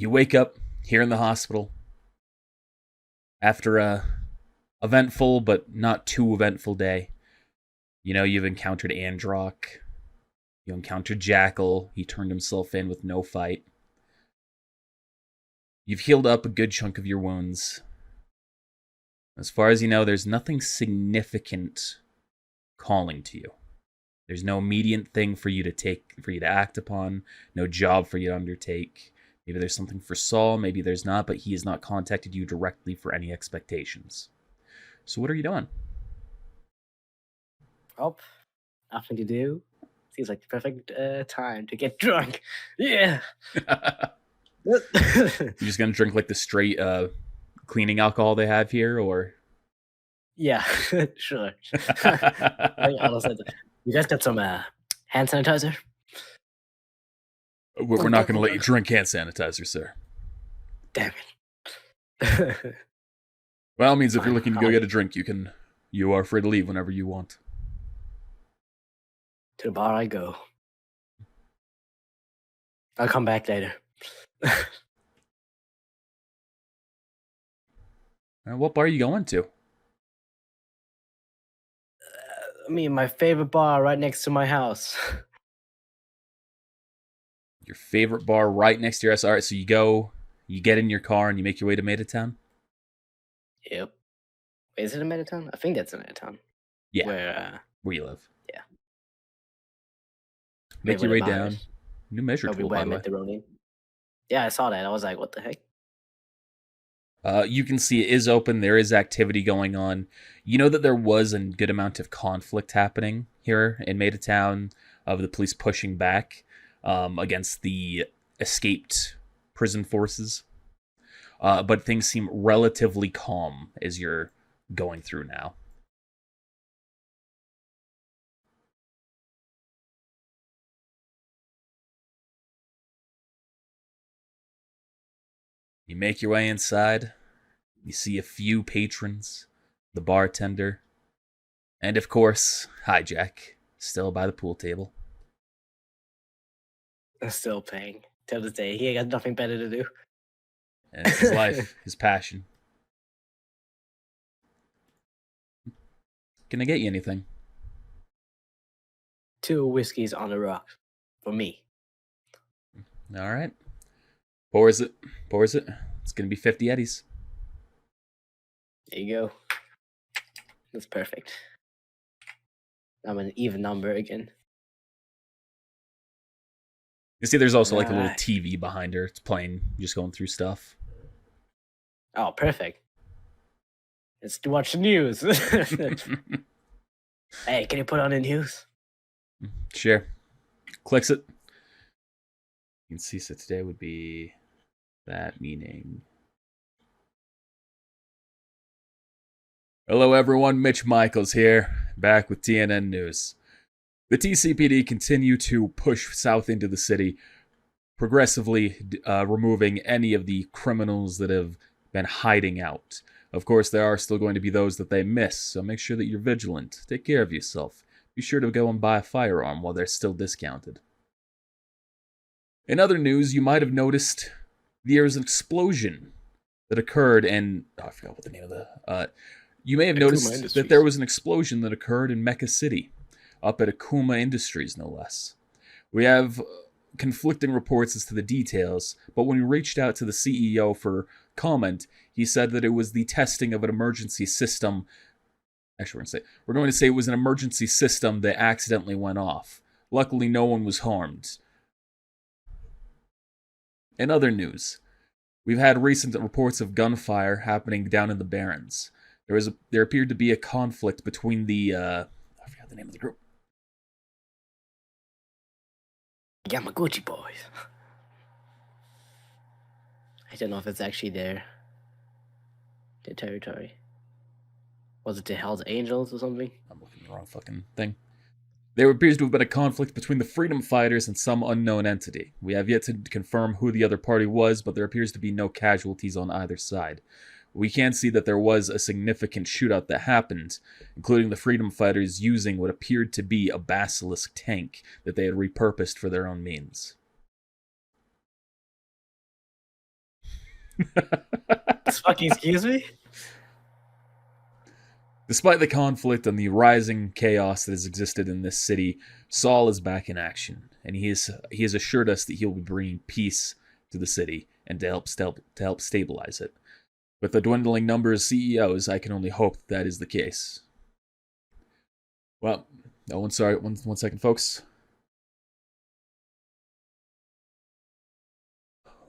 You wake up here in the hospital after a eventful but not too eventful day. You know, you've encountered Androck. You encountered Jackal. He turned himself in with no fight. You've healed up a good chunk of your wounds. As far as you know, there's nothing significant calling to you. There's no immediate thing for you to act upon, no job for you to undertake. Maybe there's something for Saul, maybe there's not, but he has not contacted you directly for any expectations. So what are you doing? Oh, nothing to do. Seems like the perfect time to get drunk. Yeah. You're just gonna drink like the straight cleaning alcohol they have here, or? Yeah, sure. You guys got some hand sanitizer? We're not gonna let you drink hand sanitizer, sir. Damn it. Well, it means if you're looking to go get a drink, you are free to leave whenever you want. To the bar I go. I'll come back later. What bar are you going to? My favorite bar right next to my house. Your favorite bar right next to your house. All right, so you get in your car and you make your way to Metatown? Yep. Wait, is it in Metatown? I think that's in Metatown. Yeah. Where you live. Yeah. Make your way down. New measure tool, by the way. Yeah, I saw that. I was like, what the heck? You can see it is open. There is activity going on. You know that there was a good amount of conflict happening here in Metatown of the police pushing back against the escaped prison forces. But things seem relatively calm as you're going through now. You make your way inside. You see a few patrons, the bartender, and of course, Hijack, still by the pool table. I'm still paying. Till this day, he ain't got nothing better to do. And it's his life, his passion. Can I get you anything? 2 whiskeys on the rocks. For me. All right. Pours it. It's going to be 50 eddies. There you go. That's perfect. I'm an even number again. You see there's also like a little TV behind her. It's playing, just going through stuff. Oh, perfect. Let's watch the news. Hey, can you put on the news? Sure. Clicks it. You can see, so today would be that meaning. Hello everyone, Mitch Michaels here, back with TNN News. The TCPD continue to push south into the city, progressively removing any of the criminals that have been hiding out. Of course, there are still going to be those that they miss, so make sure that you're vigilant. Take care of yourself. Be sure to go and buy a firearm while they're still discounted. In other news, you might have noticed there was an explosion that occurred in... I forgot what the name of the... you may have noticed that there was an explosion that occurred in Mecca City, up at Akuma Industries, no less. We have conflicting reports as to the details, but when we reached out to the CEO for comment, he said that it was the testing of an emergency system. Actually, we're going to say it was an emergency system that accidentally went off. Luckily, no one was harmed. In other news, we've had recent reports of gunfire happening down in the Barrens. There appeared to be a conflict between the I forgot the name of the group. Yamaguchi boys. I don't know if it's actually their territory. Was it the Hells Angels or something? I'm looking at the wrong fucking thing. There appears to have been a conflict between the Freedom Fighters and some unknown entity. We have yet to confirm who the other party was, but there appears to be no casualties on either side. We can see that there was a significant shootout that happened, including the Freedom Fighters using what appeared to be a Basilisk tank that they had repurposed for their own means. Fucking excuse me? Despite the conflict and the rising chaos that has existed in this city, Saul is back in action, and he has assured us that he will be bringing peace to the city and to help stabilize it. With the dwindling number of CEOs, I can only hope that is the case. Well, one second, folks.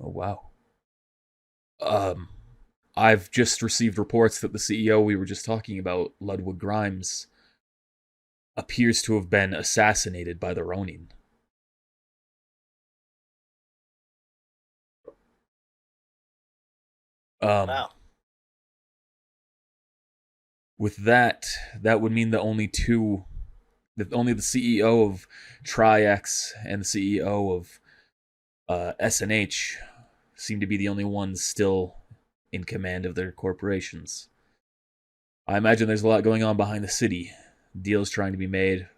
Oh wow. I've just received reports that the CEO we were just talking about, Ludwig Grimes, appears to have been assassinated by the Ronin. Wow. With that would mean that only the CEO of Tri-X and the CEO of SNH seem to be the only ones still in command of their corporations. I imagine there's a lot going on behind the city. Deals trying to be made,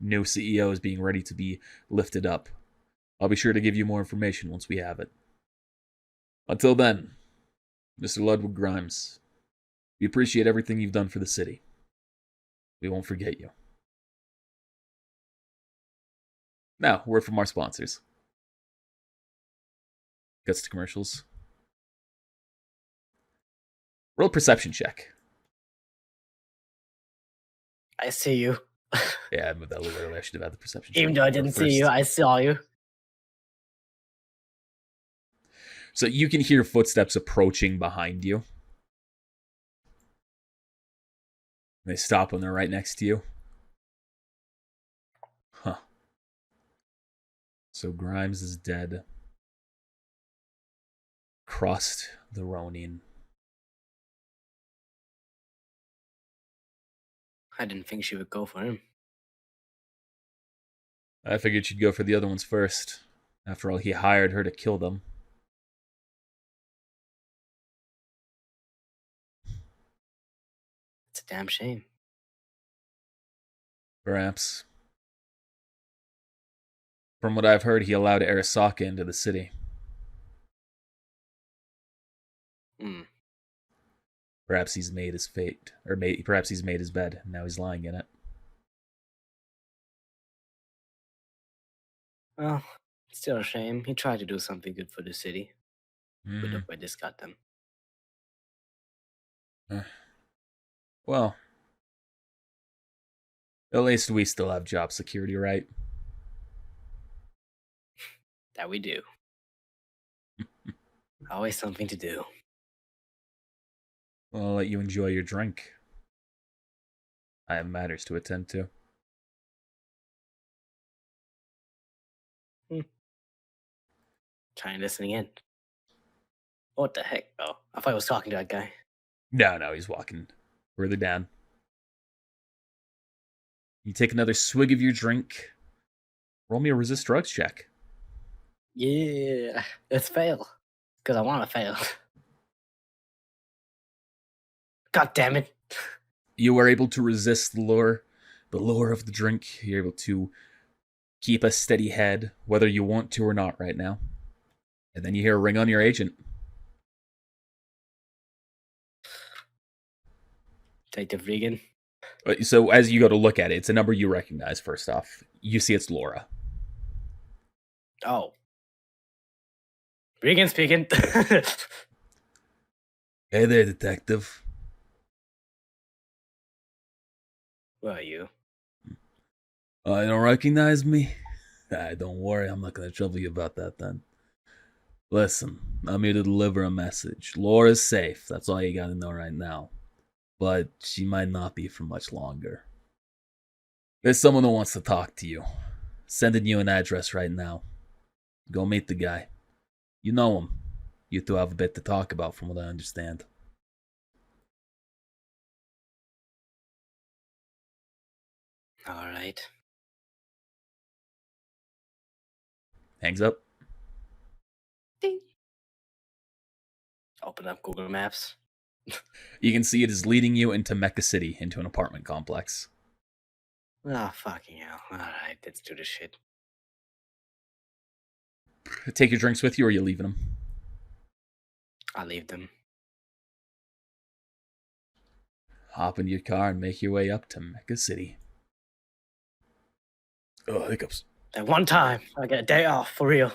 new CEOs being ready to be lifted up. I'll be sure to give you more information once we have it. Until then, Mr. Ludwig Grimes, we appreciate everything you've done for the city. We won't forget you. Now, word from our sponsors. Cuts to commercials. Roll a perception check. I see you. Yeah, I moved that a little early. I should have had the perception check. Even though I didn't see you, I saw you. So you can hear footsteps approaching behind you. They stop when they're right next to you. Huh. So Grimes is dead. Crossed the Ronin. I didn't think she would go for him. I figured she'd go for the other ones first. After all, he hired her to kill them. It's a damn shame. Perhaps. From what I've heard, he allowed Arasaka into the city. Perhaps he's made his fate, or perhaps he's made his bed, and now he's lying in it. Well, it's still a shame. He tried to do something good for the city. But look where this got them. Well, at least we still have job security, right? That we do. Always something to do. Well, I'll let you enjoy your drink. I have matters to attend to. Trying listening in. What the heck? Oh, I thought I was talking to that guy. No, he's walking further down. You take another swig of your drink. Roll me a resist drugs check. Yeah, let's fail. Because I want to fail. God damn it. You are able to resist the lure of the drink. You're able to keep a steady head, whether you want to or not right now. And then you hear a ring on your agent. Detective Regan. So as you go to look at it, it's a number you recognize first off. You see it's Laura. Oh. Regan speaking. Hey there, detective. Who are you? You don't recognize me? Don't worry, I'm not going to trouble you about that then. Listen, I'm here to deliver a message. Laura's safe, that's all you gotta know right now. But she might not be for much longer. There's someone who wants to talk to you. Sending you an address right now. Go meet the guy. You know him. You two have a bit to talk about from what I understand. Alright. Hangs up. Ding. Open up Google Maps. You can see it is leading you into Mecha City, into an apartment complex. Oh, fucking hell. Alright, let's do this shit. Take your drinks with you, or are you leaving them? I'll leave them. Hop in your car and make your way up to Mecca City. Oh, hiccups. At one time, I get a day off for real.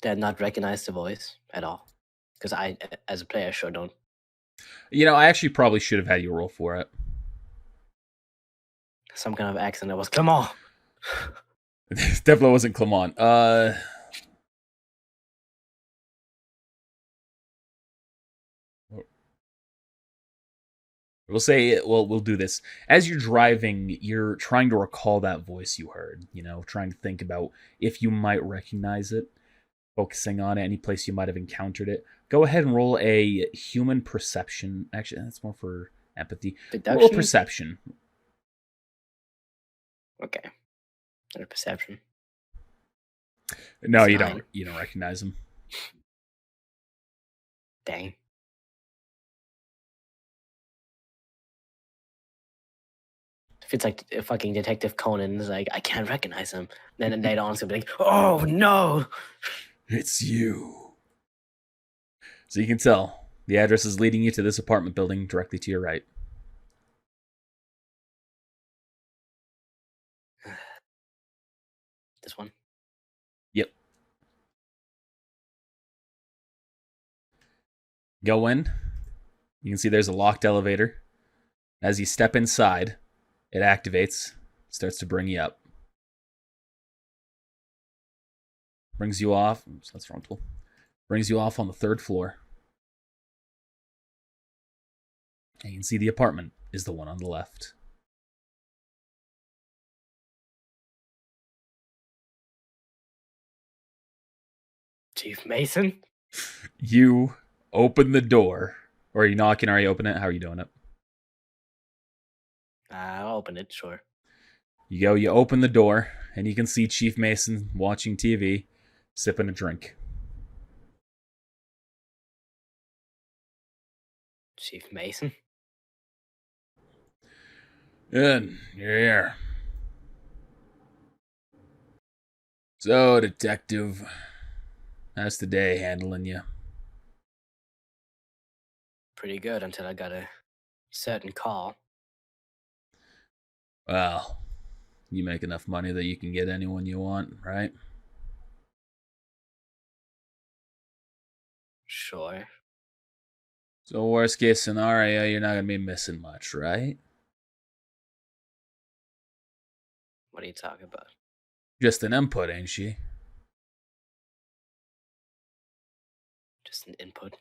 Did not recognize the voice at all, because I, as a player, sure don't. You know, I actually probably should have had you roll for it. Some kind of accent that was, come on. It definitely wasn't Clement. We'll say, well, we'll do this. As you're driving, you're trying to recall that voice you heard, you know, trying to think about if you might recognize it, focusing on it, any place you might have encountered it. Go ahead and roll a human perception. Actually, that's more for empathy. Deduction? Roll perception. Okay. Or perception. No, It's you 9. don't. You don't recognize him. Dang. If it's like a fucking Detective Conan is like, I can't recognize him. Then later on it's gonna be like, oh no! It's you. So you can tell the address is leading you to this apartment building directly to your right. This one? Yep. Go in. You can see there's a locked elevator. As you step inside, it activates, starts to bring you up. Brings you off. Oops, that's frontal. Brings you off on the 3rd floor. And you can see the apartment is the one on the left. Chief Mason? You open the door. Or are you knocking? Are you open it? How are you doing it? I'll open it, sure. You open the door, and you can see Chief Mason watching TV, sipping a drink. Chief Mason? Good, you're here. So, Detective, how's the day handling you? Pretty good until I got a certain call. Well, you make enough money that you can get anyone you want, right? Sure. So, worst case scenario, you're not going to be missing much, right? What are you talking about? Just an input, ain't she? Just an input.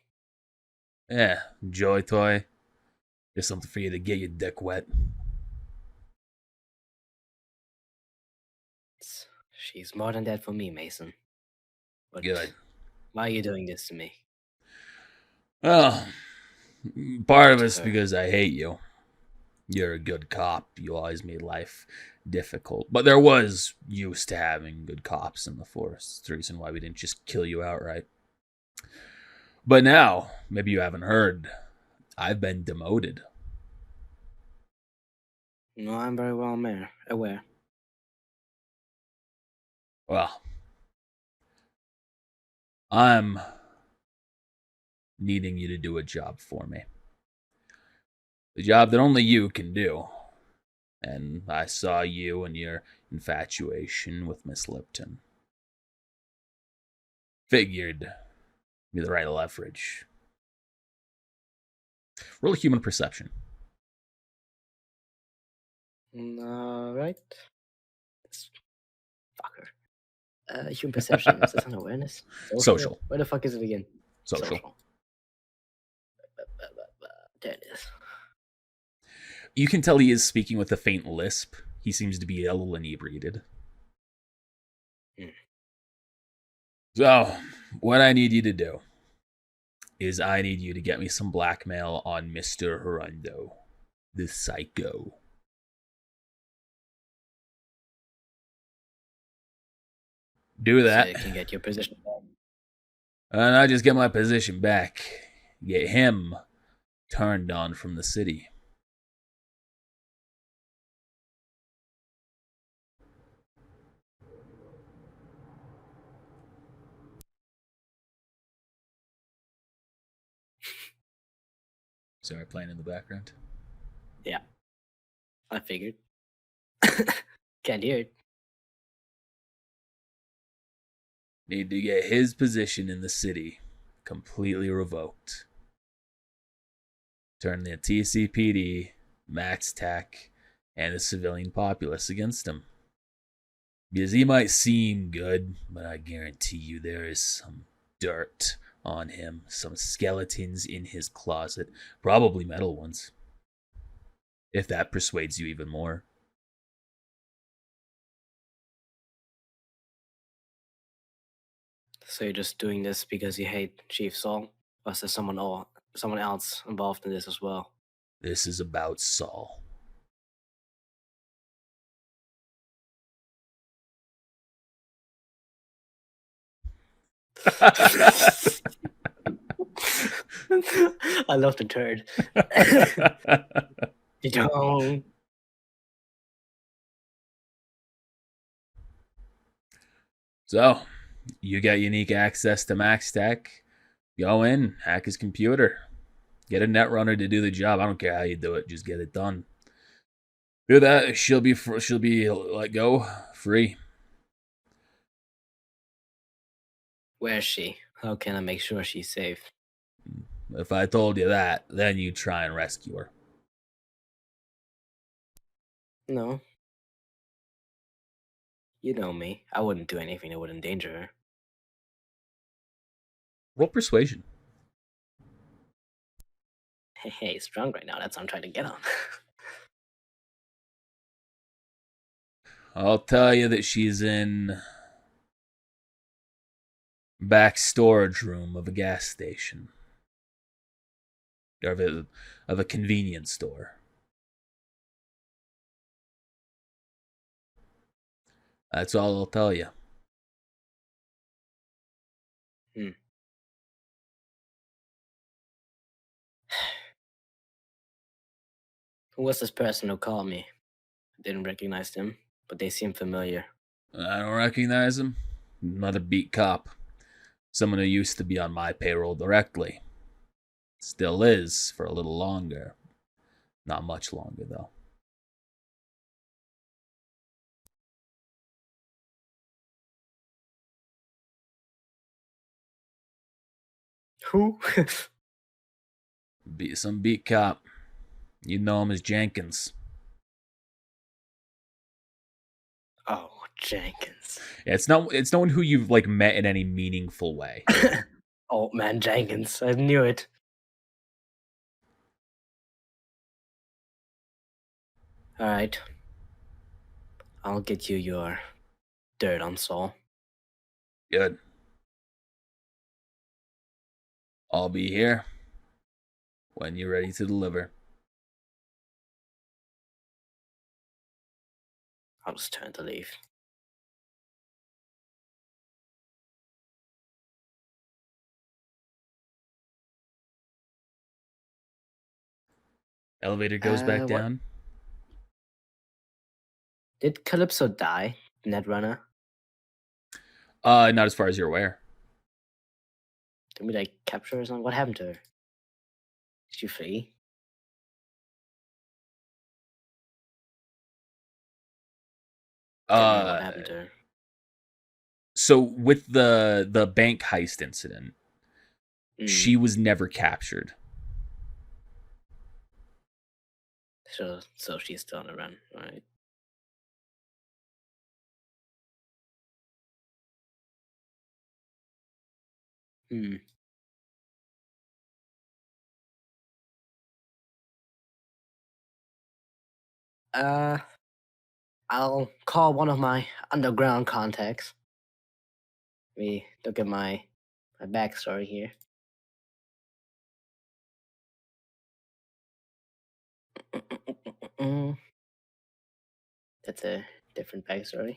Yeah, joy toy. Just something for you to get your dick wet. She's more than that for me, Mason. But Good. why are you doing this to me? Well, part of To it's her. because I hate you. You're a good cop. You always made life difficult. But there was use to having good cops in the force. It's the reason why we didn't just kill you outright. But now, maybe you haven't heard, I've been demoted. No, I'm very well aware. Well, I'm needing you to do a job for me. The job that only you can do. And I saw you and your infatuation with Miss Lipton. Figured be the right leverage. Roll a human perception. Alright. Fucker. Human perception. Is this an awareness? Social. Where the fuck is it again? Social. There it is. You can tell he is speaking with a faint lisp. He seems to be a little inebriated. So, what I need you to do is I need you to get me some blackmail on Mr. Hirundo, the psycho. Do that. So you can get your position back. And I just get my position back. Get him turned on from the city. Sorry, playing in the background. Yeah. I figured. Can't hear it. Need to get his position in the city completely revoked. Turn the TCPD, Max Tech, and the civilian populace against him. Because he might seem good, but I guarantee you there is some dirt on him, some skeletons in his closet, probably metal ones. If that persuades you even more. So you're just doing this because you hate Chief Saul? Or is there someone else involved in this as well? This is about Saul. I love the turd. You don't. So, you got unique access to Max Tech. Go in, hack his computer. Get a netrunner to do the job. I don't care how you do it, just get it done. Do that, she'll be let go, free. Where's she? How can I make sure she's safe? If I told you that, then you'd try and rescue her. No. You know me. I wouldn't do anything that would endanger her. Roll persuasion. Hey, it's strong right now. That's what I'm trying to get on. I'll tell you that she's in back storage room of a gas station. Or of a convenience store. That's all I'll tell you. Who was this person who called me? I didn't recognize them, but they seem familiar. I don't recognize him. Another beat cop. Someone who used to be on my payroll directly. Still is for a little longer. Not much longer, though. Who? Some beat cop. You know him as Jenkins. Oh, Jenkins. Yeah, it's no one who you've like met in any meaningful way. Old man Jenkins. I knew it. Alright. I'll get you your dirt on Saul. Good. I'll be here when you're ready to deliver. I'll just turn to leave. Elevator goes back What? down. Did Calypso die, Netrunner? Not as far as you're aware. Did we like capture her or something? What happened to her? Did she flee? Can't remember what happened to her. So with the bank heist incident, she was never captured. So she's still on the run, right? I'll call one of my underground contacts. Let me look at my backstory here. That's a different backstory.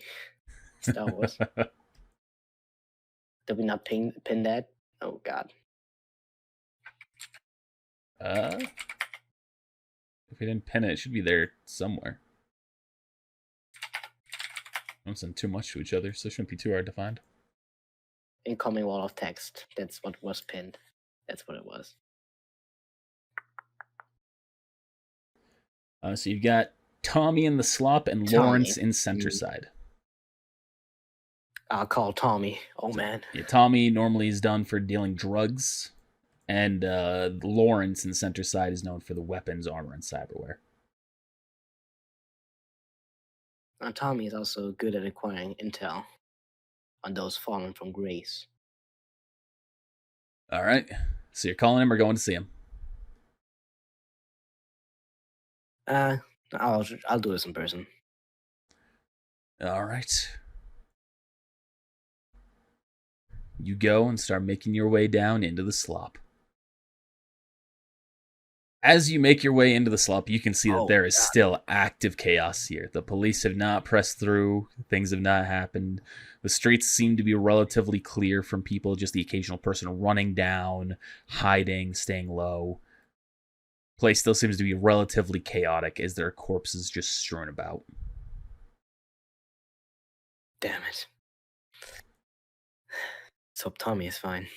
Star Wars. Did we not pin that? Oh God. If we didn't pin it, it should be there somewhere. Don't send too much to each other, so it shouldn't be too hard to find. Incoming wall of text. That's what was pinned. That's what it was. So you've got Tommy in the slop and Tommy. Lawrence in center side. I'll call Tommy. Oh, man. Yeah, Tommy normally is done for dealing drugs, and Lawrence in center side is known for the weapons, armor, and cyberware. Tommy is also good at acquiring intel on those fallen from grace. All right. So you're calling him or going to see him? I'll do this in person. All right. You go and start making your way down into the slop. As you make your way into the slop, you can see that there is still active chaos here. The police have not pressed through. Things have not happened. The streets seem to be relatively clear from people, just the occasional person running down, hiding, staying low. Place still seems to be relatively chaotic as there are corpses just strewn about. Damn it. Let's hope Tommy is fine.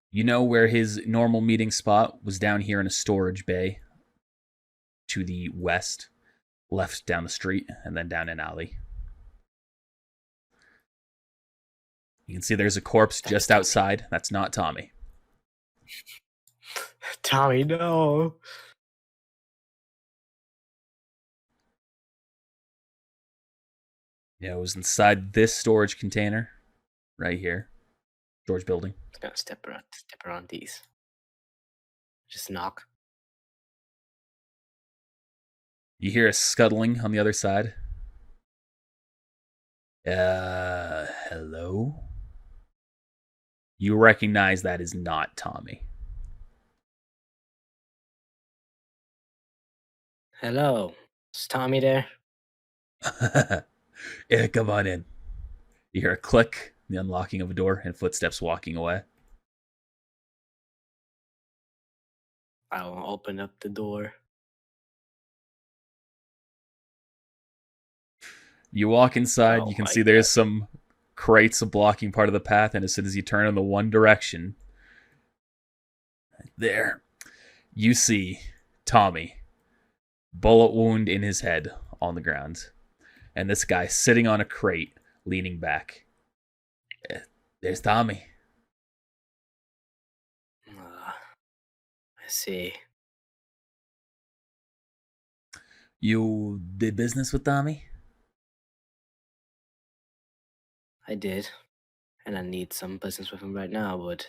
You know where his normal meeting spot was down here in a storage bay to the west, left down the street, and then down an alley. You can see there's a corpse just outside. That's not Tommy. Tommy, no. Yeah, it was inside this storage container right here. Storage building. I'm gonna step around these. Just knock. You hear a scuttling on the other side. Hello? You recognize that is not Tommy. Hello. Is Tommy there? Yeah, come on in. You hear a click, the unlocking of a door, and footsteps walking away. I'll open up the door. You walk inside, you can see there's some crates blocking part of the path, and as soon as you turn in the one direction, there, you see Tommy, bullet wound in his head on the ground. And this guy sitting on a crate, leaning back. There's Tommy. I see. You did business with Tommy? I did. And I need some business with him right now, but...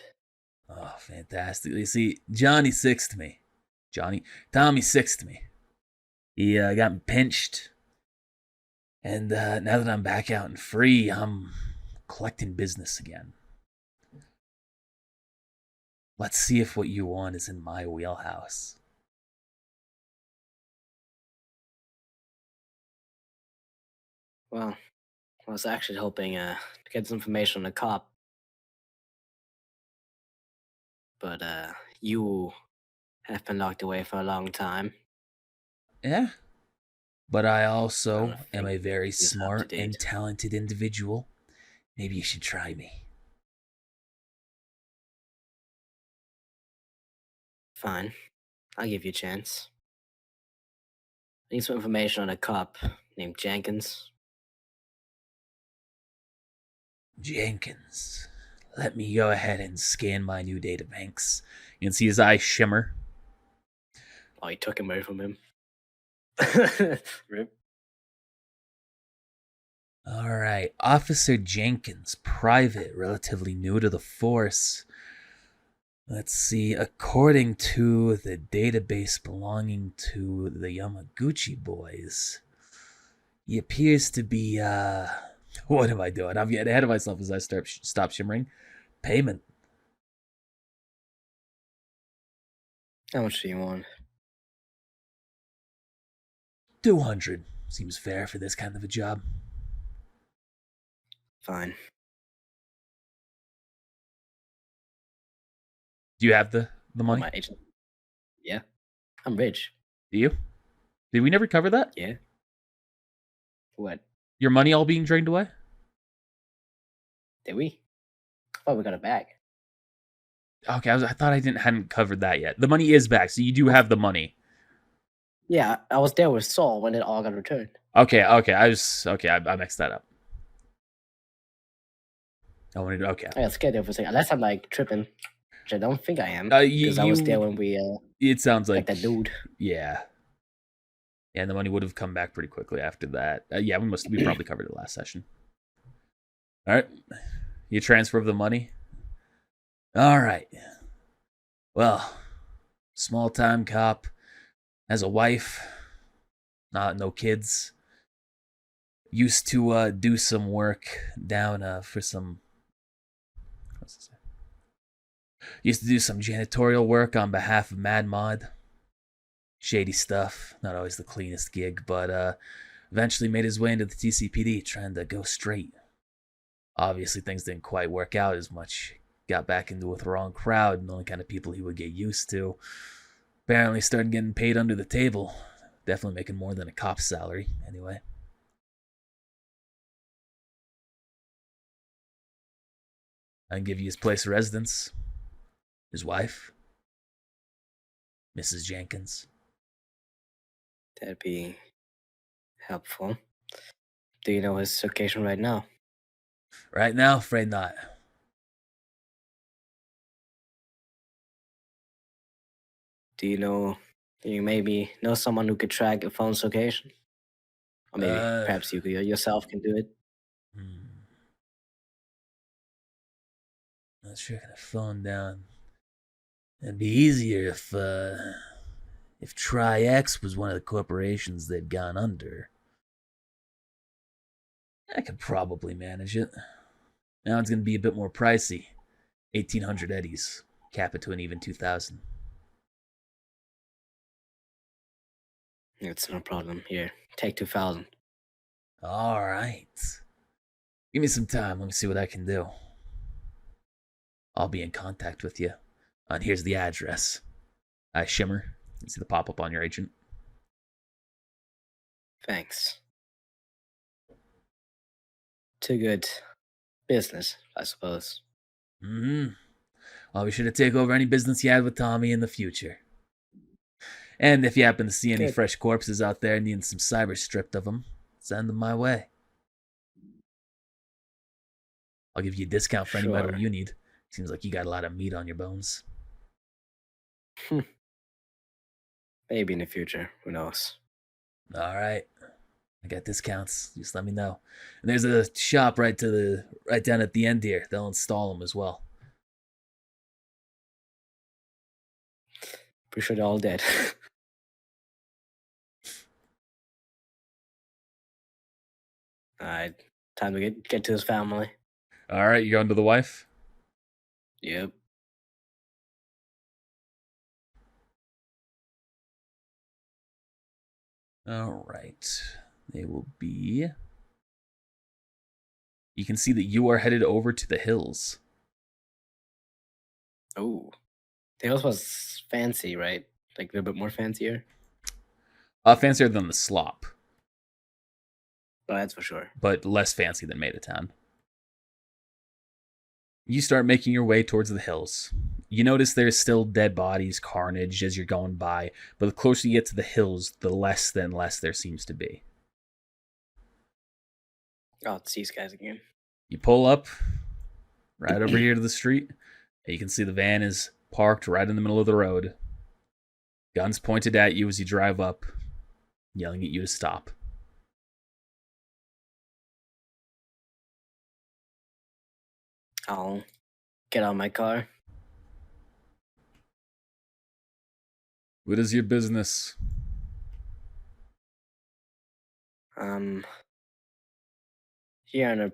Oh, fantastic. You see, Tommy sixed me. He got me pinched. And now that I'm back out and free, I'm collecting business again. Let's see if what you want is in my wheelhouse. Well, I was actually hoping to get some information on the cop. But you have been locked away for a long time. Yeah. But I also am a very smart and talented individual. Maybe you should try me. Fine. I'll give you a chance. I need some information on a cop named Jenkins. Jenkins. Let me go ahead and scan my new databanks. You can see his eyes shimmer. Oh, he took him away from him. Rip. All right. Officer Jenkins, private, relatively new to the force. Let's see. According to the database belonging to the Yamaguchi boys, he appears to be, what am I doing? I'm getting ahead of myself as I stop shimmering. Payment. How much do you want? 200. Seems fair for this kind of a job. Fine. Do you have the Oh, money? my agent. Yeah, I'm rich. Do you? Did we never cover that? Yeah. What? Your money all being drained away? Did we? I thought we got it back. Okay, I thought I hadn't covered that yet. The money is back, so you do have the money. Yeah, I was there with Saul when it all got returned. Okay. I mixed that up. I wanted to, okay. I got scared there for a second. Unless I'm like tripping, which I don't think I am. You- Because I was there you- when we It sounds got like that dude. Yeah. Yeah, and the money would have come back pretty quickly after that. Yeah, we probably covered it last session. All right. You transfer of the money. All right. Well, small time cop, has a wife, no kids. Used to do some work down for some. What's this? Used to do some janitorial work on behalf of Mad Mod. Shady stuff. Not always the cleanest gig, but eventually made his way into the TCPD, trying to go straight. Obviously, things didn't quite work out as much. Got back into with the wrong crowd and the only kind of people he would get used to. Apparently started getting paid under the table. Definitely making more than a cop's salary, anyway. I can give you his place of residence. His wife. Mrs. Jenkins. That'd be helpful. Do you know his location right now? Right now, afraid not. Do you maybe know someone who could track a phone's location? Or maybe perhaps you yourself can do it? Not sure I can phone down. It'd be easier if Tri-X was one of the corporations they'd gone under. I could probably manage it. Now it's going to be a bit more pricey. 1,800 eddies. Cap it to an even 2,000. It's no problem. Here, take 2,000. All right. Give me some time. Let me see what I can do. I'll be in contact with you. And here's the address. I shimmer. You see the pop-up on your agent. Thanks. Too good business, I suppose. I'll be sure to take over any business you had with Tommy in the future. And if you happen to see any Good. fresh corpses out there needing some cyber stripped of them, send them my way. I'll give you a discount for any metal Sure. you need. Seems like you got a lot of meat on your bones. Maybe in the future. Who knows? All right. I got discounts. Just let me know. And there's a shop right down at the end here. They'll install them as well. Pretty sure they're all dead. Alright. Time to get to his family. All right, you going to the wife? Yep. All right. They will be. You can see that you are headed over to the hills. Oh. The house was fancy, right? Like a little bit more fancier. Fancier than the slop, Oh, that's for sure. but less fancy than Town. You start making your way towards the hills. You notice there's still dead bodies, carnage as you're going by, but the closer you get to the hills, the less there seems to be. Oh, it's these guys again. You pull up right over here to the street, and you can see the van is parked right in the middle of the road. Guns pointed at you as you drive up, yelling at you to stop. I'll get out of my car. What is your business? Here on a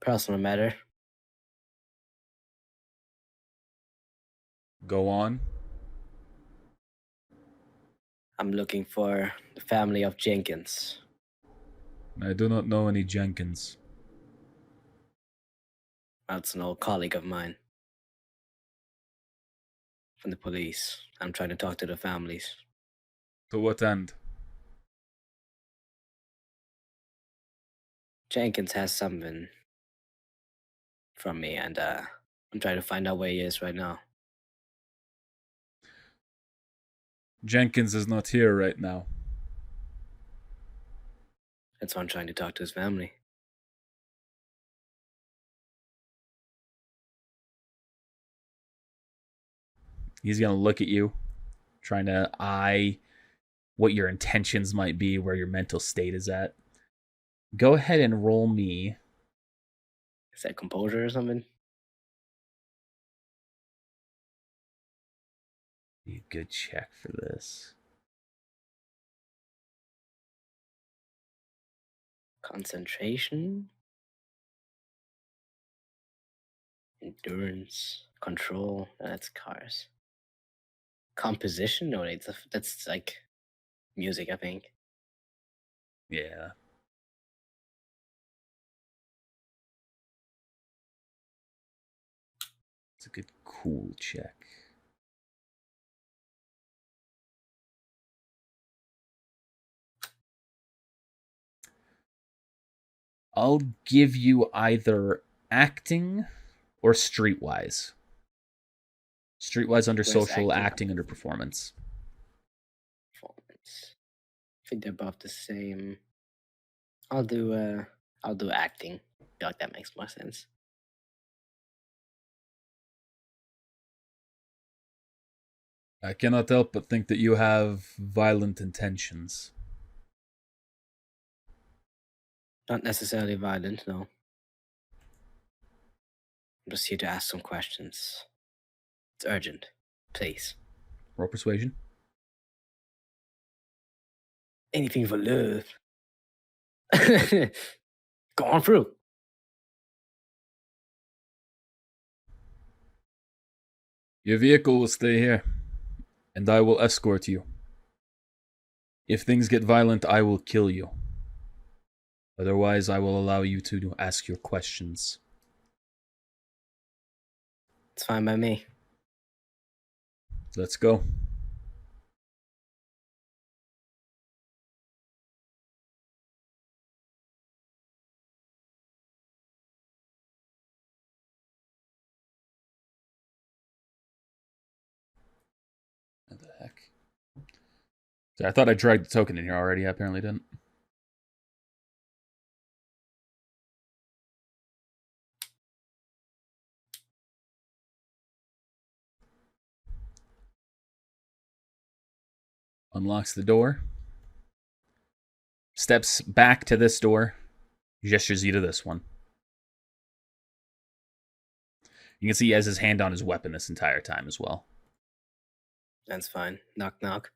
personal matter. Go on. I'm looking for the family of Jenkins. I do not know any Jenkins. That's an old colleague of mine. from the police. I'm trying to talk to the families. To what end? Jenkins has something from me, and I'm trying to find out where he is right now. Jenkins is not here right now. That's why I'm trying to talk to his family. He's gonna look at you, trying to eye what your intentions might be, where your mental state is at. Go ahead and roll me. Is that composure or something? Be a good check for this. Concentration, endurance, control. That's cars. Composition? No, that's like music, I think. Yeah. It's a good cool check. I'll give you either acting or streetwise. Streetwise under Where's social, acting? acting under performance. Performance. I think they're both the same. I'll do acting. I feel like that makes more sense. I cannot help but think that you have violent intentions. Not necessarily violent, no. I'm just here to ask some questions. It's urgent. Please. Roll persuasion. Anything for love. Go on through. Your vehicle will stay here, and I will escort you. If things get violent, I will kill you. Otherwise, I will allow you to ask your questions. It's fine by me. Let's go. What the heck? I thought I dragged the token in here already. I apparently didn't. Unlocks the door. Steps back to this door. Gestures you to this one. You can see he has his hand on his weapon this entire time as well. That's fine. Knock, knock.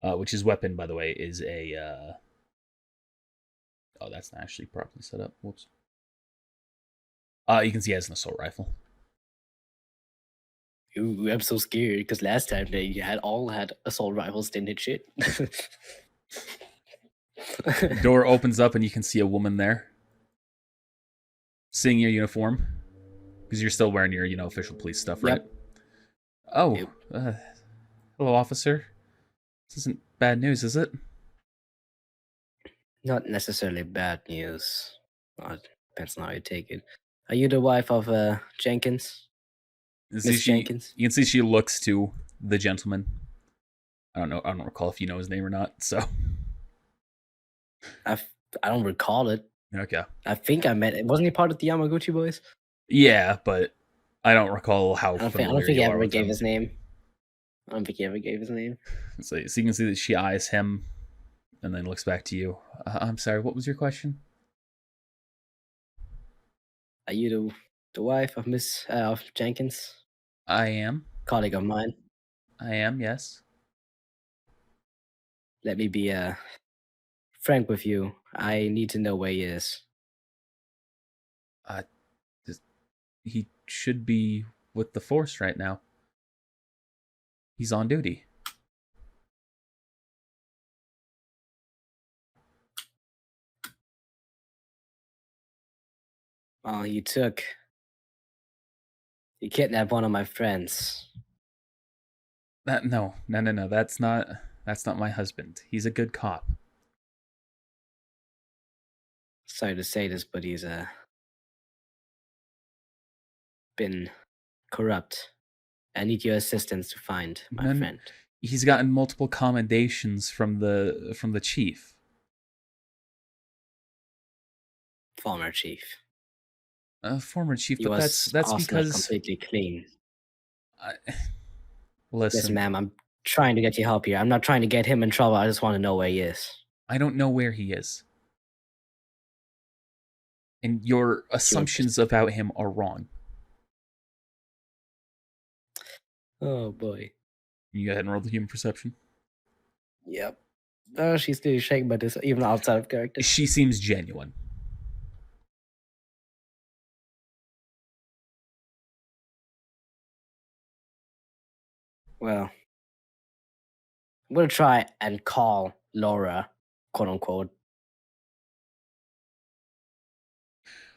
Which his weapon, by the way, is a... Oh, that's not actually properly set up. Whoops. You can see he has an assault rifle. Ooh, I'm so scared because last time they had assault rifles, didn't hit shit. The door opens up and you can see a woman there. Seeing your uniform. Because you're still wearing your, official police stuff, right? Yep. Oh, Yep. Hello, officer. This isn't bad news, is it? Not necessarily bad news. Well, depends on how you take it. Are you the wife of Jenkins? Miss Jenkins? You can see she looks to the gentleman. I don't know. I don't recall if you know his name or not. So I don't recall it. Okay. I think I met. Wasn't he part of the Yamaguchi Boys? Yeah, but I don't recall how. I don't think he ever gave his name. I don't think he ever gave his name. So you can see that she eyes him, and then looks back to you. I'm sorry. What was your question? Are you the wife of Miss of Jenkins? I am. Colleague of mine. I am. Yes. Let me be frank with you. I need to know where he is. He should be with the force right now. He's on duty. Well, he took You kidnapped one of my friends. No. That's not my husband. He's a good cop. Sorry to say this, but he's been corrupt. I need your assistance to find my friend. He's gotten multiple commendations from the chief. Former chief. Former chief, He but was that's also not because completely clean. Listen, Listen, ma'am, I'm trying to get you help here. I'm not trying to get him in trouble. I just want to know where he is. I don't know where he is. And your assumptions about him are wrong. Oh boy. You go ahead and roll the human perception. Yep. Oh, she's still shaking by this, even outside of character. She seems genuine. Well, I'm gonna try and call Laura, quote unquote.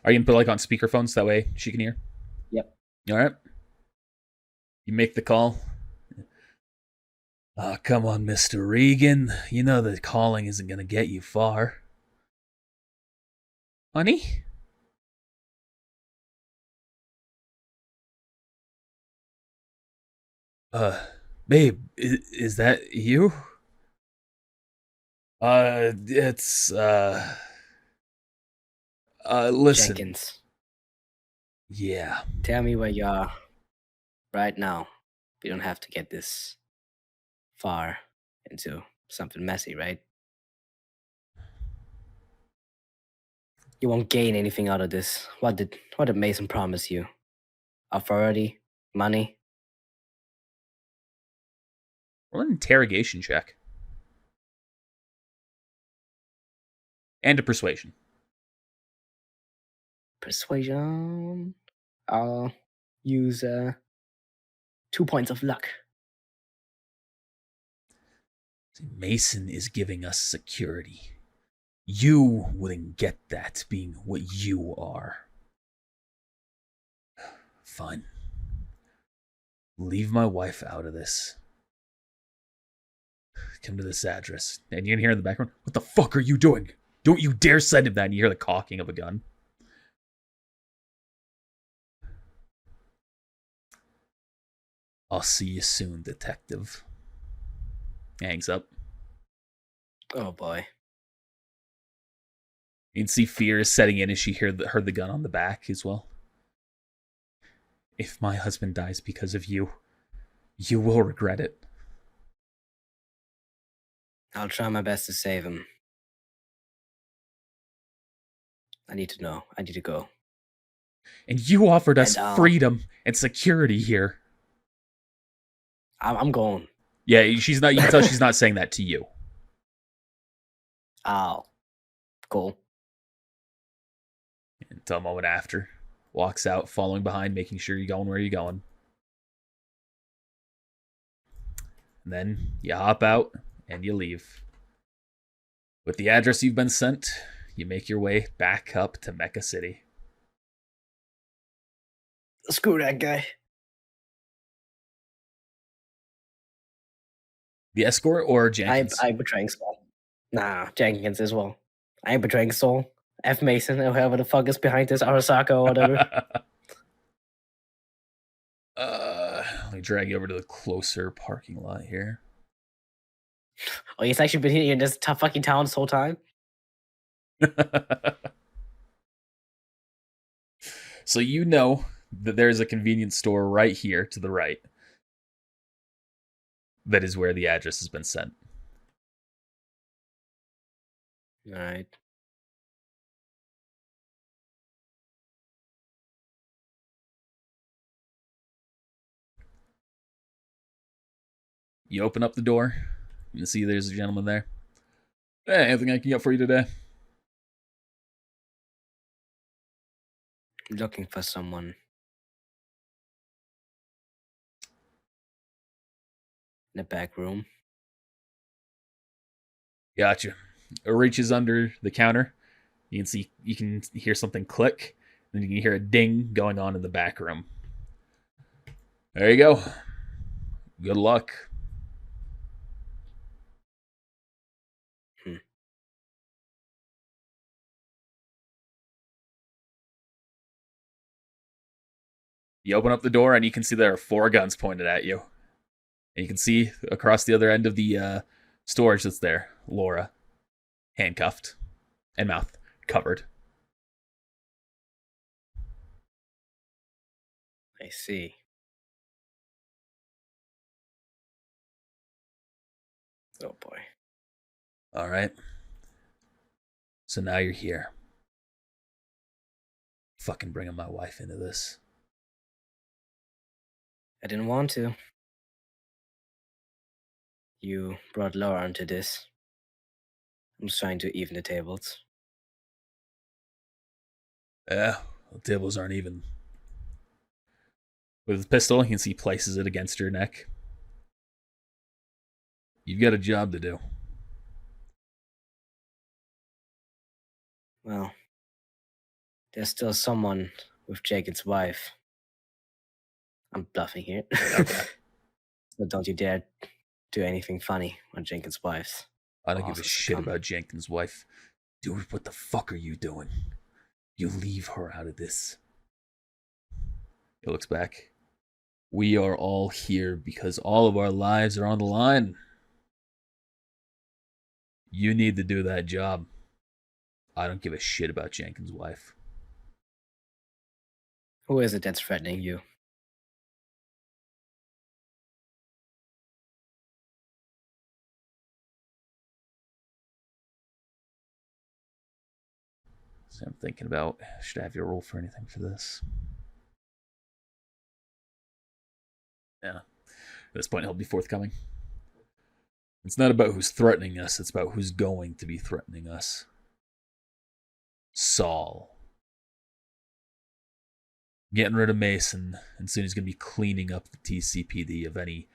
Are you gonna put like on speakerphone so that way she can hear? Yep. All right. You make the call. Oh, come on, Mr. Regan. You know that calling isn't gonna get you far. Honey? Babe, is that you? It's, listen. Jenkins. Yeah. Tell me where you are right now. We don't have to get this far into something messy, right? You won't gain anything out of this. What did Mason promise you? Authority? Money? Roll an interrogation check. And a persuasion. Persuasion. I'll use 2 points of luck. Mason is giving us security. You wouldn't get that being what you are. Fine. Leave my wife out of this. Come to this address. And you can hear in the background, what the fuck are you doing? Don't you dare send him that. And you hear the cocking of a gun. I'll see you soon, detective. Hangs up. Oh boy. You can see fear is setting in as she heard the gun on the back as well. If my husband dies because of you, you will regret it. I'll try my best to save him. I need to know. I need to go. And you offered us freedom and security here. I'm going. Yeah, she's not. You can tell she's not saying that to you. Oh, cool. Until a moment after, walks out, following behind, making sure you're going where you're going. And then you hop out and you leave. With the address you've been sent, you make your way back up to Mecca City. Screw that guy. The escort or Jenkins? I'm betraying Saul. Nah, Jenkins as well. I ain't betraying Saul. F. Mason, or whoever the fuck is behind this, Arasaka or whatever. Let me drag you over to the closer parking lot here. Oh, he's actually been here in this fucking town this whole time? So you know that there's a convenience store right here to the right. That is where the address has been sent. All right. You open up the door. You can see there's a gentleman there. Hey, anything I can get for you today? Looking for someone. In the back room. Gotcha. It reaches under the counter. You can hear something click, and you can hear a ding going on in the back room. There you go. Good luck. Hmm. You open up the door and you can see there are 4 guns pointed at you. And you can see across the other end of the storage that's there, Laura, handcuffed and mouth covered. I see. Oh boy. All right. So now you're here. Fucking bringing my wife into this. I didn't want to. You brought Laura into this. I'm just trying to even the tables. Yeah, the tables aren't even. With his pistol, you can see he places it against your neck. You've got a job to do. Well, there's still someone with Jacob's wife. I'm bluffing here. Okay. So don't you dare do anything funny on Jenkins' wife's. I don't give a shit succumb. about Jenkins' wife. Dude, what the fuck are you doing? You leave her out of this. He looks back. We are all here because all of our lives are on the line. You need to do that job. I don't give a shit about Jenkins' wife. Who is it that's threatening you? So I'm thinking about, should I have you roll for anything for this? Yeah. At this point, he'll be forthcoming. It's not about who's threatening us, it's about who's going to be threatening us. Saul. Getting rid of Mason, and soon he's going to be cleaning up the TCPD of any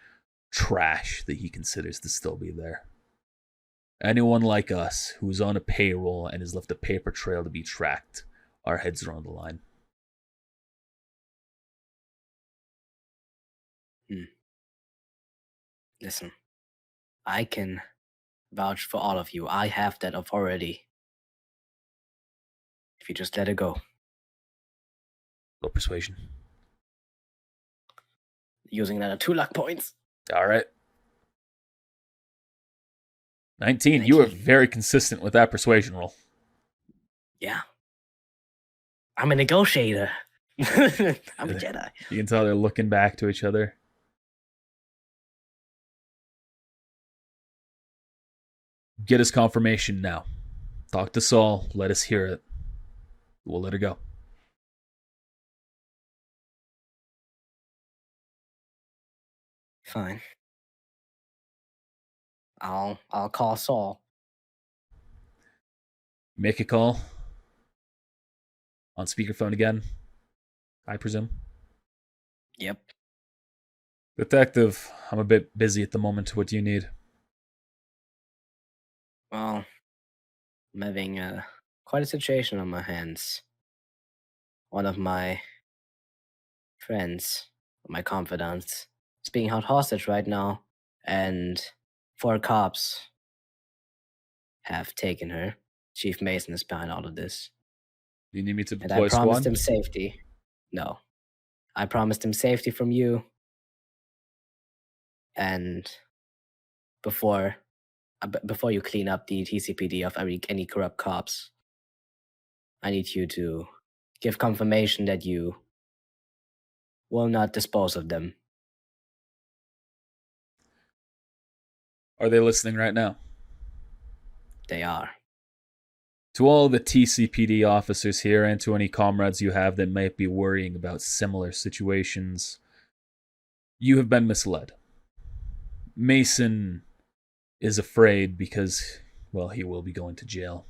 trash that he considers to still be there. Anyone like us who is on a payroll and has left a paper trail to be tracked, our heads are on the line. Listen, I can vouch for all of you. I have that authority. If you just let it go. Low persuasion. Using another 2 luck points. All right. 19. You are very consistent with that persuasion roll. Yeah. I'm a negotiator. I'm a Jedi. You can tell they're looking back to each other. Get us confirmation now. Talk to Saul. Let us hear it. We'll let her go. Fine. I'll call Saul. Make a call. On speakerphone again, I presume. Yep. Detective, I'm a bit busy at the moment. What do you need? Well, I'm having quite a situation on my hands. One of my friends, my confidants, is being held hostage right now, and 4 cops have taken her. Chief Mason is behind all of this. Do you need me to And deploy I promised squad? him safety. No. I promised him safety from you. And before you clean up the TCPD of any corrupt cops, I need you to give confirmation that you will not dispose of them. Are they listening right now? They are. To all the TCPD officers here and to any comrades you have that might be worrying about similar situations, you have been misled. Mason is afraid because, well, he will be going to jail.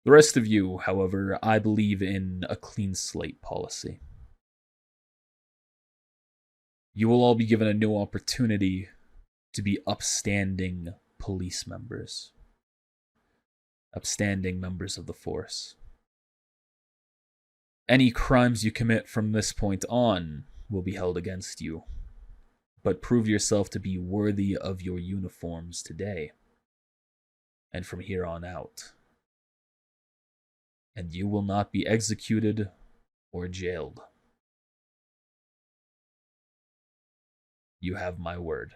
The rest of you, however, I believe in a clean slate policy. You will all be given a new opportunity to be upstanding police members. Upstanding members of the force. Any crimes you commit from this point on will be held against you, but prove yourself to be worthy of your uniforms today and from here on out. And you will not be executed or jailed. You have my word.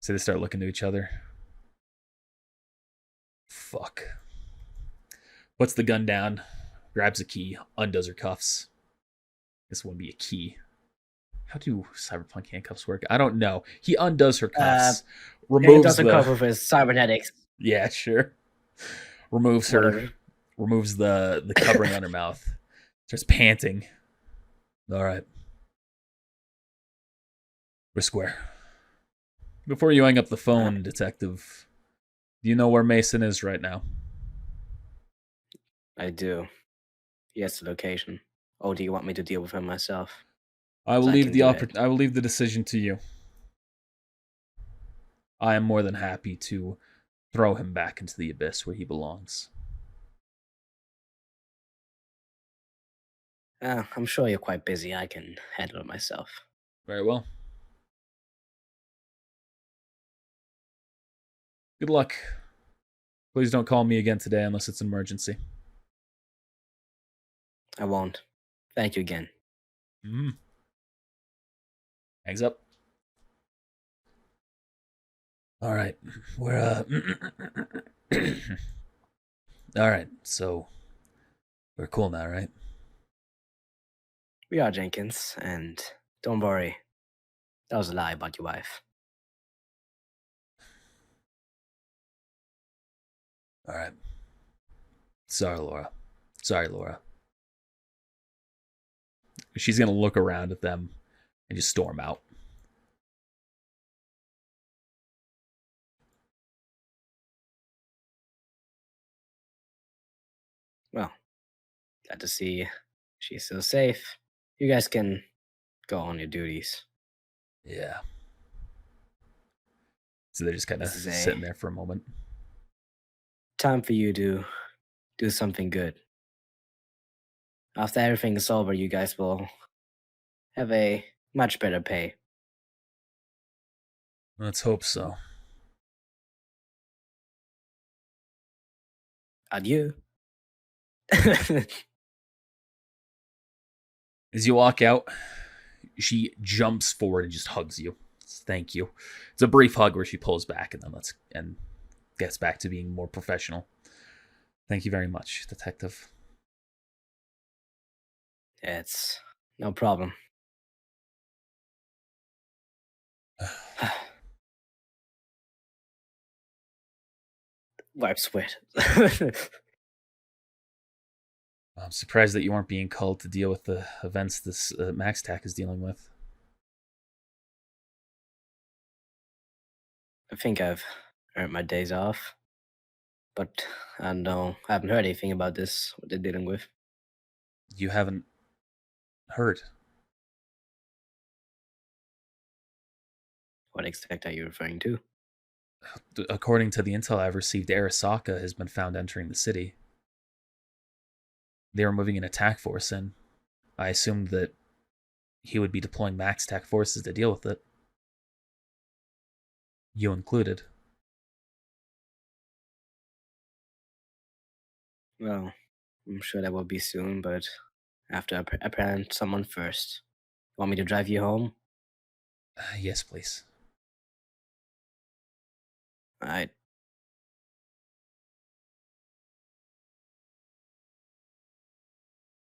So they start looking to each other. Fuck. Puts the gun down, grabs a key, undoes her cuffs. This wouldn't be a key. How do cyberpunk handcuffs work? I don't know. He undoes her cuffs, removes the cuff with his cybernetics. Yeah, sure. Removes the covering on her mouth. Starts panting. All right. We're square. Before you hang up the phone, Detective, do you know where Mason is right now? I do. He has the location. Or do you want me to deal with him myself? I will leave the decision to you. I am more than happy to throw him back into the abyss where he belongs. I'm sure you're quite busy. I can handle it myself. Very well. Good luck. Please don't call me again today unless it's an emergency. I won't. Thank you again. Hangs up. All right. We're all right. So we're cool now, right? We are, Jenkins, and don't worry. That was a lie about your wife. All right. Sorry, Laura. She's going to look around at them and just storm out. Well, glad to see she's still safe. You guys can go on your duties. Yeah. So they're just kind of sitting there for a moment. Time for you to do something good. After everything is over, you guys will have a much better pay. Let's hope so. Adieu. As you walk out, she jumps forward and just hugs you. Thank you. It's a brief hug where she pulls back and then gets back to being more professional. Thank you very much, Detective. It's no problem. Wipe sweat. I'm surprised that you aren't being called to deal with the events this Max Tac is dealing with. I think I've earned my days off. But I haven't heard anything about this, what they're dealing with. You haven't heard? What exactly are you referring to? According to the intel I've received, Arasaka has been found entering the city. They were moving an attack force in. I assumed that he would be deploying Max Tac forces to deal with it. You included. Well, I'm sure that will be soon, but after I plan someone first. Want me to drive you home? Yes, please. Alright.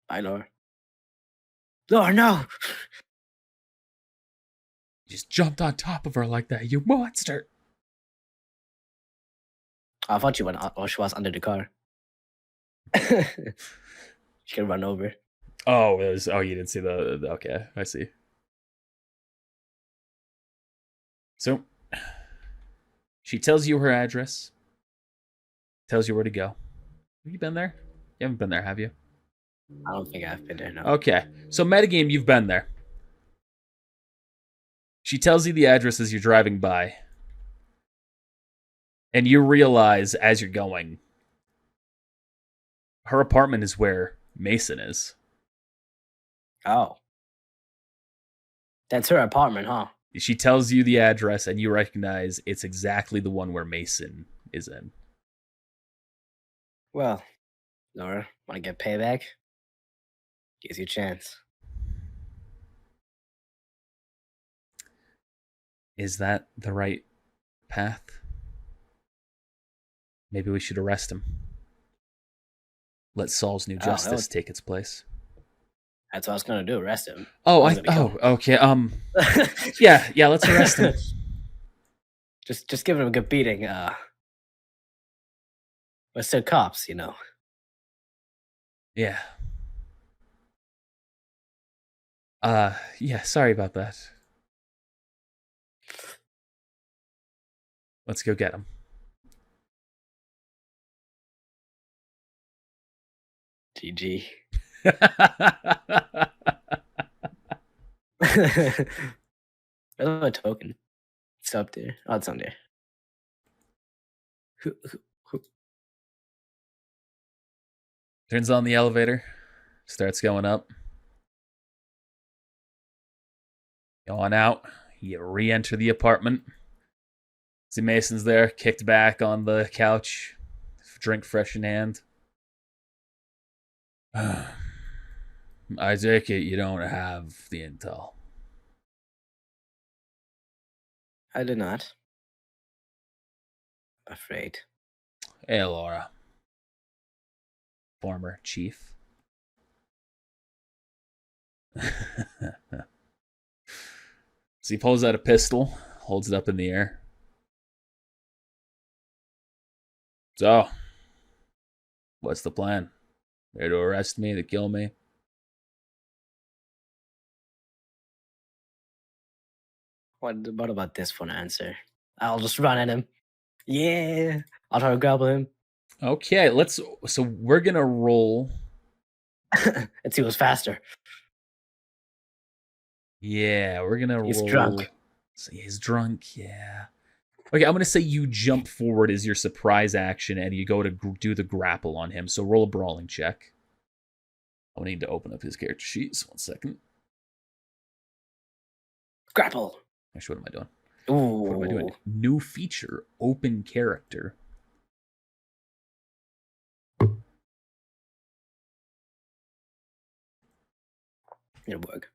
Bye, Laura. Laura, no! You just jumped on top of her like that, you monster! I thought she was under the car. She can run over. Oh, you didn't see the okay, I see. So, she tells you her address, tells you where to go. Have you been there? You haven't been there, have you? I don't think I've been there, no. Okay, so metagame, you've been there. She tells you the address as you're driving by. And you realize as you're going, her apartment is where Mason is. Oh. That's her apartment, huh? She tells you the address, and you recognize it's exactly the one where Mason is in. Well, Laura, want to get payback? Gives you a chance. Is that the right path? Maybe we should arrest him. Let Saul's new justice take its place. That's what I was gonna do. Arrest him. Okay. Yeah. Let's arrest him. just give him a good beating. We're still cops, you know. Yeah. Yeah. Sorry about that. Let's go get him. GG. Where's my token? It's up there. Oh, it's on there. Turns on the elevator. Starts going up. Go on out. You re-enter the apartment. See Mason's there, kicked back on the couch. Drink fresh in hand. I take it you don't have the intel. I do not. Afraid. Hey, Laura. Former chief. So he pulls out a pistol, holds it up in the air. So, what's the plan? There to arrest me, to kill me? What about this for an answer? I'll just run at him. Yeah. I'll try to grapple him. Okay, so we're gonna roll. Let's see who's faster. Yeah, we're gonna roll. He's drunk. So he's drunk, yeah. Okay, I'm gonna say you jump forward as your surprise action, and you go to do the grapple on him. So roll a brawling check. I need to open up his character sheets. 1 second. Grapple. Actually, what am I doing? Ooh. What am I doing? New feature, open character. It'll work.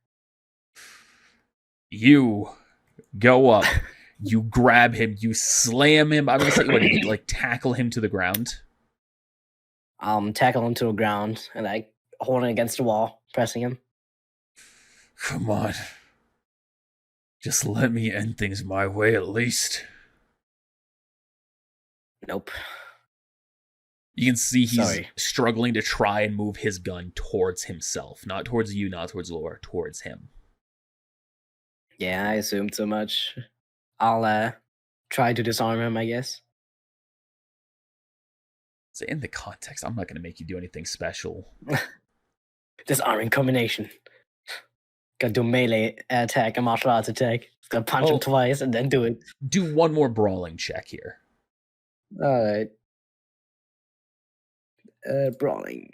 You go up, you grab him, you slam him. I'm gonna say, what, you like tackle him to the ground? Tackle him to the ground and like hold him against the wall, pressing him. Come on. Just let me end things my way at least. Nope. You can see he's struggling to try and move his gun towards himself. Not towards you, not towards Laura, towards him. Yeah, I assumed so much. I'll try to disarm him, I guess. So in the context, I'm not going to make you do anything special. Disarming combination. Gotta do melee attack and martial arts attack. Gotta punch him twice and then do it. Do one more brawling check here. Alright. Brawling.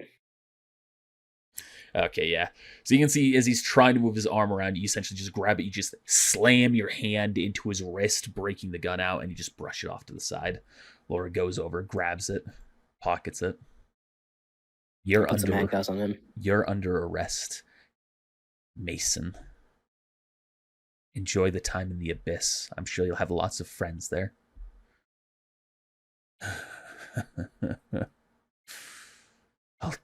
Okay, yeah. So you can see as he's trying to move his arm around, you essentially just grab it, you just slam your hand into his wrist, breaking the gun out, and you just brush it off to the side. Laura goes over, grabs it, pockets it. You're Put some handcuffs on him. You're under arrest, Mason. Enjoy the time in the abyss. I'm sure you'll have lots of friends there.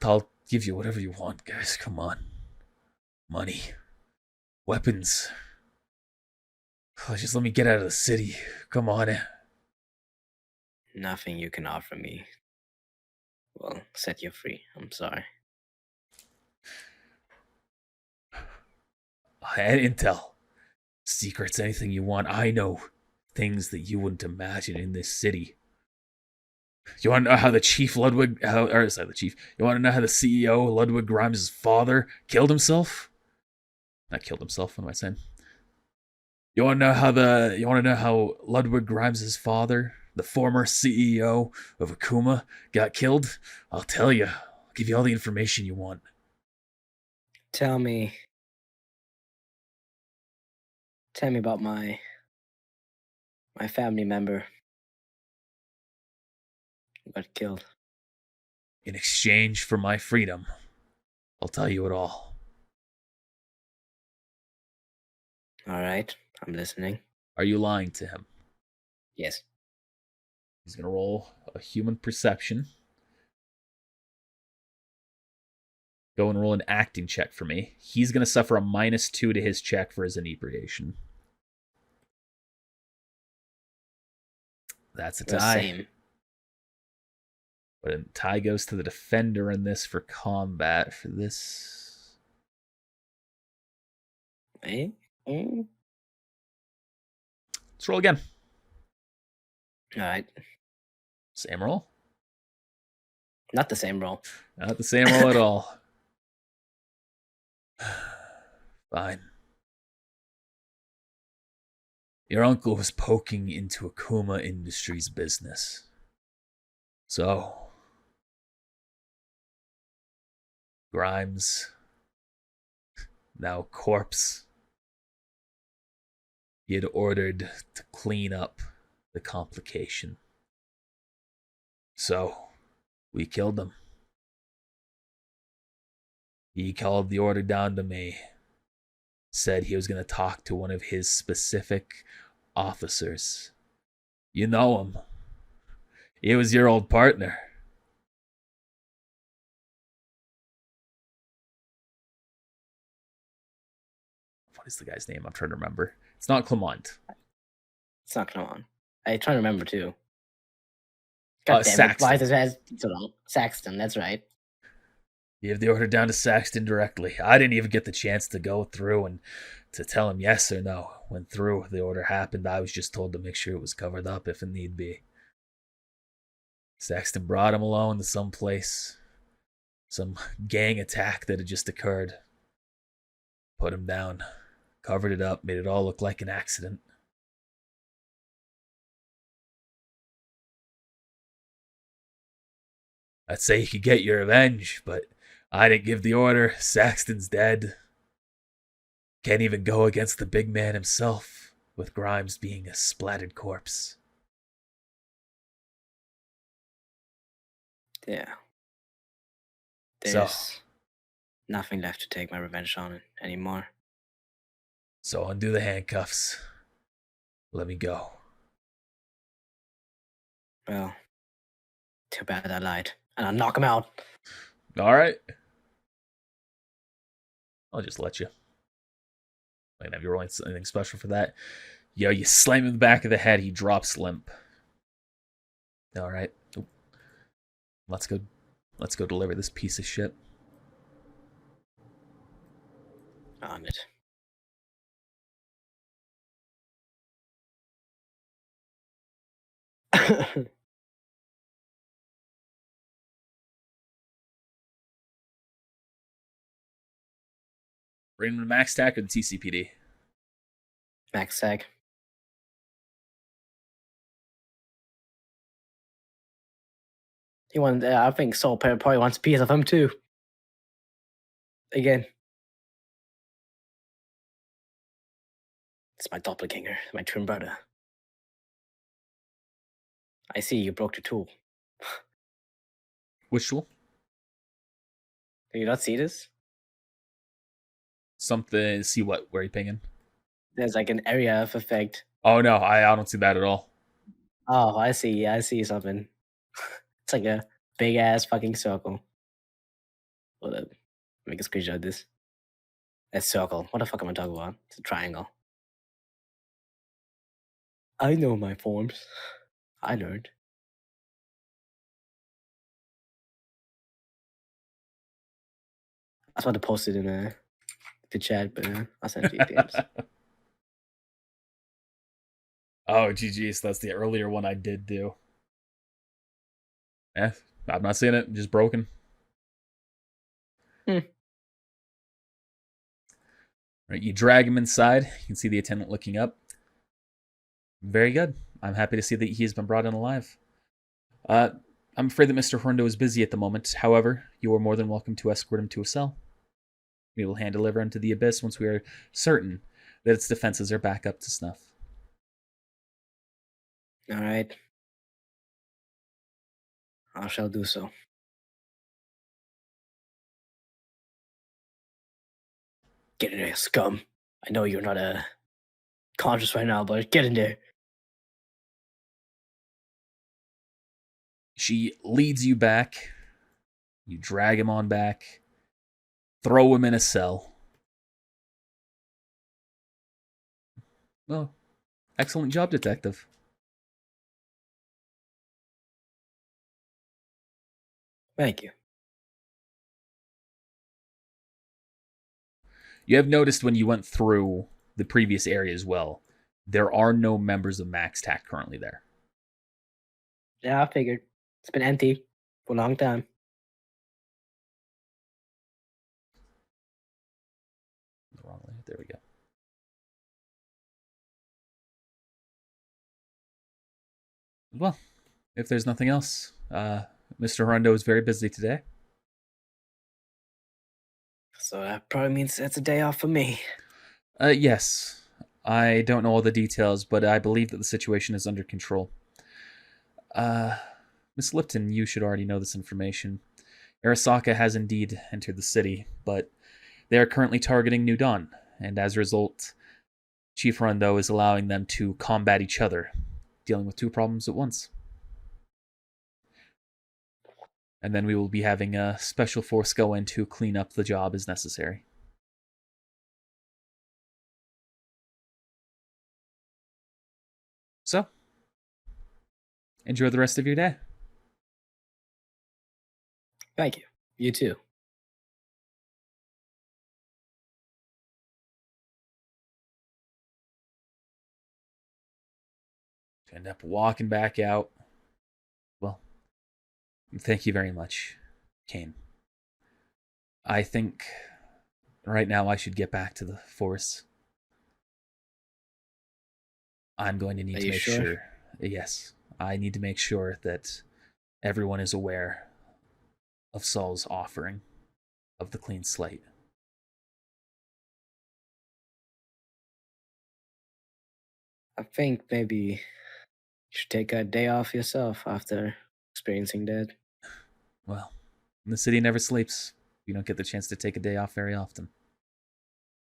I'll give you whatever you want, guys. Come on. Money. Weapons. Oh, just let me get out of the city. Come on. Nothing you can offer me will set you free. I'm sorry. Intel. Secrets, anything you want. I know things that you wouldn't imagine in this city. You want to know how the chief Ludwig, you want to know how the CEO Ludwig Grimes' father killed himself? Not killed himself. What am I saying? You want to know how Ludwig Grimes' father, the former CEO of Akuma, got killed? I'll tell you. I'll give you all the information you want. Tell me Tell me about my family member who got killed. In exchange for my freedom, I'll tell you it all. All right, I'm listening. Are you lying to him? Yes. He's going to roll a human perception. Go and roll an acting check for me. He's going to suffer a -2 to his check for his inebriation. That's a tie. Same. But a tie goes to the defender in this for combat. For this. Eh? Mm. Let's roll again. All right. Same roll? Not the same roll. Not the same roll at all. Fine. Your uncle was poking into Akuma Industries' business. So, Grimes, now corpse, he had ordered to clean up the complication. So, we killed him. He called the order down to me, said he was going to talk to one of his specific officers. You know him. He was your old partner. What is the guy's name? I'm trying to remember. It's not Clement. It's not Clement. I try to remember too. God damn it. Saxton. Why is his so long? Saxton, that's right. You have the order down to Saxton directly. I didn't even get the chance to go through and to tell him yes or no. When through the order happened, I was just told to make sure it was covered up if it need be. Saxton brought him alone to some place. Some gang attack that had just occurred. Put him down. Covered it up. Made it all look like an accident. I'd say you could get your revenge, but I didn't give the order. Saxton's dead. Can't even go against the big man himself, with Grimes being a splattered corpse. Yeah. There's nothing left to take my revenge on anymore. So undo the handcuffs. Let me go. Well, too bad I lied. And I'll knock him out. All right. I'll just let you. I can have you rolling anything special for that. Yo, you slam him in the back of the head. He drops limp. All right. Oop. Let's go deliver this piece of shit. On it. Bring him to max tack or the TCPD? Max tag. He wants. I think Soul probably wants a piece of him too. Again, it's my doppelganger, my twin brother. I see you broke the tool. Which tool? Do you not see this? Something. See what? Where are you pinging? There's like an area of effect. Oh no, I don't see that at all. Oh, I see. Yeah, I see something. It's like a big ass fucking circle. Hold up. Make a screenshot of this. A circle. What the fuck am I talking about? It's a triangle. I know my forms. I learned. I was about to post it in the chat, but I'll send it to you, James. Oh, GG, so that's the earlier one I did do. Eh, I'm not seeing it. Just broken. Right, you drag him inside. You can see the attendant looking up. Very good. I'm happy to see that he has been brought in alive. I'm afraid that Mr. Horndo is busy at the moment. However, you are more than welcome to escort him to a cell. We will hand deliver him to the Abyss once we are certain that its defenses are back up to snuff. All right. I shall do so. Get in there, scum. I know you're not conscious right now, but get in there. She leads you back. You drag him on back. Throw him in a cell. Well, excellent job, detective. Thank you. You have noticed when you went through the previous area as well, there are no members of Max Tac currently there. Yeah, I figured. It's been empty for a long time. The wrong way. There we go. Well, if there's nothing else, Mr. Horundo is very busy today. So that probably means that's a day off for me. Yes. I don't know all the details, but I believe that the situation is under control. Miss Lipton, you should already know this information. Arasaka has indeed entered the city, but they are currently targeting New Dawn, and as a result, Chief Horundo is allowing them to combat each other, dealing with two problems at once. And then we will be having a special force go in to clean up the job as necessary. So, enjoy the rest of your day. Thank you. You too. End up walking back out. Well, thank you very much, Cain. I think right now I should get back to the force. I'm going to need to make sure. Yes, I need to make sure that everyone is aware of Saul's offering of the clean slate. I think maybe you should take a day off yourself after experiencing that. Well, the city never sleeps. You don't get the chance to take a day off very often.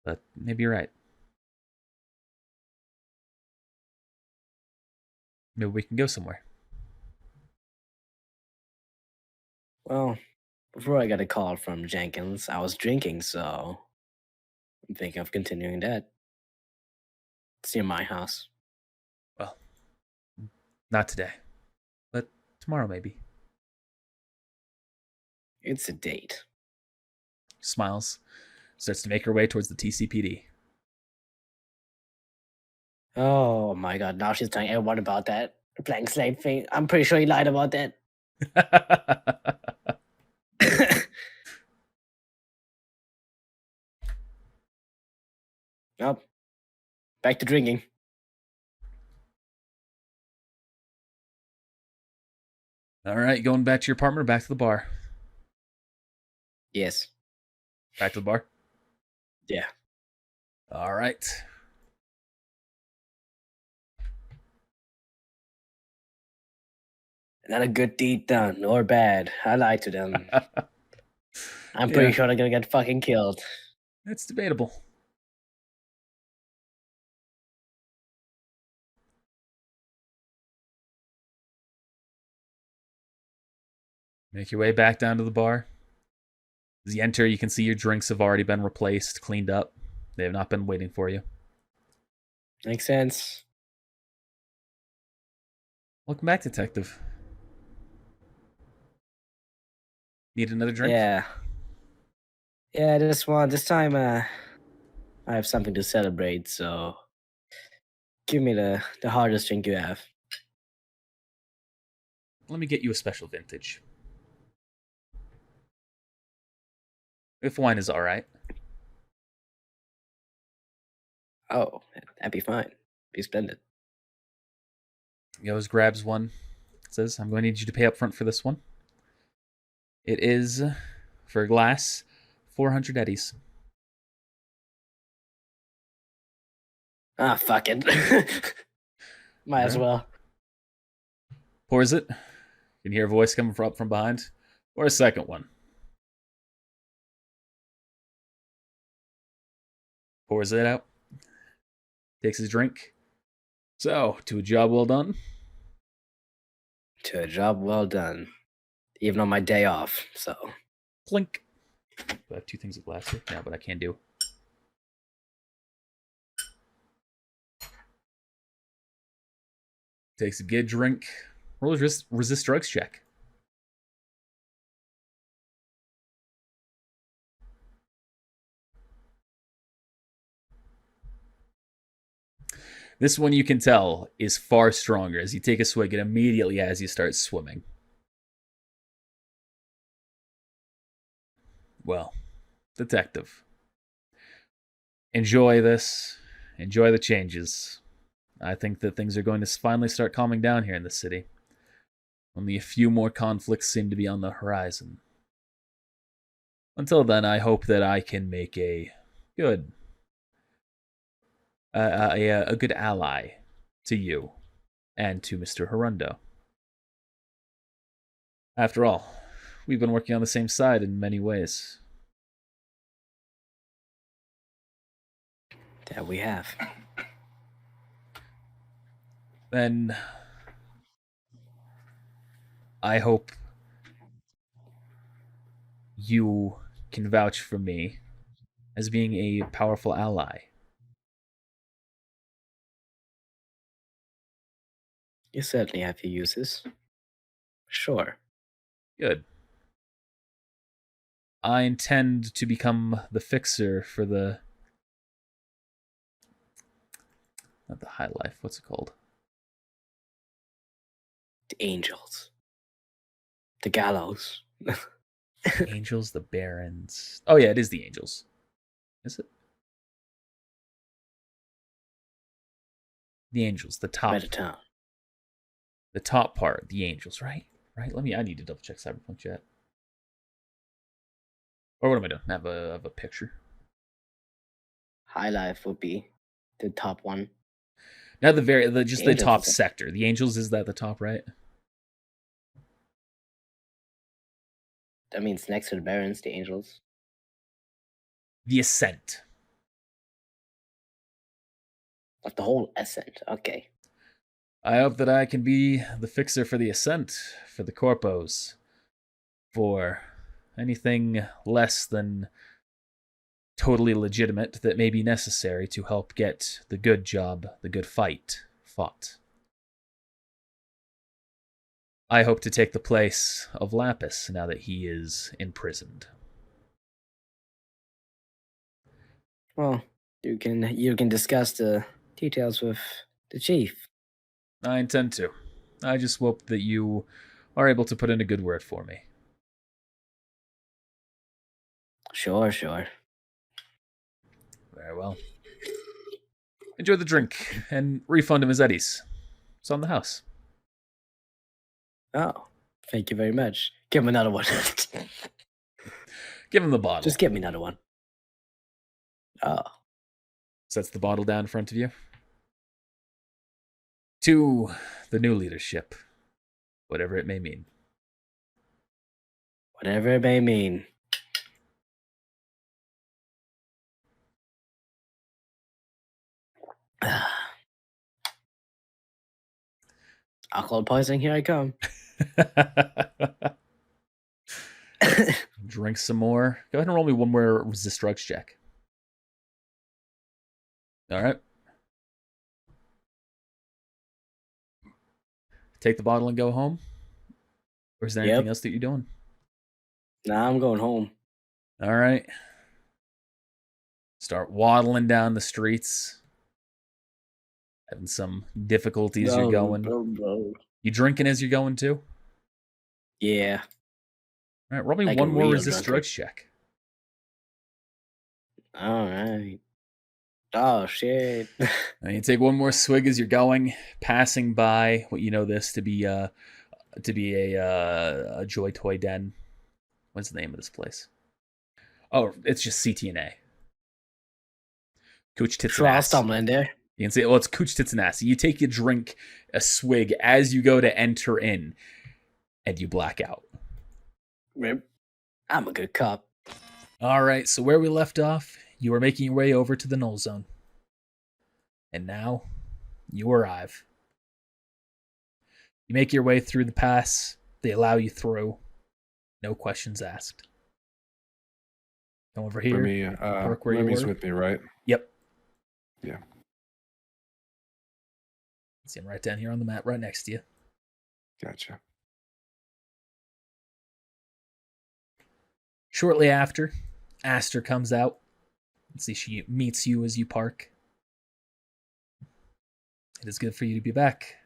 But maybe you're right. Maybe we can go somewhere. Well, before I got a call from Jenkins, I was drinking, so I'm thinking of continuing that. It's near my house. Well, not today, but tomorrow maybe. It's a date. Smiles, starts to make her way towards the TCPD. Oh my god, now she's telling everyone about that blank slate thing. I'm pretty sure he lied about that. Well, back to drinking. All right, going back to your apartment or back to the bar? Yes. Back to the bar? Yeah. All right. Not a good deed done, or bad. I lied to them. I'm pretty sure they're gonna get fucking killed. It's debatable. Make your way back down to the bar. As you enter, you can see your drinks have already been replaced, cleaned up. They have not been waiting for you. Makes sense. Welcome back, Detective. Need another drink? Yeah. Yeah, this time, I have something to celebrate, so give me the hardest drink you have. Let me get you a special vintage. If wine is all right. Oh, that'd be fine. Be splendid. He goes, grabs one. Says, I'm going to need you to pay up front for this one. It is, for a glass, 400 eddies. Ah, fuck it. Might as Alright. well. Pours it. You can hear a voice coming up from behind. Or a second one. Pours it out. Takes his drink. So, to a job well done. To a job well done. Even on my day off, so. Clink. Do I have 2 things of glass here? No, but I can do. Takes a good drink. Roll a resist drugs check. This one you can tell is far stronger as you take a swig and immediately as you start swimming. Well, detective. Enjoy this. Enjoy the changes. I think that things are going to finally start calming down here in the city. Only a few more conflicts seem to be on the horizon. Until then, I hope that I can make a good a good ally to you and to Mr. Hirundo. After all, we've been working on the same side in many ways. That we have. Then I hope you can vouch for me as being a powerful ally. You certainly have your uses. Sure. Good. I intend to become the fixer for the... Not the high life, what's it called? The angels. The gallows. The Angels, the Barons. Oh yeah, it is the Angels. Is it? The Angels, the top. Better town. The top part, the Angels, right? Right? I need to double check Cyberpunk chat. Or what am I doing? I have a picture. High life would be the top one. Now the Angels top is it? sector. The Angels, is that the top, right? That means next to the barons, the angels. The Ascent. Of the whole ascent. Okay. I hope that I can be the fixer for the Ascent, for the Corpos, for anything less than totally legitimate that may be necessary to help get the good job, the good fight, fought. I hope to take the place of Lapis now that he is imprisoned. Well, you can discuss the details with the chief. I intend to. I just hope that you are able to put in a good word for me. Sure. Very well. Enjoy the drink and refund him his eddies. It's on the house. Oh, thank you very much. Give him another one. Give him the bottle. Just give me another one. Oh. Sets the bottle down in front of you. To the new leadership, whatever it may mean. Whatever it may mean. Alcohol poisoning, here I come. Drink some more. Go ahead and roll me one more resist drugs check. All right. Take the bottle and go home? Or is there anything else that you're doing? Nah, I'm going home. All right. Start waddling down the streets. Having some difficulties you're going. You drinking as you're going too? Yeah. All right, roll me Like one a more real resist drunkard. drugs check. All right. Oh shit. And you take one more swig as you're going, passing by what you know this to be a Joy Toy Den. What's the name of this place? Oh, it's just CTNA. Coach Tits and I'll Ass. stumble in there. You can say, well, it's Cooch Titsanasi. You take a drink, a swig as you go to enter in, and you black out. I'm a good cop. All right, so where we left off, you are making your way over to the null zone. And now, you arrive. You make your way through the pass. They allow you through. No questions asked. Come over here. Park where Remy's you were. with me, right? Yep. Yeah. See him right down here on the mat, right next to you. Gotcha. Shortly after, Aster comes out. Let's see, she meets you as you park. It is good for you to be back.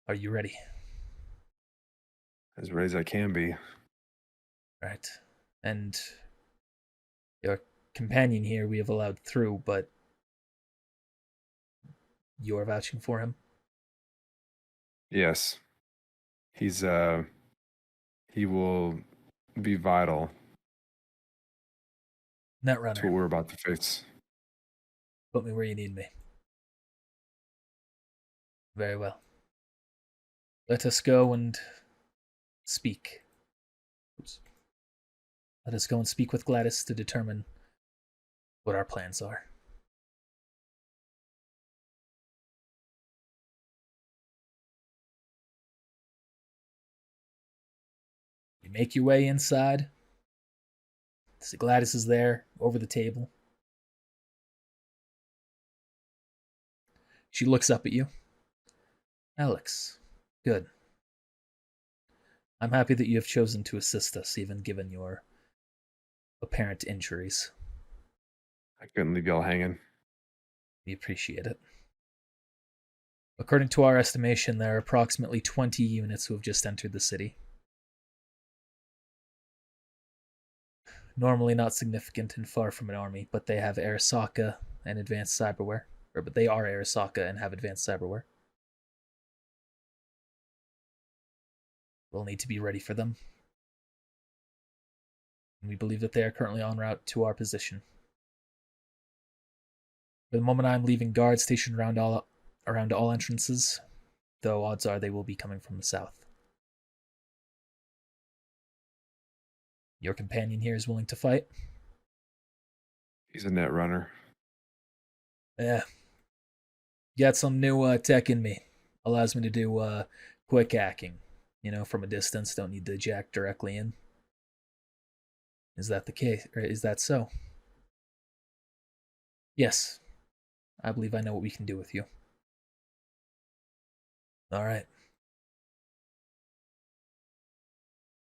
Are you ready? As ready as I can be. Right. And your companion here we have allowed through, but you're vouching for him? Yes. He will be vital to what Netrunner, we're about to face. put me where you need me. Very well. Let us go and speak. Oops. Let us go and speak with Gladys to determine what our plans are. You make your way inside. See Gladys is there over the table. She looks up at you. Alex, good. I'm happy that you have chosen to assist us, even given your apparent injuries. I couldn't leave y'all hanging. We appreciate it. According to our estimation, there are approximately 20 units who have just entered the city. Normally not significant and far from an army, but they have Arasaka and advanced cyberware. But they are Arasaka and have advanced cyberware. We'll need to be ready for them. And we believe that they are currently en route to our position. For the moment, I'm leaving guards stationed around all entrances, though odds are they will be coming from the south. Your companion here is willing to fight? He's a net runner. Yeah. Got some new tech in me. Allows me to do quick hacking. From a distance, don't need to jack directly in. Is that the case? Or is that so? Yes. I believe I know what we can do with you. All right.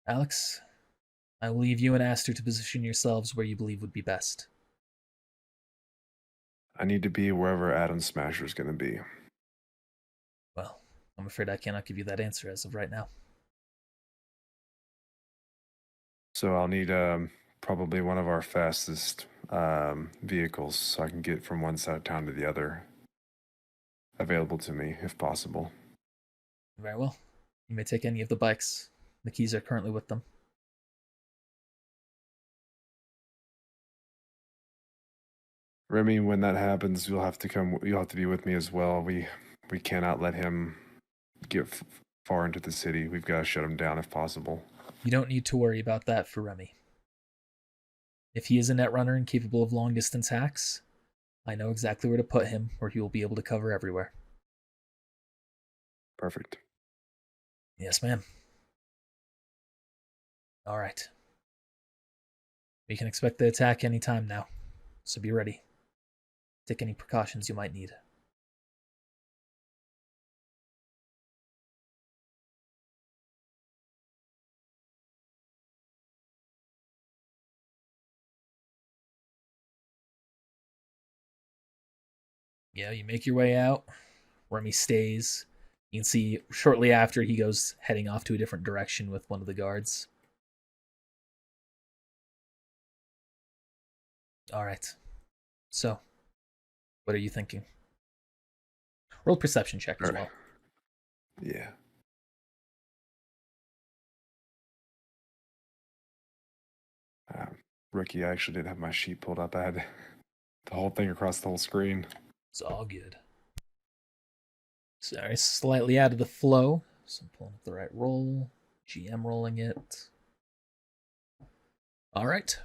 Alex, I will leave you and Aster to position yourselves where you believe would be best. I need to be wherever Adam Smasher is going to be. Well, I'm afraid I cannot give you that answer as of right now. So I'll need probably one of our fastest vehicles so I can get from one side of town to the other available to me, if possible. Very well. You may take any of the bikes. The keys are currently with them. Remy, when that happens, you'll have to be with me as well. We cannot let him get far into the city. We've got to shut him down if possible. You don't need to worry about that for Remy. If he is a netrunner and capable of long-distance hacks, I know exactly where to put him, where he will be able to cover everywhere. Perfect. Yes, ma'am. All right. We can expect the attack any time now, so be ready. Take any precautions you might need. Yeah, you make your way out. Remy stays. You can see shortly after he goes heading off to a different direction with one of the guards. All right. So, what are you thinking? Roll perception check as well. Yeah. Rookie, I actually didn't have my sheet pulled up. I had the whole thing across the whole screen. It's all good. Sorry, slightly out of the flow. So I'm pulling up the right roll. GM rolling it. All right.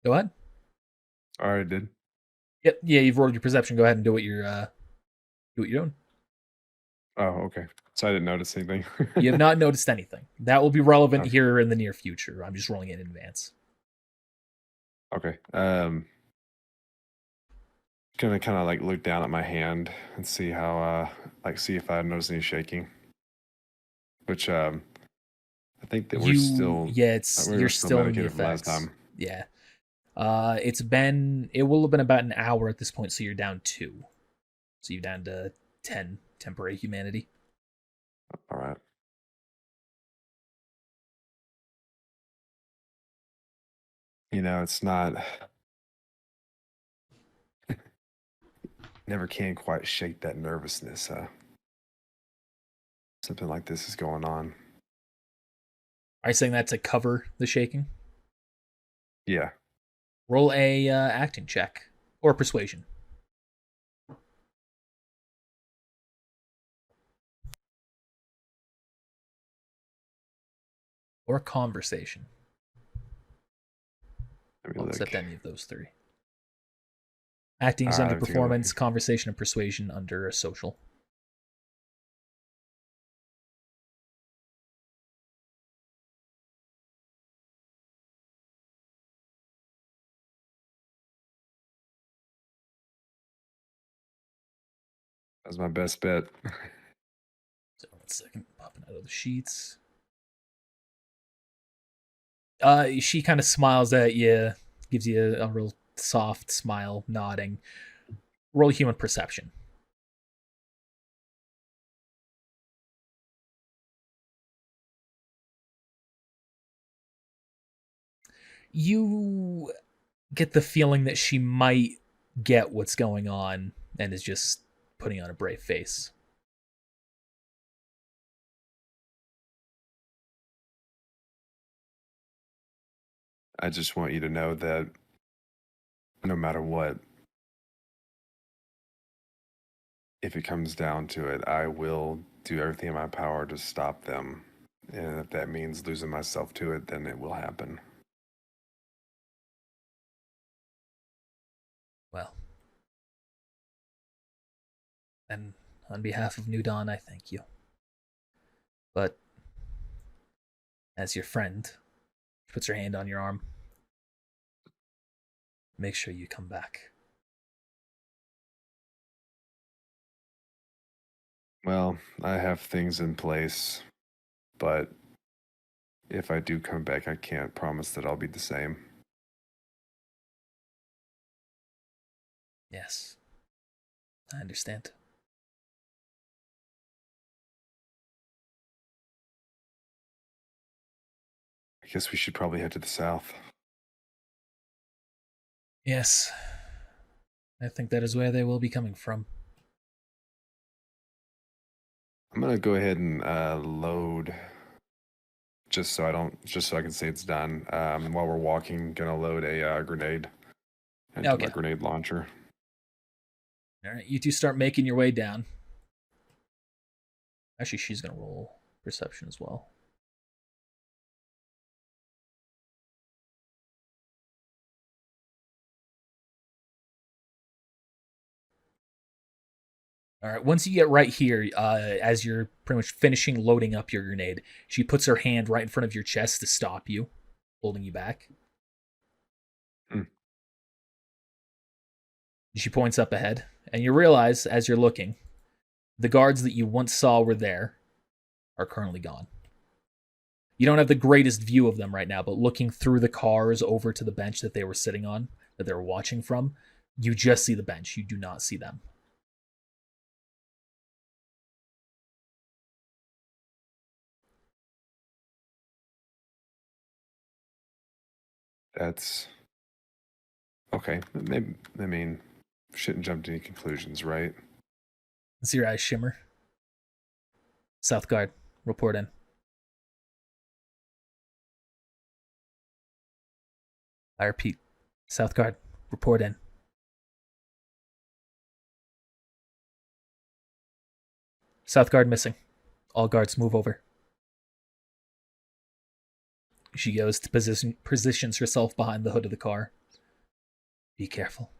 Go ahead. All right, did. Yep. Yeah, you've rolled your perception. Go ahead and do what you're doing. Oh, okay. So I didn't notice anything. You have not noticed anything. That will be relevant Okay. here in the near future. I'm just rolling it in advance. Okay. Gonna kind of like look down at my hand and see how see if I notice any shaking. Which I think that we're still you're still still in the medicated from last effects. time. Yeah. It will have been about an hour at this point, so you're down 2. So you're down to 10 temporary humanity. All right. You know, it's not. Never can quite shake that nervousness. Something like this is going on. Are you saying that to cover the shaking? Yeah. Roll a acting check or persuasion. Or conversation. Let me I'll look. accept any of those 3. Acting is under let me take a look. performance, conversation, and persuasion under a social. That's my best bet. So 1 second, popping out of the sheets. She kind of smiles at you, gives you a real soft smile, nodding. Roll human perception. You get the feeling that she might get what's going on and is just putting on a brave face. I just want you to know that no matter what, if it comes down to it, I will do everything in my power to stop them. And if that means losing myself to it, then it will happen. Well, and on behalf of New Dawn, I thank you. But as your friend, she puts her hand on your arm. Make sure you come back. Well, I have things in place, but if I do come back, I can't promise that I'll be the same. Yes, I understand. I guess we should probably head to the south. Yes, I think that is where they will be coming from. I'm gonna go ahead and load, just so I can say it's done. While we're walking, gonna load a grenade into Okay. my grenade launcher. All right, you two start making your way down. Actually, she's going to roll perception as well. All right, once you get right here, as you're pretty much finishing loading up your grenade, she puts her hand right in front of your chest to stop you, holding you back. She points up ahead, and you realize, as you're looking, the guards that you once saw were there are currently gone. You don't have the greatest view of them right now, but looking through the cars over to the bench that they were sitting on, that they were watching from, you just see the bench. You do not see them. That's okay. Maybe, I mean, shouldn't jump to any conclusions, right? See your eyes shimmer. South Guard, report in. I repeat, South Guard, report in. South guard missing. All guards move over. She goes to positions herself behind the hood of the car. Be careful.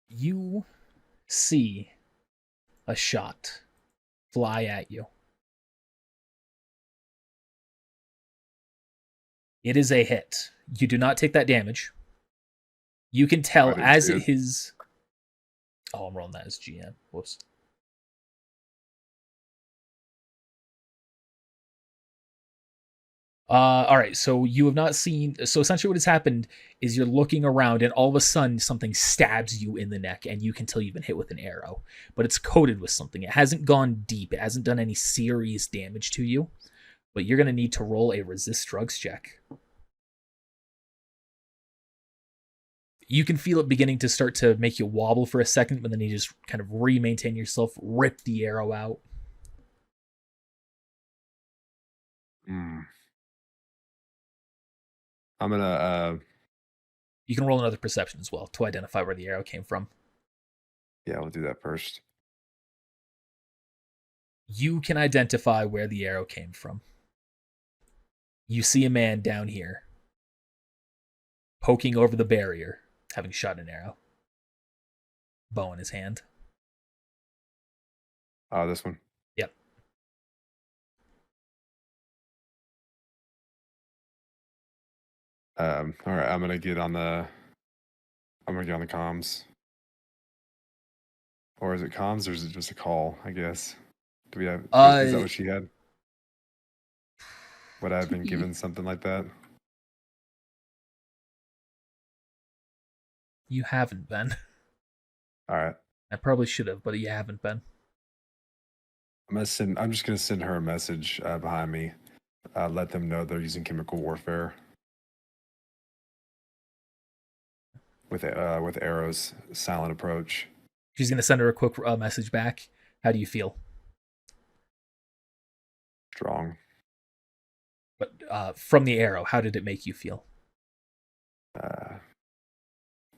You see a shot fly at you. It is a hit. You do not take that damage. You can tell as his... Oh, I'm rolling that as GM. Whoops. All right, so you have not seen... So essentially what has happened is you're looking around and all of a sudden something stabs you in the neck and you can tell you've been hit with an arrow. But it's coated with something. It hasn't gone deep. It hasn't done any serious damage to you. But you're going to need to roll a resist drugs check. You can feel it beginning to start to make you wobble for a second, but then you just kind of re-maintain yourself, rip the arrow out. I'm gonna. You can roll another perception as well to identify where the arrow came from. Yeah, we'll do that first. You can identify where the arrow came from. You see a man down here, poking over the barrier, having shot an arrow. Bow in his hand. This one. Yep. All right, I'm gonna get on the comms. Or is it comms or is it just a call, I guess? Do we have is that what she had? Would I have been given something like that? You haven't been. All right. I probably should have, but you haven't been. I'm just gonna send her a message behind me. Let them know they're using chemical warfare with arrows, silent approach. She's gonna send her a quick message back. How do you feel? Strong. But from the arrow, how did it make you feel?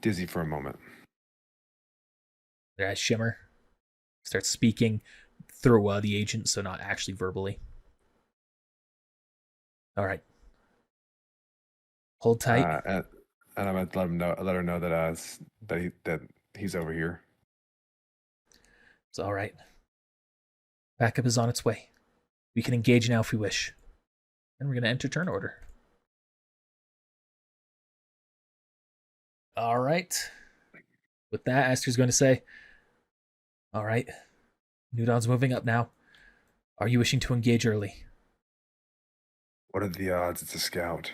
Dizzy for a moment. Their eyes shimmer. Starts speaking through the agent, so not actually verbally. All right. Hold tight. And I'm gonna let her know that he's over here. It's all right. Backup is on its way. We can engage now if we wish. And we're going to enter turn order. All right. With that, Aster's going to say, all right. New Dawn's moving up now. Are you wishing to engage early? What are the odds it's a scout?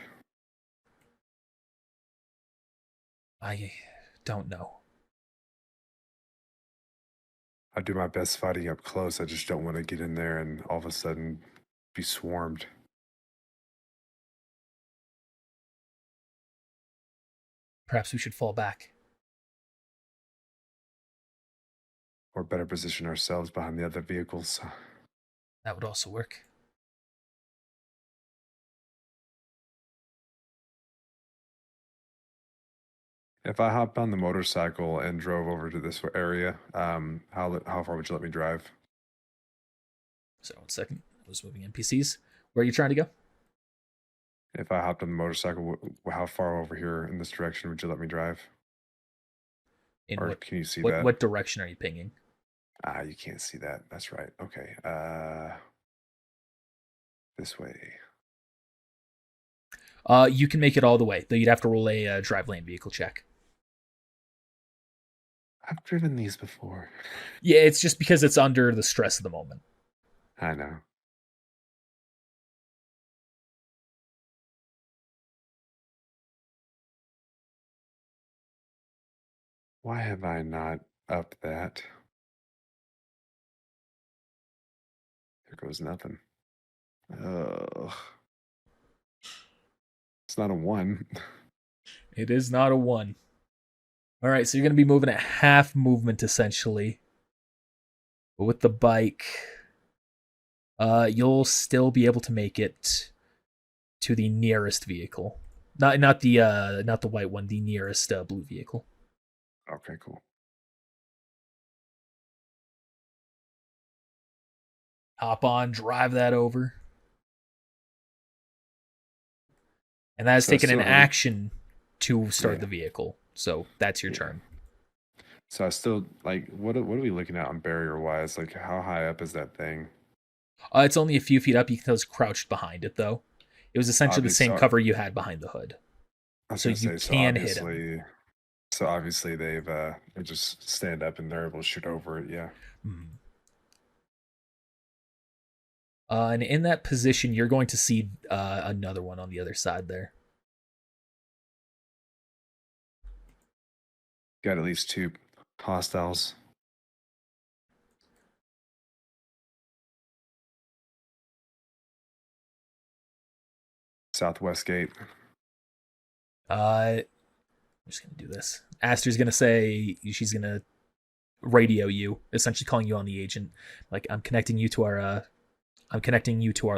I don't know. I do my best fighting up close. I just don't want to get in there and all of a sudden be swarmed. Perhaps we should fall back. Or better position ourselves behind the other vehicles. That would also work. If I hopped on the motorcycle and drove over to this area, how far would you let me drive? So, 1 second. I was moving NPCs. Where are you trying to go? If I hopped on the motorcycle, how far over here in this direction would you let me drive? Or can you see that? What direction are you pinging? You can't see that. That's right. Okay. This way. You can make it all the way, though you'd have to roll a drive lane vehicle check. I've driven these before. Yeah, it's just because it's under the stress of the moment. I know. Why have I not upped that? There goes nothing. Ugh. It's not a 1. It is not a 1. All right, so you're going to be moving at half movement, essentially. But with the bike, you'll still be able to make it to the nearest vehicle. Not the white one, the nearest blue vehicle. Okay, cool. Hop on, drive that over. And that has So I taken an still have action to start Yeah. the vehicle. So that's your Yeah. turn. So I still like what are we looking at on barrier wise? Like how high up is that thing? It's only a few feet up. You can tell it's crouched behind it, though. It was essentially the same Obviously, cover you had behind the hood. I was So gonna you say can hit him. so obviously they just stand up and they're able to shoot over it. Yeah. Mhm. And in that position, you're going to see another one on the other side there. Got at least 2 hostiles. Southwest gate. I'm just gonna do this. Aster's gonna say she's gonna radio you, essentially calling you on the agent. Like I'm connecting you to our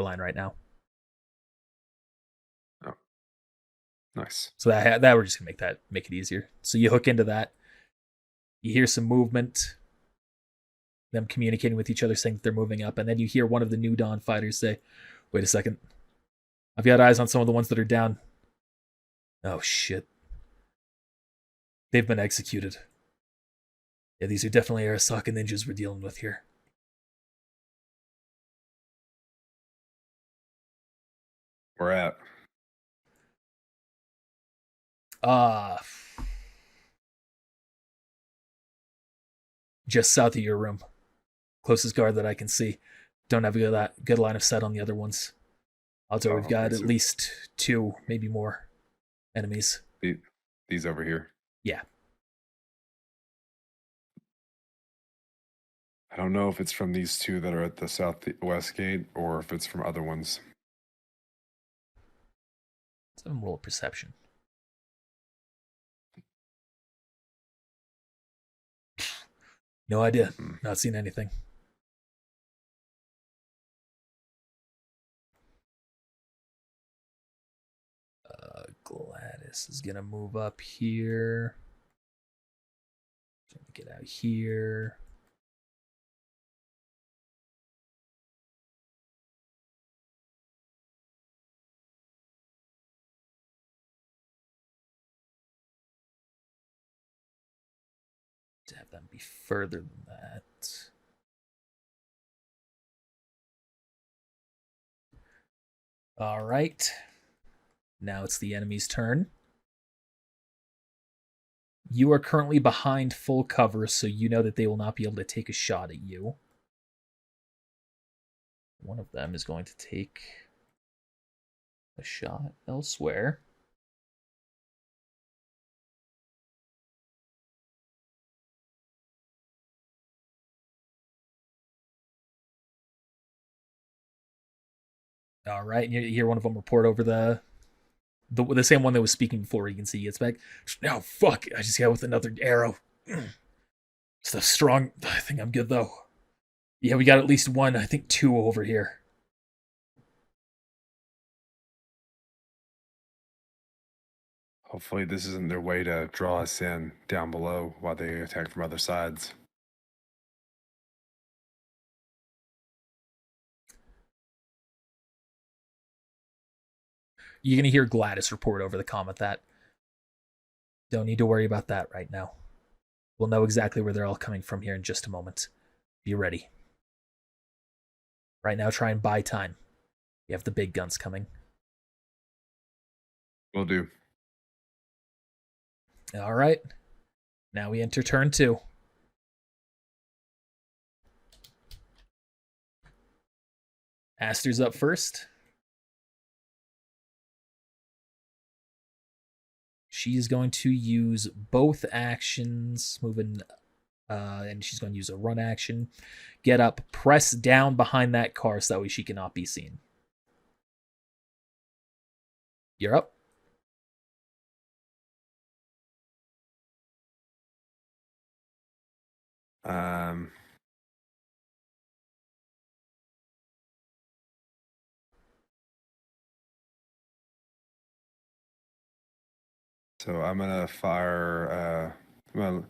line right now. Oh, nice. So that we're just gonna make it easier. So you hook into that. You hear some movement, them communicating with each other, saying that they're moving up, and then you hear one of the New Dawn fighters say, "Wait a second, I've got eyes on some of the ones that are down." Oh shit, they've been executed. Yeah, these are definitely Arasaka ninjas we're dealing with here. We're at. Just south of your room. Closest guard that I can see. Don't have a good line of sight on the other ones. Odds are we've got at least 2, maybe more enemies. These over here. Yeah. I don't know if it's from these 2 that are at the southwest gate or if it's from other ones. Let's have them roll a perception. No idea. Not seen anything. Gladys is gonna move up here. Gonna get out here. To have them be further than that. All right. Now it's the enemy's turn. You are currently behind full cover, so you know that they will not be able to take a shot at you. One of them is going to take a shot elsewhere. All right, and you hear one of them report over the same one that was speaking before. You can see he gets back. Oh fuck! I just got with another arrow. It's the strong. I think I'm good though. Yeah, we got at least 1. I think 2 over here. Hopefully this isn't their way to draw us in down below while they attack from other sides. You're gonna hear Gladys report over the comm that. Don't need to worry about that right now. We'll know exactly where they're all coming from here in just a moment. Be ready. Right now, try and buy time. You have the big guns coming. Will do. All right. Now we enter turn 2. Aster's up first. She's going to use both actions, moving, and she's going to use a run action. Get up, press down behind that car so that way she cannot be seen. You're up. Um, So I'm gonna fire. Well,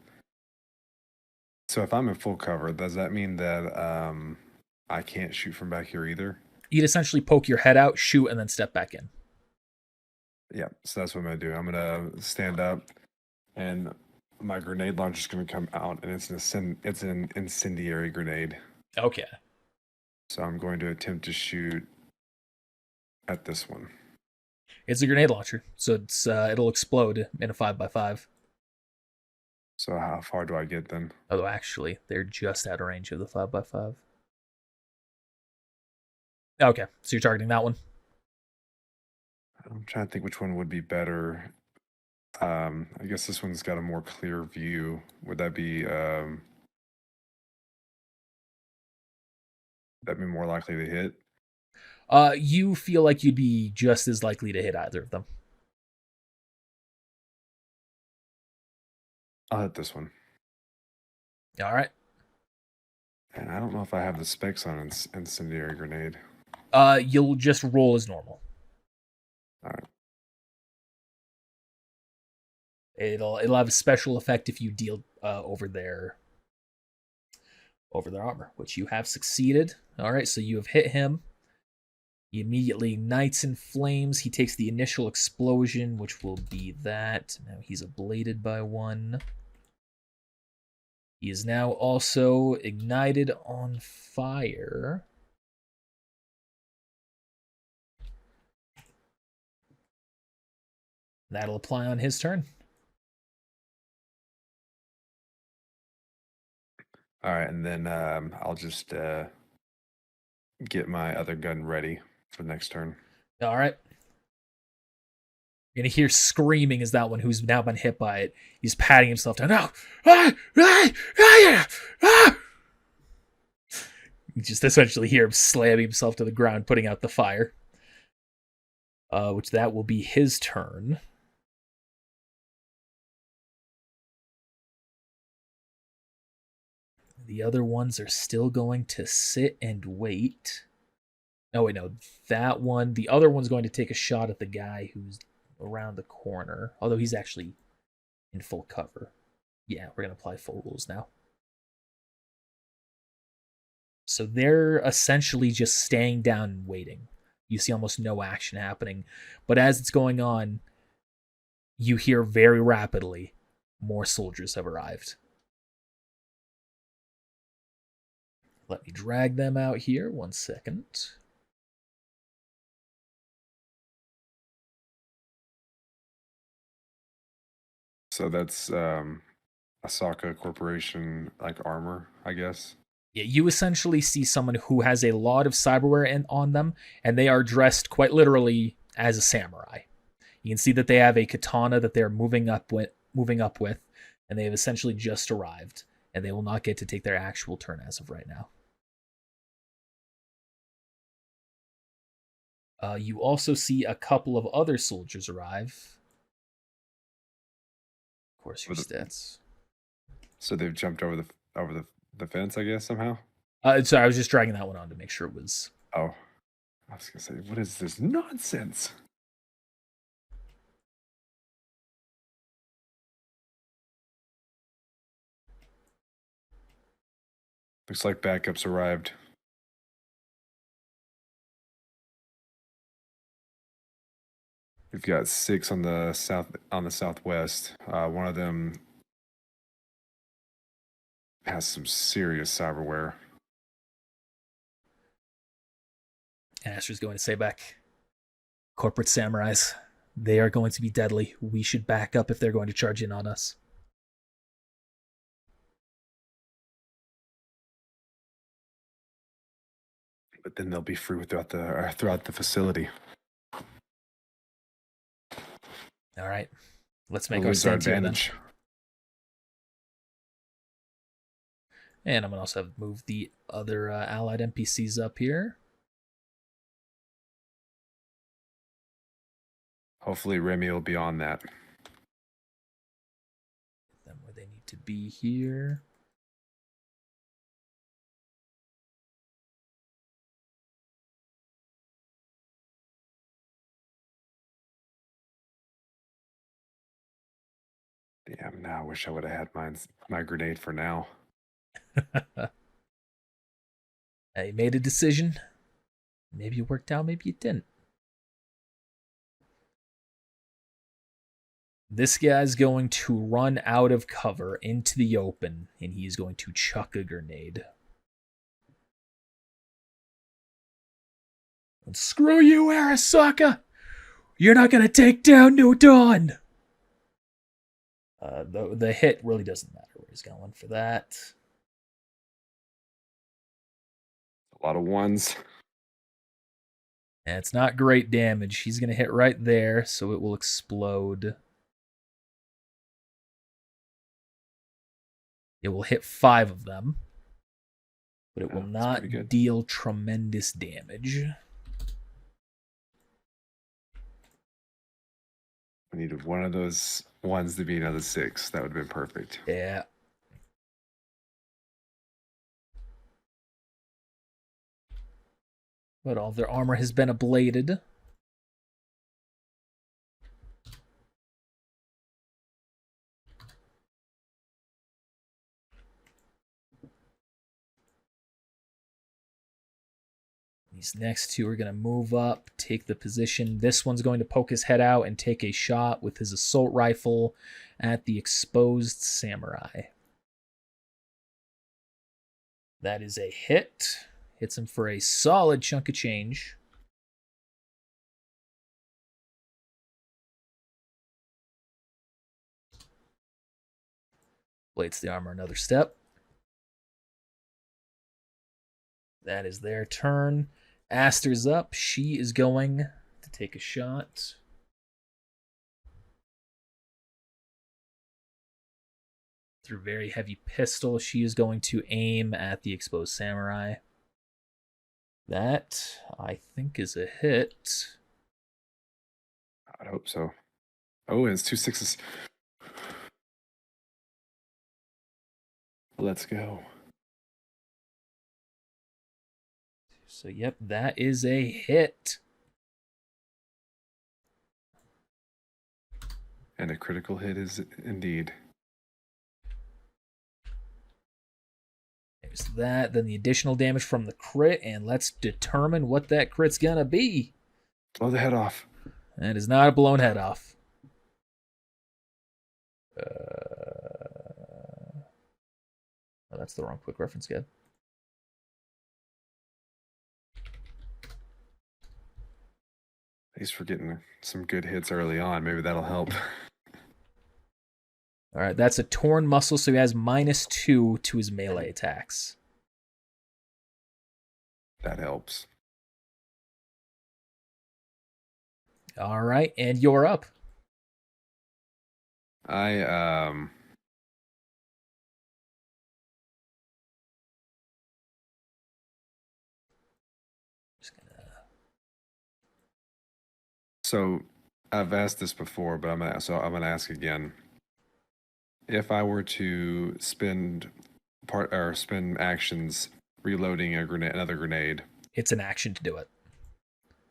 so if I'm in full cover, does that mean that I can't shoot from back here either? You'd essentially poke your head out, shoot, and then step back in. Yeah. So that's what I'm gonna do. I'm gonna stand up, and my grenade launcher is gonna come out, and it's an incendiary grenade. Okay. So I'm going to attempt to shoot at this one. It's a grenade launcher, so it'll explode in a 5x5. So how far do I get then? Although actually, they're just out of range of the 5x5. Okay, so you're targeting that one. I'm trying to think which one would be better. I guess this one's got a more clear view. Would that be more likely to hit? You feel like you'd be just as likely to hit either of them. I'll hit this one. All right. And I don't know if I have the specs on incendiary grenade. You'll just roll as normal. All right. It'll have a special effect if you deal over their armor, which you have succeeded. All right, so you have hit him. He immediately ignites in flames. He takes the initial explosion, which will be that. Now he's ablated by 1. He is now also ignited on fire. That'll apply on his turn. All right, and then I'll just get my other gun ready for the next turn. All right. You're going to hear screaming as that one who's now been hit by it. He's patting himself down. No! You just essentially hear him slamming himself to the ground, putting out the fire. Which that will be his turn. The other ones are still going to sit and wait. Oh, wait, no. That one, the other one's going to take a shot at the guy who's around the corner. Although he's actually in full cover. Yeah, we're going to apply full rules now. So they're essentially just staying down and waiting. You see almost no action happening. But as it's going on, you hear very rapidly more soldiers have arrived. Let me drag them out here. 1 second. So that's Asaka Corporation like armor, I guess. Yeah, you essentially see someone who has a lot of cyberware on them, and they are dressed quite literally as a samurai. You can see that they have a katana that they're moving up with, and they have essentially just arrived, and they will not get to take their actual turn as of right now. You also see a couple of other soldiers arrive. Of course, your stats. So they've jumped over the fence, I guess, somehow. Sorry, I was just dragging that one on to make sure it was. Oh, I was gonna say, what is this nonsense? Looks like backups arrived. We've got 6 on the southwest. One of them has some serious cyberware. And Astra's going to say back, corporate samurais, they are going to be deadly. We should back up if they're going to charge in on us. But then they'll be free throughout the facility. All right, let's make We'll our lose our stand here then. advantage. And I'm going to also have move the other allied NPCs up here. Hopefully Remy will be on that. Them where they need to be here. Yeah, now I wish I would have had my grenade for now. You made a decision. Maybe it worked out, maybe it didn't. This guy's going to run out of cover into the open, and he's going to chuck a grenade. And screw you, Arasaka! You're not going to take down New Dawn! The hit really doesn't matter where he's going for that. A lot of ones. And it's not great damage. He's going to hit right there, so it will explode. It will hit 5 of them, but it will not deal tremendous damage. I needed one of those ones to be another 6. That would have been perfect. Yeah. But all their armor has been ablated. These next two are going to move up, take the position. This one's going to poke his head out and take a shot with his assault rifle at the exposed samurai. That is a hit. Hits him for a solid chunk of change. Blades the armor another step. That is their turn. Aster's up. She is going to take a shot. Through very heavy pistol, she is going to aim at the exposed samurai. That, I think, is a hit. I'd hope so. Oh, and it's 2 6s. Let's go. So, yep, that is a hit. And a critical hit is indeed. There's that. Then the additional damage from the crit, and let's determine what that crit's gonna be. Blow the head off. That is not a blown head off. Oh, that's the wrong quick reference guide. He's for getting some good hits early on. Maybe that'll help. All right, that's a torn muscle, so he has -2 to his melee attacks. That helps. All right, and you're up. So I've asked this before, but I'm gonna ask again. If I were to spend actions reloading another grenade, it's an action to do it.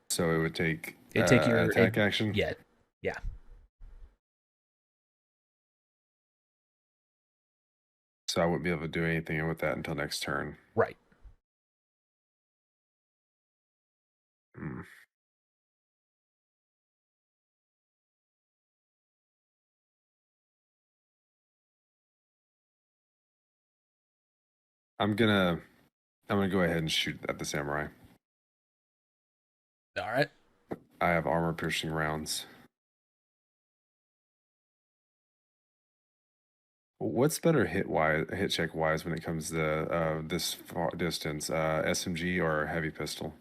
So it would take your attack action. Yeah. So I wouldn't be able to do anything with that until next turn. Right. I'm gonna go ahead and shoot at the samurai. All right. I have armor piercing rounds. What's better hit check wise when it comes to this far distance, SMG or heavy pistol?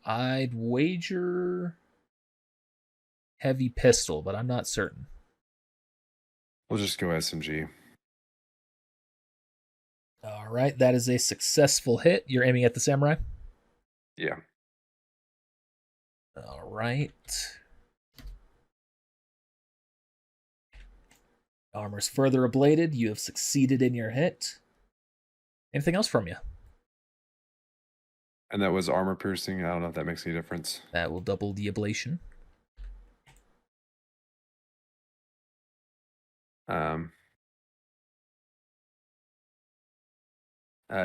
I'd wager heavy pistol, but I'm not certain. We'll just go SMG. All right, that is a successful hit. You're aiming at the samurai? Yeah. All right. Armor's further ablated. You have succeeded in your hit. Anything else from you? And that was armor piercing. I don't know if that makes any difference. That will double the ablation.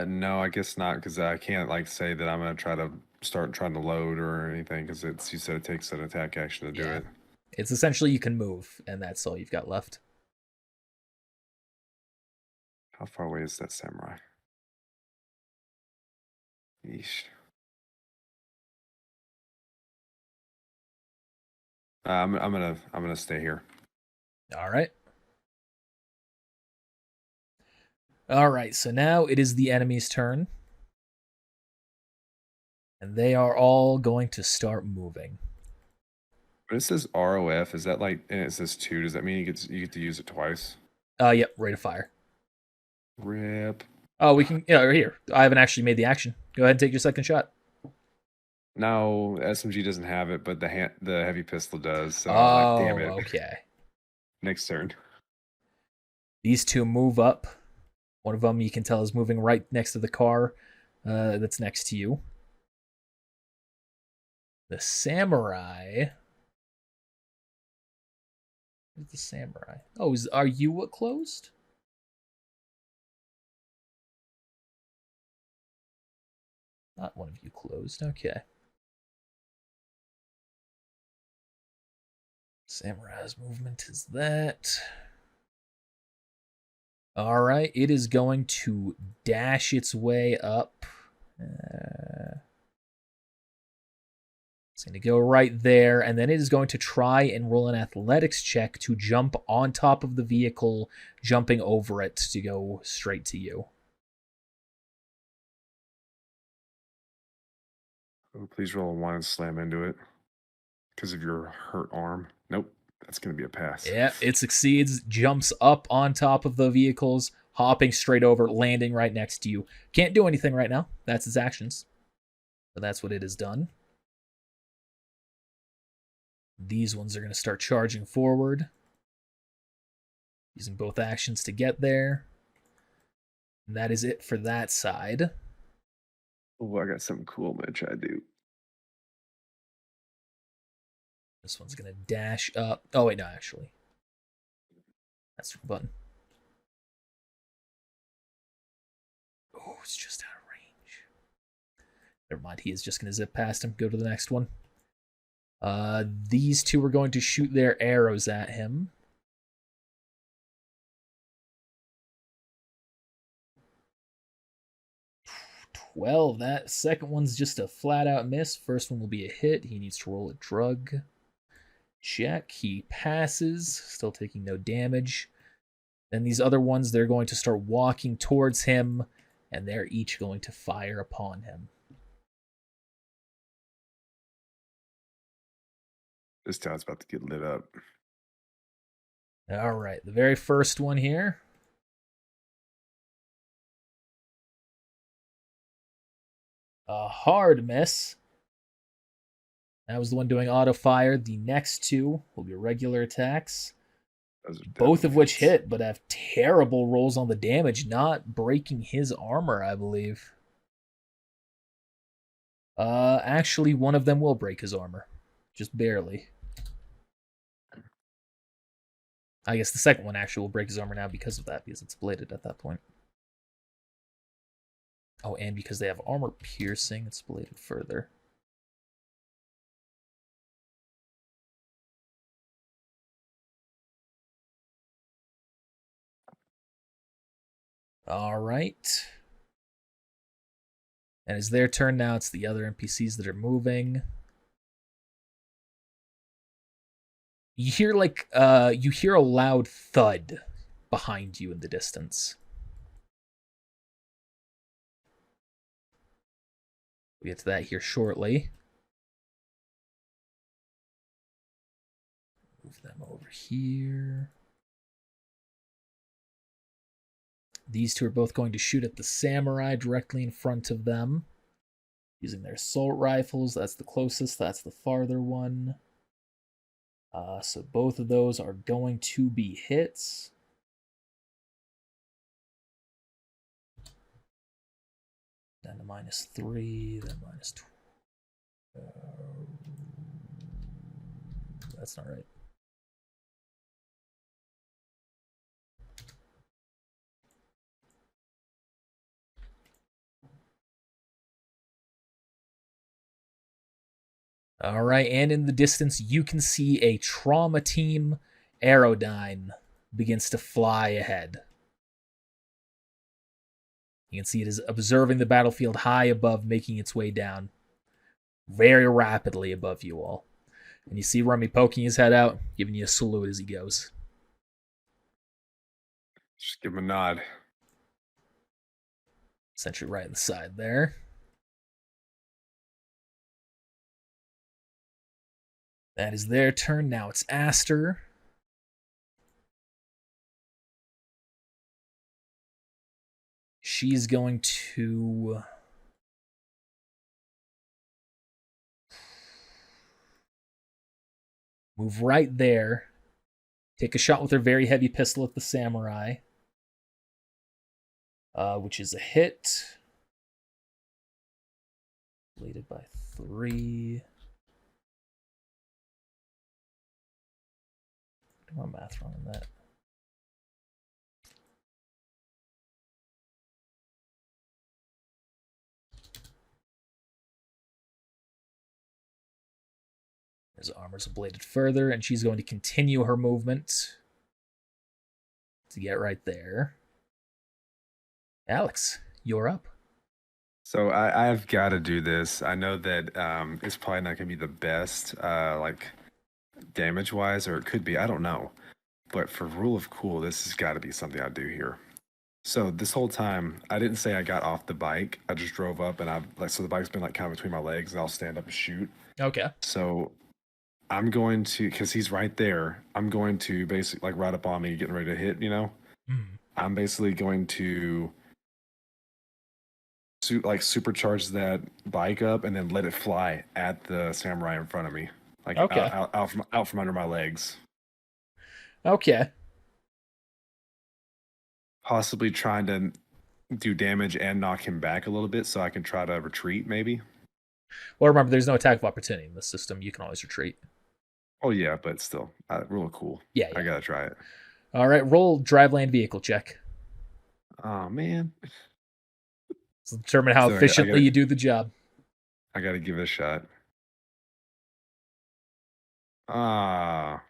No, I guess not, because I can't like say that I'm gonna start trying to load or anything, because you said it takes an attack action to do Yeah. it. It's essentially you can move, and that's all you've got left. How far away is that samurai? Yeesh. I'm gonna stay here. All right. All right, so now it is the enemy's turn. And they are all going to start moving. But it says ROF. Is that like, and it says 2? Does that mean you get to use it twice? Yep, rate of fire. Rip. Oh, we can. Yeah, right here. I haven't actually made the action. Go ahead and take your second shot. No, SMG doesn't have it, but the heavy pistol does. So Oh, damn it. okay. Next turn. These two move up. One of them you can tell is moving right next to the car that's next to you. The samurai. Where's the samurai? Oh, are you closed? Not one of you closed. Okay. Samurai's movement is that. All right, it is going to dash its way up. It's going to go right there, and then it is going to try and roll an athletics check to jump on top of the vehicle, jumping over it to go straight to you. Oh, please roll a 1 and slam into it. Because of your hurt arm. Nope. That's going to be a pass. Yeah, it succeeds, jumps up on top of the vehicles, hopping straight over, landing right next to you. Can't do anything right now. That's its actions. But that's what it has done. These ones are going to start charging forward, using both actions to get there. And that is it for that side. Oh, I got something cool I'm going to try to do. This one's going to dash up. Oh, wait, no, actually. That's the button. Oh, it's just out of range. Never mind, he is just going to zip past him. Go to the next one. These two are going to shoot their arrows at him. Well, that second one's just a flat-out miss. First one will be a hit. He needs to roll a drug check. He passes, still taking no damage. Then these other ones, they're going to start walking towards him, and they're each going to fire upon him. This town's about to get lit up. All right, the very first one here. A hard miss. That was the one doing auto fire. The next two will be regular attacks. Both of which hit, but have terrible rolls on the damage, not breaking his armor, I believe. Actually, one of them will break his armor. Just barely. I guess the second one actually will break his armor now because of that, because it's bladed at that point. Oh, and because they have armor piercing, it's bladed further. All right. And it's their turn now. It's the other NPCs that are moving. You hear a loud thud behind you in the distance. We'll get to that here shortly. Move them over here. These two are both going to shoot at the samurai directly in front of them, using their assault rifles. That's the closest, that's the farther one. So both of those are going to be hits. Then to -3, then -2. That's not right. All right, and in the distance, you can see a trauma team Aerodyne begins to fly ahead. You can see it is observing the battlefield high above, making its way down very rapidly above you all. And you see Rummy poking his head out, giving you a salute as he goes. Just give him a nod. Sentry right on the side there. That is their turn. Now it's Aster. She's going to move right there. Take a shot with her very heavy pistol at the samurai. Which is a hit. Bladed by 3. Do my math wrong on that. His armor's ablated further, and she's going to continue her movement to get right there. Alex, you're up. So I've got to do this. I know that it's probably not going to be the best, like damage wise, or it could be. I don't know. But for rule of cool, this has got to be something I do here. So this whole time, I didn't say I got off the bike. I just drove up, and so the bike's been like kind of between my legs, and I'll stand up and shoot. Okay. So I'm going to, because he's right there. I'm going to basically like right up on me, getting ready to hit. I'm basically going to supercharge that bike up and then let it fly at the samurai in front of me, like Okay. out from under my legs. Okay. Possibly trying to do damage and knock him back a little bit so I can try to retreat, maybe. Well, remember, there's no attack of opportunity in this system. You can always retreat. Oh, yeah, but still, real cool. Yeah. I gotta try it. All right, roll drive land vehicle check. Oh, man. To determine how efficiently you do the job. I gotta give it a shot. Ah.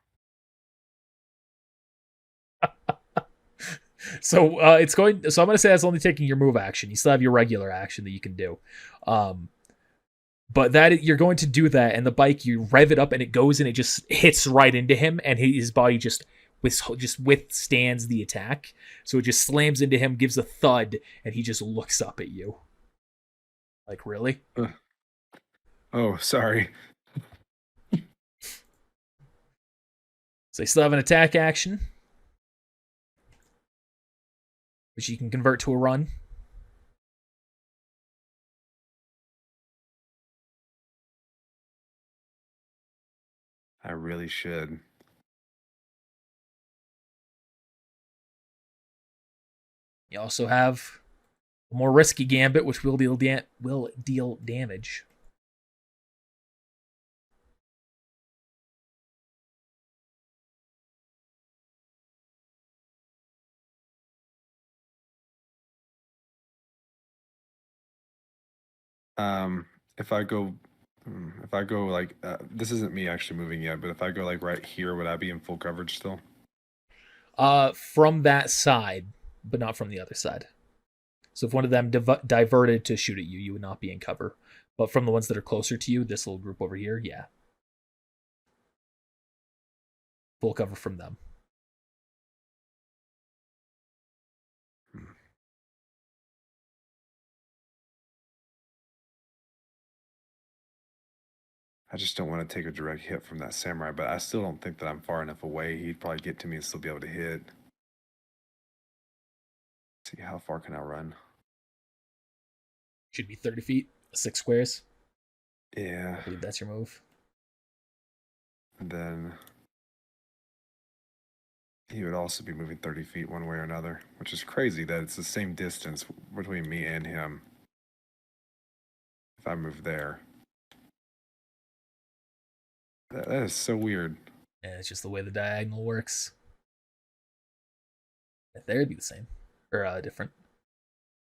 So I'm going to say that's only taking your move action. You still have your regular action that you can do. But that you're going to do that, and the bike, you rev it up, and it goes, and it just hits right into him, and his body just withstands the attack. So it just slams into him, gives a thud, and he just looks up at you. Like, really? Oh, sorry. So you still have an attack action, which you can convert to a run. I really should. You also have a more risky gambit, which will deal damage. If I go like this isn't me actually moving yet, but if I go like right here, would I be in full coverage still? From that side, but not from the other side. So if one of them diverted to shoot at you, you would not be in cover. But from the ones that are closer to you, this little group over here, yeah. Full cover from them. I just don't want to take a direct hit from that samurai, but I still don't think that I'm far enough away. He'd probably get to me and still be able to hit. Let's see, how far can I run? Should be 30 feet, 6 squares. Yeah. I believe that's your move. And then he would also be moving 30 feet one way or another, which is crazy that it's the same distance between me and him. If I move there. That is so weird. Yeah, it's just the way the diagonal works. If there, it'd be the same. Or different.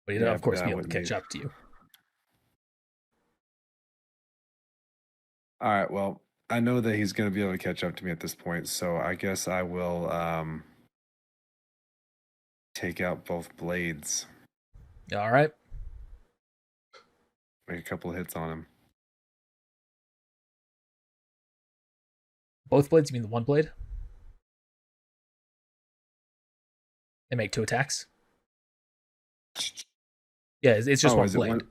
But he'd, of course, be able to catch up to you. All right. Well, I know that he's going to be able to catch up to me at this point, so I guess I will take out both blades. All right. Make a couple of hits on him. Both blades? You mean the one blade? And make 2 attacks? Yeah, it's just one is blade. it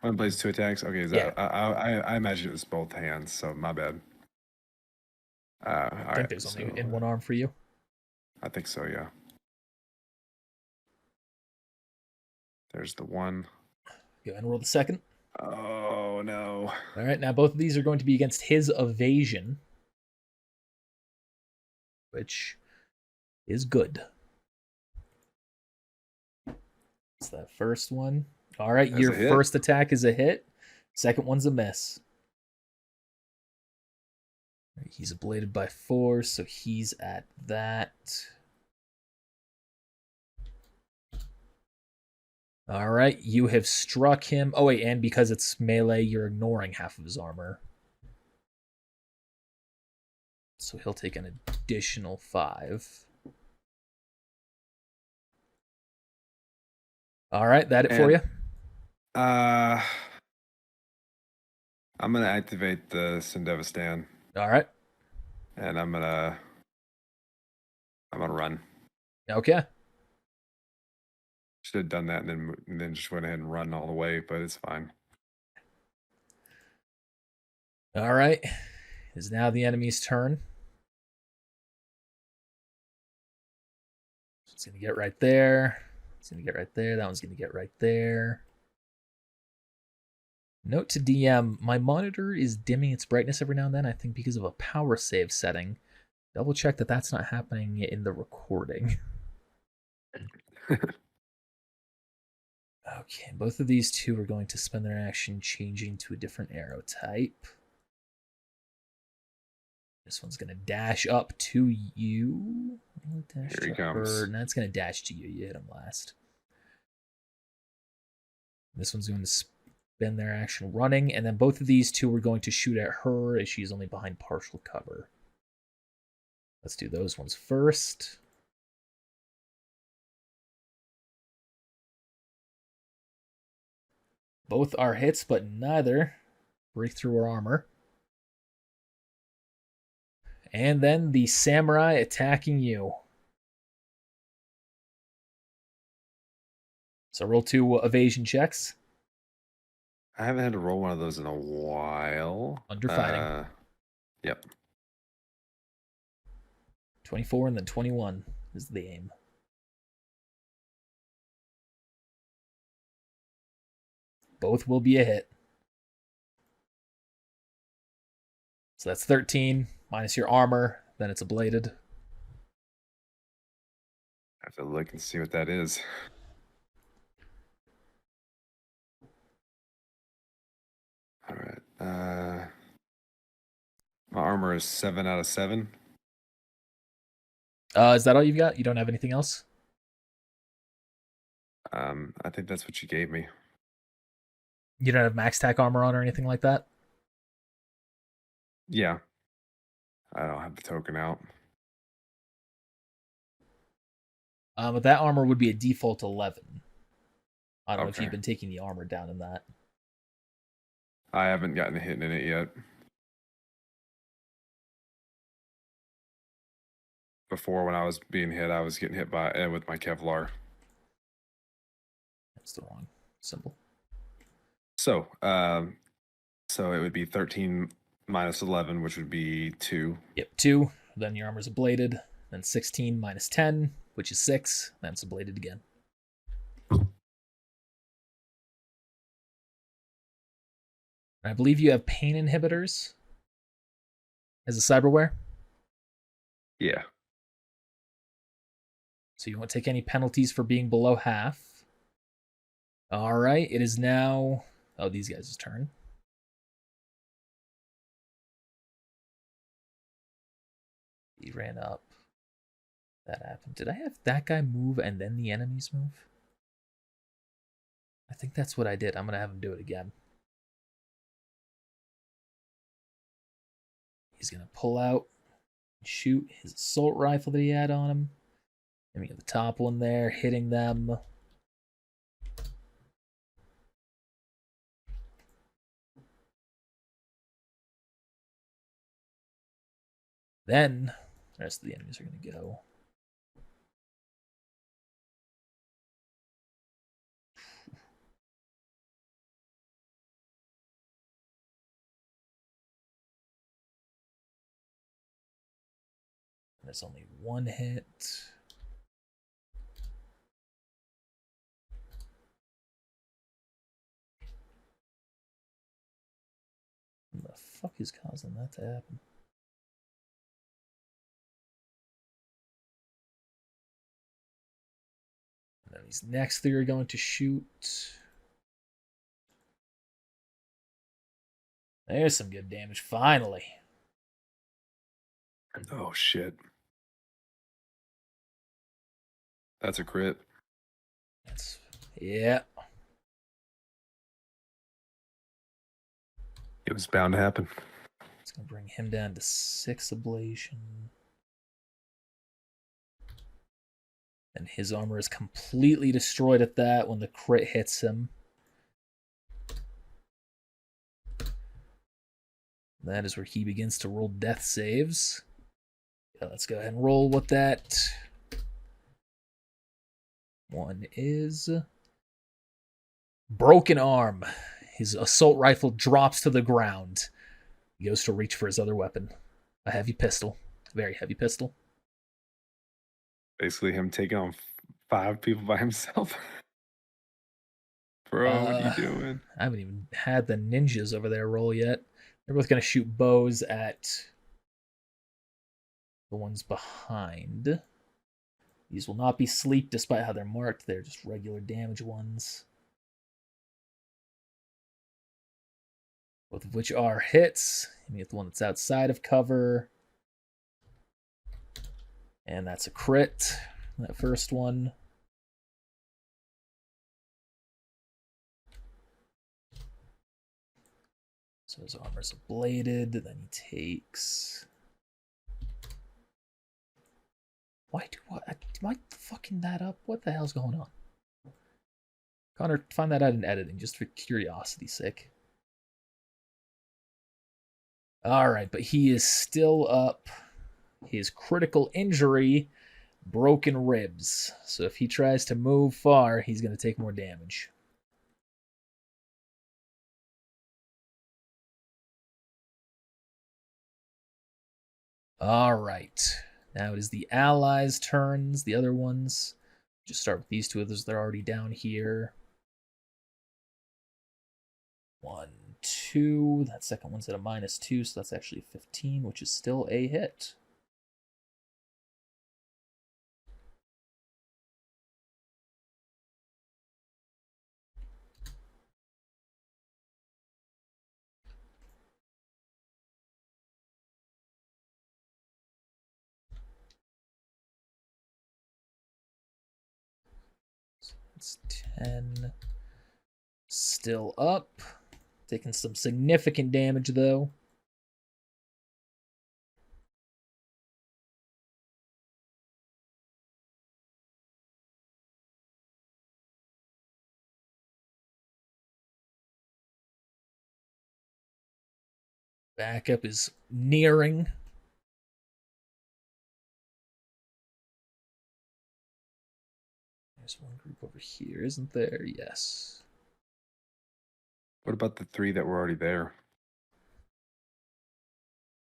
one blade's 2 attacks? Okay, Yeah. I imagine it was both hands, so my bad. I think there's only in one arm for you. I think so, yeah. There's the one. Go ahead and roll the second. Oh, no. All right, now both of these are going to be against his evasion, which is good. It's that first one. All right, your first attack is a hit. Second one's a miss. He's ablated by 4, so he's at that. All right, you have struck him. Oh, wait, and because it's melee, you're ignoring half of his armor. So he'll take an additional 5. All right, that it for you? I'm going to activate the Sindevistan. All right. And I'm gonna run. Okay. Should have done that and then just went ahead and run all the way, but it's fine. All right. It is now the enemy's turn. It's going to get right there. It's going to get right there. That one's going to get right there. Note to DM, my monitor is dimming its brightness every now and then, I think because of a power save setting. Double check that that's not happening in the recording. Okay, both of these two are going to spend their action changing to a different arrow type. This one's going to dash up to you. Dash Here he comes. her. No, it's going to dash to you. You hit him last. This one's going to spend their action running, and then both of these two are going to shoot at her as she's only behind partial cover. Let's do those ones first. Both are hits, but neither break through her armor. And then the samurai attacking you. So roll 2 evasion checks. I haven't had to roll one of those in a while. Under fighting. Yep. 24 and then 21 is the aim. Both will be a hit. So that's 13 minus your armor. Then it's ablated. I have to look and see what that is. All right. My armor is 7 out of 7. Is that all you've got? You don't have anything else? I think that's what you gave me. You don't have max tack armor on or anything like that? Yeah. I don't have the token out. But that armor would be a default 11. I don't know if Okay. you've been taking the armor down in that. I haven't gotten a hit in it yet. Before, when I was being hit, I was getting hit by with my Kevlar. That's the wrong symbol. So it would be 13 minus 11, which would be 2. Yep, 2. Then your armor's ablated. Then 16 minus 10, which is 6. Then it's ablated again. I believe you have pain inhibitors as a cyberware. Yeah. So you won't take any penalties for being below half. All right, it is now... Oh, these guys' turn. He ran up. That happened. Did I have that guy move and then the enemies move? I think that's what I did. I'm going to have him do it again. He's going to pull out and shoot his assault rifle that he had on him. And we got the top one there, hitting them. Then the rest of the enemies are going to go. There's only one hit. What the fuck is causing that to happen? And then these next three are going to shoot. There's some good damage, finally. Oh, shit. That's a crit. Yeah. It was bound to happen. It's going to bring him down to 6 ablation. And his armor is completely destroyed at that when the crit hits him. That is where he begins to roll death saves. Yeah, let's go ahead and roll with that. One is broken arm. His assault rifle drops to the ground. He goes to reach for his other weapon. A heavy pistol. A very heavy pistol. Basically him taking on 5 people by himself. Bro, what are you doing? I haven't even had the ninjas over there roll yet. They're both going to shoot bows at the ones behind. These will not be sleep despite how they're marked. They're just regular damage ones. Both of which are hits. You get the one that's outside of cover. And that's a crit. That first one. So his armor's ablated. Then he takes... Why am I fucking that up? What the hell's going on? Connor, find that out in editing, just for curiosity's sake. Alright, but he is still up. His critical injury, broken ribs. So if he tries to move far, he's going to take more damage. Alright. Now it is the allies' turns, the other ones. Just start with these two others. They're already down here. 1, 2. That second one's at a -2, so that's actually 15, which is still a hit. So it's 10. Still up. Taking some significant damage, though. Backup is nearing. There's one group over here, isn't there? Yes. What about the 3 that were already there?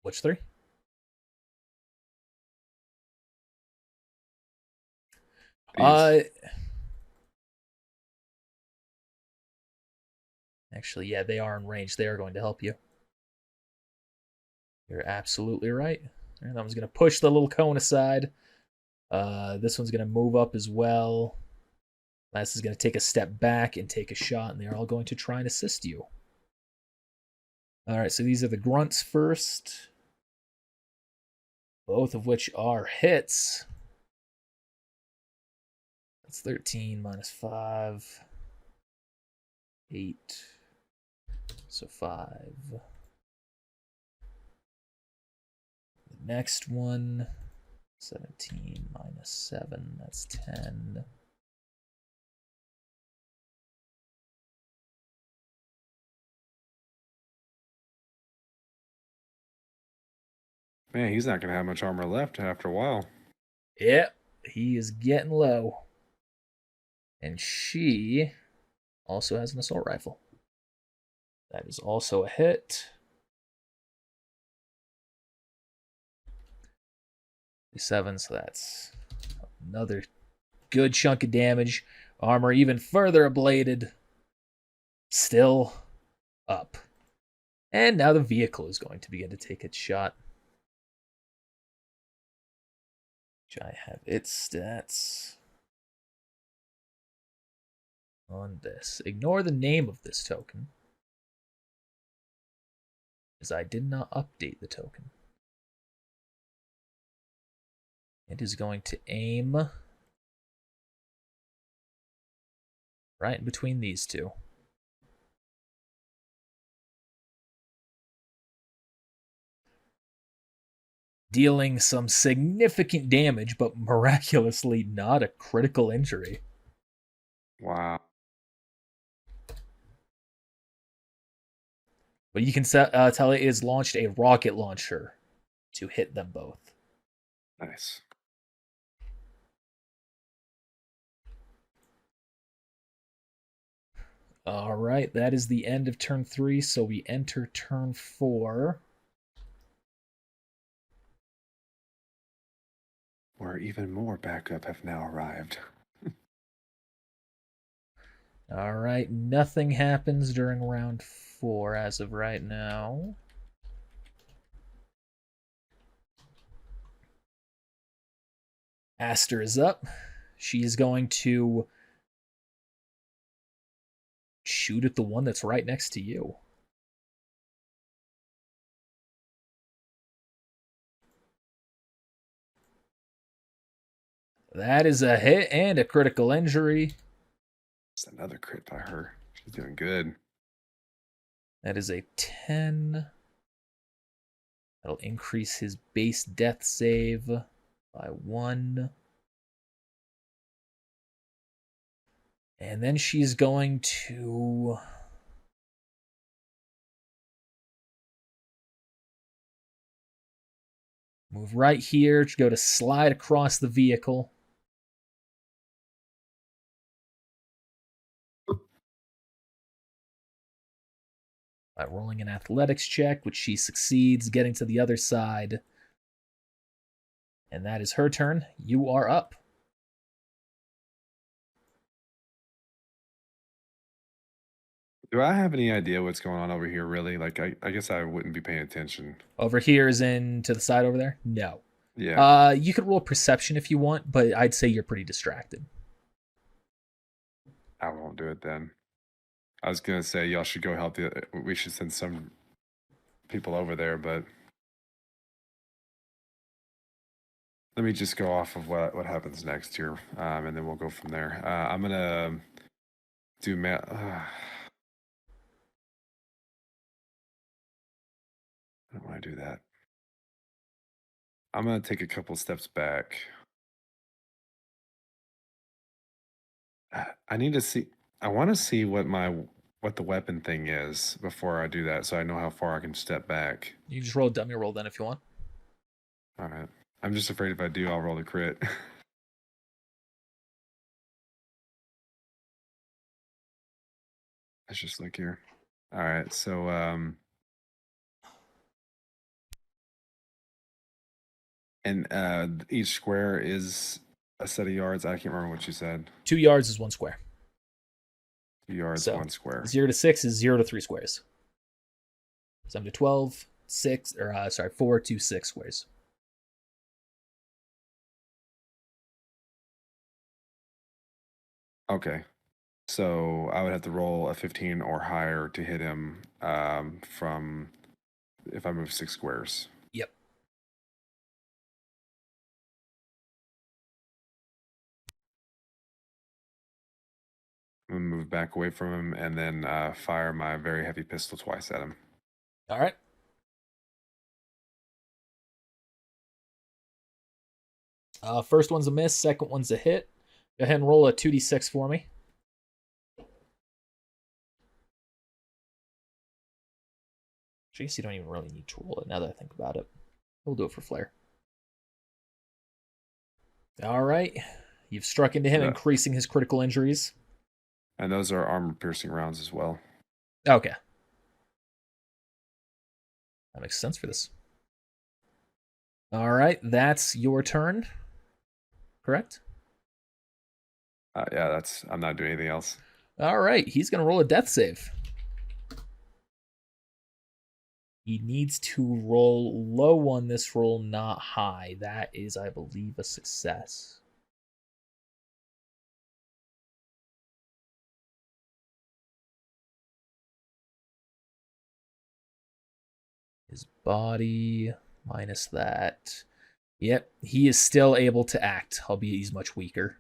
Which 3? Actually, yeah, they are in range. They are going to help you. You're absolutely right. And that one's going to push the little cone aside. This one's going to move up as well. Last is going to take a step back and take a shot, and they're all going to try and assist you. Alright, so these are the grunts first. Both of which are hits. That's 13 minus 5. 8. So 5. next one. 17 minus 7, that's 10. Man, he's not going to have much armor left after a while. Yep, he is getting low. And she also has an assault rifle. That is also a hit. 7, so that's another good chunk of damage. Armor even further ablated. Still up. And now the vehicle is going to begin to take its shot. Which I have its stats on this. Ignore the name of this token, as I did not update the token. It is going to aim right in between these two. Dealing some significant damage, but miraculously not a critical injury. Wow. But you can tell it is launched a rocket launcher to hit them both. Nice. All right, that is the end of turn 3, so we enter turn 4. Where even more backup have now arrived. All right, nothing happens during round 4 as of right now. Aster is up. She is going to shoot at the one that's right next to you. That is a hit and a critical injury. It's another crit by her. She's doing good. That is a 10. That'll increase his base death save by 1. And then she's going to move right here to go to slide across the vehicle. By rolling an athletics check, which she succeeds, getting to the other side. And that is her turn. You are up. Do I have any idea what's going on over here, really? Like, I guess I wouldn't be paying attention. Over here is in to the side over there? No. Yeah. You could roll perception if you want, but I'd say you're pretty distracted. I won't do it then. I was going to say y'all should go help we should send some people over there, but let me just go off of what happens next here, and then we'll go from there. I'm going to do I don't want to do that. I'm going to take a couple steps back. I need to see. I want to see what the weapon thing is before I do that, so I know how far I can step back. You can just roll a dummy roll then if you want. All right. I'm just afraid if I do, I'll roll the crit. Let's just look here. All right. So and each square is a set of yards. I can't remember what you said. 2 yards is 1 square. 2 yards, So, 1 square. 0 to 6 is 0 to 3 squares. 7 to 12, 6, or 4 to 6 squares. Okay. So I would have to roll a 15 or higher to hit him from if I move 6 squares. Yep. I'm going to move back away from him and then fire my very heavy pistol twice at him. All right. First one's a miss, second one's a hit. Go ahead and roll a 2d6 for me. I guess you don't even really need to roll it now that I think about it. We'll do it for flair. All right. You've struck into him, increasing his critical injuries. And those are armor-piercing rounds as well. Okay. That makes sense for this. All right. That's your turn. Correct? Yeah, I'm not doing anything else. All right. He's going to roll a death save. He needs to roll low on this roll, not high. That is, I believe, a success. His body minus that. Yep, he is still able to act, albeit he's much weaker.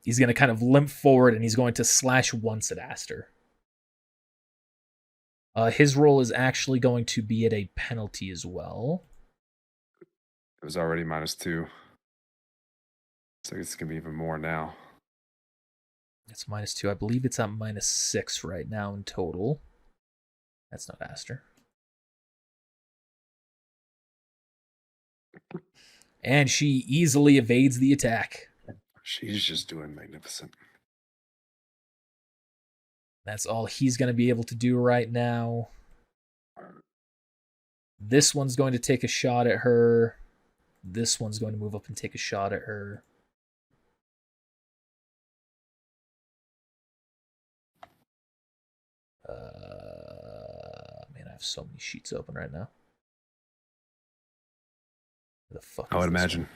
He's going to kind of limp forward, and he's going to slash once at Aster. His roll is actually going to be at a penalty as well. It was already -2. So it's going to be even more now. It's -2. I believe it's at -6 right now in total. That's not Aster. And she easily evades the attack. She's just doing magnificent. That's all he's going to be able to do right now. This one's going to take a shot at her. This one's going to move up and take a shot at her. Man, I have so many sheets open right now. Where the fuck is I would this imagine. one?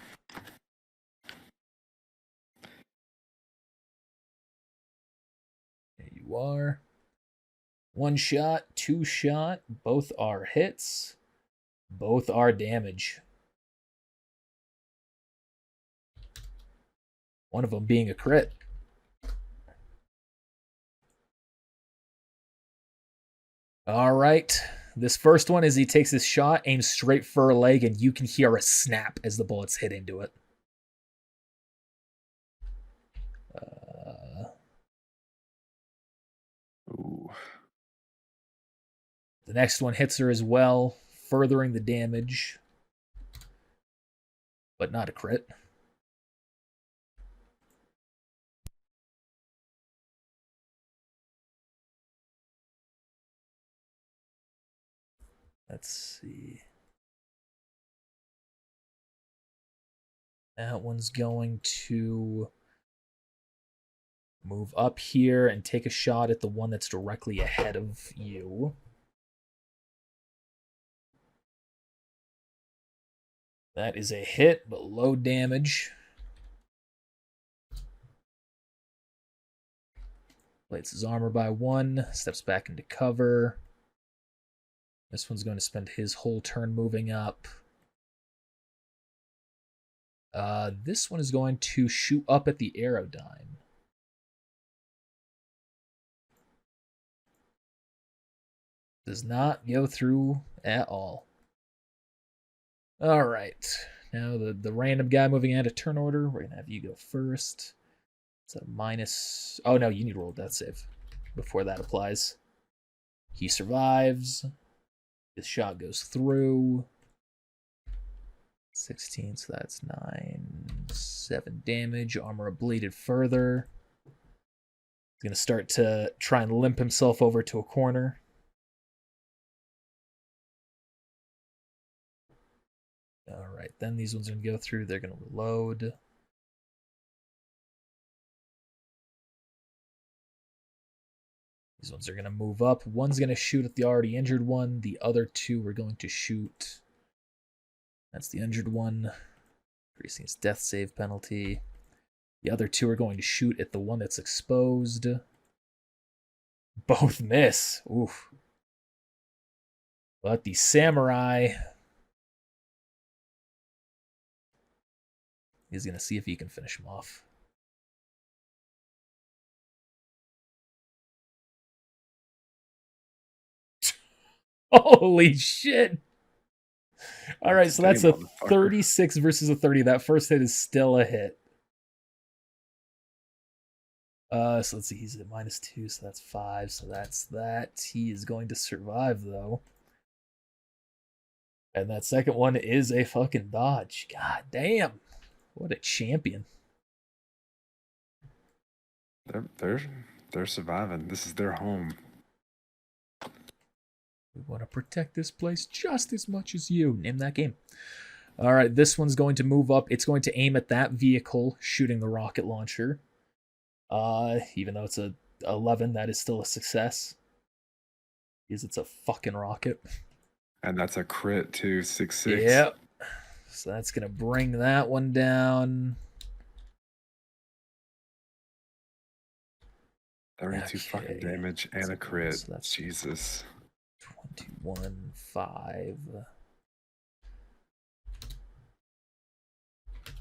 There you are. 1 shot, 2 shot. Both are hits. Both are damage. One of them being a crit. All right. This first one, as he takes his shot, aims straight for her leg, and you can hear a snap as the bullets hit into it. Ooh. The next one hits her as well, furthering the damage. But not a crit. Let's see. That one's going to move up here and take a shot at the one that's directly ahead of you. That is a hit, but low damage. Plates his armor by 1, steps back into cover. This one's going to spend his whole turn moving up. This one is going to shoot up at the Aerodyne. Does not go through at all. All right. Now the random guy moving out of turn order. We're going to have you go first. It's a minus... Oh, no, you need to roll a death save before that applies. He survives. This shot goes through. 16, so that's 9, 7 damage. Armor ablated further. He's going to start to try and limp himself over to a corner. All right, then these ones are going to go through. They're going to reload. These ones are going to move up. One's going to shoot at the already injured one. The other 2 are going to shoot. That's the injured one. Increasing his death save penalty. The other 2 are going to shoot at the one that's exposed. Both miss. Oof. But the samurai is going to see if he can finish him off. Holy shit. All right, so that's a Motherfucker. 36 versus a 30. That first hit is still a hit. So let's see, he's at -2, so that's 5, so that's that. He is going to survive, though. And that second one is a fucking dodge. God damn. What a champion. They're surviving. This is their home. We want to protect this place just as much as you. Name that game. All right, this one's going to move up. It's going to aim at that vehicle, shooting the rocket launcher. Even though it's a 11, that is still a success. Because it's a fucking rocket. And that's a crit too, 6/6. Yep. So that's going to bring that one down. 32 fucking damage and a crit. So that's Jesus. 21, 5.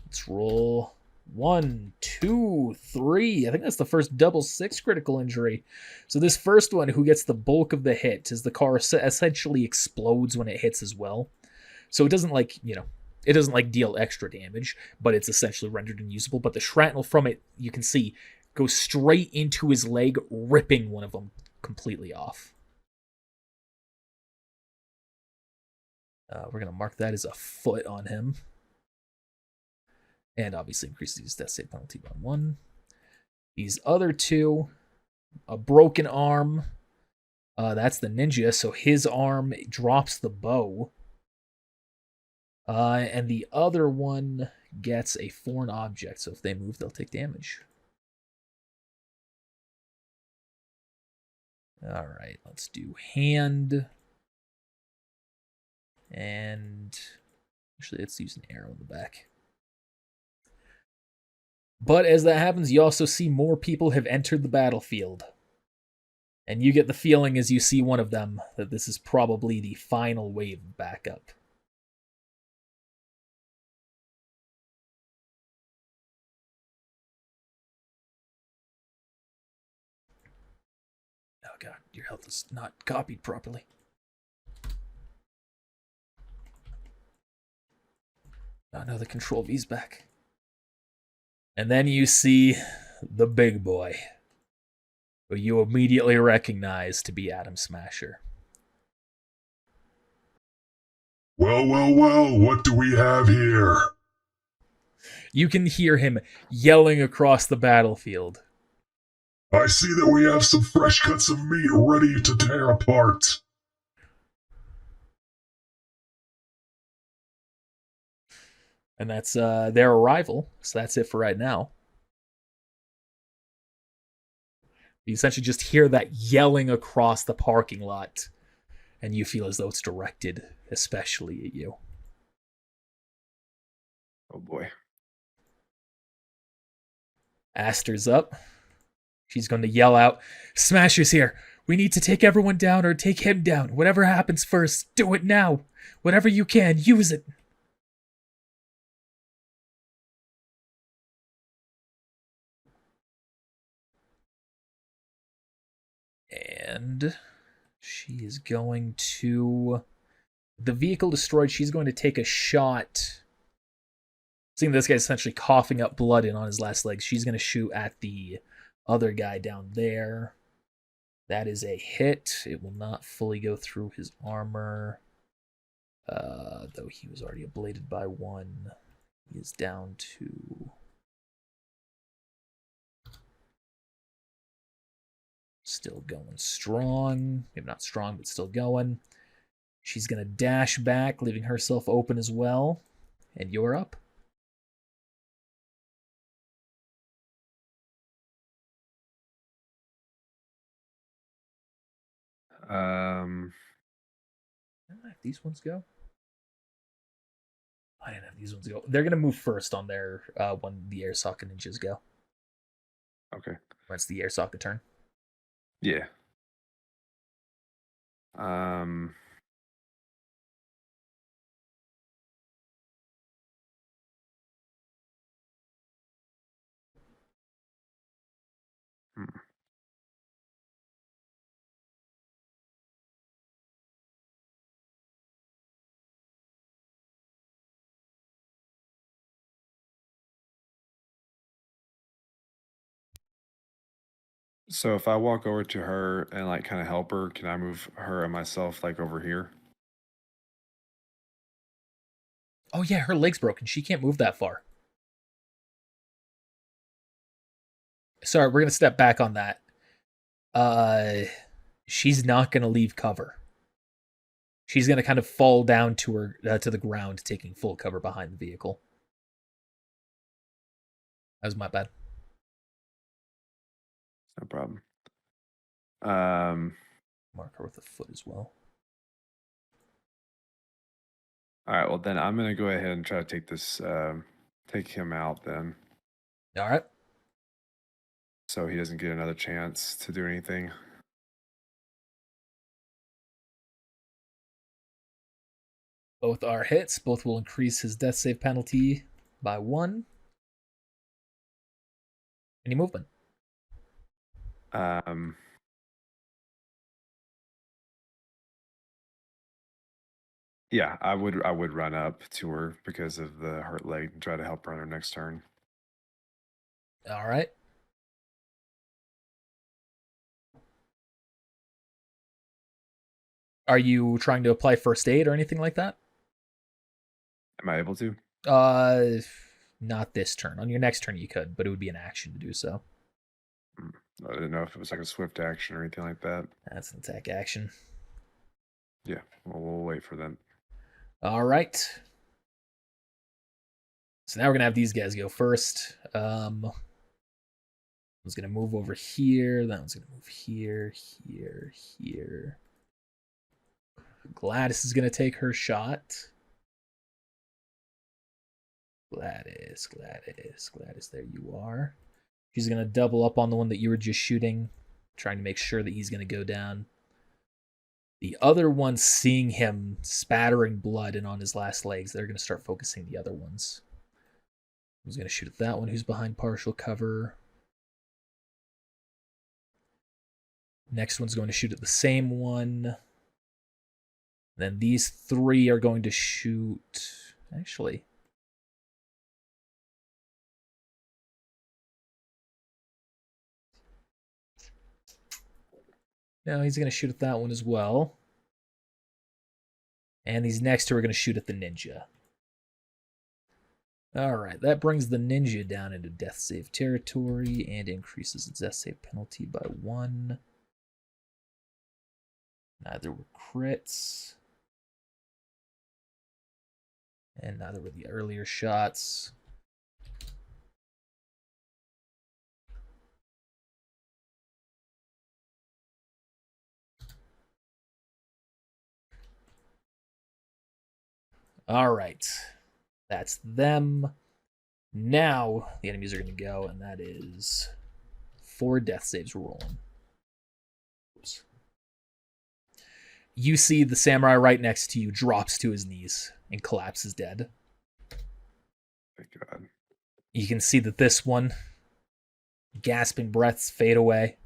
Let's roll 1, 2, 3. I think that's the first double 6 critical injury. So this first one, who gets the bulk of the hit, is the car essentially explodes when it hits as well. So it doesn't it doesn't deal extra damage, but it's essentially rendered unusable. But the shrapnel from it, you can see, goes straight into his leg, ripping one of them completely off. We're going to mark that as a foot on him. And obviously increases his death save penalty by 1. These other two, a broken arm. That's the ninja, so his arm drops the bow. And the other one gets a foreign object, so if they move, they'll take damage. All right, let's do hand. And actually, let's use an arrow in the back. But as that happens, you also see more people have entered the battlefield. And you get the feeling as you see one of them that this is probably the final wave of backup. Oh god, your health is not copied properly. Oh no, the control V's back. And then you see the big boy, who you immediately recognize to be Adam Smasher. Well, well, well, what do we have here? You can hear him yelling across the battlefield. I see that we have some fresh cuts of meat ready to tear apart. And that's their arrival, so that's it for right now. You essentially just hear that yelling across the parking lot, and you feel as though it's directed especially at you. Oh boy. Aster's up. She's going to yell out, "Smasher's here! We need to take everyone down or take him down. Whatever happens first, do it now. Whatever you can, use it." And she is going to... The vehicle destroyed, she's going to take a shot. Seeing this guy's essentially coughing up blood in on his last legs, she's going to shoot at the other guy down there. That is a hit. It will not fully go through his armor. Though he was already ablated by 1. He is down to... Still going strong. Maybe not strong, but still going. She's going to dash back, leaving herself open as well. And you're up. I don't know if these ones go. I didn't have these ones go. They're going to move first on their when the air socket ninjas go. Okay. Once the air socket turn. Yeah. So if I walk over to her and like kind of help her, can I move her and myself like over here? Oh yeah, her leg's broken. She can't move that far. Sorry, we're gonna step back on that. She's not gonna leave cover. She's gonna kind of fall down to her to the ground, taking full cover behind the vehicle. That was my bad. No problem. Um. Mark her with a foot as well. All right. Well, then I'm gonna go ahead and try to take this, take him out then, All right. so he doesn't get another chance to do anything. Both are hits. Both will increase his death save penalty by 1. Any movement? Um. Yeah, I would run up to her because of the hurt leg and try to help her on her next turn. All right. Are you trying to apply first aid or anything like that? Am I able to? Not this turn. On your next turn, you could, but it would be an action to do so. I didn't know if it was like a swift action or anything like that. That's an attack action. Yeah, well, we'll wait for them. All right. So now we're gonna have these guys go first. One's gonna move over here. That one's gonna move here, here, here. Gladys is gonna take her shot. Gladys, there you are. She's gonna double up on the one that you were just shooting, trying to make sure that he's gonna go down. The other one, seeing him spattering blood and on his last legs, they're gonna start focusing the other ones. Who's gonna shoot at that one who's behind partial cover? Next one's going to shoot at the same one. Then these 3 are going to shoot. Actually, no, he's going to shoot at that one as well. And these next 2 are going to shoot at the ninja. All right, that brings the ninja down into death save territory and increases its death save penalty by 1. Neither were crits. And neither were the earlier shots. All right. That's them. Now the enemies are going to go, and that is 4 death saves rolling. Oops. You see the samurai right next to you drops to his knees and collapses dead. Thank God. You can see that this one, gasping breaths fade away.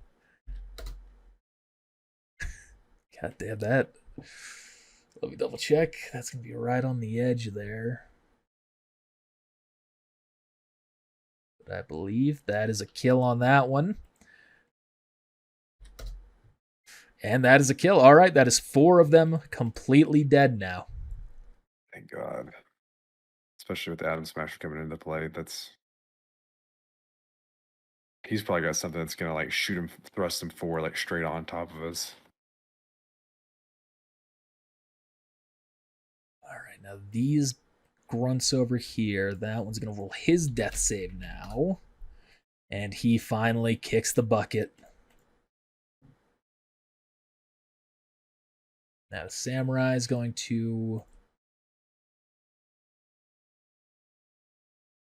God damn that. Let me double check. That's going to be right on the edge there. But I believe that is a kill on that one. And that is a kill. All right, that is 4 of them completely dead now. Thank God. Especially with the Atom Smasher coming into play, he's probably got something that's gonna like shoot him, thrust him forward, like straight on top of us. All right, now these grunts over here, that one's going to roll his death save now. And he finally kicks the bucket. Now the samurai is going to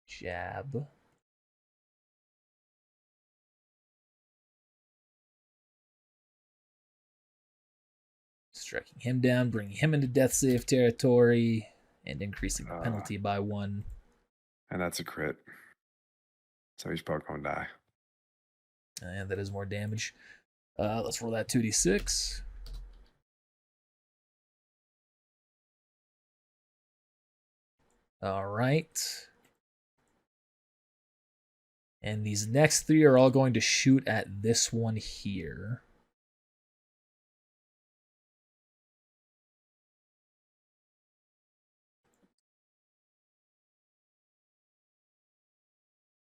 jab. Striking him down, bringing him into death save territory, and increasing the penalty by 1. And that's a crit. So he's probably going to die. And that is more damage. Let's roll that 2d6. All right. And these next 3 are all going to shoot at this one here.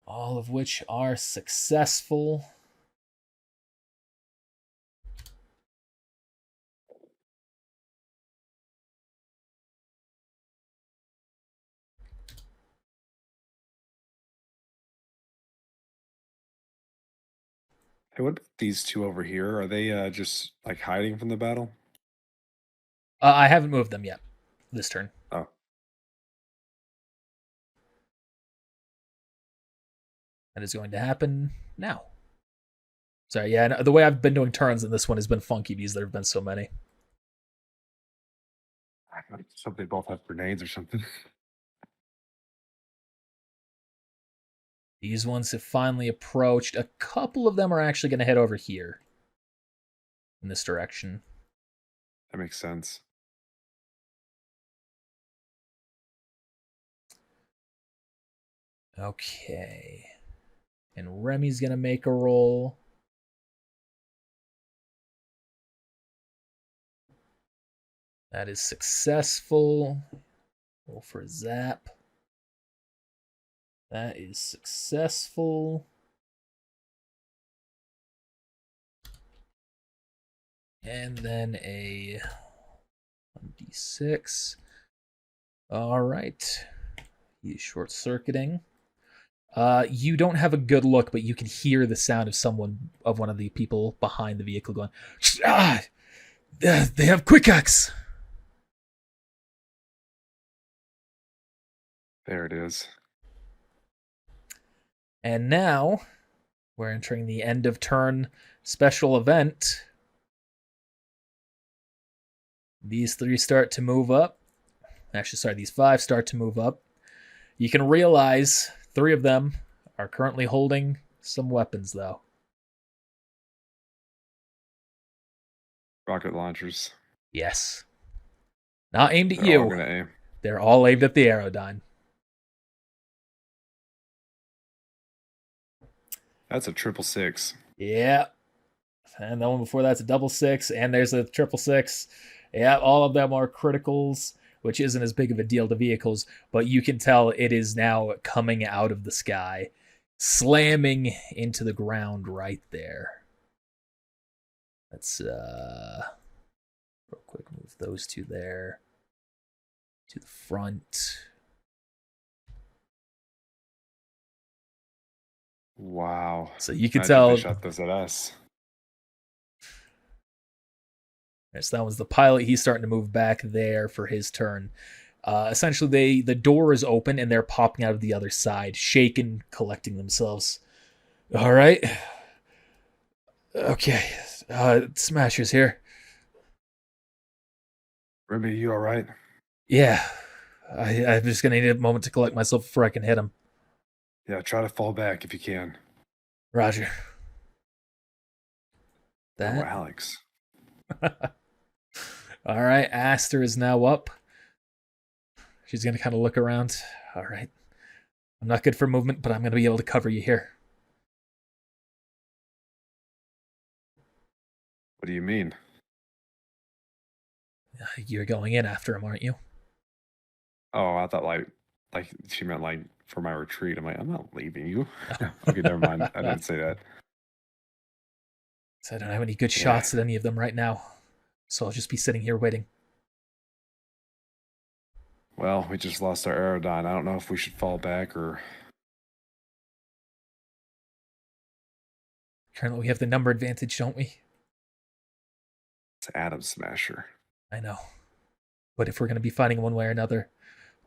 All of which are successful. Hey, what about these two over here? Are they just like hiding from the battle? I haven't moved them yet this turn. Oh, That is going to happen now. Sorry, yeah, the way I've been doing turns in this one has been funky because there have been so many. so they both have grenades or something. These ones have finally approached. A couple of them are actually going to head over here in this direction. That makes sense. Okay. And Remy's going to make a roll. That is successful. Roll for a zap. That is successful. And then a 1d6. All right. He's short-circuiting. You don't have a good look, but you can hear the sound of one of the people behind the vehicle going, "Ah! They have quick axe!" There it is. And now we're entering the end of turn special event. These 3 start to move up. Actually, sorry, these 5 start to move up. You can realize 3 of them are currently holding some weapons, though. Rocket launchers. Yes. Not aimed at They're you. all gonna aim. They're all aimed at the Aerodyne. That's a 666. Yeah. And the one before that's a 666, and there's a 666. Yeah, all of them are criticals, which isn't as big of a deal to vehicles, but you can tell it is now coming out of the sky, slamming into the ground right there. Let's real quick move those 2 there to the front. Wow. So you can Imagine tell they shot this at us. yes, that was the pilot. He's starting to move back there for his turn. Essentially, the door is open and they're popping out of the other side, shaken, collecting themselves. All right. Okay. Smasher's here. Remy, you all right? Yeah. I'm just going to need a moment to collect myself before I can hit him. Yeah, try to fall back if you can. Roger. Oh, That. Alex. All right. Aster is now up. She's going to kind of look around. All right. I'm not good for movement, but I'm going to be able to cover you here. What do you mean? You're going in after him, aren't you? Oh, I thought like she meant like for my retreat. I'm like, I'm not leaving you. Okay, never mind. I didn't say that. So I don't have any good shots at any of them right now. So I'll just be sitting here waiting. Well, we just lost our Aerodyne. I don't know if we should fall back or... Currently, we have the number advantage, don't we? It's Atom Smasher. I know. But if we're going to be fighting one way or another,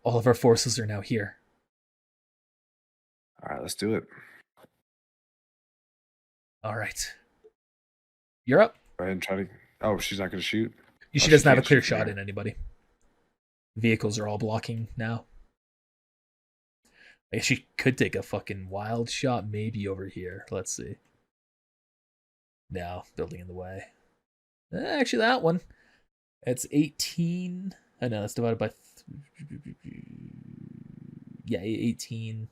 all of our forces are now here. All right, let's do it. All right. You're up. Go ahead and try to... Oh, she's not going to shoot? She Oh, doesn't have a can't clear shoot from shot there. in anybody. Vehicles are all blocking now. I guess she could take a fucking wild shot maybe over here. Let's see. No, building in the way. Actually, that one. It's 18. I know, that's divided by... Yeah, 18.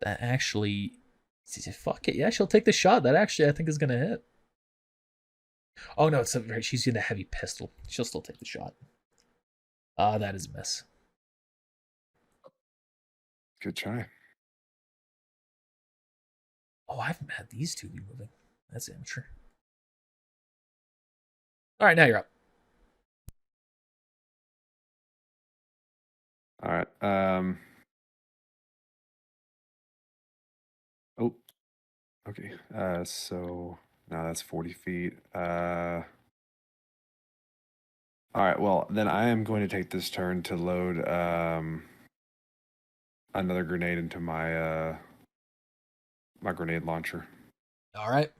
That actually... Fuck it. Yeah, she'll take the shot. That actually, I think, is going to hit. Oh, no, she's in a heavy pistol. She'll still take the shot. That is a miss. Good try. Oh, I haven't had these two be moving. That's amateur. All right, now you're up. All right. Oh. Okay. So now that's 40 feet. All right. Well, then I am going to take this turn to load another grenade into my my grenade launcher. All right.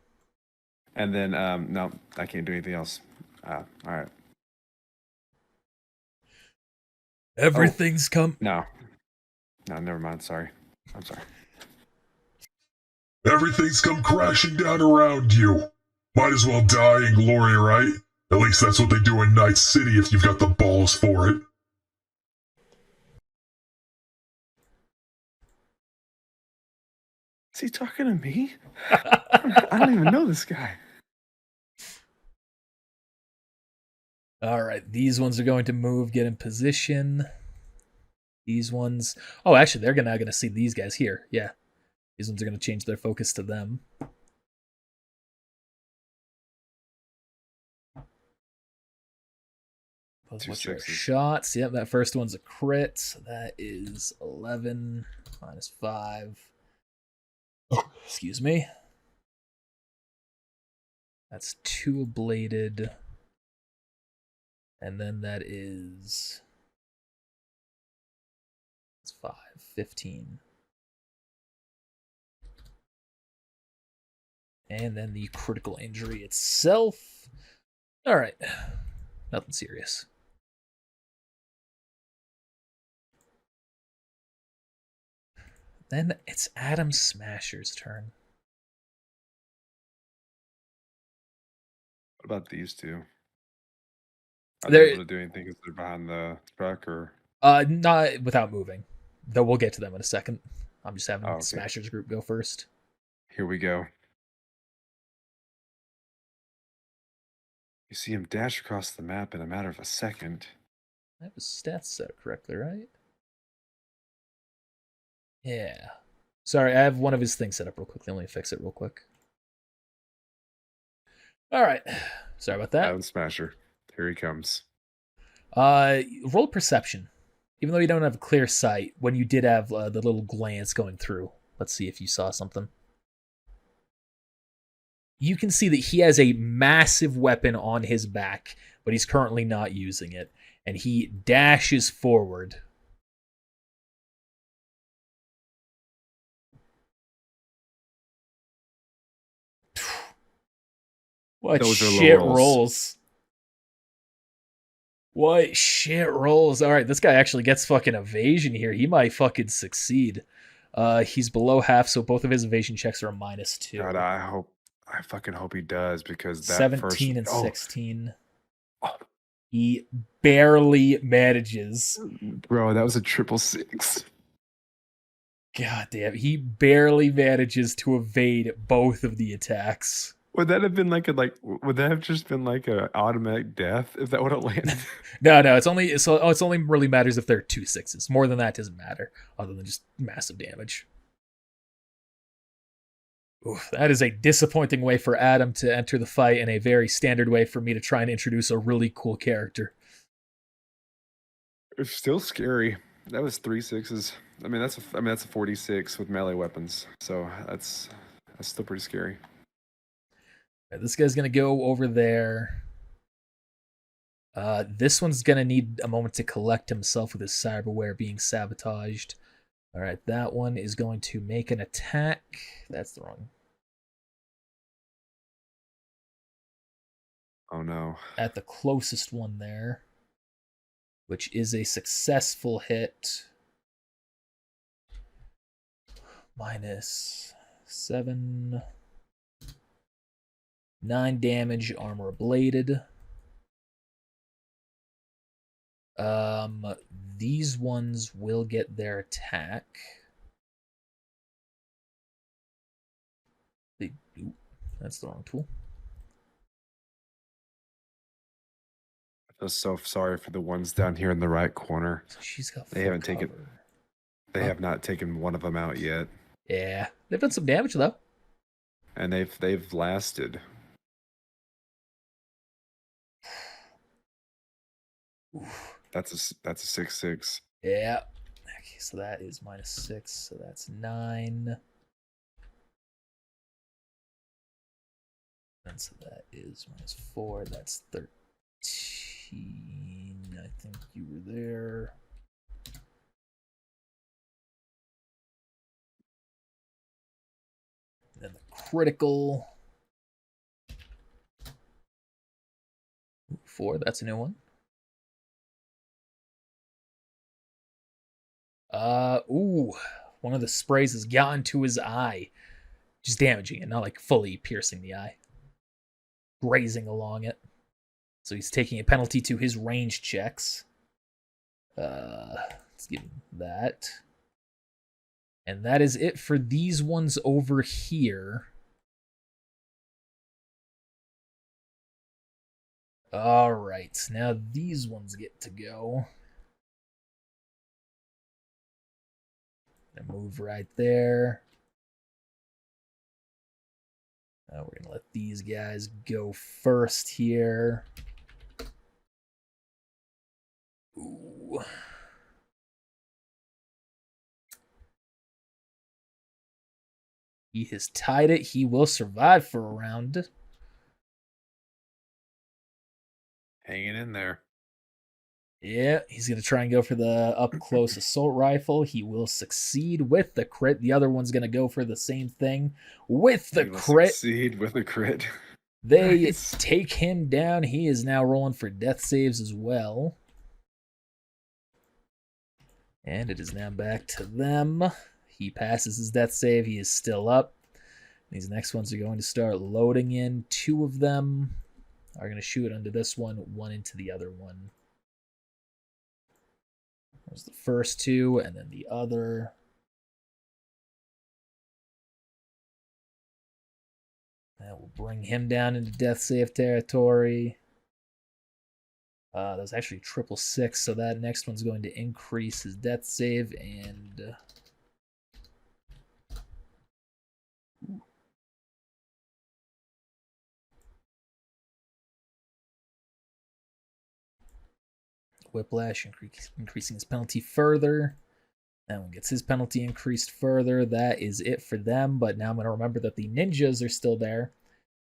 And then no, I can't do anything else. All right. Everything's come. No, never mind. Sorry. I'm sorry. Everything's come crashing down around you. Might as well die in glory, right? At least that's what they do in Night City if you've got the balls for it. Is he talking to me? I don't even know this guy. All right, these ones are going to move, get in position. These ones... Oh, actually, they're now going to see these guys here. Yeah. These ones are going to change their focus to them. What's your shots? Yep, that first one's a crit. That is 11 minus 5. Oh, excuse me. That's 2 bladed. And then that is... It's 5, 15. And then the critical injury itself. All right. Nothing serious. Then it's Adam Smasher's turn. What about these two? Are they able to do anything because they're behind the truck, or? Not without moving. Though we'll get to them in a second. I'm just having okay. Smasher's group go first. Here we go. You see him dash across the map in a matter of a second. I have his stats set correctly, right? Yeah. Sorry, I have one of his things set up real quickly. Let me fix it real quick. All right. Sorry about that. Adam Smasher. Here he comes. Roll perception. Even though you don't have clear sight, when you did have the little glance going through, let's see if you saw something. You can see that he has a massive weapon on his back, but he's currently not using it. And he dashes forward. What shit rolls. What shit rolls. All right, this guy actually gets fucking evasion here. He might fucking succeed. He's below half, so both of his evasion checks are a -2. God, I fucking hope he does, because that 17 and 16. Oh. He barely manages. Bro, that was a 666. God damn, he barely manages to evade both of the attacks. Would that have been would that have just been like a automatic death if that would have landed? No, it's only really matters if there are 2 6s. More than that doesn't matter, other than just massive damage. Oof, that is a disappointing way for Adam to enter the fight, and a very standard way for me to try and introduce a really cool character. It's still scary. That was 3 6s. I mean, that's a 46 with melee weapons. So that's still pretty scary. Right, this guy's gonna go over there. This one's gonna need a moment to collect himself with his cyberware being sabotaged. All right, that one is going to make an attack. That's the wrong. Oh no. At the closest one there, which is a successful hit. -7. 9 damage, armor bladed. These ones will get their attack. That's the wrong tool. I feel so sorry for the ones down here in the right corner. So she's got They full haven't taken- cover. They have not taken one of them out yet, Yeah, they've done some damage though. and they've lasted. That's a 6/6. Yeah. Okay, so that is -6, so that's 9. And so that is -4, that's 13. I think you were there. Then the critical. 4, that's a new one. Ooh, one of the sprays has gotten to his eye. Just damaging it, not like fully piercing the eye. Grazing along it. So he's taking a penalty to his range checks. Let's give him that. And that is it for these ones over here. Alright, now these ones get to go. Move right there. We're going to let these guys go first here. Ooh. He has tied it. He will survive for a round. Hanging in there. Yeah, he's going to try and go for the up-close assault rifle. He will succeed with the crit. The other one's going to go for the same thing with the He will crit. succeed with a crit. They Nice. take him down. He is now rolling for death saves as well. And it is now back to them. He passes his death save. He is still up. These next ones are going to start loading in. 2 of them are going to shoot into this one, 1 into the other one. There's the first 2, and then the other. That will bring him down into death save territory. That was actually 666, so that next one's going to increase his death save, and Whiplash, increasing his penalty further. That one gets his penalty increased further. That is it for them, but now I'm going to remember that the ninjas are still there,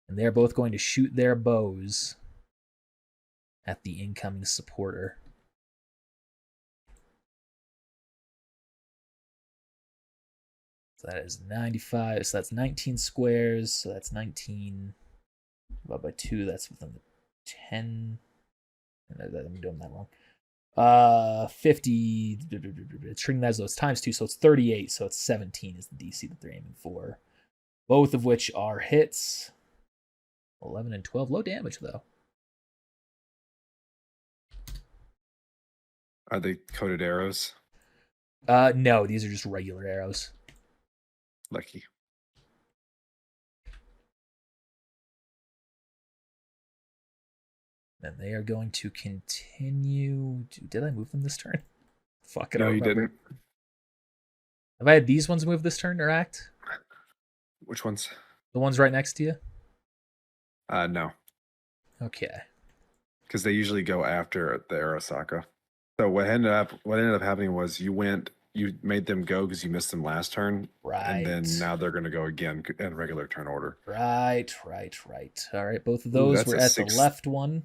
and they're both going to shoot their bows at the incoming supporter. So that is 95, so that's 19 squares, so that's 19 divided by 2, that's within the 10. I'm doing that wrong. 50, string that as those times 2, so it's 38, so it's 17 is the DC that they're aiming for. Both of which are hits. 11 and 12, low damage though. Are they coated arrows? No, these are just regular arrows. Lucky. And they are going to continue. Did I move them this turn? Fuck it. No, you didn't. Have I had these ones move this turn or act? Which ones? The ones right next to you? No, Okay. because they usually go after the Arasaka. So what ended up happening was you made them go because you missed them last turn, Right. and then now they're going to go again in regular turn order. Right. All right, both of those that's were a at 6. the left one.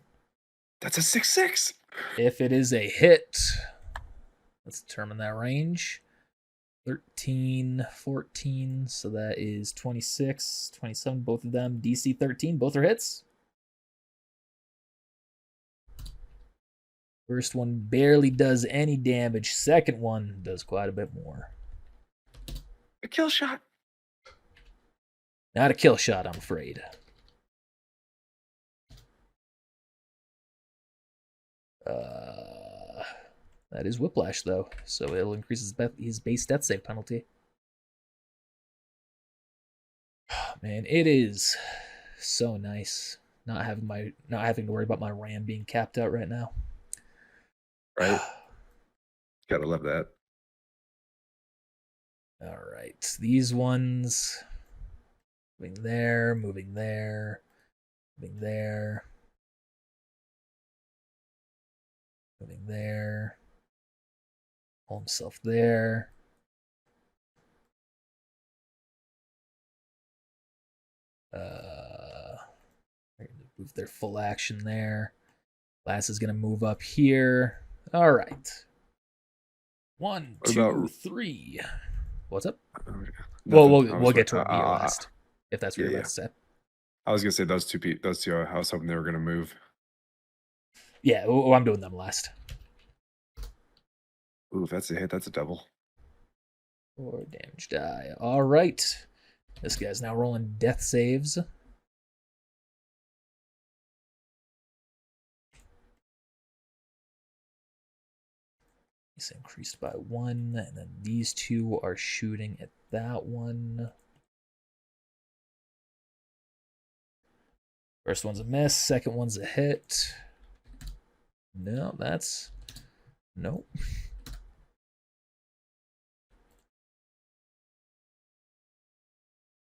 That's a 6/6. If it is a hit, let's determine that range. 13, 14, so that is 26, 27, both of them. DC 13, both are hits. First one barely does any damage. Second one does quite a bit more. A kill shot. Not a kill shot, I'm afraid. That is Whiplash, though, so it'll increase his base death save penalty. Man, it is So nice. Not having to worry about my RAM being capped out right now. Right? Gotta love that. All right. These ones moving there, moving there, moving there, moving there. Pull himself there. Move their full action there. Glass is gonna move up here. All right. 1, What 2, about- 3. What's up? Nothing. Well, I was we'll get to like, it last, if that's what yeah, you're yeah. about to say. I was gonna say those two. I was hoping they were gonna move. Yeah, well, I'm doing them last. Ooh, if that's a hit, that's a double. 4 damage die. All right. This guy's now rolling death saves. It's increased by 1, and then these two are shooting at that one. First one's a miss, second one's a hit. No, that's... Nope.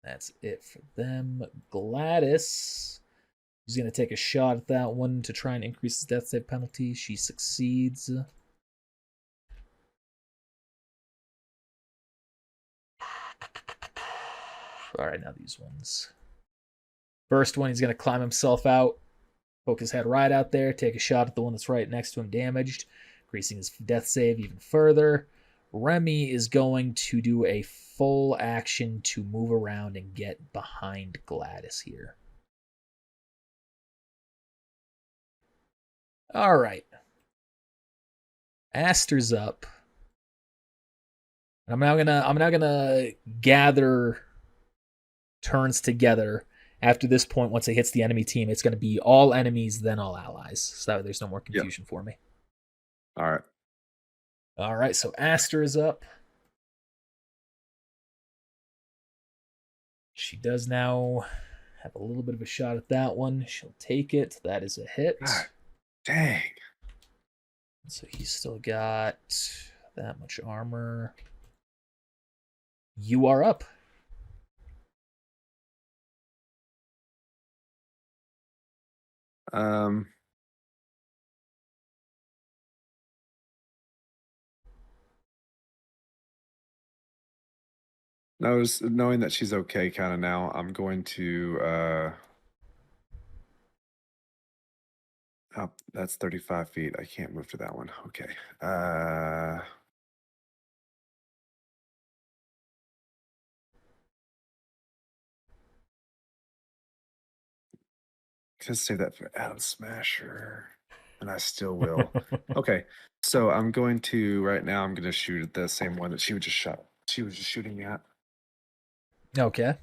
That's it for them. Gladys is going to take a shot at that one to try and increase his death save penalty. She succeeds. All right, now these ones. First one, he's going to climb himself out, poke his head right out there, take a shot at the one that's right next to him, damaged, increasing his death save even further. Remy is going to do a full action to move around and get behind Gladys here. All right. Aster's up. I'm now gonna gather turns together. After this point, once it hits the enemy team, it's going to be all enemies, then all allies. So that there's no more confusion for me. All right. All right, so Aster is up. She does now have a little bit of a shot at that one. She'll take it. That is a hit. God, dang. So he's still got that much armor. You are up. Knowing that she's okay kind of now, I'm going to oh, that's 35 feet. I can't move to that one. Okay. Just say that for Adam Smasher, and I still will. Okay, so I'm going to right now. I'm going to shoot at the same one that she was just shooting me at. Okay.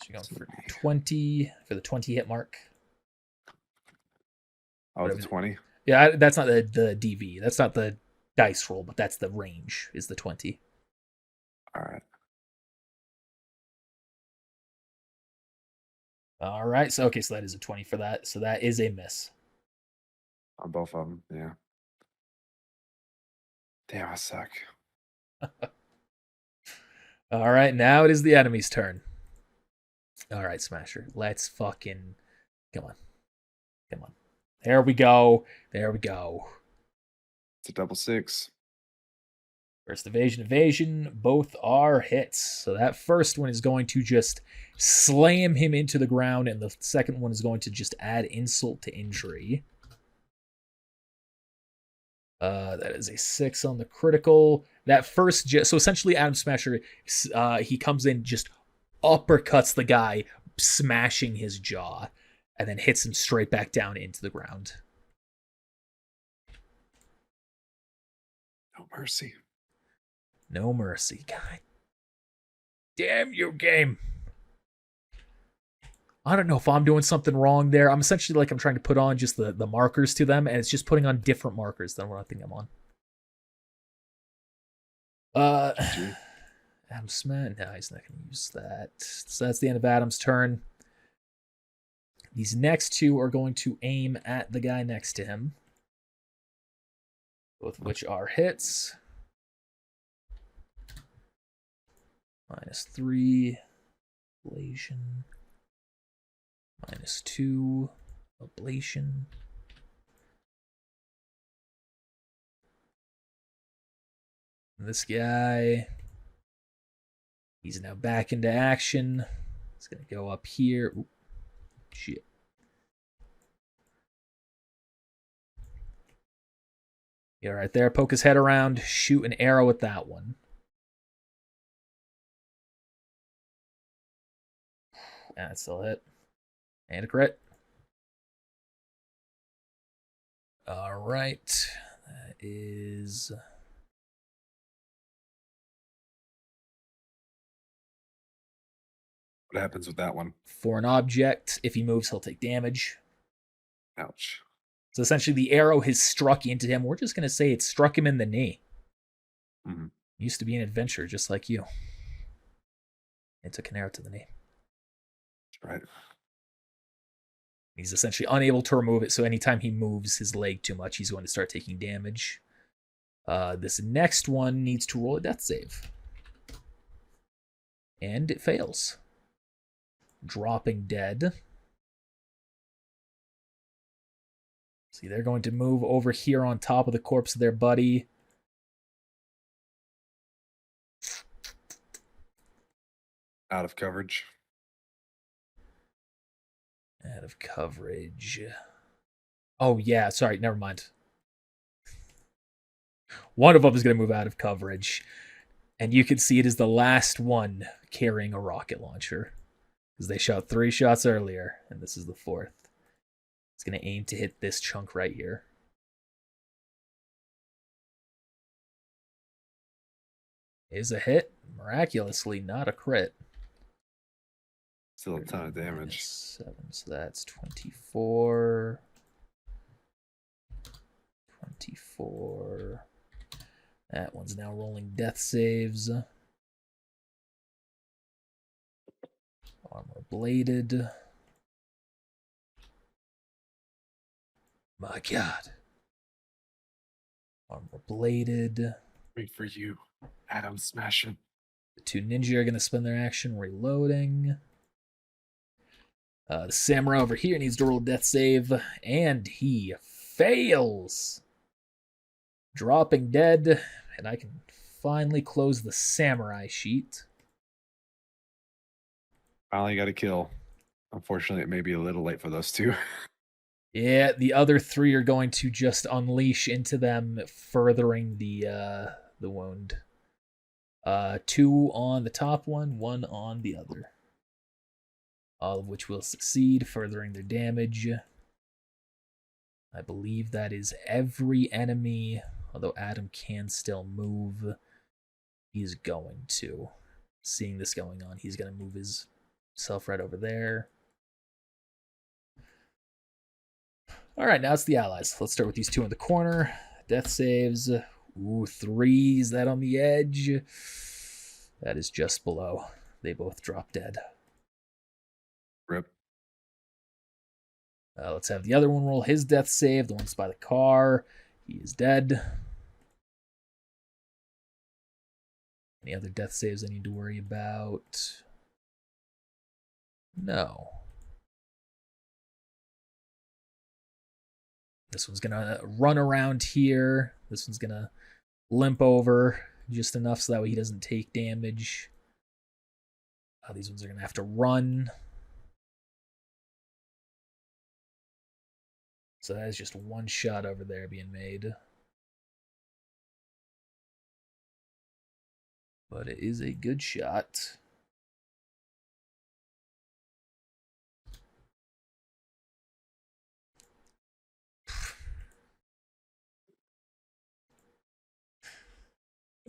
She's going for 20 for the 20 hit mark. Oh, the 20. Yeah, that's not the DV. That's not the dice roll, but that's the range. Is the 20. All right. All right. So okay, so that is a 20 for that. So that is a miss. On both of them, yeah. Damn, I suck. All right, now it is the enemy's turn. All right, Smasher. Let's fucking come on. Come on. There we go. There we go. It's a double 6. First evasion. Both are hits. So that first one is going to just slam him into the ground, and the second one is going to just add insult to injury. That is a 6 on the critical. That first, so essentially Adam Smasher, he comes in, just uppercuts the guy, smashing his jaw, and then hits him straight back down into the ground. No mercy. No mercy. God damn you, game. I don't know if I'm doing something wrong there. I'm essentially I'm trying to put on just the markers to them, and it's just putting on different markers than what I think I'm on. GG. Adam Smith. No, he's not going to use that. So that's the end of Adam's turn. These next two are going to aim at the guy next to him, both of which are hits. -3, ablation. -2, ablation. This guy, he's now back into action. He's going to go up here. Ooh, shit. Yeah, right there. Poke his head around. Shoot an arrow at that one. That's still a hit. And a crit. All right. That is... What happens with that one? For an object, if he moves, he'll take damage. Ouch. So essentially, the arrow has struck into him. We're just going to say it struck him in the knee. Mm-hmm. Used to be an adventurer just like you. It took an arrow to the knee. That's right. He's essentially unable to remove it, so anytime he moves his leg too much, he's going to start taking damage. This next one needs to roll a death save. And it fails. Dropping dead. See, they're going to move over here on top of the corpse of their buddy. Out of coverage. Out of coverage. Oh, yeah. Sorry. Never mind. One of them is going to move out of coverage. And you can see it is the last one carrying a rocket launcher. Because they shot 3 shots earlier. And this is the 4th. It's going to aim to hit this chunk right here. Is a hit. Miraculously, not a crit. Still a ton of damage. -7, so that's 24. 24. That one's now rolling death saves. Armor bladed. My God. Armor bladed. Wait for you, Adam Smashing. The 2 ninja are going to spend their action reloading. The samurai over here needs to roll a death save, and he fails. Dropping dead, and I can finally close the samurai sheet. Finally got a kill. Unfortunately, it may be a little late for those 2. Yeah, the other 3 are going to just unleash into them, furthering the wound. 2 on the top one, 1 on the other. All of which will succeed, furthering their damage. I believe that is every enemy, although Adam can still move. He's going to. Seeing this going on, he's going to move himself right over there. Alright, now it's the allies. Let's start with these 2 in the corner. Death saves. Ooh, 3. Is that on the edge? That is just below. They both drop dead. Rip. Let's have the other one roll his death save. The one's by the car. He is dead. Any other death saves I need to worry about? No. This one's going to run around here. This one's going to limp over just enough so that way he doesn't take damage. These ones are going to have to run. So that is just 1 shot over there being made. But it is a good shot.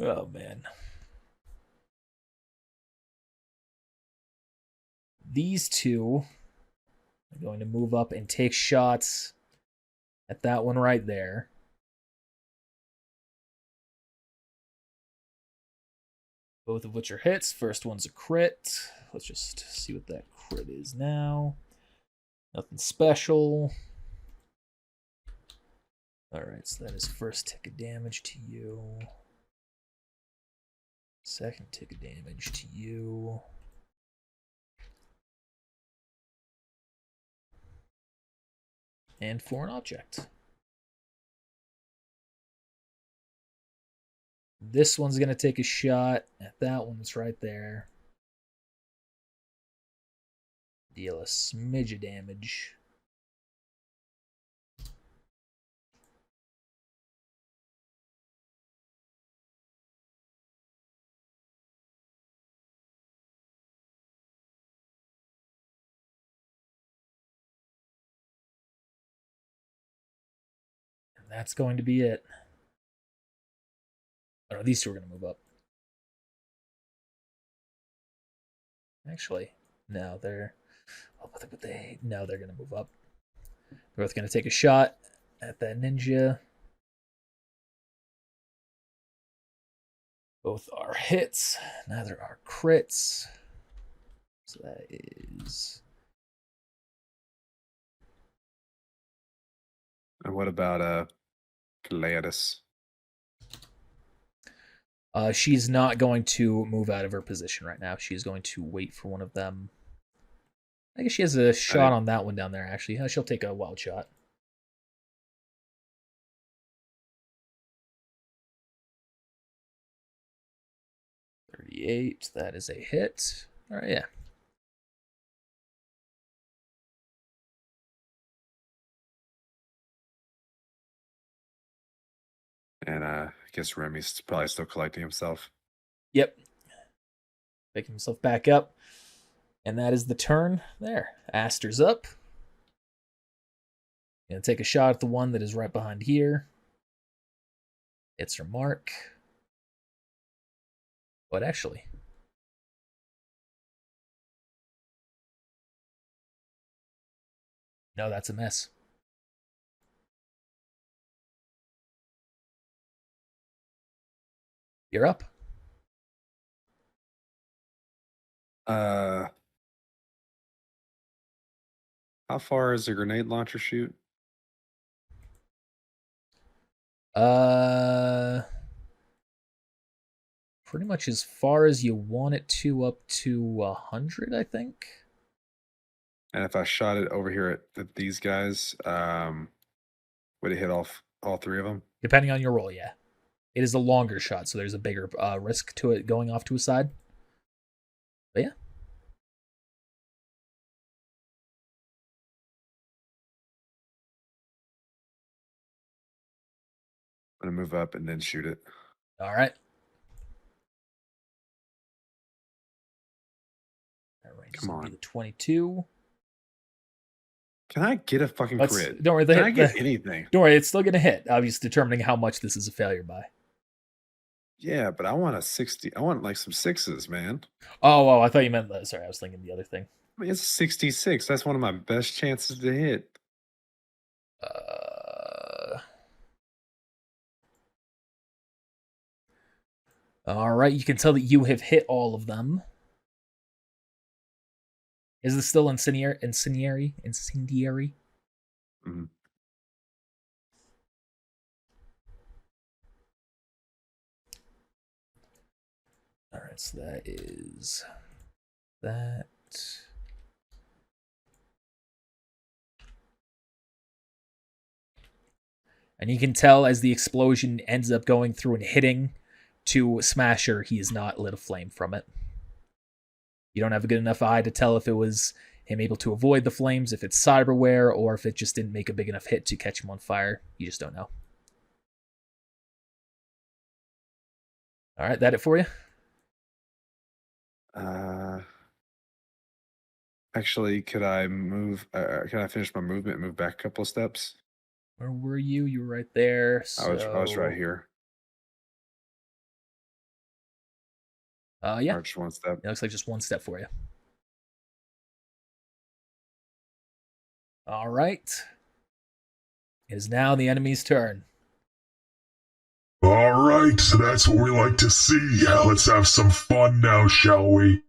Oh, man. These 2 are going to move up and take shots at that one right there. Both of which are hits. First one's a crit. Let's just see what that crit is now. Nothing special. Alright, so that is first tick of damage to you. Second tick of damage to you. And for an object. This one's going to take a shot at that one that's right there. Deal a smidge of damage. And that's going to be it. Oh, no, these two are going to move up. Actually, no, they're... Oh, but no, they're going to move up. They're both going to take a shot at that ninja. Both are hits. Neither are crits. So that is... And what about Gladys? She's not going to move out of her position right now. She's going to wait for one of them. I guess she has a shot on that one down there, actually. She'll take a wild shot. .38, that is a hit. All right, yeah. And I guess Remy's probably still collecting himself. Yep. Picking himself back up. And that is the turn there. Aster's up. Gonna take a shot at the one that is right behind here. It's her mark. What actually? No, that's a miss. You're up. How far is the grenade launcher shoot? Pretty much as far as you want it to, up to 100, I think. And if I shot it over here at these guys, would it hit all three of them? Depending on your roll, yeah. It is a longer shot, so there's a bigger risk to it going off to a side. But yeah. I'm gonna move up and then shoot it. All right. All right. Come on. The 22. Can I get a fucking crit? Don't worry. Can I get anything? Don't worry. It's still going to hit. I'm just determining how much this is a failure by. Yeah, but I want a 60. I want like some sixes, man. Oh, I thought you meant that. Sorry, I was thinking the other thing. I mean, it's 66. That's one of my best chances to hit. All right. You can tell that you have hit all of them. Is this still incendiary? Mm-hmm. All right, so that is that. And you can tell as the explosion ends up going through and hitting to Smasher, he has not lit a flame from it. You don't have a good enough eye to tell if it was him able to avoid the flames, if it's cyberware, or if it just didn't make a big enough hit to catch him on fire. You just don't know. All right, that it for you? Actually, could I move? Can I finish my movement and move back a couple of steps? Where were you? You were right there. So... I was right here. Yeah. Or just one step. It looks like just one step for you. All right. It is now the enemy's turn. Alright, that's what we like to see. Let's have some fun now, shall we?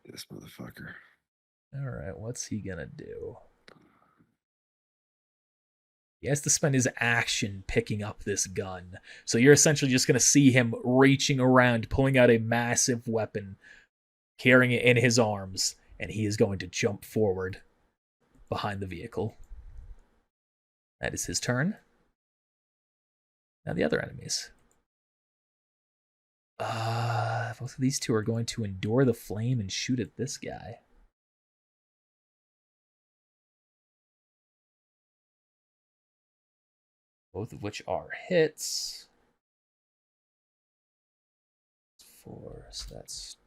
This motherfucker. Alright, what's he gonna do? He has to spend his action picking up this gun. So you're essentially just going to see him reaching around, pulling out a massive weapon, carrying it in his arms, and he is going to jump forward behind the vehicle. That is his turn. Now the other enemies. Both of these two are going to endure the flame and shoot at this guy. Both of which are hits. 4, so that's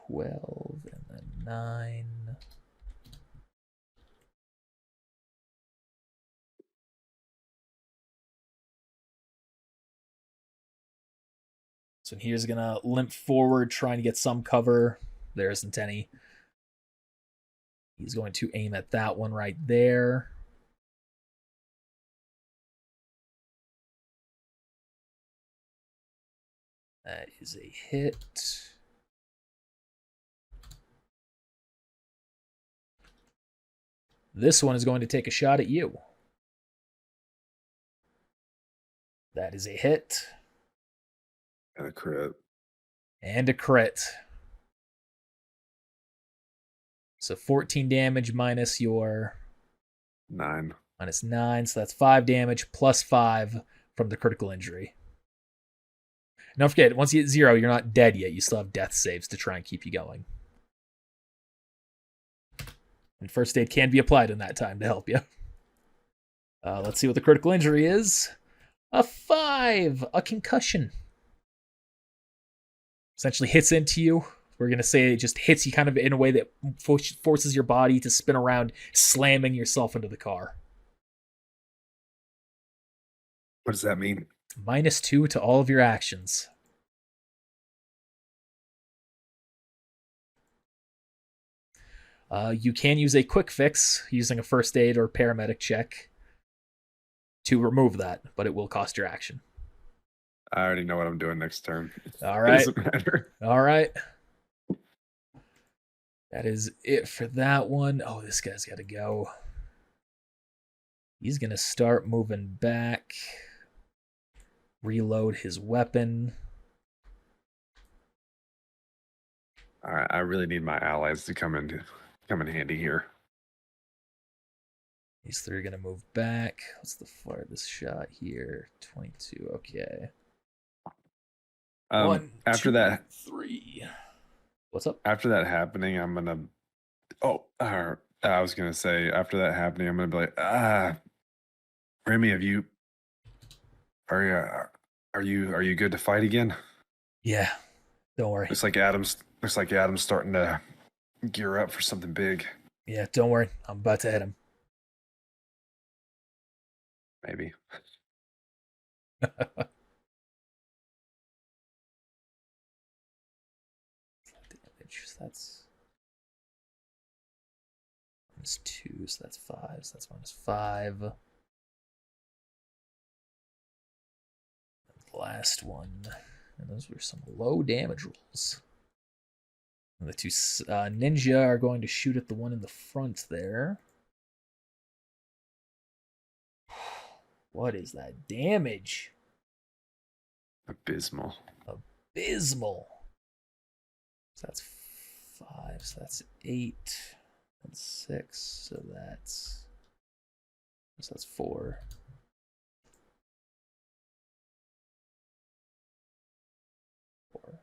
12, and then 9. So here's gonna limp forward, trying to get some cover. There isn't any. He's going to aim at that one right there. That is a hit. This one is going to take a shot at you. That is a hit. And a crit. And a crit. So 14 damage minus your... 9. Minus 9, so that's 5 damage plus 5 from the critical injury. Don't forget, once you hit 0, you're not dead yet. You still have death saves to try and keep you going. And first aid can be applied in that time to help you. Let's see what the critical injury is. A 5! A concussion. Essentially hits into you. We're going to say it just hits you kind of in a way that forces your body to spin around, slamming yourself into the car. What does that mean? -2 to all of your actions. You can use a quick fix using a first aid or paramedic check to remove that, but it will cost your action. I already know what I'm doing next turn. All It right. doesn't matter. All right. That is it for that one. Oh, this guy's got to go. He's going to start moving back. Reload his weapon. All right, I really need my allies to come in handy here. These three are going to move back. What's the farthest shot here? 22. Okay. One, after two, that, 3. What's up? after that happening, I'm gonna. I was gonna say after that happening, I'm gonna be like, Remy, are you good to fight again? Yeah. Don't worry. Looks like Adam's starting to gear up for something big. Yeah, don't worry. I'm about to hit him. Maybe. That's -2, so that's 5, so that's -5. The last one. And those were some low damage rolls. And the two ninja are going to shoot at the one in the front there. What is that damage? Abysmal. Abysmal. So that's 5, so that's 8, and 6, so that's 4. 4.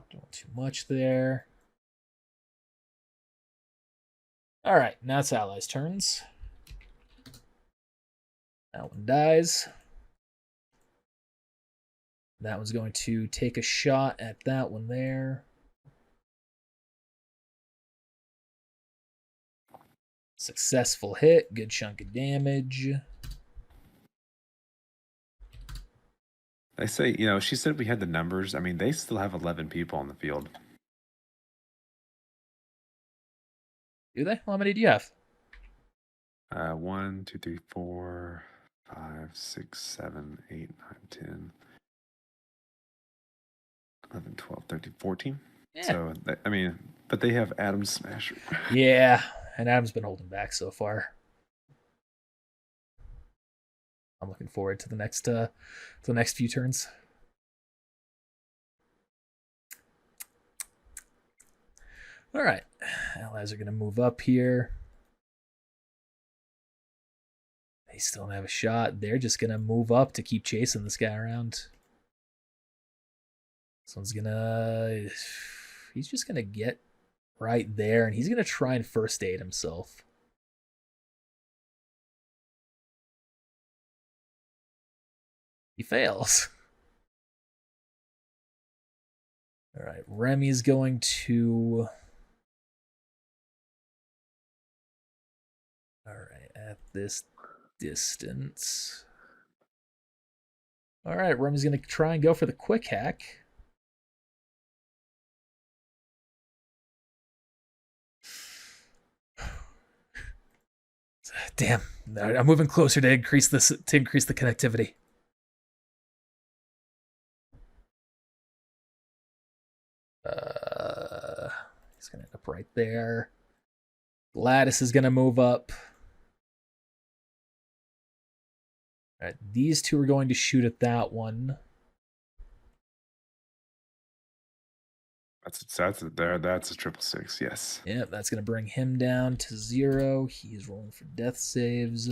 Doing too much there. All right, now it's allies' turns. That one dies. That one's going to take a shot at that one there. Successful hit. Good chunk of damage. They say, she said we had the numbers. I mean, they still have 11 people on the field. Do they? How many do you have? 1, 2, 3, 4, 5, 6, 7, 8, 9, 10, 11, 12, 13, 14. Yeah. So, but they have Adam Smasher. Yeah, and Adam's been holding back so far. I'm looking forward to the next few turns. All right, allies are going to move up here. They still don't have a shot. They're just going to move up to keep chasing this guy around. This one's he's just going to get right there, and he's going to try and first aid himself. He fails. All right, Remy's going to... All right, at this distance. All right, Remy's going to try and go for the quick hack. Damn, I'm moving closer to increase the connectivity. He's gonna end up right there. Gladys is gonna move up. All right, these two are going to shoot at that one. That's a 666. Yes. Yeah, that's gonna bring him down to 0. He's rolling for death saves.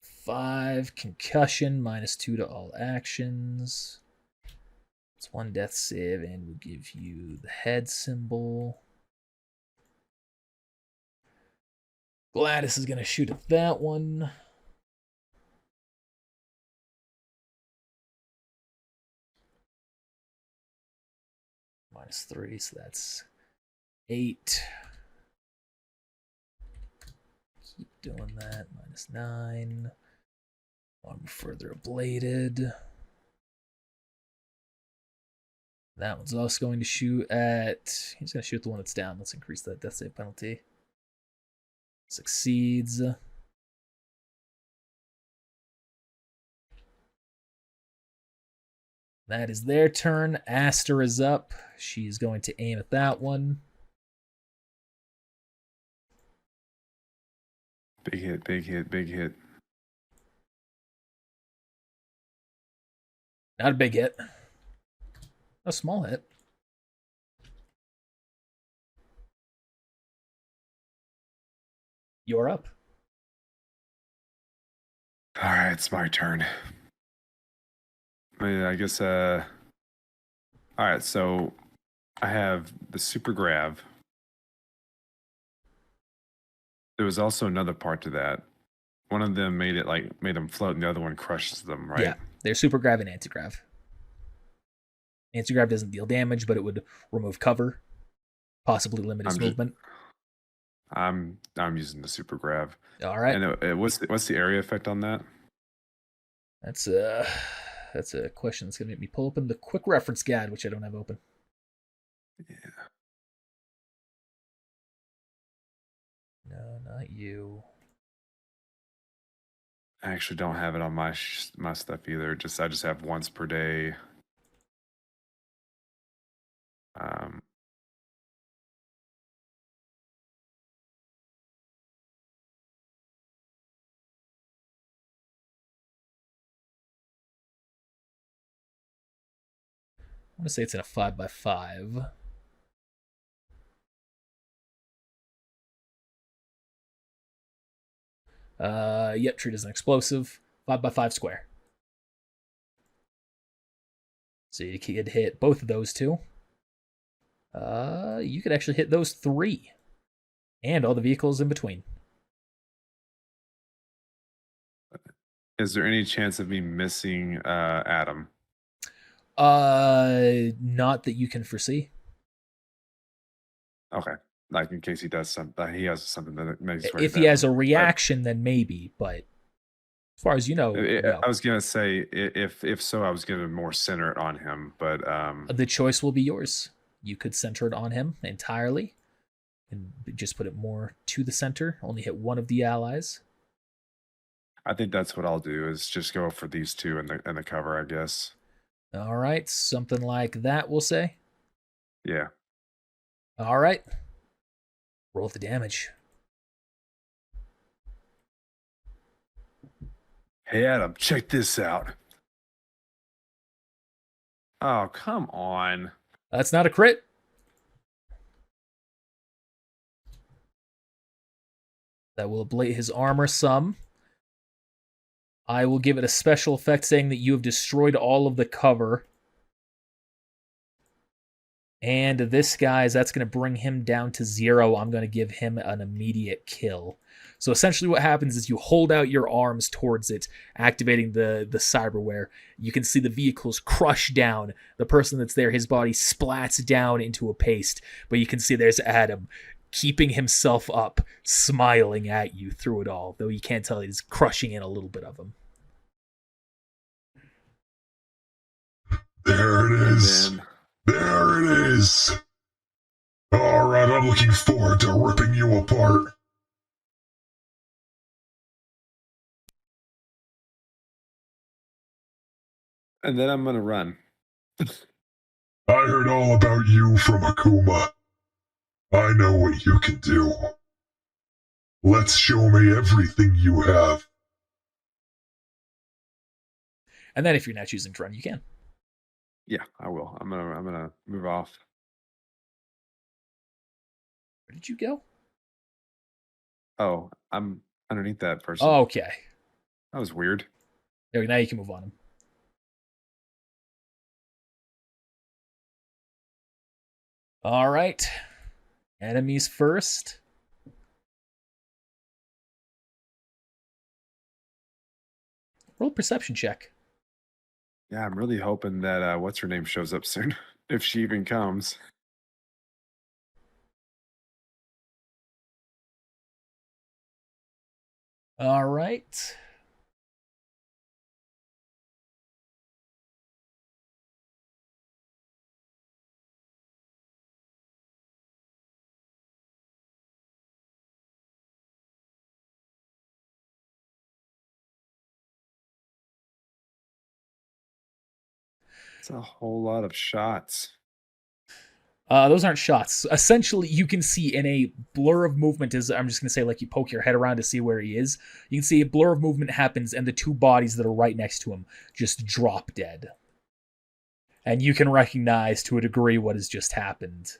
5 concussion, -2 to all actions. It's 1 death save, and we'll give you the head symbol. Gladys is gonna shoot at that one. -3, so that's 8. Keep doing that. -9. Arm further ablated. That one's also going to shoot at... He's going to shoot the one that's down. Let's increase that death save penalty. Succeeds. That is their turn. Aster is up. She's going to aim at that one. Big hit, big hit, big hit. Not a big hit. A small hit. You're up. All right, it's my turn. I guess, all right, so I have the super grav. There was also another part to that. One of them made them float, and the other one crushes them, right? Yeah, they're super grav and anti-grav. Anti-grav doesn't deal damage, but it would remove cover, possibly limit his movement. I'm using the super grav. All right. And what's the area effect on that? That's a question that's going to make me pull open the quick reference guide, which I don't have open. Yeah. No, not you. I actually don't have it on my stuff either. I just have once per day. I want to say it's in a 5x5. Yep, treat as an explosive. 5x5 square. So you could hit both of those two. You could actually hit those 3. And all the vehicles in between. Is there any chance of me missing Adam? Not that you can foresee. Okay. Like in case he does something, he has something that makes. If he has a reaction, then maybe. But As far as you know, no. I was gonna say if so, I was gonna more center it on him, but The choice will be yours. You could center it on him entirely and just put it more to the center, only hit one of the allies. I think that's what I'll do is just go for these two in the cover, I guess. All right, something like that, we'll say. Yeah. All right. Roll the damage. Hey Adam, check this out. Oh, come on. That's not a crit. That will ablate his armor some. I will give it a special effect saying that you have destroyed all of the cover. And this guy's, that's going to bring him down to 0. I'm going to give him an immediate kill. So essentially what happens is you hold out your arms towards it, activating the cyberware. You can see the vehicles crush down. The person that's there, his body splats down into a paste. But you can see there's Adam keeping himself up, smiling at you through it all. Though you can't tell, he's crushing in a little bit of him. There it is. There it is. All right, I'm looking forward to ripping you apart. And then I'm gonna run. I heard all about you from Akuma. I know what you can do. Let's show me everything you have. And then if you're not choosing to run, you can. Yeah, I will. I'm gonna move off. Where did you go? Oh, I'm underneath that person. Oh, okay. That was weird. There, now you can move on him. All right. Enemies first. Roll a perception check. Yeah, I'm really hoping that what's her name shows up soon, if she even comes. All right. It's a whole lot of shots. Those aren't shots. Essentially, you can see in a blur of movement, as I'm just going to say, like you poke your head around to see where he is, you can see a blur of movement happens and the two bodies that are right next to him just drop dead. And you can recognize to a degree what has just happened.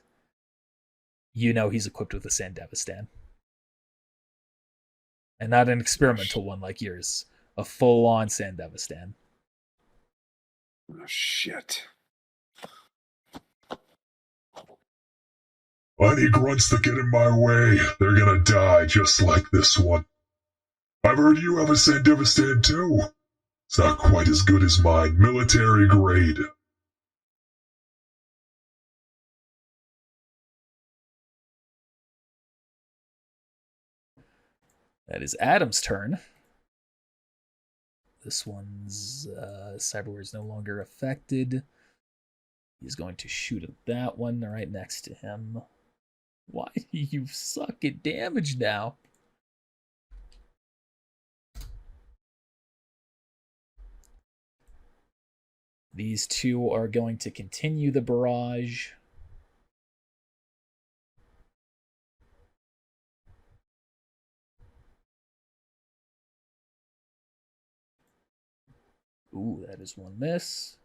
You know he's equipped with a Sandevistan. And not an experimental one like yours. A full-on Sandevistan. Oh, shit. Any grunts that get in my way, they're gonna die just like this one. I've heard you have a Sandevistan too. It's not quite as good as mine, military grade. That is Adam's turn. This one's cyberware is no longer affected. He's going to shoot at that one right next to him. Why do you suck at damage now? These two are going to continue the barrage. Ooh, that is one miss.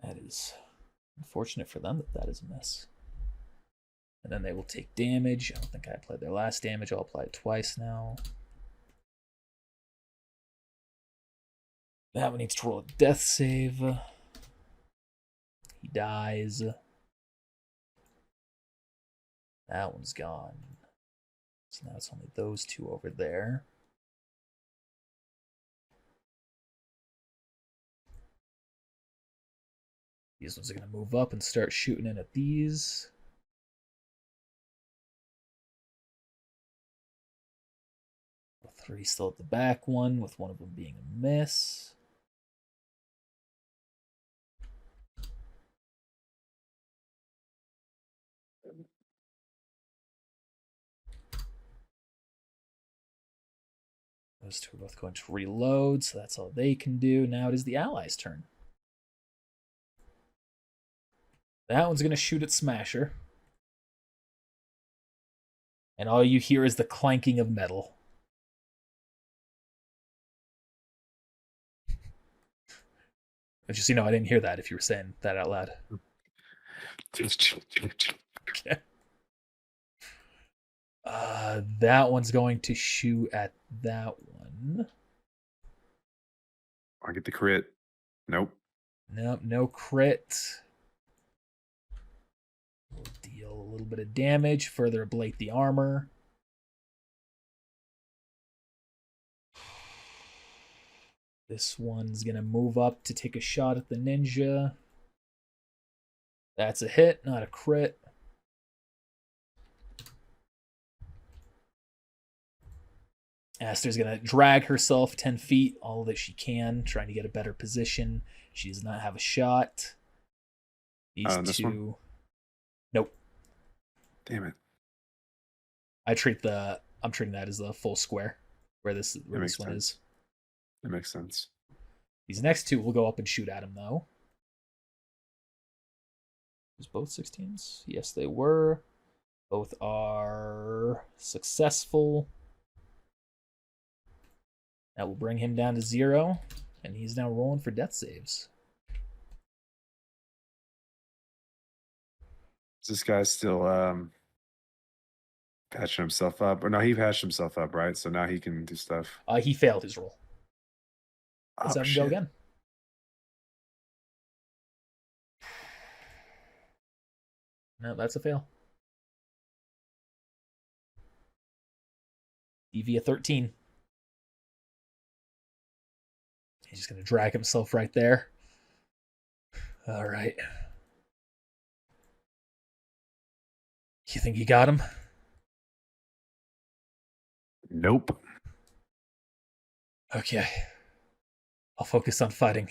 That is unfortunate for them that is a miss. And then they will take damage. I don't think I applied their last damage. I'll apply it twice now. That one needs to roll a death save. He dies. That one's gone. So now it's only those two over there. These ones are going to move up and start shooting in at these. 3 still at the back one, with one of them being a miss. Those two are both going to reload, so that's all they can do. Now it is the allies' turn. That one's going to shoot at Smasher. And all you hear is the clanking of metal. Just so you know, I didn't hear that if you were saying that out loud. Okay. That one's going to shoot at that one. I get the crit. Nope. Nope, no crit. We'll deal a little bit of damage, further ablate the armor. This one's going to move up to take a shot at the ninja. That's a hit, not a crit. Aster's going to drag herself 10 feet, all that she can, trying to get a better position. She does not have a shot. These two... One? Nope. Damn it. I'm treating that as the full square, where this one is. That makes sense. These next two will go up and shoot at him, though. Was both 16s? Yes, they were. Both are successful. That will bring him down to 0, and he's now rolling for death saves. Is this guy still patching himself up? Or no, he patched himself up, right? So now he can do stuff. He failed his roll. Let's have him go again. No, that's a fail. EV a 13. He's just going to drag himself right there. All right. You think you got him? Nope. Okay. I'll focus on fighting.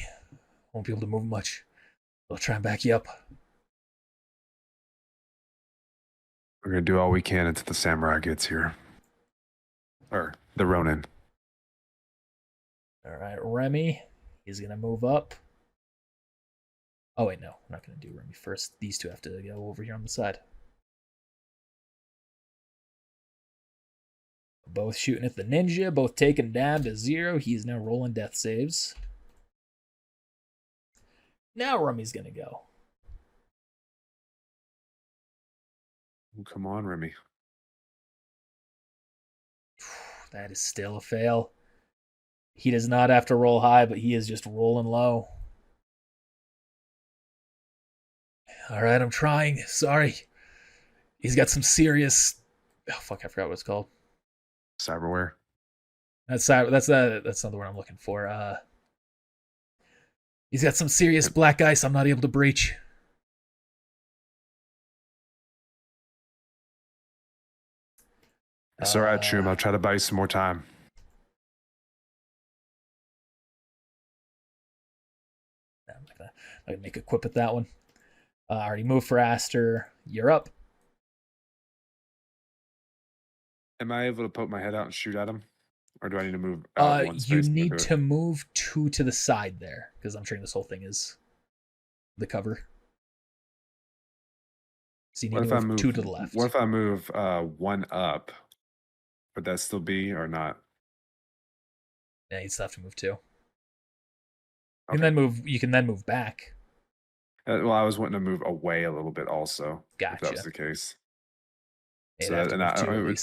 Won't be able to move much. I'll try and back you up. We're going to do all we can until the samurai gets here. Or the Ronin. All right, Remy. He's going to move up. Oh, wait, no. I'm not going to do Remy first. These two have to go over here on the side. Both shooting at the ninja. Both taken down to 0. He's now rolling death saves. Now Remy's going to go. Oh, come on, Remy. That is still a fail. He does not have to roll high, but he is just rolling low. All right, I'm trying. Sorry. He's got some serious... Oh, fuck, I forgot what it's called. Cyberware. That's not the word I'm looking for. He's got some serious black ice I'm not able to breach. It's all right, Troom. I'll try to buy you some more time. I'm not gonna make a quip at that one. I already moved for Aster. You're up. Am I able to poke my head out and shoot at him? Or do I need to move out one You space need to move 2 to the side there, because I'm sure this whole thing is the cover. So you need to move 2 to the left. What if I move 1 up? Would that still be or not? Yeah, you still have to move 2. Okay. You can then move back. Well, I was wanting to move away a little bit also. Gotcha. If that was the case. Yeah, So that, and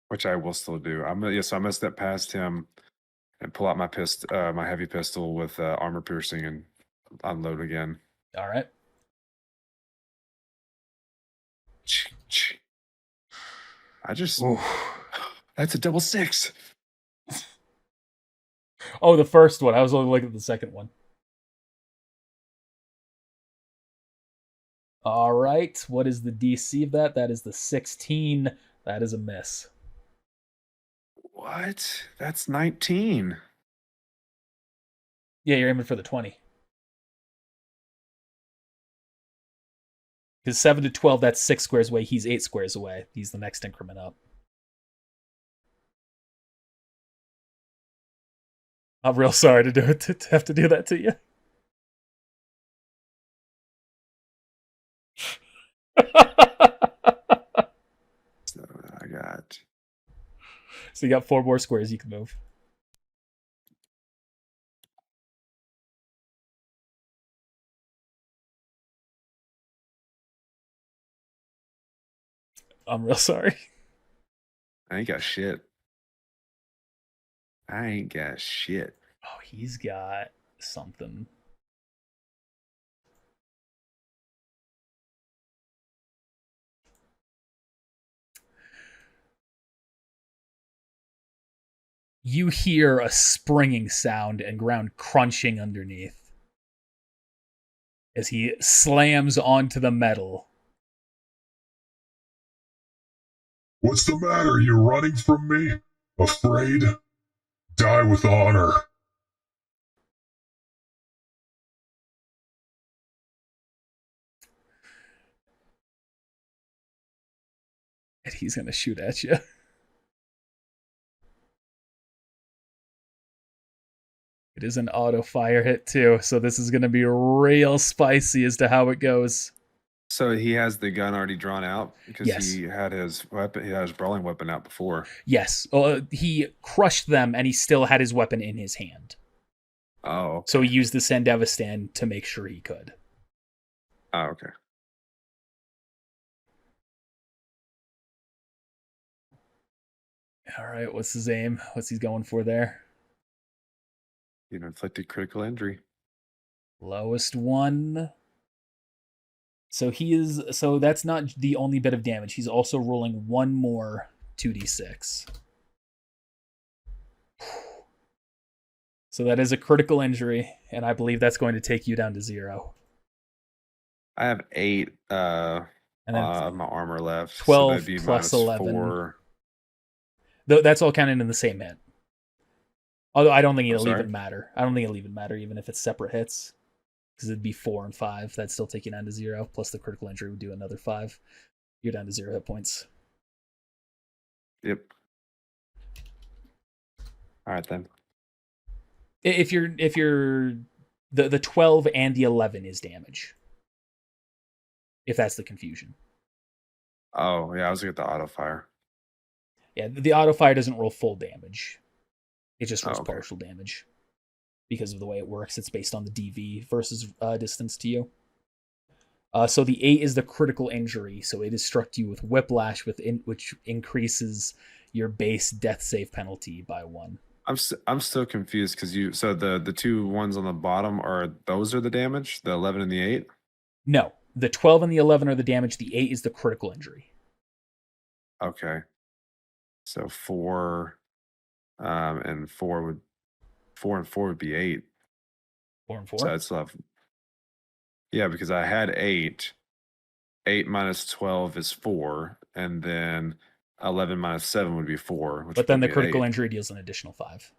which I will still do. So I'm gonna step past him and pull out my my heavy pistol with armor piercing and unload again. All right. I just that's a double 6. Oh, the first one. I was only looking at the second one. All right. What is the DC of that? That is the 16. That is a miss. What? That's 19. Yeah, you're aiming for the 20. Because 7 to 12, that's 6 squares away. He's 8 squares away. He's the next increment up. I'm real sorry to do it to have to do that to you. So I got. So you got 4 more squares you can move. I'm real sorry. I ain't got shit. I ain't got shit. Oh, he's got something. You hear a springing sound and ground crunching underneath as he slams onto the metal. What's the matter? You running from me? Afraid? Die with honor. And he's going to shoot at you. It is an auto fire hit too, so this is going to be real spicy as to how it goes. So he has the gun already drawn out because Yes. he had his weapon. He had his brawling weapon out before. Yes, he crushed them and he still had his weapon in his hand. Oh, okay. So he used the Sandevistan to make sure he could. Oh, okay. All right, what's his aim? What's he going for there? You inflicted critical injury. Lowest one. So that's not the only bit of damage. He's also rolling one more 2d6. So that is a critical injury, and I believe that's going to take you down to 0. I have 8 And then of my armor left. 12 so that'd be plus minus 11. 4. That's all counted in the same hit. Although I don't think it'll sorry? even matter. I don't think it'll even matter even if it's separate hits. Because it'd be 4 and 5. That'd still take you down to 0. Plus the critical injury would do another 5. You're down to 0 hit points. Yep. All right then. If you're the 12 and the 11 is damage. If that's the confusion. Oh yeah, I was looking at the auto fire. Yeah, the auto fire doesn't roll full damage. It just rolls okay. partial damage. Because of the way it works, it's based on the DV versus distance to you. So the 8 is the critical injury, so it has struck you with whiplash, which increases your base death save penalty by 1. I'm still confused because so the 2 ones on the bottom those are the damage, the 11 and the 8. No, the 12 and the 11 are the damage. The 8 is the critical injury. Okay, so 4, and 4 and 4 would be 8. 4 and 4. So that's left. Yeah, because I had 8. 8 minus 12 is 4, and then 11 minus 7 would be 4. But then the critical injury deals an additional 5.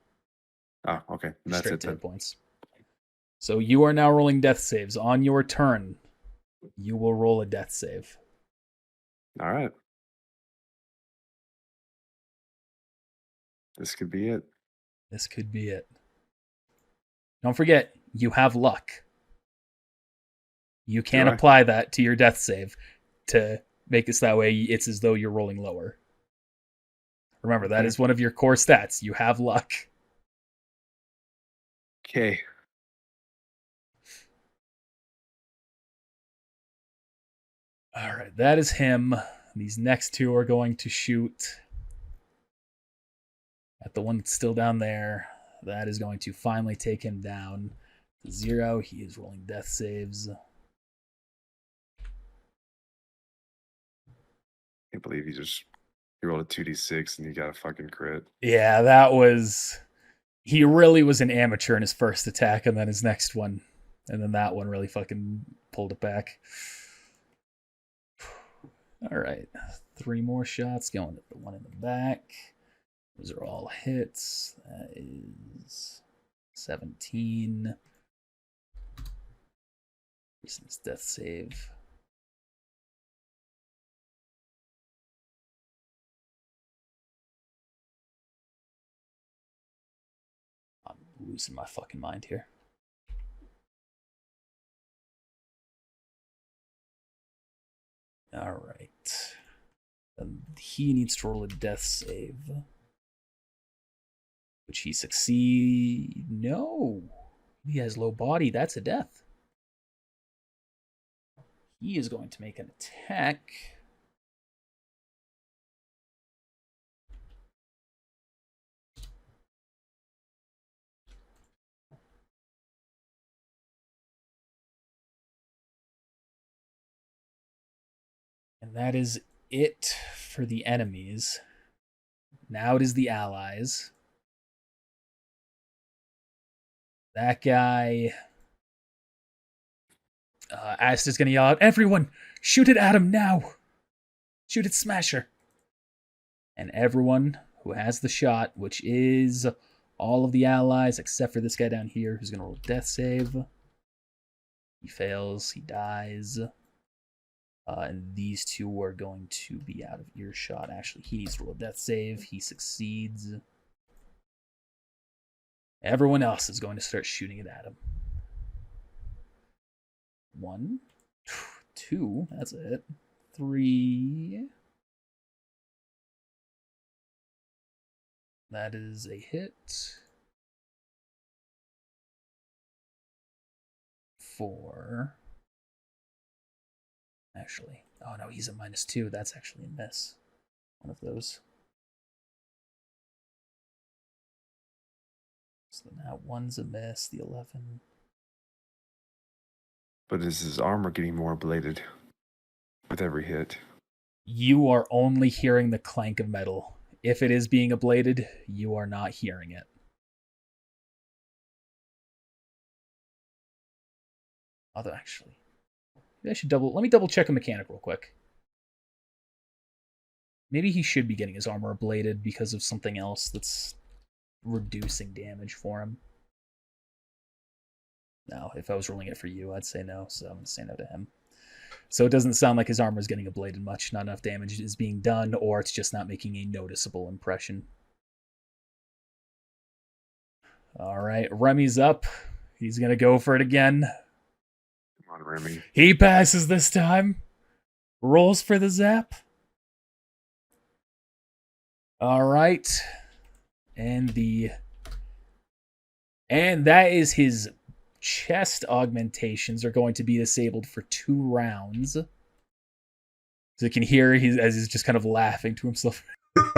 Oh, okay. That's it then. Hit points. So you are now rolling death saves. On your turn, you will roll a death save. All right. This could be it. This could be it. Don't forget, you have luck. You can apply that to your death save to make this that way it's as though you're rolling lower. Remember, that is one of your core stats. You have luck. Okay. All right, that is him. These next 2 are going to shoot at the one that's still down there. That is going to finally take him down to 0. He is rolling death saves. I can't believe he rolled a 2d6 and he got a fucking crit. Yeah, that was... He really was an amateur in his first attack, and then his next one. And then that one really fucking pulled it back. All right. 3 more shots going at the one in the back. Those are all hits. That is 17. Recent death save. I'm losing my fucking mind here. All right. He needs to roll a death save, which he succeed. No, he has low body. That's a death. He is going to make an attack. And that is it for the enemies. Now it is the allies. That guy... Asta's gonna yell out, "Everyone, shoot it at him now! Shoot it, Smasher!" And everyone who has the shot, which is all of the allies except for this guy down here, who's gonna roll a death save. He fails, he dies. And these two are going to be out of earshot. Actually, he needs to roll a death save. He succeeds. Everyone else is going to start shooting it at him. 1, 2, that's it. 3. That is a hit. 4. Actually, oh no, he's a -2. That's actually a miss. One of those. So now 1's a miss, the 11. But is his armor getting more ablated with every hit? You are only hearing the clank of metal. If it is being ablated, you are not hearing it. Although, actually, I should let me double check a mechanic real quick. Maybe he should be getting his armor ablated because of something else that's reducing damage for him. No, if I was rolling it for you, I'd say no, so I'm going to say no to him. So it doesn't sound like his armor is getting ablated much. Not enough damage is being done, or it's just not making a noticeable impression. All right, Remy's up. He's going to go for it again. Come on, Remy. He passes this time. Rolls for the zap. All right. And that is his chest augmentations are going to be disabled for 2 rounds. So you can hear as he's just kind of laughing to himself. Okay.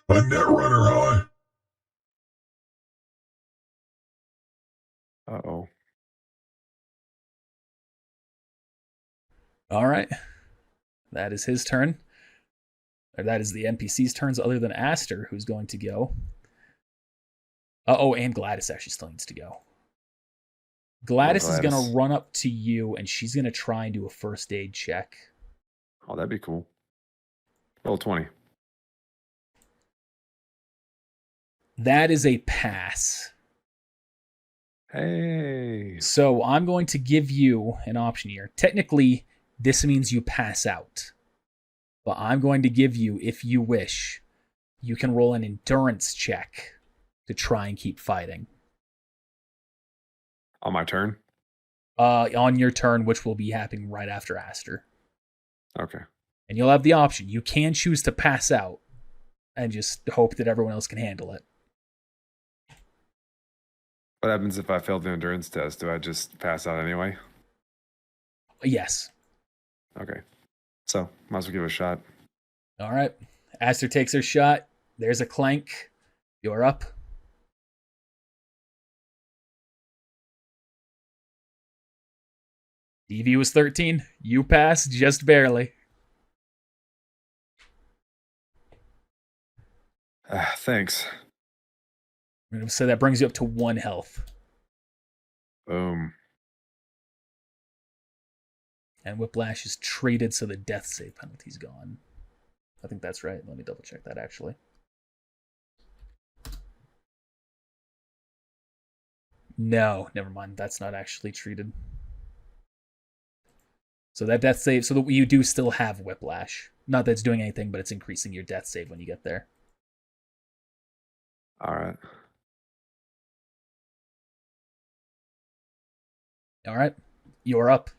A netrunner, huh? Uh-oh. All right. That is his turn. Or that is the NPC's turns other than Aster, who's going to go. And Gladys actually still needs to go. Gladys is going to run up to you, and she's going to try and do a first aid check. Oh, that'd be cool. Roll 20. That is a pass. Hey. So I'm going to give you an option here. Technically, this means you pass out. But I'm going to give you, if you wish, you can roll an endurance check to try and keep fighting. On my turn? On your turn, which will be happening right after Aster. Okay. And you'll have the option. You can choose to pass out and just hope that everyone else can handle it. What happens if I fail the endurance test? Do I just pass out anyway? Yes. Okay. So, might as well give it a shot. All right. Aster takes her shot. There's a clank. You're up. DV was 13. You passed just barely. Thanks. So that brings you up to 1 health. Boom. And Whiplash is treated, so the death save penalty's gone. I think that's right. Let me double check that actually. No, never mind. That's not actually treated. So that death save, so that you do still have whiplash. Not that it's doing anything, but it's increasing your death save when you get there. All right. All right, you're up.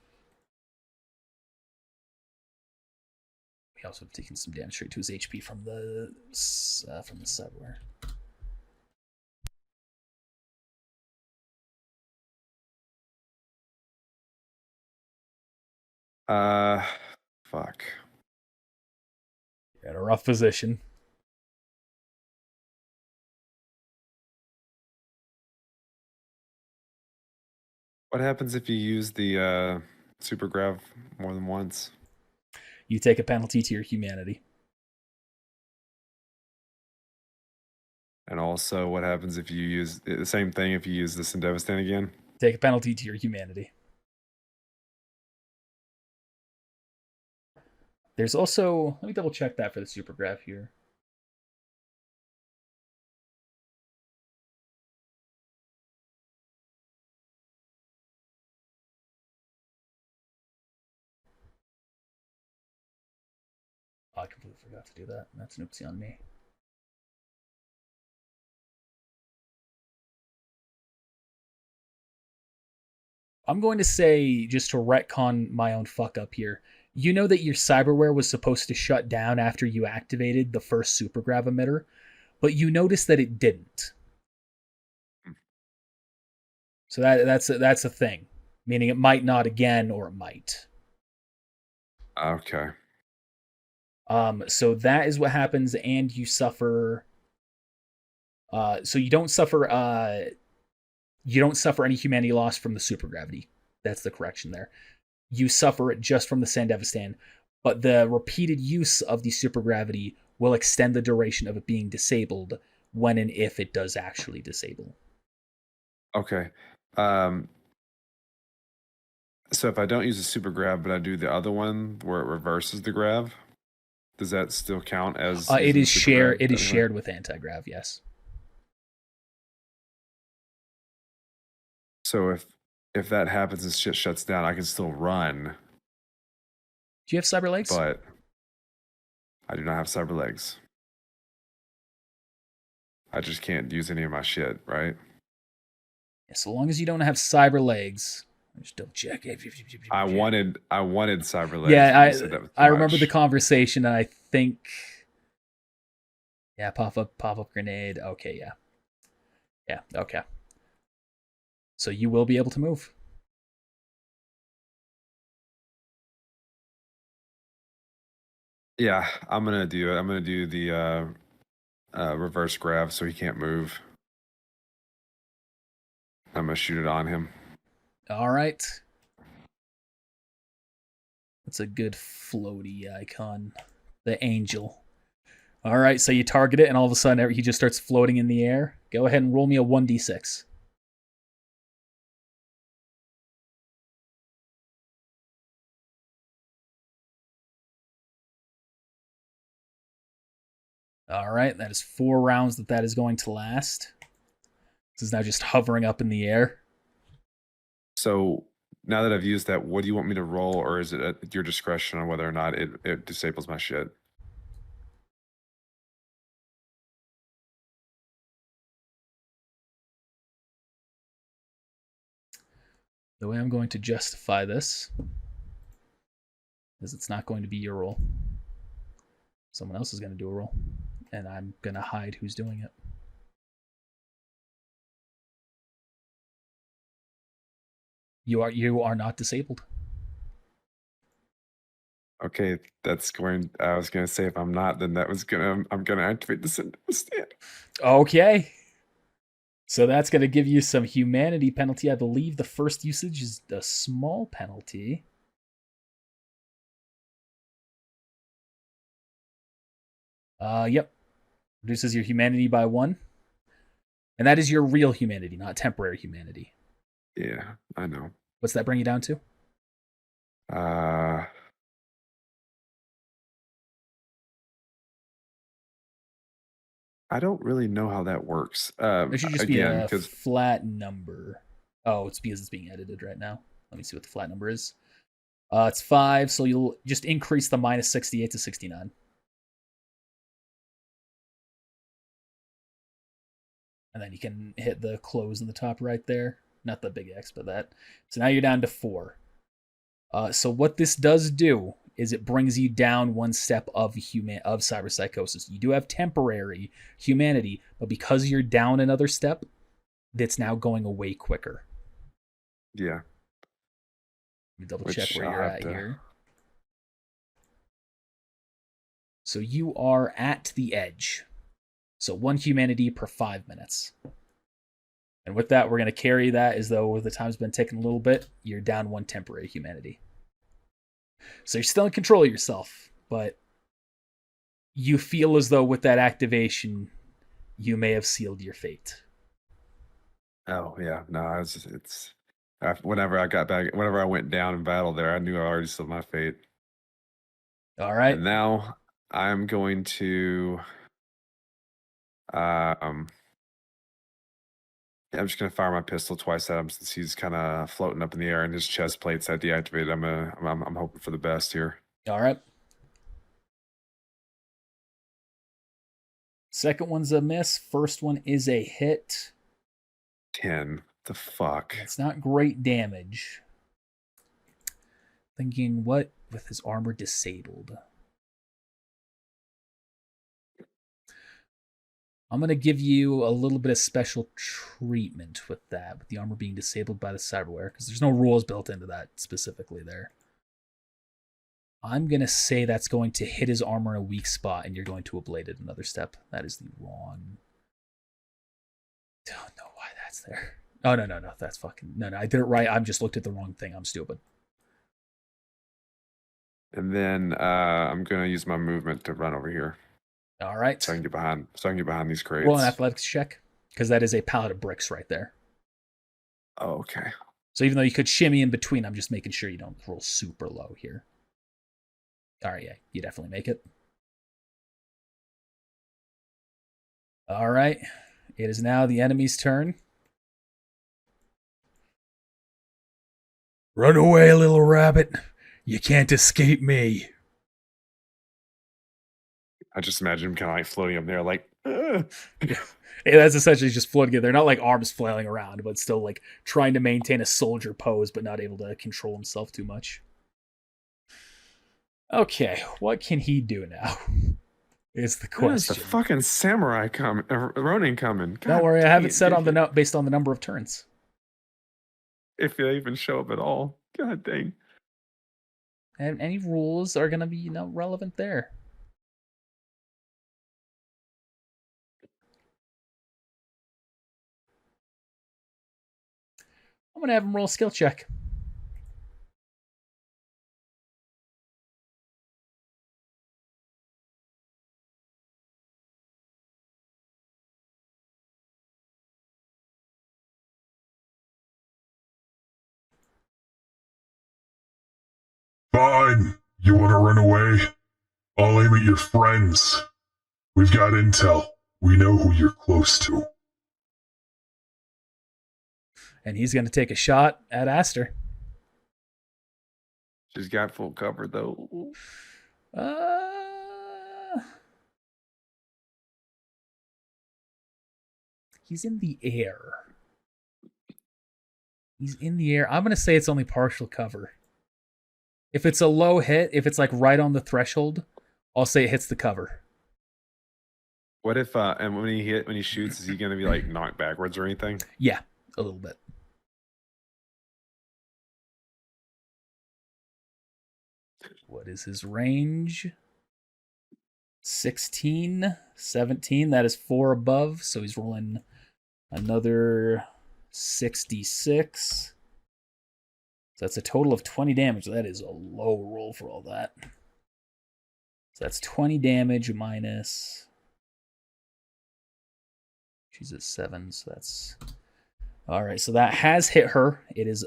We also have taken some damage straight to his HP from the cyberware. Fuck. You're in a rough position. What happens if you use the super grav more than once? You take a penalty to your humanity. And also, what happens if you use the same thing if you use this in Devastate again? Take a penalty to your humanity. There's also, let me double check that for the super graph here. Oh, I completely forgot to do that. That's an oopsie on me. I'm going to say, just to retcon my own fuck up here, you know that your cyberware was supposed to shut down after you activated the first super grav emitter, but you noticed that it didn't. So that's a thing, meaning it might not again, or it might. Okay. So that is what happens, and you suffer. So you don't suffer any humanity loss from the supergravity. That's the correction there. You suffer it just from the Sandevistan, but the repeated use of the supergravity will extend the duration of it being disabled when and if it does actually disable. Okay. So if I don't use a super grab, but I do the other one where it reverses the grav, does that still count as? It is shared. It is shared with anti-grav. Yes. So if that happens and shit shuts down, I can still run. Do you have cyber legs? But I do not have cyber legs. I just can't use any of my shit, right? Yeah, so long as you don't have cyber legs. Just double check. I wanted cyber legs. Yeah, I remember the conversation, and I think, yeah, pop up grenade. Okay, yeah, okay. So you will be able to move. Yeah, I'm gonna do it. I'm gonna do the reverse grab so he can't move. I'm gonna shoot it on him. All right. That's a good floaty icon. The angel. All right, so you target it, and all of a sudden he just starts floating in the air. Go ahead and roll me a 1d6. All right, that is 4 rounds that is going to last. This is now just hovering up in the air. So now that I've used that, what do you want me to roll, or is it at your discretion on whether or not it disables my shit? The way I'm going to justify this is it's not going to be your roll. Someone else is going to do a roll, and I'm going to hide who's doing it. You are not disabled. Okay, that's going. I was gonna say if I'm not, then I'm gonna activate the stand. Okay. So that's going to give you some humanity penalty. I believe the first usage is a small penalty. Yep. Reduces your humanity by 1. And that is your real humanity, not temporary humanity. Yeah, I know. What's that bring you down to? I don't really know how that works. It should just be Again, a because flat number. Oh, it's because it's being edited right now. Let me see what the flat number is. It's 5, so you'll just increase the minus 68 to 69. And then you can hit the close in the top right there. Not the big X, but that. So now you're down to 4. So what this does do is it brings you down one step of cyberpsychosis. You do have temporary humanity, but because you're down another step, that's now going away quicker. yeah. Let me double check where you're at here. So you are at the edge. So 1 humanity per 5 minutes. And with that, we're going to carry that as though the time's been taking a little bit. You're down 1 temporary humanity. So you're still in control of yourself, but you feel as though with that activation, you may have sealed your fate. Oh yeah, no, whenever I went down in battle there, I knew I already sealed my fate. All right. And now I'm going to, I'm just gonna fire my pistol twice at him since he's kind of floating up in the air and his chest plate's at deactivated. I'm hoping for the best here. All right. Second one's a miss. First one is a hit. 10. The fuck? It's not great damage. Thinking, what with his armor disabled? I'm going to give you a little bit of special treatment with that, with the armor being disabled by the cyberware, because there's no rules built into that specifically there. I'm going to say that's going to hit his armor in a weak spot, and you're going to ablate it another step. That is the wrong... Don't know why that's there. Oh, no. That's fucking... No, I did it right. I'm just looked at the wrong thing. I'm stupid. And then I'm going to use my movement to run over here. All right. So I can get behind these crates. Roll an athletics check, because that is a pallet of bricks right there. Oh, okay. So even though you could shimmy in between, I'm just making sure you don't roll super low here. All right, yeah, you definitely make it. All right. It is now the enemy's turn. Run away, little rabbit. You can't escape me. I just imagine him kind of like floating up there like... Yeah, that's essentially just floating. They're not like arms flailing around, but still like trying to maintain a soldier pose, but not able to control himself too much. Okay, what can he do now? Is the question. There's the fucking samurai Ronin coming. God, don't worry, I have it set on the based on the number of turns. If they even show up at all. God dang. And any rules are going to be relevant there. I'm going to have him roll a skill check. Fine. You want to run away? I'll aim at your friends. We've got intel. We know who you're close to. And he's going to take a shot at Aster. She's got full cover, though. He's in the air. He's in the air. I'm going to say it's only partial cover. If it's a low hit, if it's like right on the threshold, I'll say it hits the cover. What if, and when he shoots, is he going to be like knocked backwards or anything? Yeah, a little bit. What is his range? 16, 17. That is 4 above. So he's rolling another 66. So that's a total of 20 damage. That is a low roll for all that. So that's 20 damage minus... She's at 7, so that's... Alright, so that has hit her. It has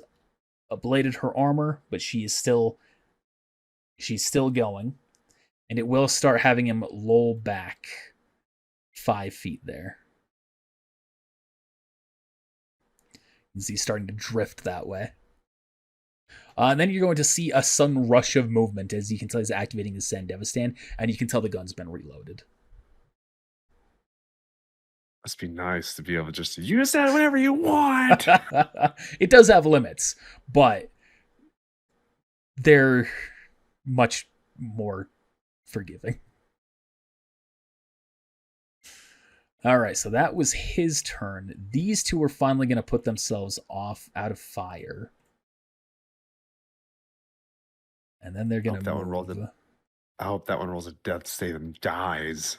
ablated her armor, but she's still going. And it will start having him loll back 5 feet there. You see he's starting to drift that way. And then you're going to see a sudden rush of movement as you can tell he's activating his Send Devastan, and you can tell the gun's been reloaded. Must be nice to be able to just use that whenever you want. It does have limits, but they're much more forgiving. All right, so that was his turn. These two are finally going to put themselves out of fire. And then they're going to move. I hope that one rolls a death save and dies.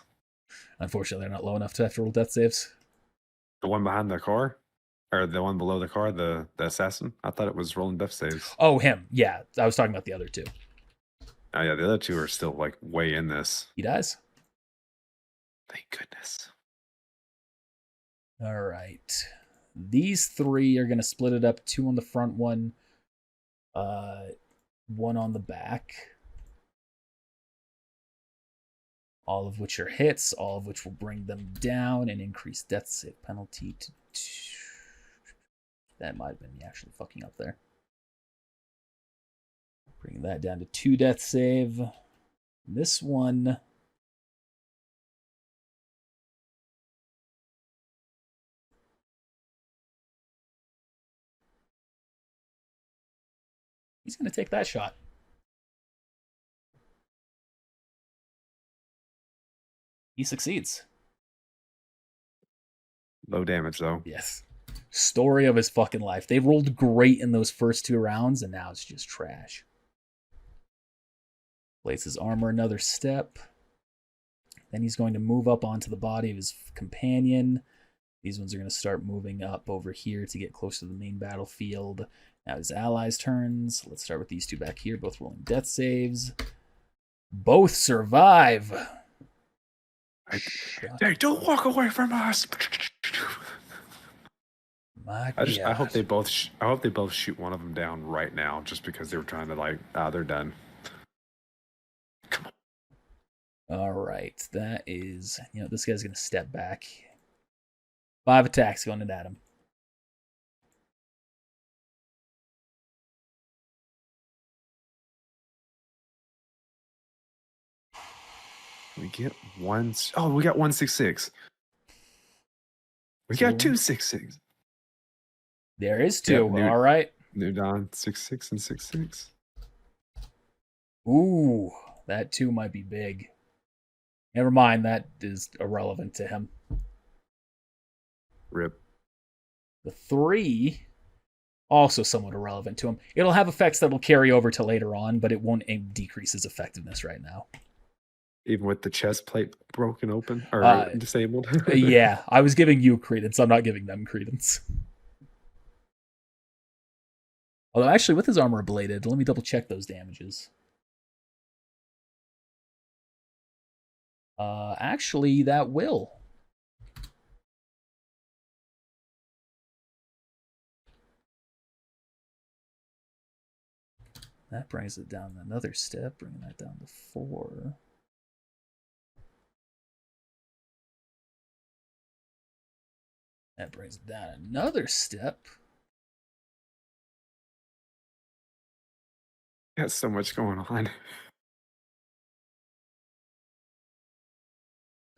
Unfortunately, they're not low enough to have to roll death saves. The one behind the car? Or the one below the car, the assassin? I thought it was rolling death saves. Oh, him. Yeah, I was talking about the other two. Oh, yeah, the other two are still, like, way in this. He dies. Thank goodness. All right. These three are going to split it up. 2 on the front, 1 on the back. All of which are hits, all of which will bring them down and increase death save penalty to 2. That might have been me actually fucking up there. Bringing that down to 2 death save. This one... he's going to take that shot. He succeeds. Low damage, though. Yes. Story of his fucking life. They rolled great in those first 2 rounds, and now it's just trash. Places his armor another step. Then he's going to move up onto the body of his companion. These ones are going to start moving up over here to get close to the main battlefield. Now his allies' turns. Let's start with these 2 back here, both rolling death saves. Both survive. Hey, don't walk away from us. I hope they both. I hope they both shoot one of them down right now, just because they were trying to they're done. Come on. All right, that is. This guy's gonna step back. 5 attacks going at him. We get one. Oh, we got 166. We got 266. There is 2. Yeah, all right. New Dawn 66 and 66. Ooh, that 2 might be big. Never mind, that is irrelevant to him. Rip. The 3, also somewhat irrelevant to him. It'll have effects that will carry over to later on, but it won't decrease his effectiveness right now. Even with the chest plate broken open or disabled? Yeah, I was giving you credence. I'm not giving them credence. Although, actually, with his armor ablated, let me double check those damages. Actually, that will. That brings it down another step, bringing that down to 4. That brings it down another step. Got so much going on.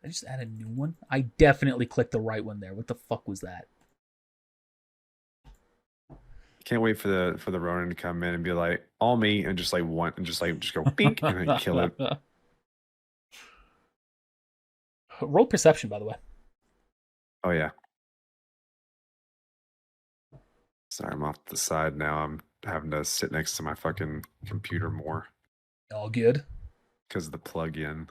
I just add a new one? I definitely clicked the right one there. What the fuck was that? Can't wait for the Ronin to come in and be like, all me, and just go bink and then kill it. Roll perception, by the way. Oh yeah. Sorry, I'm off the side now. I'm having to sit next to my fucking computer more. All good. Because of the plug-in.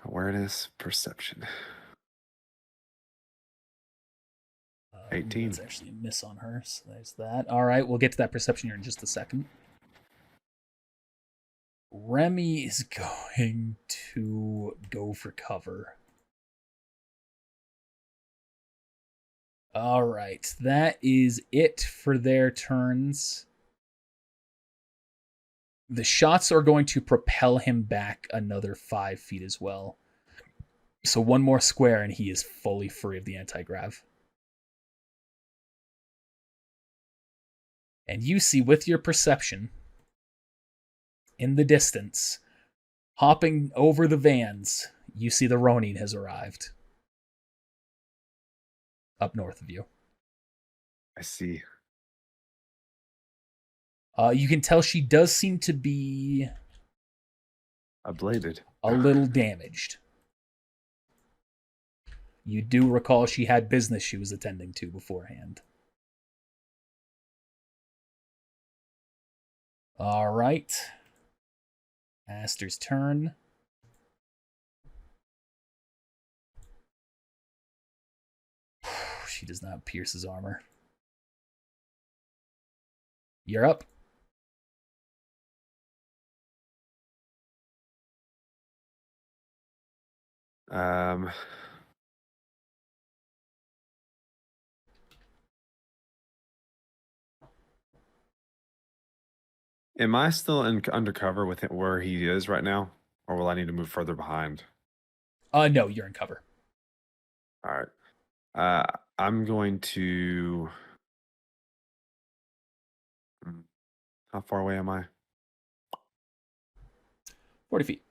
Awareness, perception. 18. That's actually a miss on her, so there's that. All right, we'll get to that perception here in just a second. Remy is going to go for cover. All right, that is it for their turns. The shots are going to propel him back another 5 feet as well. So one more square and he is fully free of the anti-grav. And you see with your perception, in the distance, hopping over the vans, you see the Ronin has arrived. Up north of you. I see. You can tell she does seem to be Ablated. a little damaged. You do recall she had business she was attending to beforehand. All right. Aster's turn. She does not pierce his armor. You're up. Am I still undercover with it where he is right now, or will I need to move further behind? No, you're in cover. All right. I'm going to. How far away am I? 40 feet.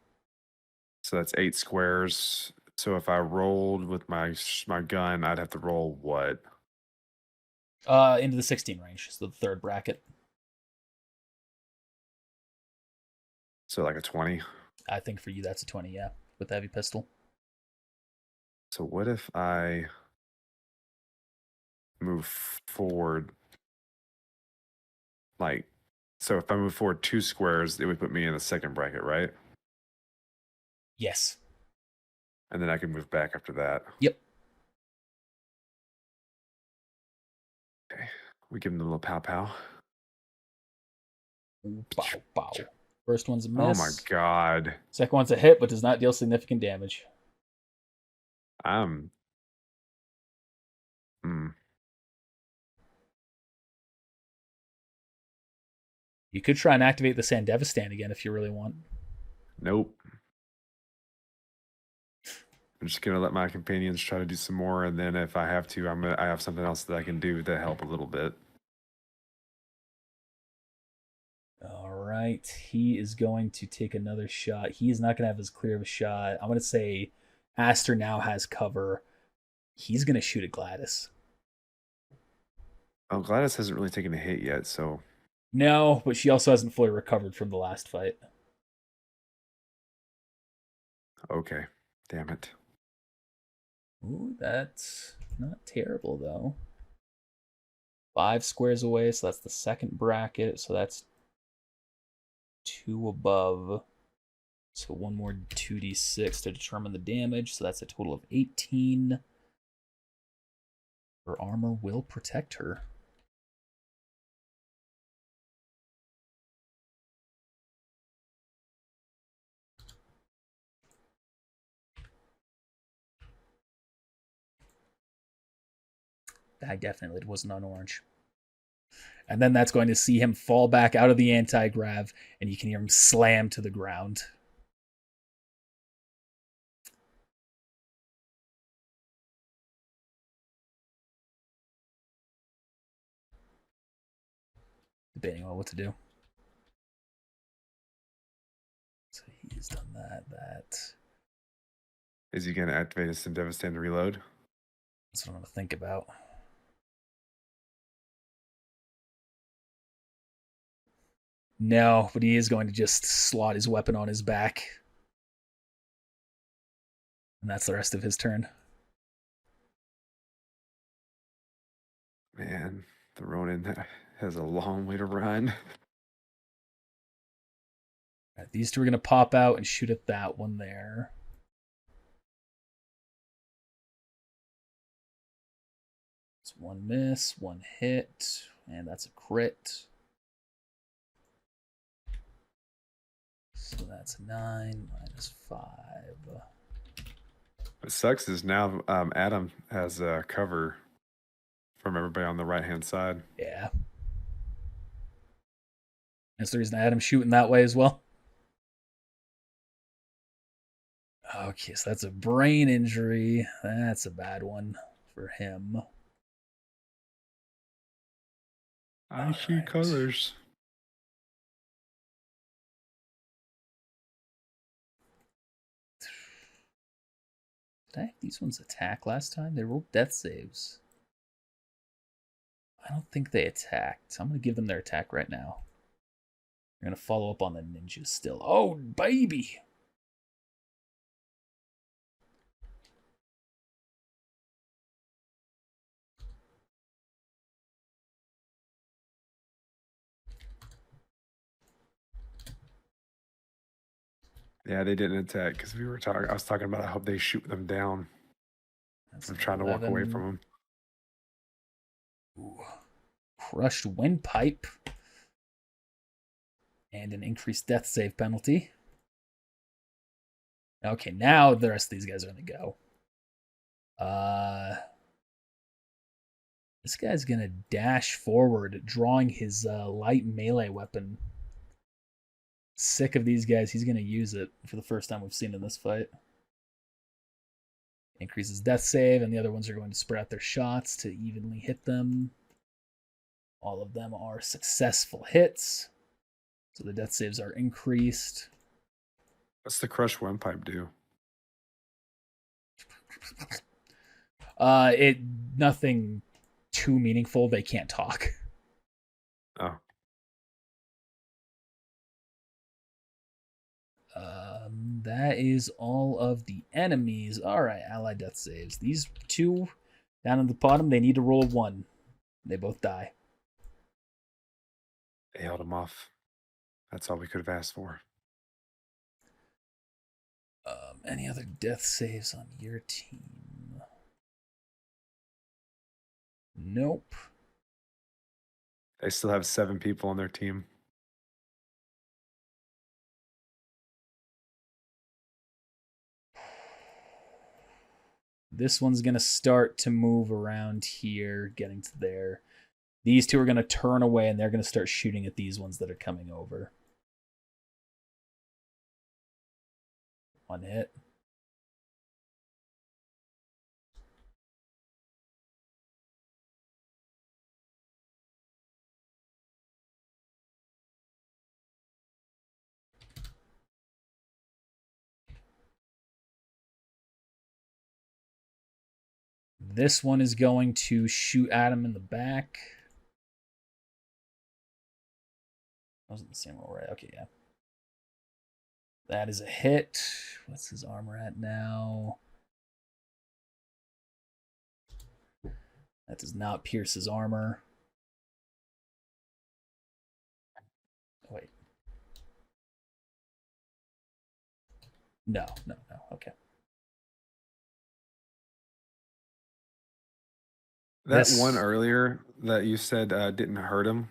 So that's 8 squares. So if I rolled with my gun, I'd have to roll what? Into the 16 range, so the third bracket. So like a 20. I think for you that's a 20, yeah, with the heavy pistol. So what if I move forward? Like, so if I move forward 2 squares, it would put me in the second bracket, right? Yes. And then I can move back after that. Yep. Okay. We give him the little pow pow. Bow, bow. First one's a miss. Oh my god. Second one's a hit, but does not deal significant damage. You could try and activate the Sandevistan again if you really want. Nope. I'm just gonna let my companions try to do some more, and then if I have to, I have something else that I can do to help a little bit. All right, he is going to take another shot. He is not going to have as clear of a shot. I'm going to say Aster now has cover. He's going to shoot at Gladys. Oh, Gladys hasn't really taken a hit yet, so. No, but she also hasn't fully recovered from the last fight. Okay, damn it. Ooh, that's not terrible, though. 5 squares away, so that's the second bracket. So that's 2 above. So one more 2d6 to determine the damage. So that's a total of 18. Her armor will protect her. That definitely wasn't on orange. And then that's going to see him fall back out of the anti-grav, and you can hear him slam to the ground. Debating on what to do. So he's done that. Is he going to activate his Devastate to reload? That's what I'm going to think about. No, but he is going to just slot his weapon on his back. And that's the rest of his turn. Man, the Ronin has a long way to run. Right, these two are going to pop out and shoot at that one there. It's 1 miss, 1 hit, and that's a crit. So that's 9 minus 5. What sucks is now Adam has cover from everybody on the right-hand side. Yeah. That's the reason Adam's shooting that way as well. Okay, so that's a brain injury. That's a bad one for him. I see Alright. colors. Did I have these ones attack last time? They rolled death saves. I don't think they attacked. I'm going to give them their attack right now. We're going to follow up on the ninjas still. Oh, baby! Yeah, they didn't attack because we were talking. I was talking about. I hope they shoot them down. That's I'm trying to walk away 11. from them. Ooh. Crushed windpipe. And an increased death save penalty. Okay, now the rest of these guys are going to go. This guy's going to dash forward, drawing his light melee weapon. Sick of these guys. He's going to use it for the first time we've seen in this fight. Increases death save, and the other ones are going to spread out their shots to evenly hit them. All of them are successful hits. So the death saves are increased. What's the crush windpipe do? Nothing too meaningful. They can't talk. Oh. That is all of the enemies. All right, allied death saves. These two down at the bottom, they need to roll 1. They both die. They held him off. That's all we could have asked for. Any other death saves on your team? Nope. They still have 7 people on their team. This one's going to start to move around here, getting to there. These two are going to turn away, and they're going to start shooting at these ones that are coming over. 1 hit. This one is going to shoot at him in the back. Wasn't the same roll, right? Okay, yeah. That is a hit. What's his armor at now? That does not pierce his armor. Wait. No. Okay. That one earlier that you said didn't hurt him,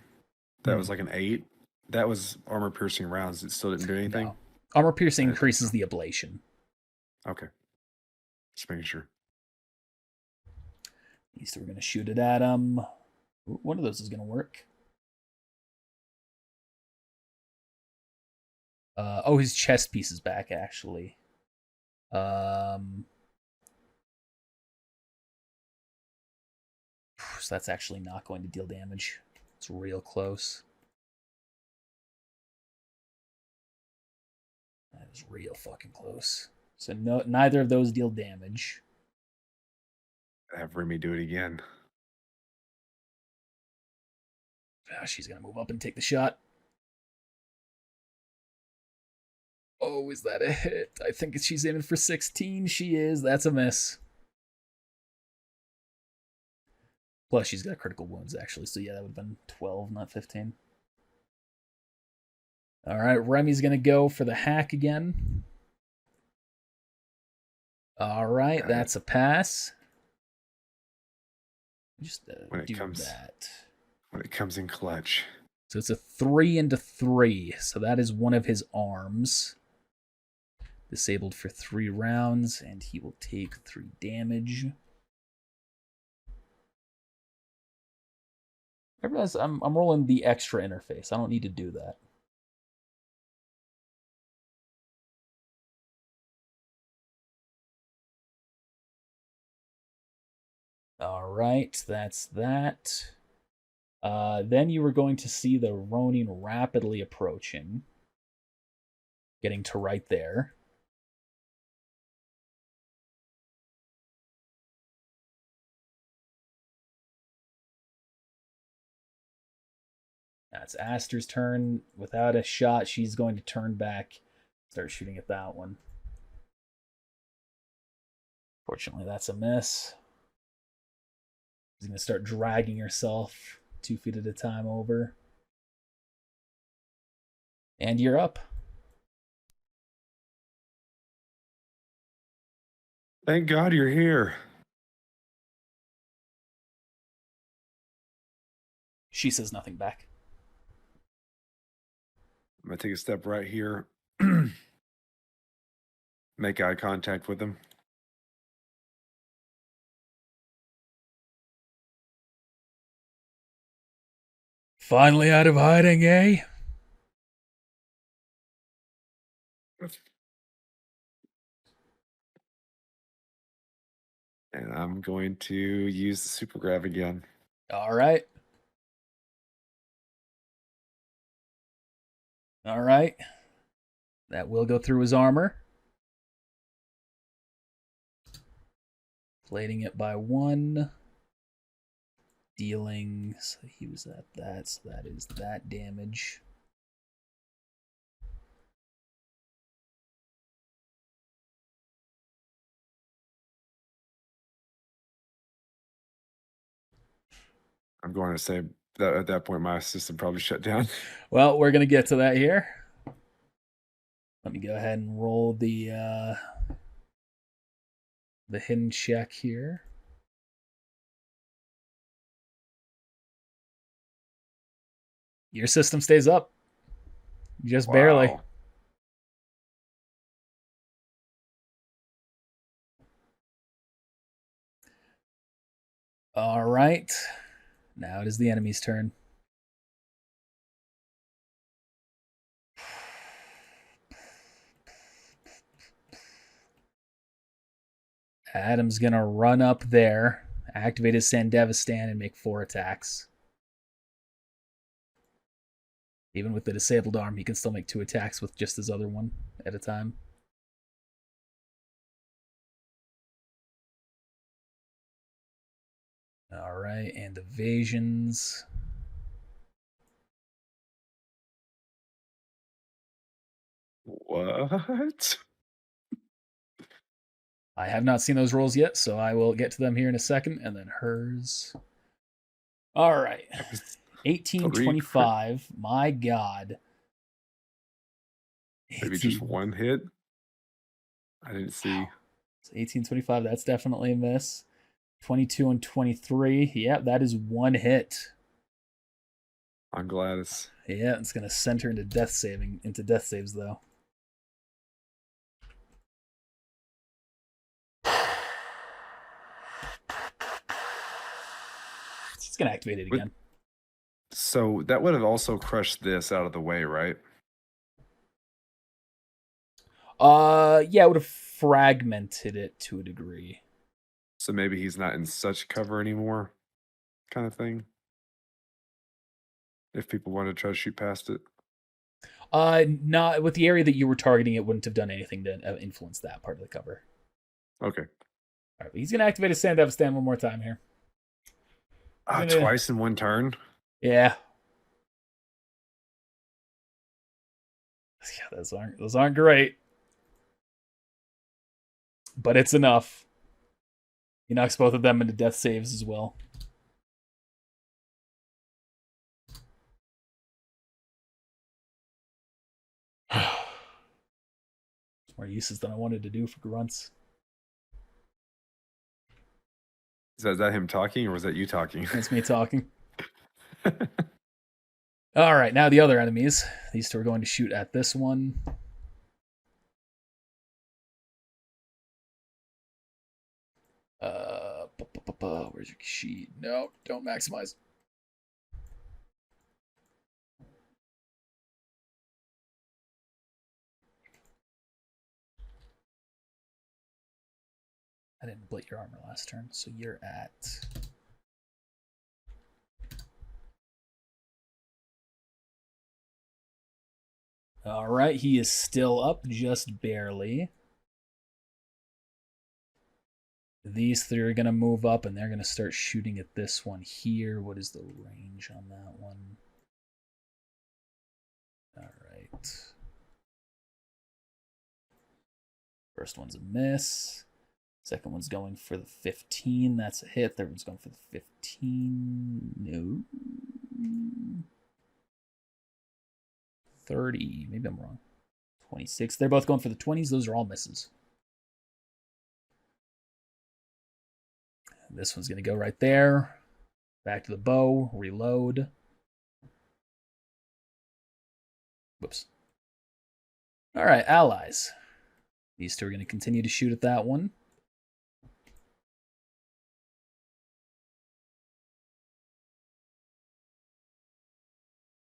that was like an 8. That was armor piercing rounds. It still didn't do anything? No. Armor piercing increases the ablation. Okay. Just making sure. These two are going to shoot it at him. One of those is going to work. His chest piece is back, actually. So that's actually not going to deal damage. It's real close. That is real fucking close. So neither of those deal damage. Have Remy do it again. She's going to move up and take the shot. Oh, is that a hit? I think she's aiming for 16. She is. That's a miss. Plus, she's got critical wounds, actually. So, yeah, that would have been 12, not 15. All right, Remy's going to go for the hack again. All right, that's a pass. Just when it do comes, that. When it comes in clutch. So it's a 3 into 3. So that is one of his arms. Disabled for 3 rounds, and he will take 3 damage. I realize I'm rolling the extra interface. I don't need to do that. right, that's that. Then you were going to see the Ronin rapidly approaching, getting to right there. Now it's Aster's turn. Without a shot, she's going to turn back, start shooting at that one. Fortunately, that's a miss. She's going to start dragging herself 2 feet at a time over. And you're up. Thank God you're here. She says nothing back. I'm gonna take a step right here. Make eye contact with him. Finally out of hiding, eh? And I'm going to use the super grab again. All right. All right. That will go through his armor. Plating it by 1. Dealing, so he was at that, so that is that damage. I'm going to say that at that point my system probably shut down. Well, we're going to get to that here. Let me go ahead and roll the hidden check here. Your system stays up. Just barely. Wow. All right. Now it is the enemy's turn. Adam's going to run up there, activate his Sandevistan, and make 4 attacks. Even with the disabled arm, he can still make 2 attacks with just his other one at a time. All right, and evasions. What? I have not seen those rolls yet, so I will get to them here in a second. And then hers. All right. 1825. My God. Maybe just 1 hit. I didn't see. Wow. So 1825, that's definitely a miss. 22 and 23. Yeah, that is 1 hit. On Gladys. Yeah, it's gonna send her into death saves though. She's gonna activate it again. So that would have also crushed this out of the way, right? Yeah, it would have fragmented it to a degree. So maybe he's not in such cover anymore, kind of thing. If people want to try to shoot past it. Not with the area that you were targeting, it wouldn't have done anything to influence that part of the cover. Okay. All right, but he's gonna activate his Sandevistan one more time here. Twice in 1 turn? Yeah. Yeah, those aren't great. But it's enough. He knocks both of them into death saves as well. More uses than I wanted to do for grunts. Is that him talking or was that you talking? That's me talking. All right, now the other enemies. These 2 are going to shoot at this one. Where's your sheet? No, don't maximize. I didn't blate your armor last turn, so you're at All right, he is still up, just barely. These three are going to move up, and they're going to start shooting at this one here. What is the range on that one? All right. First one's a miss. Second one's going for the 15. That's a hit. Third one's going for the 15. No. 30. Maybe I'm wrong. 26. They're both going for the 20s. Those are all misses. This one's going to go right there. Back to the bow. Reload. Whoops. All right, allies. These two are going to continue to shoot at that one.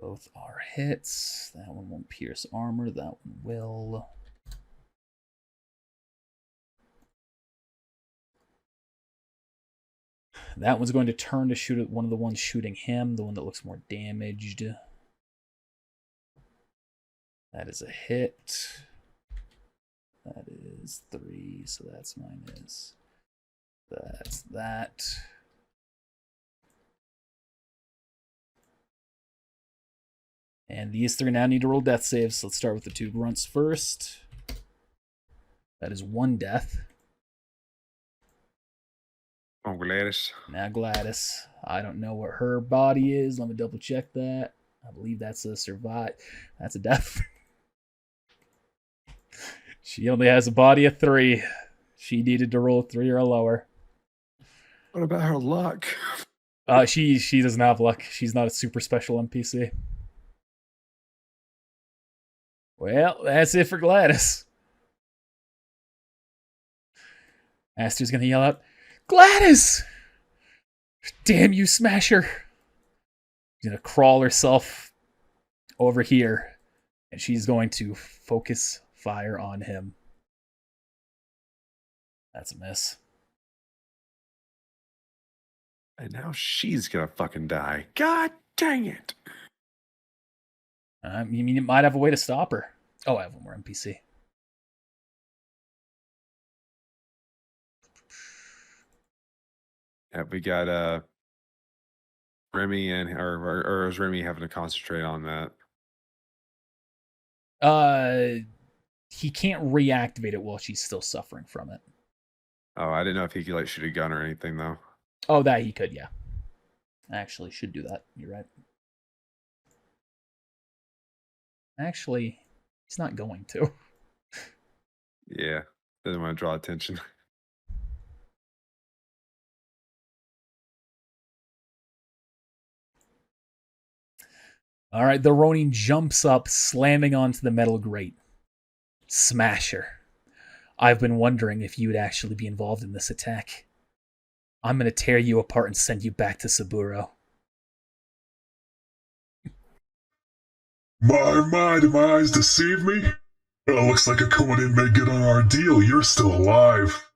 Both are hits. That one won't pierce armor. That one will. That one's going to turn to shoot at one of the ones shooting him, the one that looks more damaged. That is a hit. That is 3, so that's minus. That's that. And these three now need to roll death saves. So let's start with the 2 grunts first. That is 1 death. Oh, Gladys. Now Gladys. I don't know what her body is. Let me double check that. I believe that's a survive. That's a death. She only has a body of 3. She needed to roll 3 or lower. What about her luck? She doesn't have luck. She's not a super special NPC. Well, that's it for Gladys. Aster's gonna yell out, Gladys! Damn you, Smasher! She's gonna crawl herself over here, and she's going to focus fire on him. That's a miss. And now she's gonna fucking die. God dang it. You mean you might have a way to stop her? Oh, I have one more NPC. Yeah, we got Remy and or is Remy having to concentrate on that? He can't reactivate it while she's still suffering from it. Oh, I didn't know if he could like shoot a gun or anything though. Oh, that he could, yeah. Actually, should do that. You're right. Actually, he's not going to. Yeah, doesn't want to draw attention. All right, the Ronin jumps up, slamming onto the metal grate. Smasher. I've been wondering if you'd actually be involved in this attack. I'm going to tear you apart and send you back to Saburo. My, do my eyes deceive me? Well, it looks like a Conan may get on our deal. You're still alive.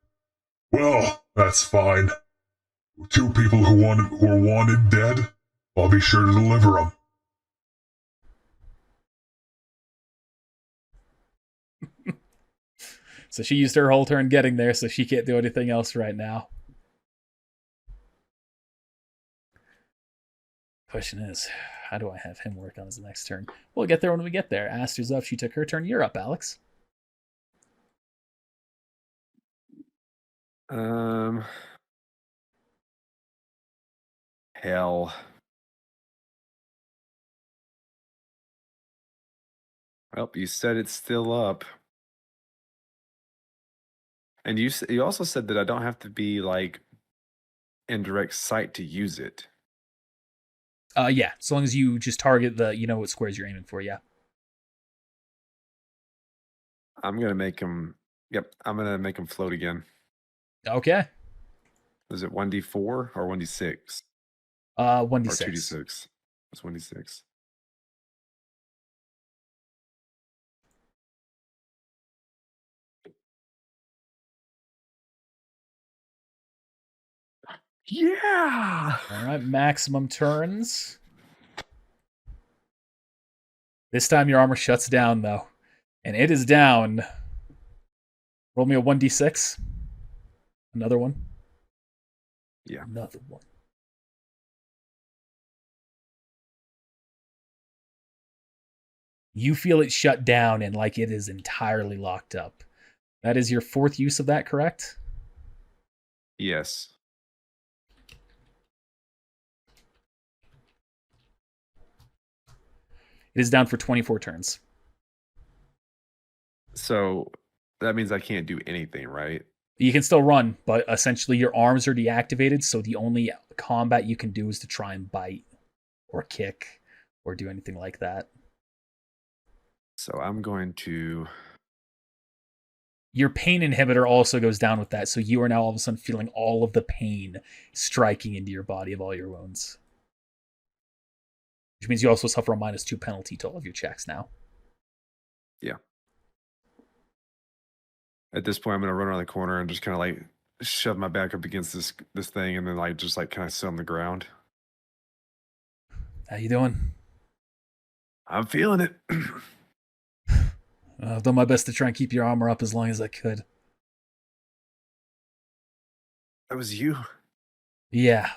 Well, that's fine. 2 people who were wanted dead. I'll be sure to deliver them. So she used her whole turn getting there, so she can't do anything else right now. Question is, how do I have him work on his next turn? We'll get there when we get there. Aster's up. She took her turn. You're up, Alex. Hell. Well, you said it's still up. And you also said that I don't have to be like in direct sight to use it. Yeah, as long as you just target you know what squares you're aiming for, yeah. I'm gonna make him. Yep, I'm gonna make him float again. Okay. Is it 1d4 or 1d6? 1d6. Or 2d6. It's 1d6. Yeah. All right, maximum turns. This time your armor shuts down, though. And it is down. Roll me a 1d6. Another one. Yeah. Another one. You feel it shut down and like it is entirely locked up. That is your fourth use of that, correct? Yes. It is down for 24 turns. So that means I can't do anything, right? You can still run, but essentially your arms are deactivated, so the only combat you can do is to try and bite or kick or do anything like that. So I'm going to. Your pain inhibitor also goes down with that, so you are now all of a sudden feeling all of the pain striking into your body of all your wounds. Which means you also suffer a -2 penalty to all of your checks now. Yeah. At this point, I'm gonna run around the corner and just kind of like shove my back up against this thing, and then like just like kind of sit on the ground. How you doing? I'm feeling it. I've done my best to try and keep your armor up as long as I could. That was you. Yeah.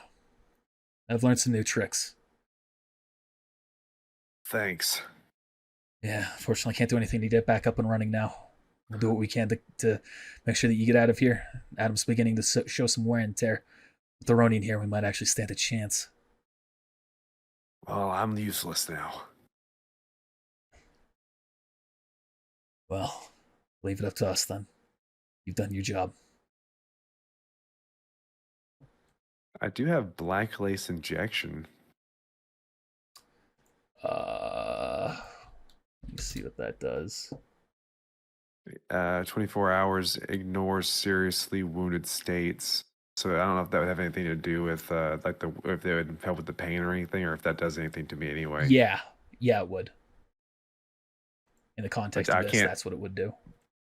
I've learned some new tricks. Thanks. Yeah, fortunately I can't do anything to get back up and running now. We'll do what we can to make sure that you get out of here. Adam's beginning to show some wear and tear. With the Ronin here, we might actually stand a chance. Well, I'm useless now. Well, leave it up to us then. You've done your job. I do have black lace injection. Let me see what that does. 24 hours ignores seriously wounded states. So I don't know if that would have anything to do with if they would help with the pain or anything, or if that does anything to me anyway. Yeah, it would. In the context But of this, that's what it would do.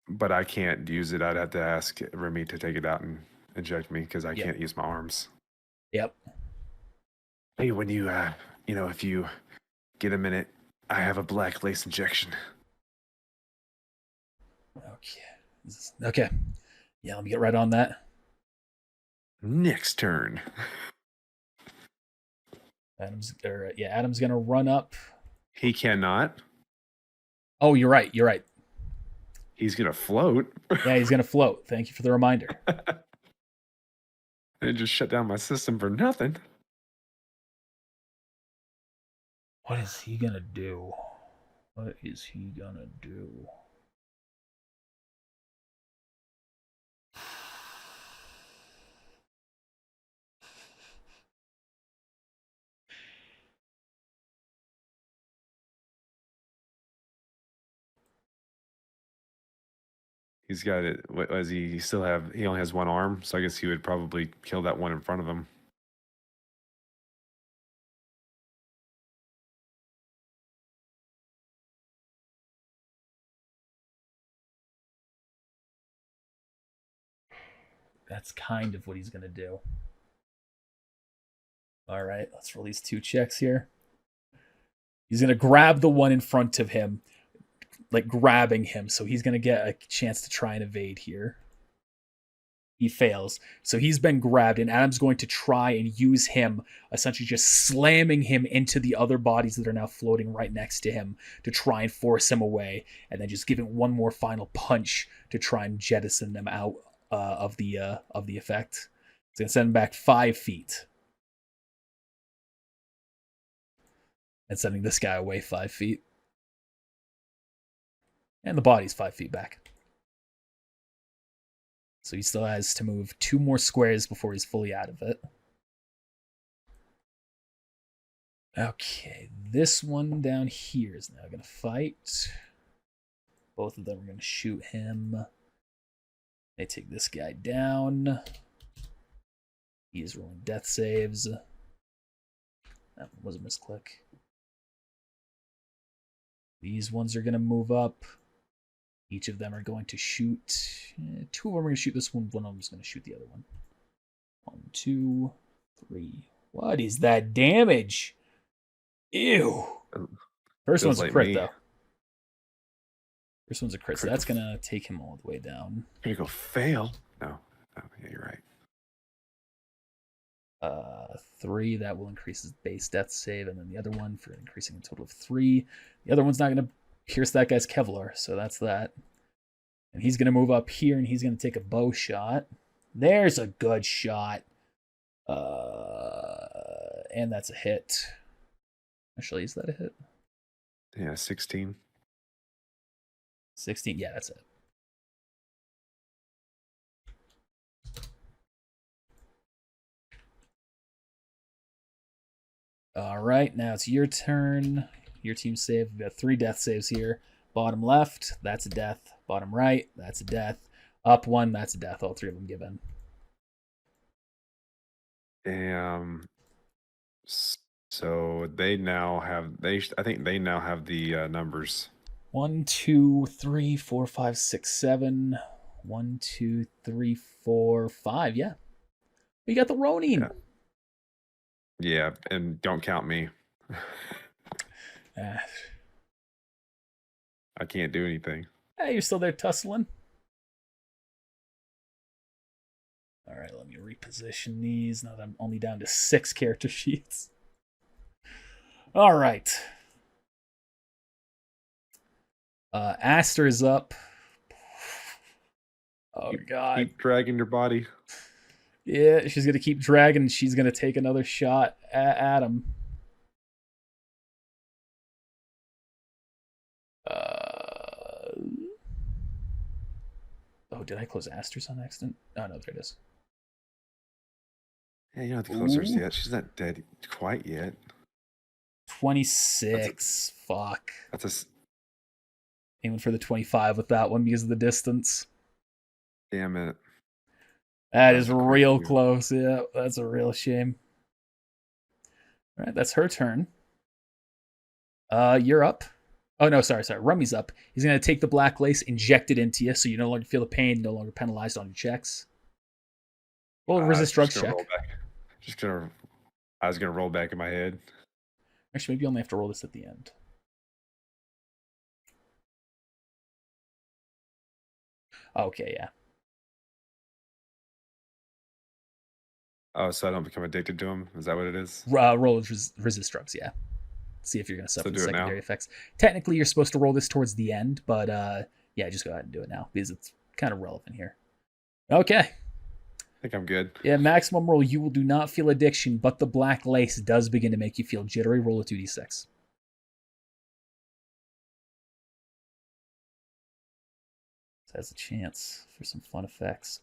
But I can't use it. I'd have to ask Remy to take it out and inject me because I can't use my arms. Yep. Hey, when you, if you get a minute, I have a black lace injection. Okay. Yeah, let me get right on that. Next turn. Adam's gonna run up. He cannot. Oh, you're right. He's gonna float. Yeah, he's gonna float. Thank you for the reminder. It just shut down my system for nothing. What is he gonna do? He's got it. What does he still have? He only has one arm, so I guess he would probably kill that one in front of him. That's kind of what he's gonna do. All right, let's roll these 2 checks here. He's gonna grab the one in front of him, like grabbing him, so he's gonna get a chance to try and evade here. He fails. So he's been grabbed, and Adam's going to try and use him, essentially just slamming him into the other bodies that are now floating right next to him to try and force him away, and then just giving one more final punch to try and jettison them out of the effect. It's going to send him back 5 feet. And sending this guy away 5 feet. And the body's 5 feet back. So he still has to move 2 more squares before he's fully out of it. Okay, this one down here is now going to fight. Both of them are going to shoot him. They take this guy down. He is rolling death saves. That was a misclick. These ones are going to move up. Each of them are going to shoot. 2 of them are going to shoot this one. One of them is going to shoot the other one. 1, 2, 3. What is that damage? Ew. First Feels one's a like crit, me. though. First one's a crit, so Crit that's going to take him all the way down. Critical fail. No. Oh, yeah, you're right. 3, that will increase his base death save, and then the other one for increasing a total of 3. The other one's not going to pierce that guy's Kevlar, so that's that. And he's going to move up here, and he's going to take a bow shot. There's a good shot. And that's a hit. Actually, is that a hit? Yeah, 16. 16, yeah, that's it. All right, now it's your turn. Your team save. We've got 3 death saves here. Bottom left, that's a death. Bottom right, that's a death. Up 1, that's a death. All 3 of them given. Damn. So they now have I think they now have the numbers. 1, 2, 3, 4, 5, 6, 7. 1, 2, 3, 4, 5. Yeah. We got the Ronin. Yeah. Yeah, and don't count me. Ah. I can't do anything. Hey, you're still there tussling? All right, let me reposition these. Now that I'm only down to 6 character sheets. All right. Aster is up. Oh, God. Keep dragging your body. Yeah, she's going to keep dragging. She's going to take another shot at him. Oh, did I close Aster's on accident? Oh, no, there it is. Yeah, you don't have to close hers Ooh. yet. She's not dead quite yet. 26. Fuck. That's Aiming for the 25 with that one because of the distance. damn it. That is That's real crazy. close. Yeah, that's a real shame. All right, that's her turn. You're up. Oh, no, sorry. Rummy's up. He's going to take the black lace, inject it into you, so you no longer feel the pain, no longer penalized on your checks. Roll a resist drugs check. I was gonna roll back in my head. Actually, maybe you only have to roll this at the end. Okay, yeah. Oh, so I don't become addicted to them? Is that what it is? Roll resist drugs, yeah. See if you're going to suffer So the do it now? secondary effects. Technically, you're supposed to roll this towards the end, but yeah, just go ahead and do it now because it's kind of relevant here. Okay. I think I'm good. Yeah, maximum roll. You will do not feel addiction, but the black lace does begin to make you feel jittery. Roll a 2d6. Has a chance for some fun effects.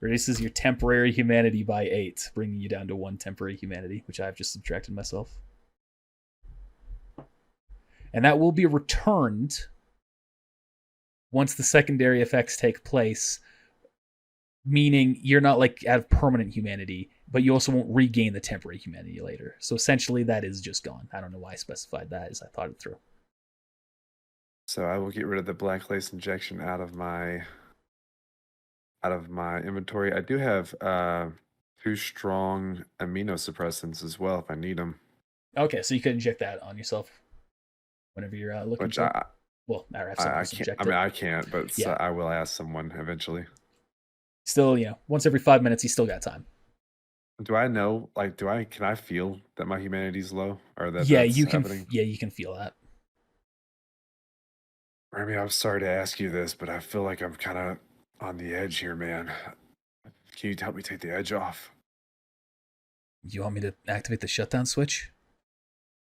Reduces your temporary humanity by 8, bringing you down to 1 temporary humanity, which I've just subtracted myself. And that will be returned once the secondary effects take place, meaning you're not like out of permanent humanity, but you also won't regain the temporary humanity later. So essentially that is just gone. I don't know why I specified that as I thought it through. So I will get rid of the black lace injection out of my inventory. I do have 2 strong immunosuppressants as well if I need them. Okay, so you could inject that on yourself whenever you're looking Which for it. Well, I have someone I else can't. inject I mean, it. I can't, but Yeah. I will ask someone eventually. Still, once every 5 minutes, you still got time. Do I know? Like, can I feel that my humanity's low, or that Yeah, that's you can. happening? Yeah, you can feel that. I mean, I'm sorry to ask you this, but I feel like I'm kind of on the edge here, man. Can you help me take the edge off? You want me to activate the shutdown switch?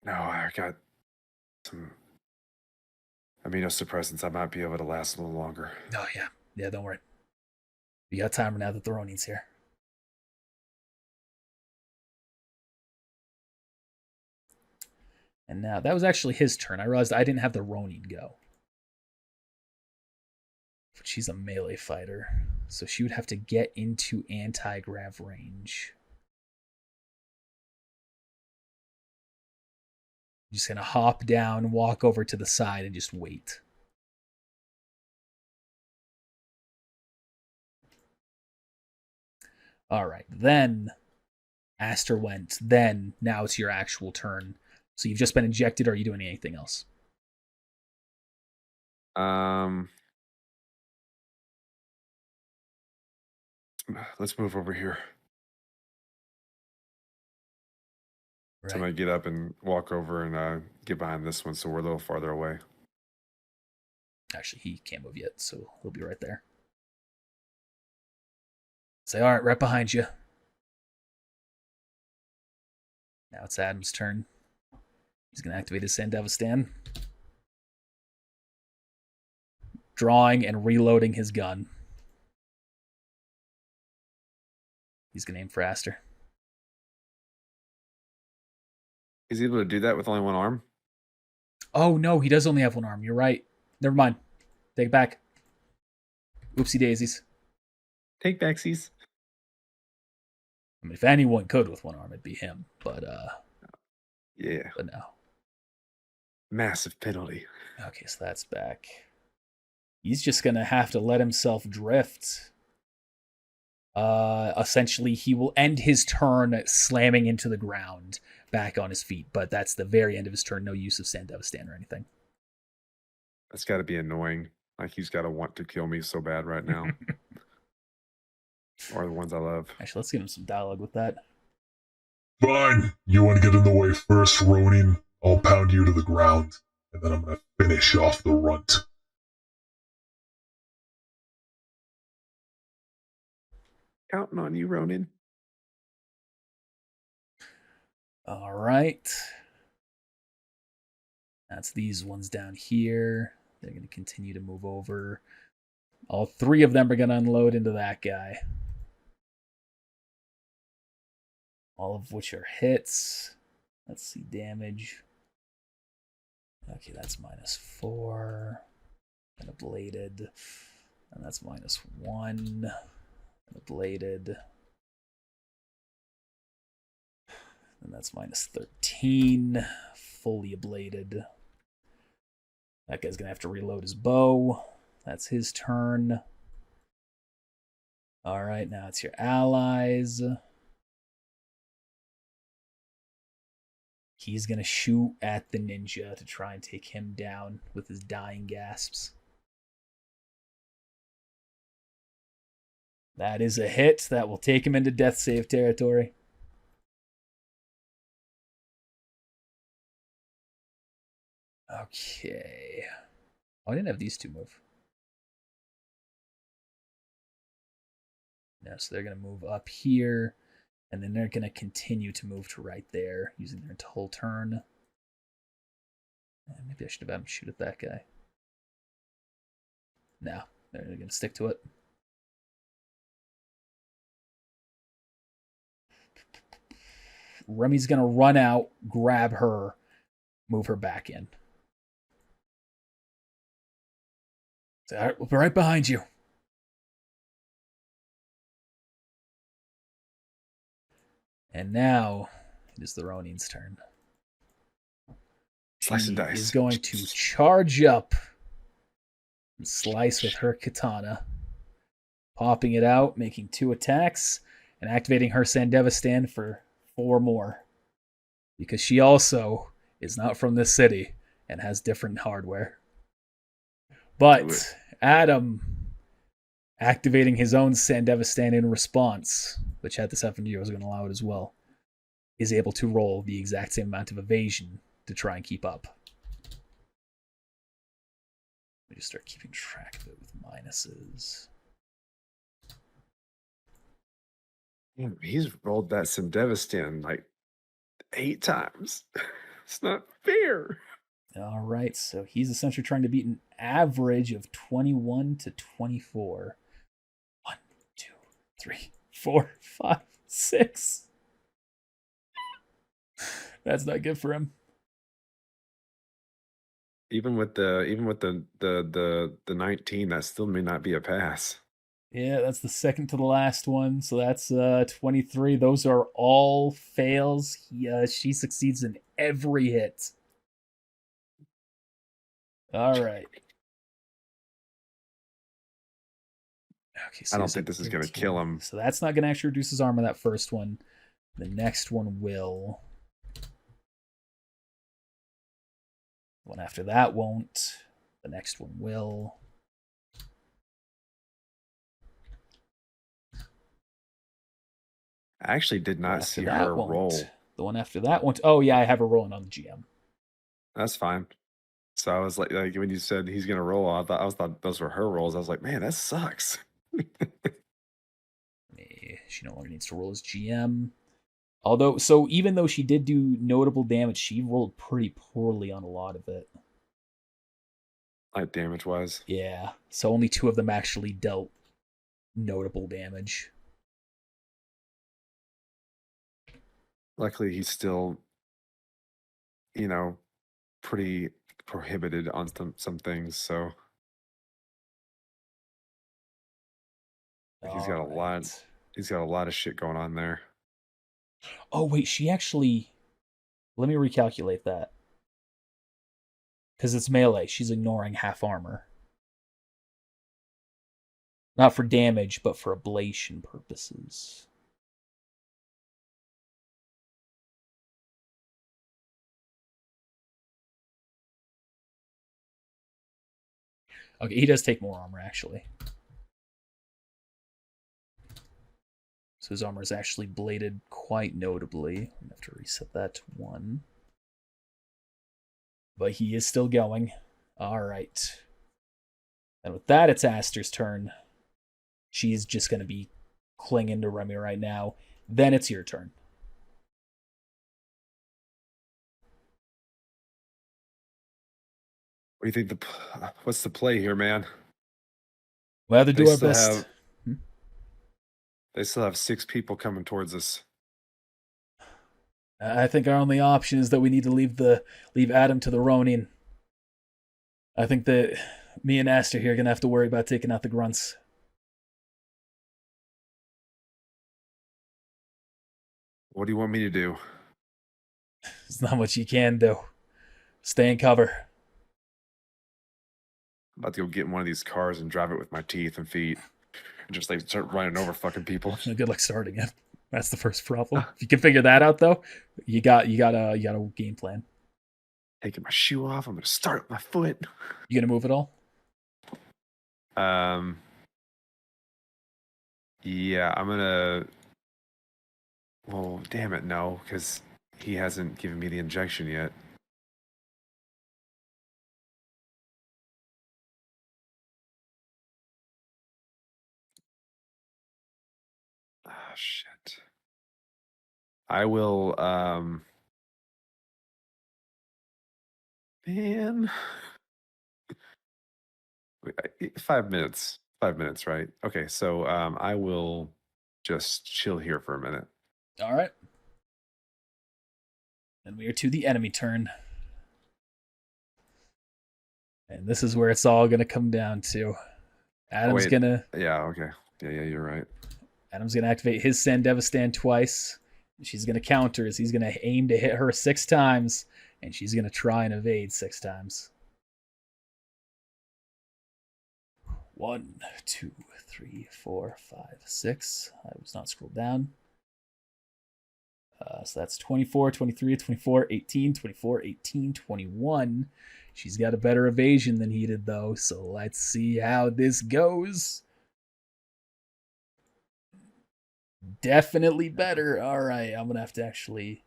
No, I got some immunosuppressants. I might be able to last a little longer. Oh, yeah. Yeah, don't worry. You got time now that the Ronin's here. And now, that was actually his turn. I realized I didn't have the Ronin go. But she's a melee fighter, so she would have to get into anti-grav range. I'm just going to hop down, walk over to the side, and just wait. All right, then Aster went. Then, now it's your actual turn. So you've just been injected, or are you doing anything else? Let's move over here. Right. So I'm gonna get up and walk over and get behind this one, so we're a little farther away. Actually, he can't move yet, so he'll be right there. Say, all right, right behind you. Now it's Adam's turn. He's going to activate his Sandevistan. Drawing and reloading his gun. He's going to aim for Aster. He's able to do that with only one arm? Oh, no, he does only have one arm. You're right. Never mind. Take it back. Oopsie daisies. Take backsies. I mean, if anyone could with one arm, it'd be him. But, yeah. But no. Massive penalty. Okay, so that's back. He's just going to have to let himself drift. Essentially, he will end his turn slamming into the ground back on his feet. But that's the very end of his turn. No use of Sandevistan or anything. That's got to be annoying. Like, he's got to want to kill me so bad right now. Or the ones I love. Actually, let's give him some dialogue with that. Fine. You want to get in the way first, Ronin? I'll pound you to the ground, and then I'm going to finish off the runt. Counting on you, Ronin. All right. That's these ones down here. They're going to continue to move over. All three of them are going to unload into that guy. All of which are hits. Let's see damage. Okay, that's -4. And a bladed. And that's -1. And a bladed. And that's -13. Fully ablated. That guy's going to have to reload his bow. That's his turn. All right, now it's your allies. He's going to shoot at the ninja to try and take him down with his dying gasps. That is a hit. That will take him into death save territory. Okay. Oh, I didn't have these two move. No, so they're going to move up here. And then they're going to continue to move to right there, using their whole turn. Maybe I should have had them shoot at that guy. No, they're going to stick to it. Remy's going to run out, grab her, move her back in. So, all right, we'll be right behind you. And now it is the Ronin's turn. Slice and dice. Is going to charge up and slice with her katana, popping it out, making 2 attacks, and activating her Sandevistan for 4 more. Because she also is not from this city and has different hardware. But Adam, activating his own Sandevistan in response, which had this FNG was going to allow it as well, is able to roll the exact same amount of evasion to try and keep up. Let me just start keeping track of it with minuses. Damn, he's rolled that Sandevistan like 8 times. It's not fair. All right, so he's essentially trying to beat an average of 21 to 24. 1, 2, 3, 4, 5, 6. That's not good for him. Even with the 19, that still may not be a pass. Yeah, that's the second to the last one. So that's 23. Those are all fails. She succeeds in every hit. All right. Okay, so I don't think this is going to kill him. So that's not going to actually reduce his armor, that first one. The next one will. The one after that won't. The next one will. I actually did The one not after see that her won't. roll. The one after that won't. Oh, yeah, I have her rolling on the GM. That's fine. So I was like when you said he's gonna roll, I thought those were her rolls. I was like, man, that sucks. She no longer needs to roll as GM. Although, so even though she did do notable damage, she rolled pretty poorly on a lot of it. Like damage wise. Yeah, so only 2 of them actually dealt notable damage. Luckily, he's still, pretty prohibited on some things. So he's got a lot. He's got a lot of shit going on there. Oh wait, she actually. Let me recalculate that. Because it's melee, she's ignoring half armor. Not for damage, but for ablation purposes. Okay, he does take more armor, actually. So his armor is actually bladed quite notably. I'm going to have to reset that to 1. But he is still going. Alright. And with that, it's Aster's turn. She's just going to be clinging to Remy right now. Then it's your turn. What do you think? What's the play here, man? We'll have to do our best. They still have 6 people coming towards us. I think our only option is that we need to leave Adam to the Ronin. I think that me and Aster here are gonna have to worry about taking out the grunts. What do you want me to do? There's not much you can do. Stay in cover. I'm about to go get in one of these cars and drive it with my teeth and feet, and just start running over fucking people. Good luck starting it. That's the first problem. If you can figure that out, though, you got a game plan. Taking my shoe off, I'm gonna start with my foot. You gonna move at all? Yeah, I'm gonna. Well, damn it, no, because he hasn't given me the injection yet. Ah, shit. I will, man. Wait, 5 minutes. 5 minutes, right? Okay, so I will just chill here for a minute. All right. And we are to the enemy turn. And this is where it's all going to come down to. Adam's going to... Yeah, okay. Yeah, you're right. Adam's going to activate his Sandevistan twice. She's going to counter as he's going to aim to hit her 6 times. And she's going to try and evade 6 times. 1, 2, 3, 4, 5, 6. I was not scrolled down. So that's 24, 23, 24, 18, 24, 18, 21. She's got a better evasion than he did, though. So let's see how this goes. Definitely better. All right, I'm going to have to actually...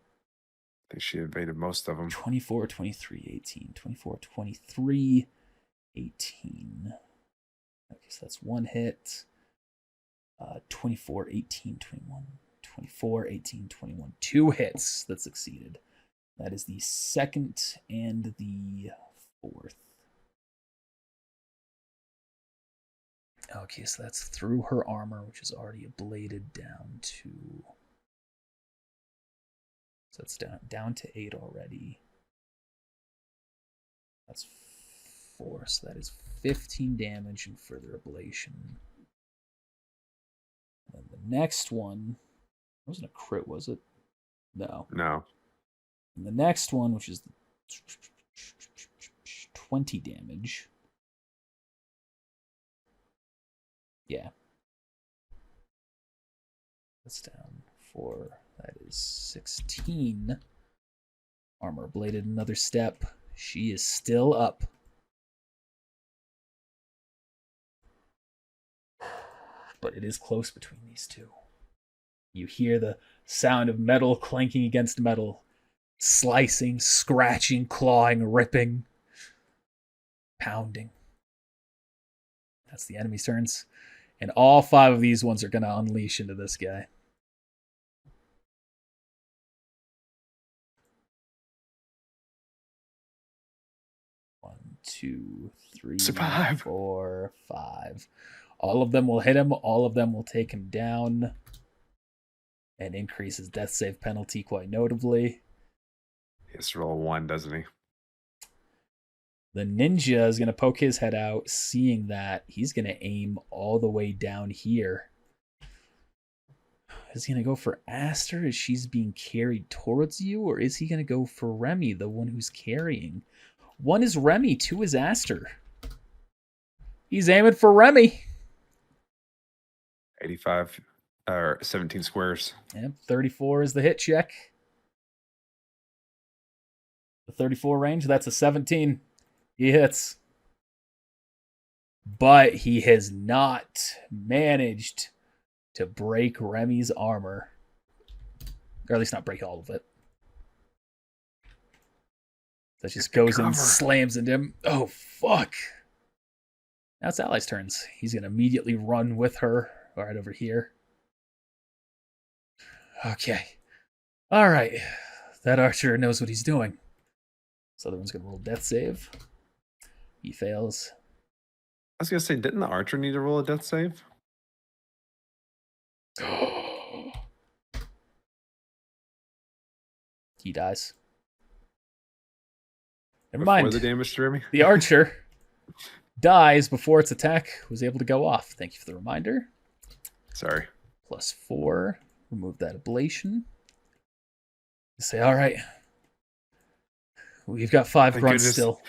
I think she evaded most of them. 24, 23, 18. 24, 23, 18. Okay, so that's 1 hit. 24, 18, 21. 24, 18, 21. 2 hits that succeeded. That is the 2nd and the 4th. Okay, so that's through her armor, which is already ablated down to... So it's down to 8 already. That's 4, so that is 15 damage and further ablation. And the next one... It wasn't a crit, was it? No. No. And the next one, which is 20 damage. Yeah. That's down 4. That is 16. Armor bladed another step. She is still up. But it is close between these two. You hear the sound of metal clanking against metal, slicing, scratching, clawing, ripping, pounding. That's the enemy's turns. And all 5 of these ones are going to unleash into this guy. One, two, three, Survive. 4, 5. All of them will hit him. All of them will take him down. And increase his death save penalty quite notably. He has to roll a 1, doesn't he? The ninja is going to poke his head out. Seeing that, he's going to aim all the way down here. Is he going to go for Aster as she's being carried towards you? Or is he going to go for Remy, the one who's carrying? 1 is Remy, 2 is Aster. He's aiming for Remy. 85 or 17 squares. Yep, 34 is the hit check. The 34 range, that's a 17. He hits. But he has not managed to break Remy's armor. Or at least not break all of it. That just goes and slams into him. Oh, fuck. Now it's Ally's turns. He's going to immediately run with her right over here. Okay. All right. That archer knows what he's doing. This other one's going to roll death save. He fails. I was going to say, didn't the archer need to roll a death save? He dies. Never Before mind. the damage to Remy? The archer dies before its attack was able to go off. Thank you for the reminder. Sorry. +4. Remove that ablation. You say, all right. We've got 5 grunts still.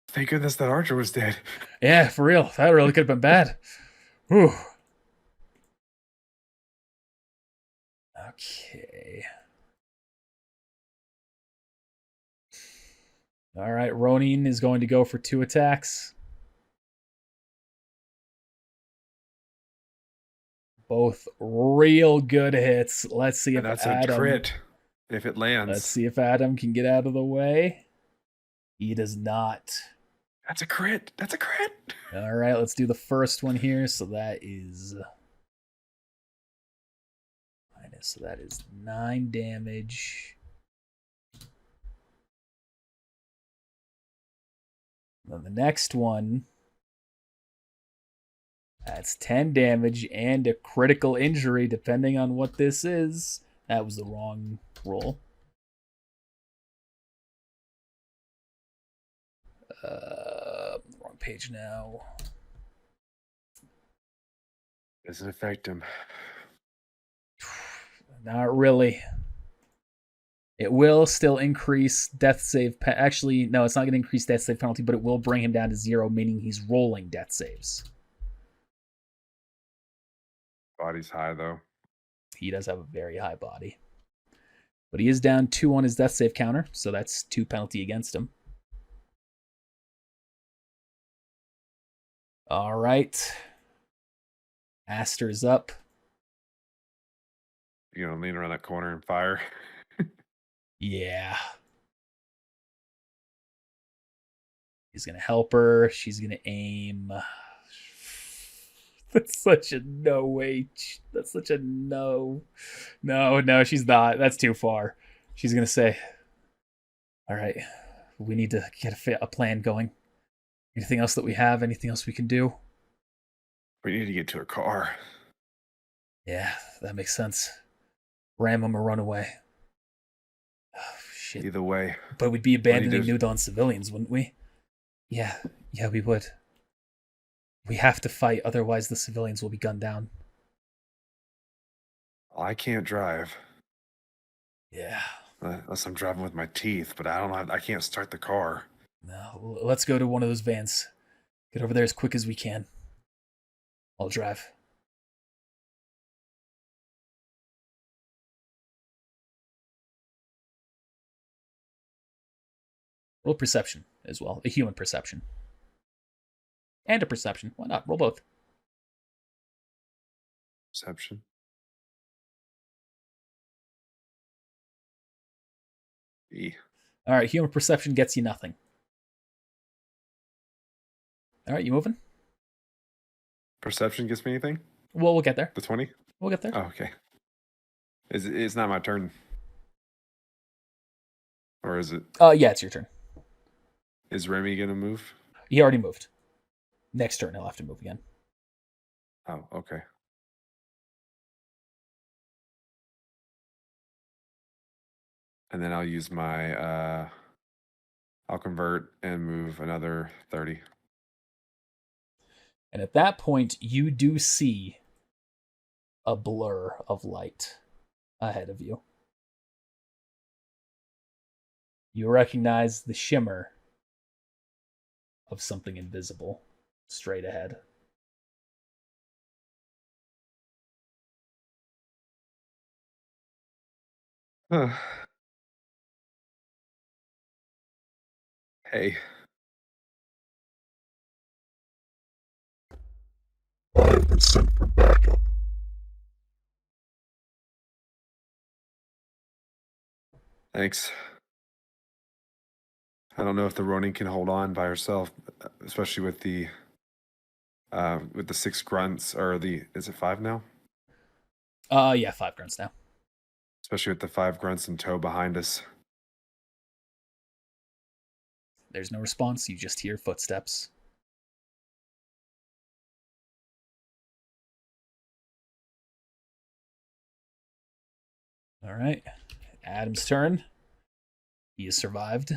Thank goodness that archer was dead. Yeah, for real. That really could have been bad. Whew. Okay. All right, Ronin is going to go for 2 attacks. Both real good hits. Let's see if That's Adam... a crit if it lands. Let's see if Adam can get out of the way. He does not. That's a crit. That's a crit. All right, let's do the first one here. So that is... So that is 9 damage. Then the next one, that's 10 damage and a critical injury, depending on what this is. That was the wrong roll. Wrong page now. Doesn't affect him. Not really. It will still increase death save. Actually, no, it's not going to increase death save penalty, but it will bring him down to 0, meaning he's rolling death saves. Body's high, though. He does have a very high body. But he is down 2 on his death save counter, so that's 2 penalty against him. All right. Aster's up. You gonna lean around that corner and fire? Yeah. He's going to help her. She's going to aim. That's such a no way. That's such a no. No, she's not. That's too far. She's going to say, all right, we need to get a plan going. Anything else that we have? Anything else we can do? We need to get to a car. Yeah, that makes sense. Ram him or run away. Oh, shit. Either way. But we'd be abandoning New Dawn civilians, wouldn't we? Yeah, we would. We have to fight, otherwise the civilians will be gunned down. I can't drive. Yeah. Unless I'm driving with my teeth, but I can't start the car. No, let's go to one of those vans. Get over there as quick as we can. I'll drive. Roll perception as well. A human perception. And a perception. Why not? Roll both. Perception. E. All right, human perception gets you nothing. All right, you moving? Perception gets me anything? Well, we'll get there. The 20? We'll get there. Oh, okay. It's not my turn. Or is it? Yeah, it's your turn. Is Remy gonna move? He already moved. Next turn, he'll have to move again. Oh, okay. And then I'll use my I'll convert and move another 30. And at that point, you do see a blur of light ahead of you. You recognize the shimmer of something invisible straight ahead. Hey. I have been sent for backup. Thanks. I don't know if the Ronin can hold on by herself, especially with the 6 grunts, or is it 5 now? Yeah, 5 grunts now. Especially with the 5 grunts in tow behind us. There's no response. You just hear footsteps. All right. Adam's turn. He has survived.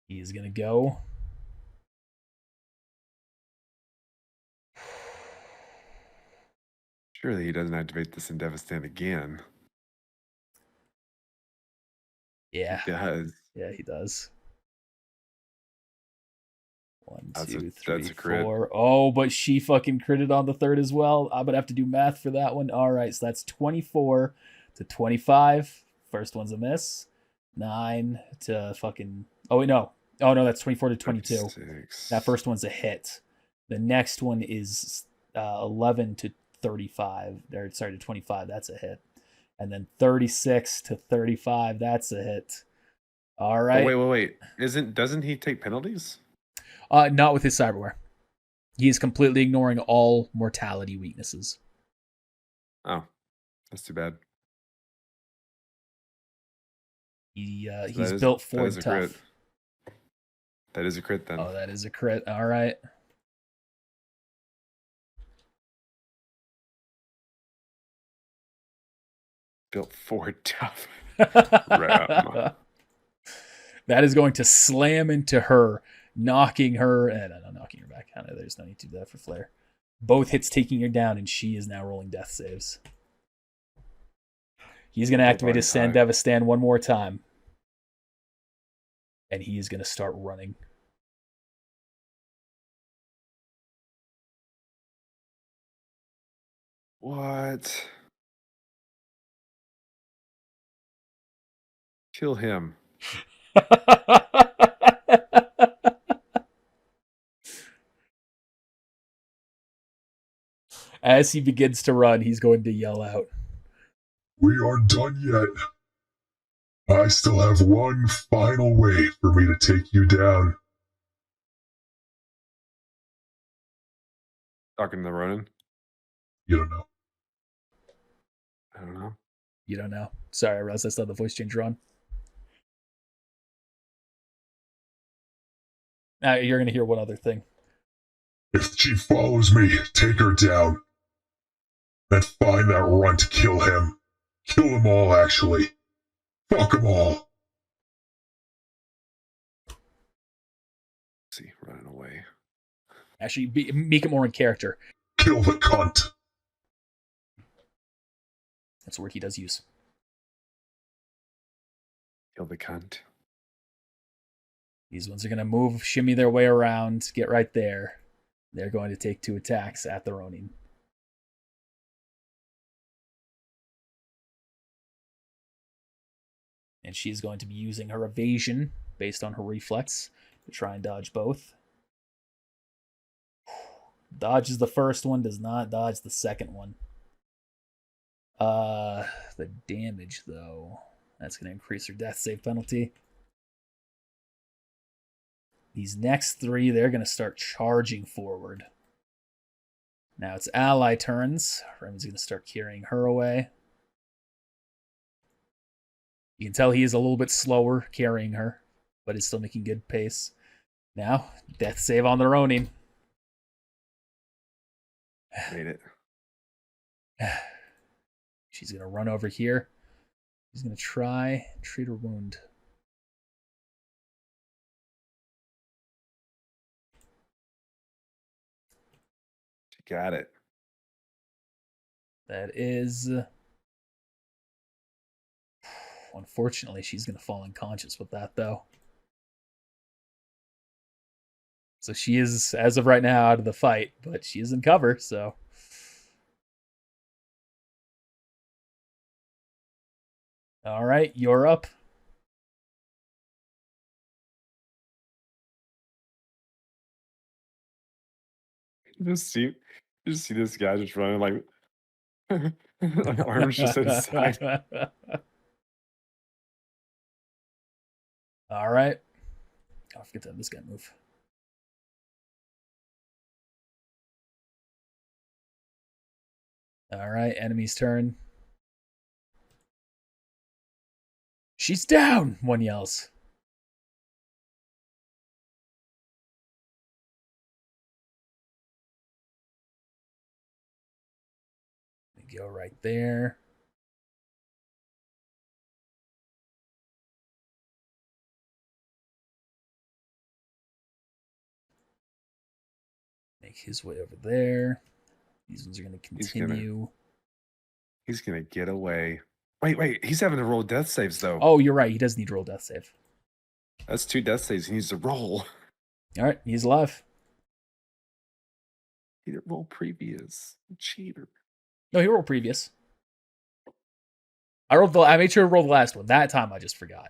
He's going to go. Surely he doesn't activate this in Devastan again. Yeah. He does. Yeah, he does. 1, That's 2, a 3, crit. 4. Oh, but she fucking critted on the third as well. I'm going to have to do math for that one. All right, so that's 24 to 25. First one's a miss. 9 to fucking... Oh, wait, no. Oh, no, that's 24 to 22. 36. That first one's a hit. The next one is 11 to 35. Or, sorry, to 25. That's a hit. And then 36 to 35. That's a hit. All right. Oh, wait. Doesn't he take penalties? Not with his cyberware. He's completely ignoring all mortality weaknesses. Oh, that's too bad. He's built for tough. Crit. That is a crit then. Oh, that is a crit. All right. Built for tough. That is going to slam into her, knocking her, knocking her back. There's no need to do that for Flare. Both hits taking her down, and she is now rolling death saves. He's going to activate his Sandevistan one more time. And he is going to start running. What? Kill him. As he begins to run, he's going to yell out, "We aren't done yet. I still have one final way for me to take you down." Talking to the Ronin? You don't know. I don't know. You don't know. Sorry, I realized that's not the voice changer on. Now you're going to hear one other thing. "If she follows me, take her down. Then find that runt, kill him. Kill them all, actually. Fuck them all." See, running away. Actually, make it more in character. "Kill the cunt." That's a word he does use. Kill the cunt. These ones are going to move, shimmy their way around, get right there. They're going to take 2 attacks at the Ronin. And she's going to be using her evasion based on her reflex to try and dodge both. Dodges the first one, does not dodge the second one. The damage, though, that's going to increase her death save penalty. These next three, they're going to start charging forward. Now it's ally turns. Remy's going to start carrying her away. You can tell he is a little bit slower carrying her, but is still making good pace. Now, death save on the Ronin. Made it. She's going to run over here. She's going to try and treat her wound. She got it. That is... Unfortunately, she's going to fall unconscious with that, though. So she is, as of right now, out of the fight, but she is in cover, so... All right, you're up. Just see this guy just running like, like arms just at his side. All right. I'll forget to have this guy move. All right, enemy's turn. She's down, one yells. Go right there. Make his way over there. These ones are going to continue. He's gonna get away. Wait. He's having to roll death saves though. Oh, you're right. He does need to roll death save. That's 2 death saves. He needs to roll. All right, he's alive. He didn't roll previous. Cheater. No, he rolled previous. I made sure to roll the last one. That time I just forgot.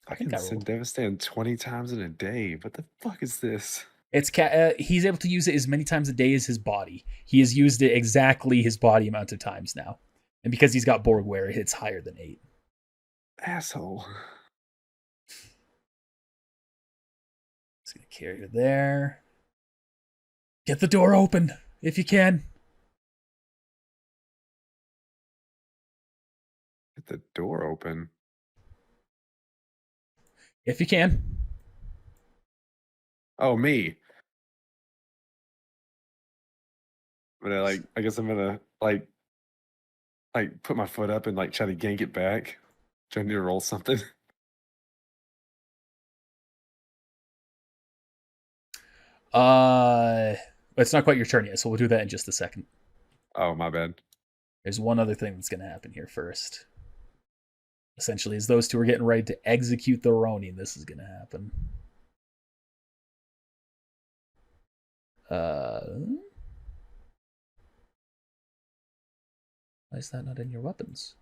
I can send Devastating 20 times in a day. What the fuck is this? It's he's able to use it as many times a day as his body. He has used it exactly his body amount of times now. And because he's got Borgware, it's higher than 8. Asshole. Just going to carry her there. Get the door open, if you can. Get the door open. If you can. Oh, me. But I guess I'm gonna like put my foot up and like try to gank it back. Trying to roll something. It's not quite your turn yet, so we'll do that in just a second. Oh, my bad. There's one other thing that's going to happen here first. Essentially, as those two are getting ready to execute the Ronin, this is going to happen. Why is that not in your weapons?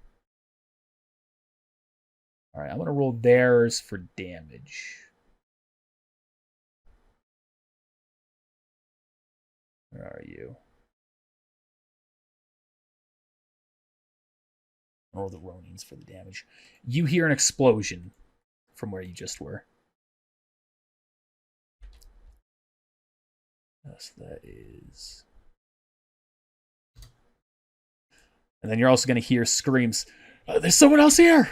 All right, I'm going to roll theirs for damage. Where are you? Roll the Ronins for the damage. You hear an explosion from where you just were. So that is... And then you're also going to hear screams. There's someone else here!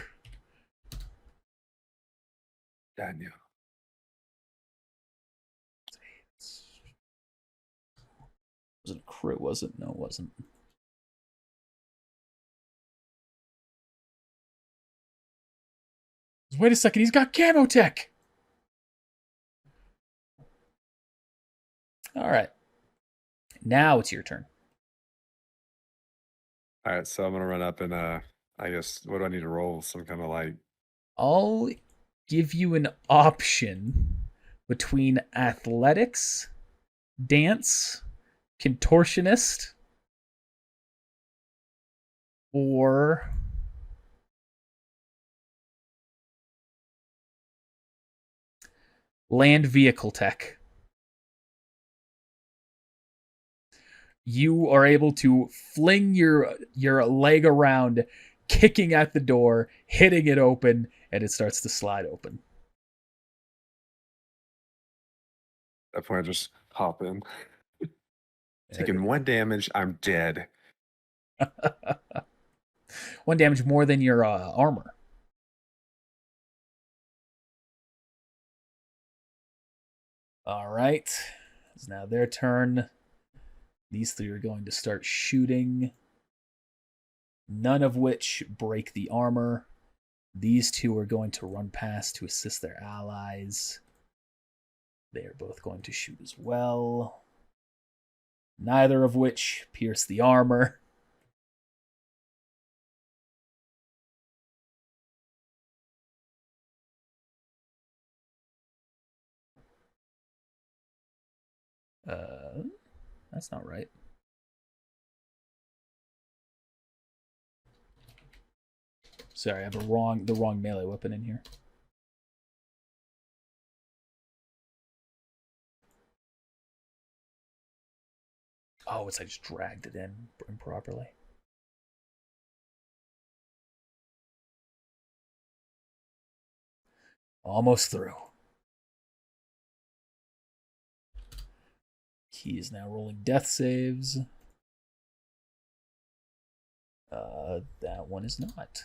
Daniel. Was it a crew, was it? No, it wasn't. Wait a second, he's got camo tech! Alright. Now it's your turn. Alright, so I'm gonna run up and I guess what do I need to roll? Some kind of like I'll give you an option between athletics, dance, contortionist, or Land vehicle tech. You are able to fling your leg around, kicking at the door, hitting it open, and it starts to slide open. At that point, I just hop in. Taking 1 damage, I'm dead. 1 damage more than your armor. All right. It's now their turn. These 3 are going to start shooting, none of which break the armor. These 2 are going to run past to assist their allies. They are both going to shoot as well, neither of which pierce the armor. That's not right. Sorry, I have the wrong melee weapon in here. Oh, I just dragged it in improperly. Almost through. He is now rolling death saves. That one is not.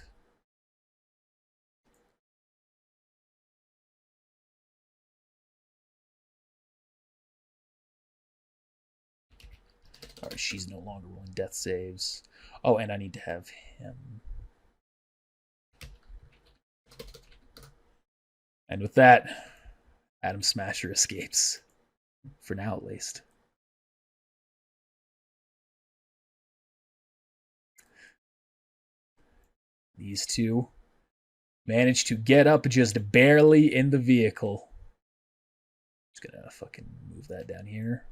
Alright, she's no longer rolling death saves. Oh, and I need to have him. And with that, Adam Smasher escapes. For now, at least. These 2 manage to get up just barely in the vehicle. Just gonna fucking move that down here.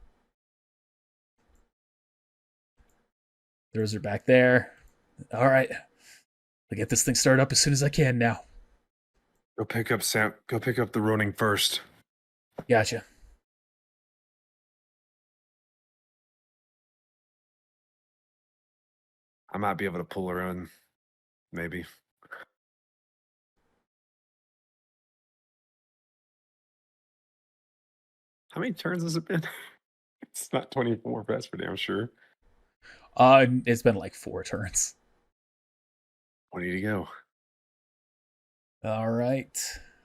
Those are back there. All right. I'll get this thing started up as soon as I can now. Go pick up the Ronin first. Gotcha. I might be able to pull her in. Maybe. How many turns has it been? It's not 24, but that's for damn sure. It's been like 4 turns. 20 to go. All right.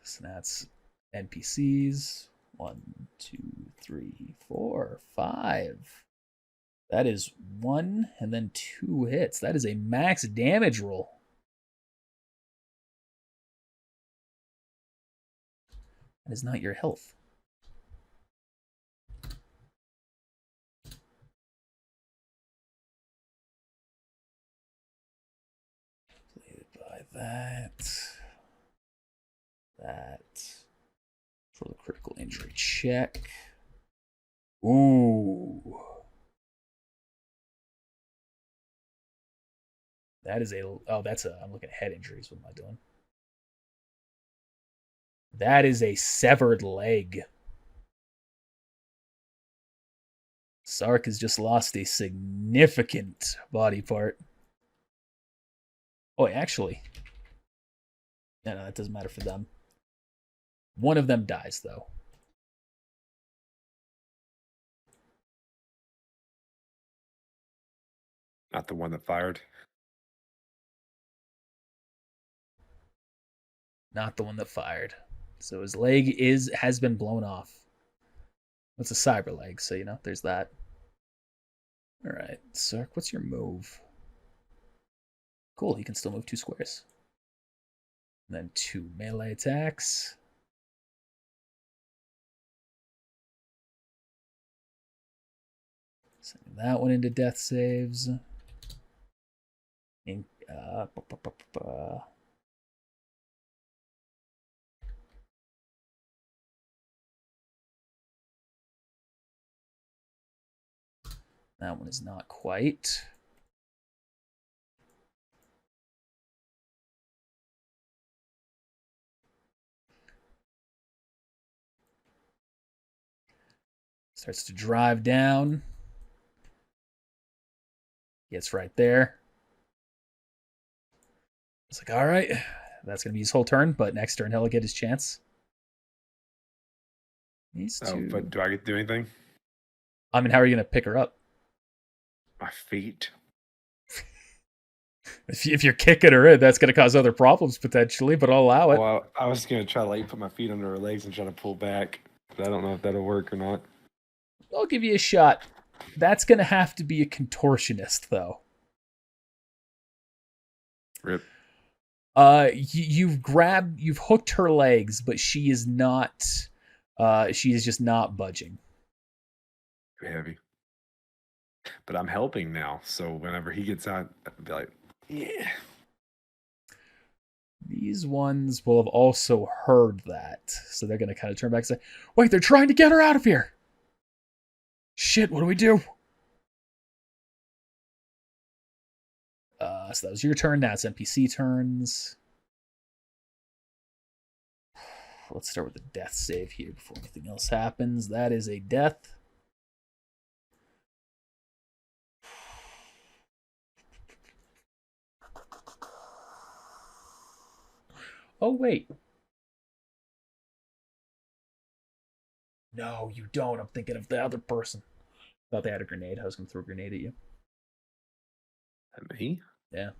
So that's NPCs. 1, 2, 3, 4, 5. That is 1 and then 2 hits. That is a max damage roll. That is not your health. That for the critical injury check. Ooh, that is I'm looking at head injuries. What am I doing? That is a severed leg. Sark has just lost a significant body part. Oh, actually, no, that doesn't matter for them. One of them dies, though. Not the one that fired. Not the one that fired. So his leg has been blown off. It's a cyber leg, so there's that. All right, Sark, what's your move? Cool, he can still move 2 squares. And then 2 melee attacks. Sending that one into death saves. That one is not quite. Starts to drive down. Gets right there. It's like, all right, that's going to be his whole turn, but next turn he'll get his chance. But do I get to do anything? I mean, how are you going to pick her up? My feet. If you're kicking her in, that's going to cause other problems potentially, but I'll allow it. Well, I was going to try to like put my feet under her legs and try to pull back, but I don't know if that'll work or not. I'll give you a shot. That's going to have to be a contortionist, though. Rip. You've hooked her legs, but she is not. She is just not budging. Too heavy. But I'm helping now, so whenever he gets out, I'll be like, yeah. These ones will have also heard that, so they're going to kind of turn back and say, "Wait, they're trying to get her out of here! Shit, what do we do?" So that was your turn. Now it's NPC turns. Let's start with the death save here before anything else happens. That is a death. Oh, wait. No, you don't. I'm thinking of the other person. Thought they had a grenade. I was going to throw a grenade at you. At me? Yeah,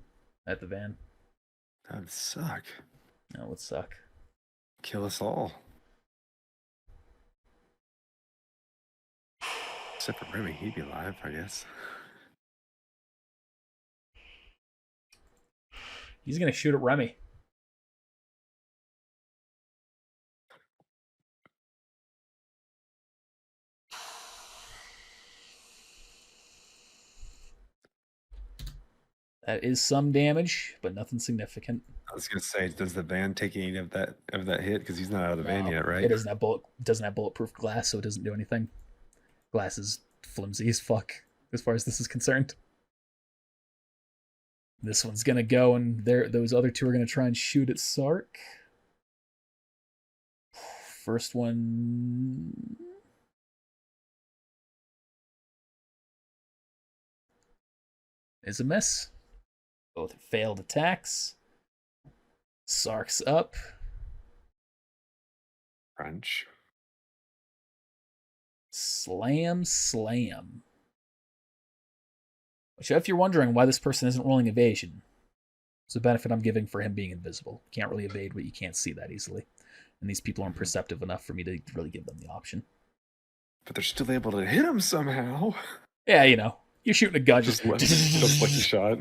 at the van. That would suck. That would suck. Kill us all. Except for Remy, he'd be alive, I guess. He's going to shoot at Remy. That is some damage, but nothing significant. I was gonna say, does the van take any of that hit? Because he's not out of the van yet, right? It doesn't have bulletproof glass, so it doesn't do anything. Glass is flimsy as fuck, as far as this is concerned. This one's gonna go, and those other two are gonna try and shoot at Sark. First one. Is a miss. Both failed attacks. Sark's up. Crunch. Slam. Which, if you're wondering why this person isn't rolling evasion, it's a benefit I'm giving for him being invisible. You can't really evade, but you can't see that easily. And these people aren't perceptive enough for me to really give them the option. But they're still able to hit him somehow. Yeah, you know. You're shooting a gun. Just like a shot.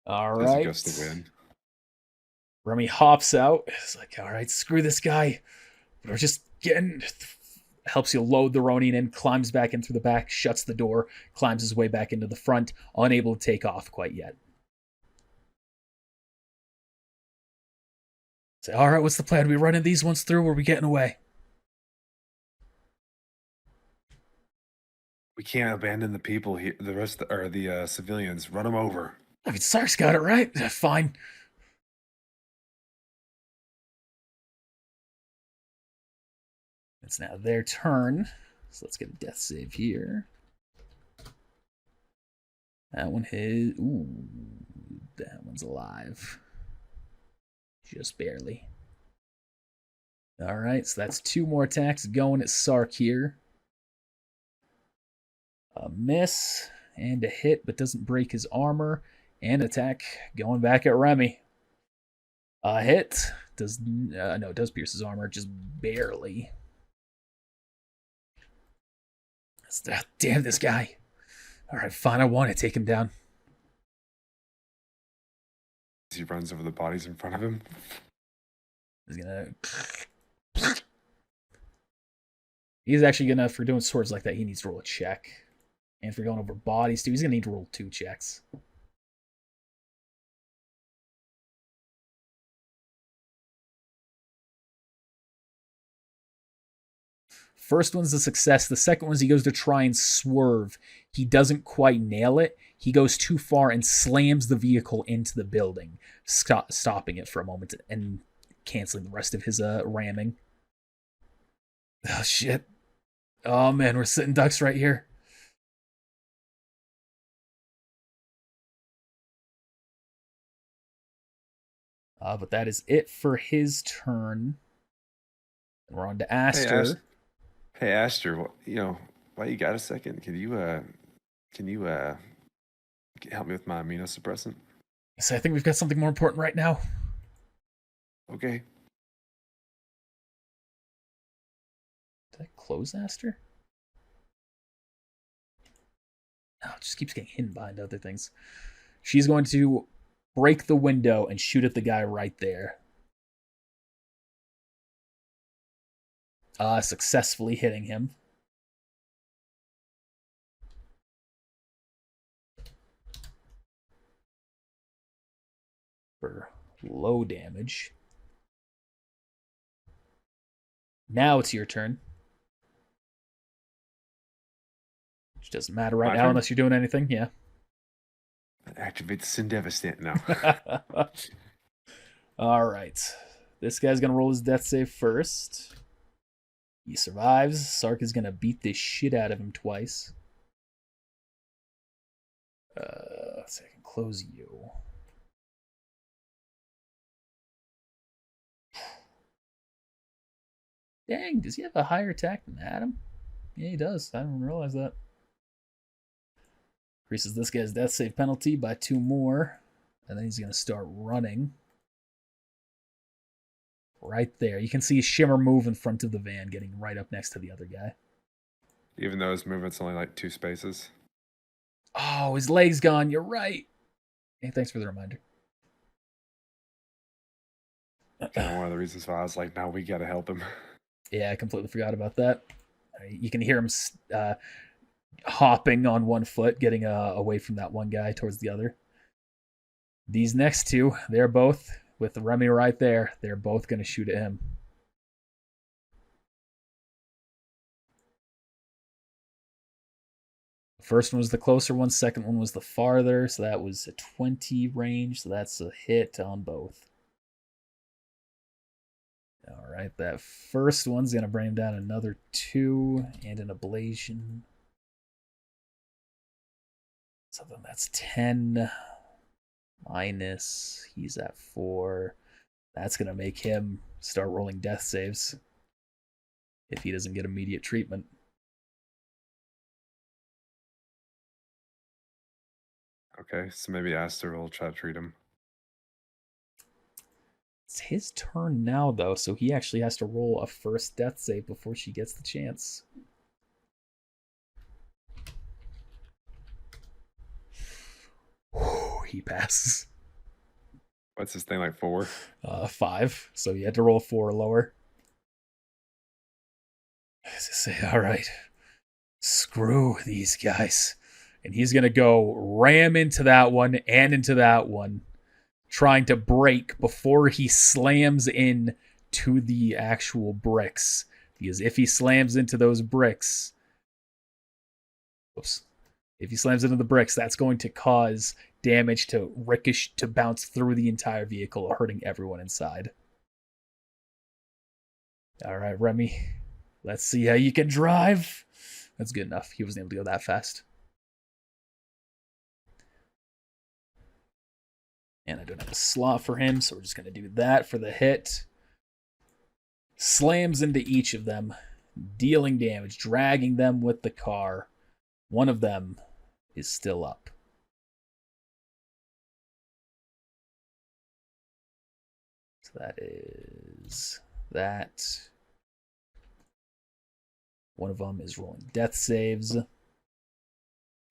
All That's right. a gust of wind. Remy hops out. It's like, all right, screw this guy. We're just getting... Helps you load the Ronin in, climbs back in through the back, shuts the door, climbs his way back into the front, unable to take off quite yet. Say, all right, what's the plan? Are we running these ones through, or are we getting away? We can't abandon the people here. The rest are the civilians. Run them over. I mean, Sark's got it right. Fine. It's now their turn. So let's get a death save here. That one hit. Ooh, that one's alive. Just barely. All right, so that's 2 more attacks going at Sark here. A miss and a hit, but doesn't break his armor. And attack going back at Remy. A hit does no, it does pierce his armor, just barely. Damn this guy! All right, fine. I want to take him down. He runs over the bodies in front of him. He's gonna. He's actually gonna, for doing swords like that, he needs to roll a check. And for going over bodies too, he's gonna need to roll 2 checks. First one's a success. The second one's he goes to try and swerve. He doesn't quite nail it. He goes too far and slams the vehicle into the building, stopping it for a moment and canceling the rest of his ramming. Oh, shit. Oh, man, we're sitting ducks right here. But that is it for his turn. And we're on to Aster. Hey, Aster, why you got a second? Can you help me with my immunosuppressant? So I think we've got something more important right now. Okay. Did I close Aster? No, it just keeps getting hidden behind other things. She's going to break the window and shoot at the guy right there. Successfully hitting him. For low damage. Now it's your turn. Which doesn't matter right now unless you're doing anything. Yeah. Activate the Sin Devastate now. All right. This guy's going to roll his death save first. He survives. Sark is going to beat this shit out of him twice. Let's see, I can close you. Dang, does he have a higher attack than Adam? Yeah, he does. I didn't realize that. Increases this guy's death save penalty by 2 more. And then he's going to start running. Right there. You can see Shimmer move in front of the van, getting right up next to the other guy. Even though his movement's only like 2 spaces. Oh, his leg's gone. You're right. Hey, thanks for the reminder. Kind of one of the reasons why I was like, no, we got to help him. Yeah, I completely forgot about that. You can hear him hopping on one foot, getting away from that one guy towards the other. These next two, they're both, with Remy right there, they're both going to shoot at him. The first one was the closer one, second one was the farther, so that was a 20 range, so that's a hit on both. All right, that first one's going to bring him down another 2 and an ablation. So then that's 10 minus, he's at 4. That's going to make him start rolling death saves if he doesn't get immediate treatment. Okay, so maybe Aster will try to treat him. It's his turn now, though, so he actually has to roll a first death save before she gets the chance. He passes. What's this thing, like 4? 5. So you had to roll 4 or lower. Say, all right, screw these guys. And he's going to go ram into that one and into that one, trying to break before he slams in to the actual bricks. Because if he slams into those bricks, if he slams into the bricks, that's going to cause damage to ricochet, to bounce through the entire vehicle, hurting everyone inside. All right, Remy, let's see how you can drive. That's good enough. He wasn't able to go that fast. And I don't have a slot for him, so we're just going to do that for the hit. Slams into each of them, dealing damage, dragging them with the car. One of them is still up. So that is that. One of them is rolling death saves.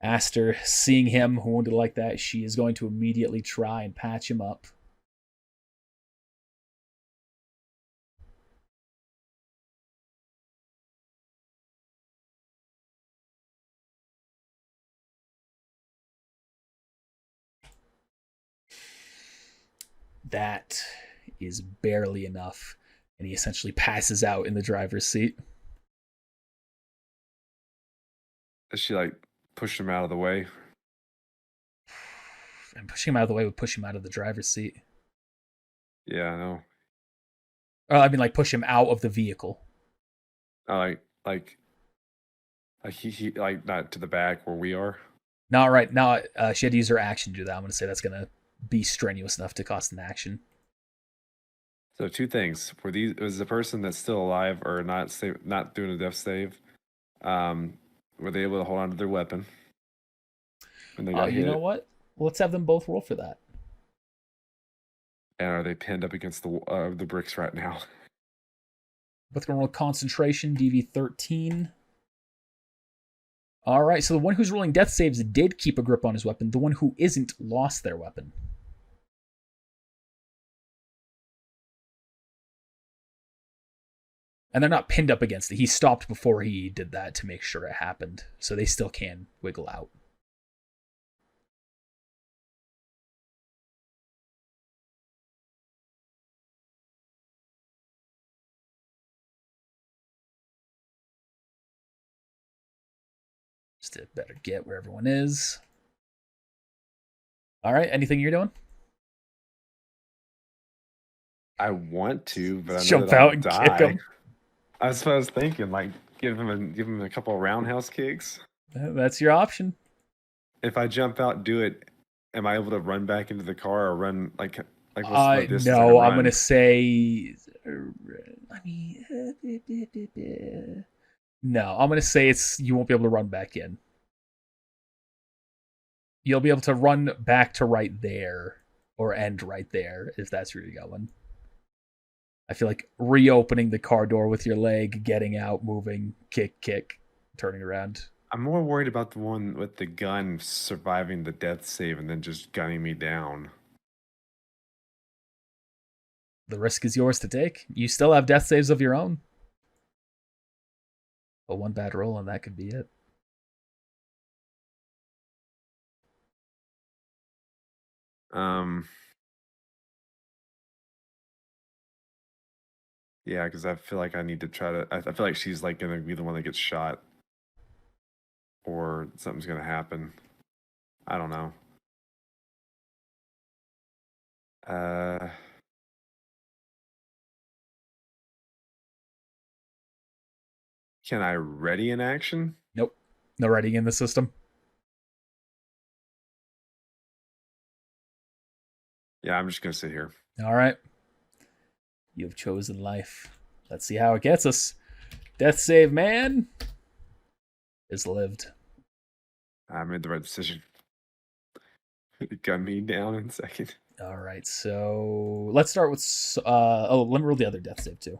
Aster, seeing him wounded like that, she is going to immediately try and patch him up. That is barely enough, and he essentially passes out in the driver's seat. Does she, like, push him out of the way? And pushing him out of the way would push him out of the driver's seat. Yeah, I know. I mean, like, push him out of the vehicle. He like not to the back where we are. Not right now. She had to use her action to do that. I'm going to say that's going to be strenuous enough to cost an action. So two things: was the person that's still alive or not doing a death save? Were they able to hold on to their weapon? When they got hit? You know what? Let's have them both roll for that. And are they pinned up against the bricks right now? Both going to roll concentration, DV 13. All right, so the one who's rolling death saves did keep a grip on his weapon. The one who isn't lost their weapon. And they're not pinned up against it. He stopped before he did that to make sure it happened. So they still can wiggle out. Just to better get where everyone is. All right, anything you're doing? I want to, but I know Jump that I'll out and die. kick him. That's what I was thinking. Like give him a couple of roundhouse kicks. That's your option. If I jump out, do it. Am I able to run back into the car or run like what's the distance I no, can I'm run? gonna say. No, I'm gonna say you won't be able to run back in. You'll be able to run back to right there or end right there if that's where you're going. I feel like reopening the car door with your leg, getting out, moving, kick, turning around. I'm more worried about the one with the gun surviving the death save and then just gunning me down. The risk is yours to take. You still have death saves of your own. But one bad roll and that could be it. Yeah, because I feel like I need to try to. I feel like she's like gonna be the one that gets shot, or something's gonna happen. I don't know. Can I ready an action? Nope. No writing in the system. Yeah, I'm just gonna sit here. All right. You have chosen life. Let's see how it gets us. Death save man is lived. I made the right decision. Gun me down in a second. All right, so let's start with. Let me roll the other death save too.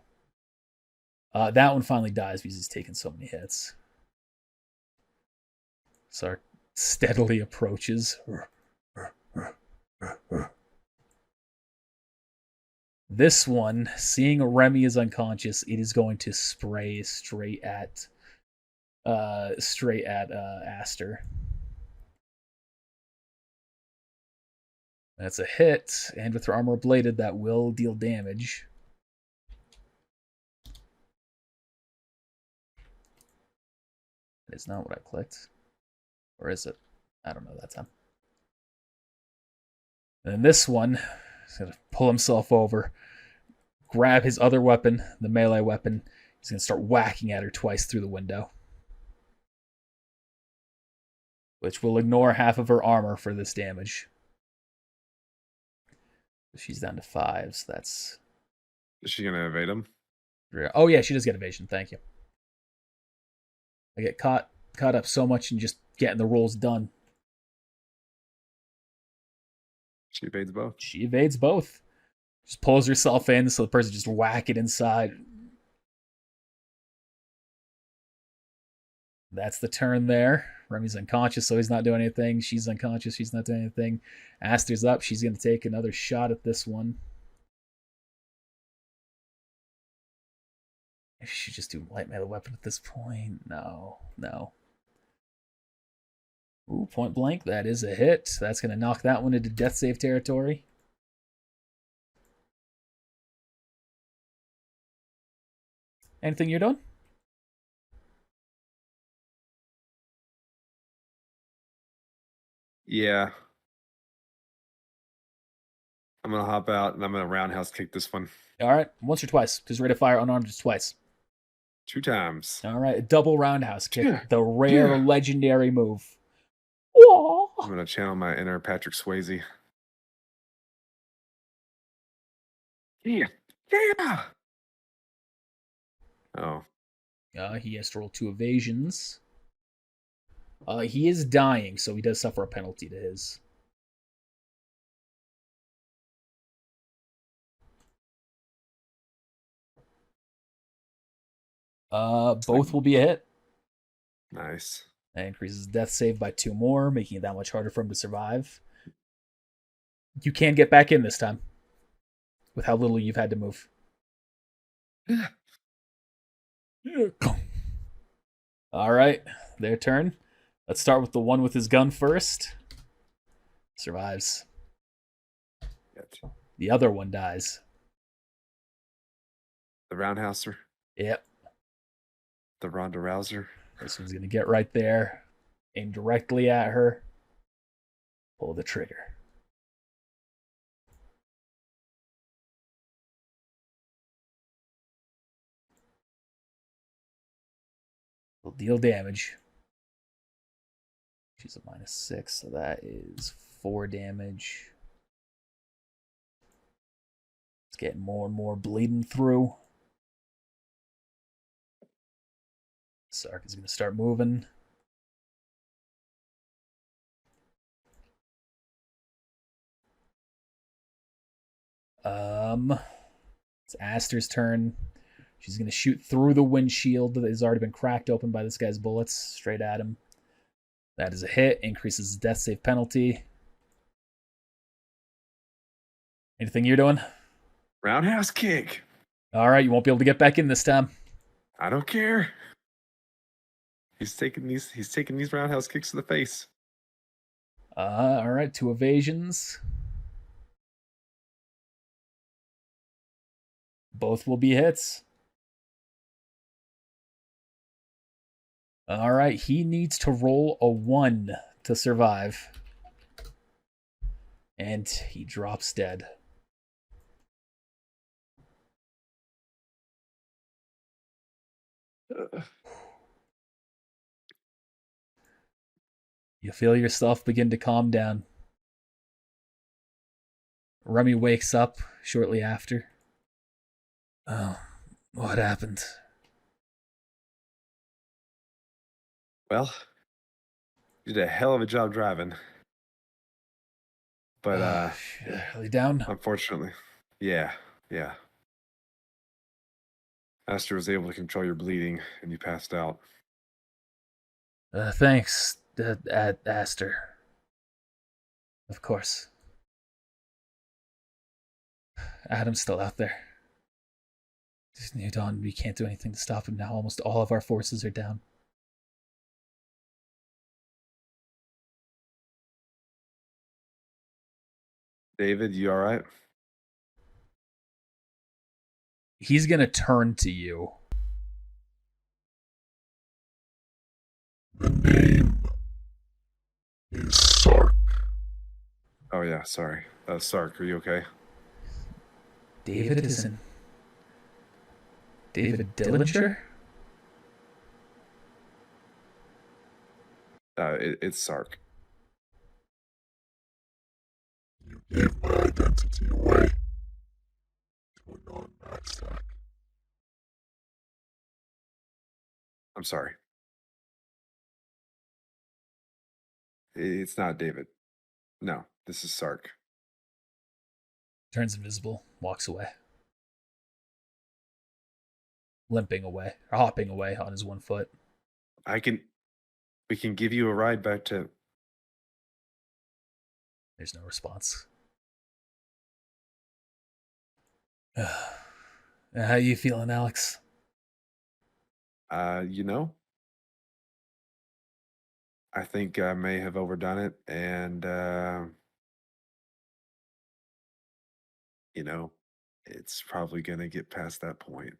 That one finally dies because he's taken so many hits. Sark steadily approaches. This one, seeing Remy is unconscious, it is going to spray straight at Aster. That's a hit, and with her armor bladed, that will deal damage. That is not what I clicked. Or is it? I don't know that time. And then this one, he's going to pull himself over, grab his other weapon, the melee weapon. He's going to start whacking at her twice through the window. Which will ignore half of her armor for this damage. She's down to 5, so that's... Is she gonna evade him? Oh yeah, she does get evasion, thank you. I get caught up so much in just getting the rolls done. She evades both. She evades both. Just pulls herself in, so the person just whack it inside. That's the turn there. Remy's unconscious, so he's not doing anything. She's unconscious, she's not doing anything. Aster's up, she's going to take another shot at this one. Maybe she should just do light melee weapon at this point. No. Ooh, point blank, that is a hit. That's going to knock that one into death save territory. Anything you're doing? Yeah. I'm gonna hop out and I'm gonna roundhouse kick this one. All right, once or twice, because rate of fire unarmed is twice. 2 times. All right, a double roundhouse kick, Yeah. the rare Yeah. legendary move. Whoa. I'm gonna channel my inner Patrick Swayze. Yeah. Yeah. Oh. He has to roll 2 evasions. He is dying, so he does suffer a penalty to his. Both will be a hit. Nice. That increases death save by 2 more, making it that much harder for him to survive. You can get back in this time, with how little you've had to move. All right, their turn. Let's start with the one with his gun first. Survives. Yet. The other one dies. The roundhouser. Yep. The Ronda Rouser. This one's going to get right there, aim directly at her, pull the trigger. Will deal damage. She's a -6, so that is 4 damage. It's getting more and more bleeding through. Sark is going to start moving. It's Aster's turn. She's going to shoot through the windshield that has already been cracked open by this guy's bullets, straight at him. That is a hit, increases his death save penalty. Anything you're doing? Roundhouse kick. All right, you won't be able to get back in this time. I don't care. He's taking these roundhouse kicks to the face. All right, 2 evasions. Both will be hits. All right, he needs to roll a 1 to survive. And he drops dead. You feel yourself begin to calm down. Remy wakes up shortly after. Oh, what happened? Well, you did a hell of a job driving. But Really down? unfortunately, yeah. Aster was able to control your bleeding and you passed out. Thanks, Aster. Of course. Adam's still out there. This New Dawn, we can't do anything to stop him now. Almost all of our forces are down. David, you alright? He's gonna turn to you. The name is Sark. Oh yeah, sorry. Sark, are you okay? David isn't. David Dillinger? It's Sark. You gave my identity away to a non-Magsack. I'm sorry. It's not David. No, this is Sark. Turns invisible, walks away. Limping away, or hopping away on his 1 foot. We can give you a ride back to... There's no response. How you feeling, Alex? You know, I think I may have overdone it, and you know, it's probably gonna get past that point.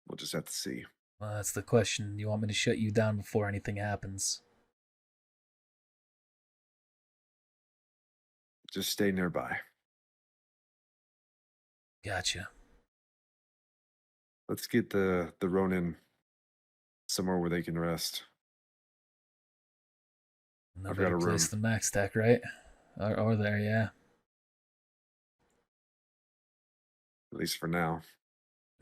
We'll just have to see. Well, that's the question. You want me to shut you down before anything happens? Just stay nearby. Gotcha. Let's get the Ronin somewhere where they can rest. I've got a room. Place the max tech, right? Or there, yeah. At least for now.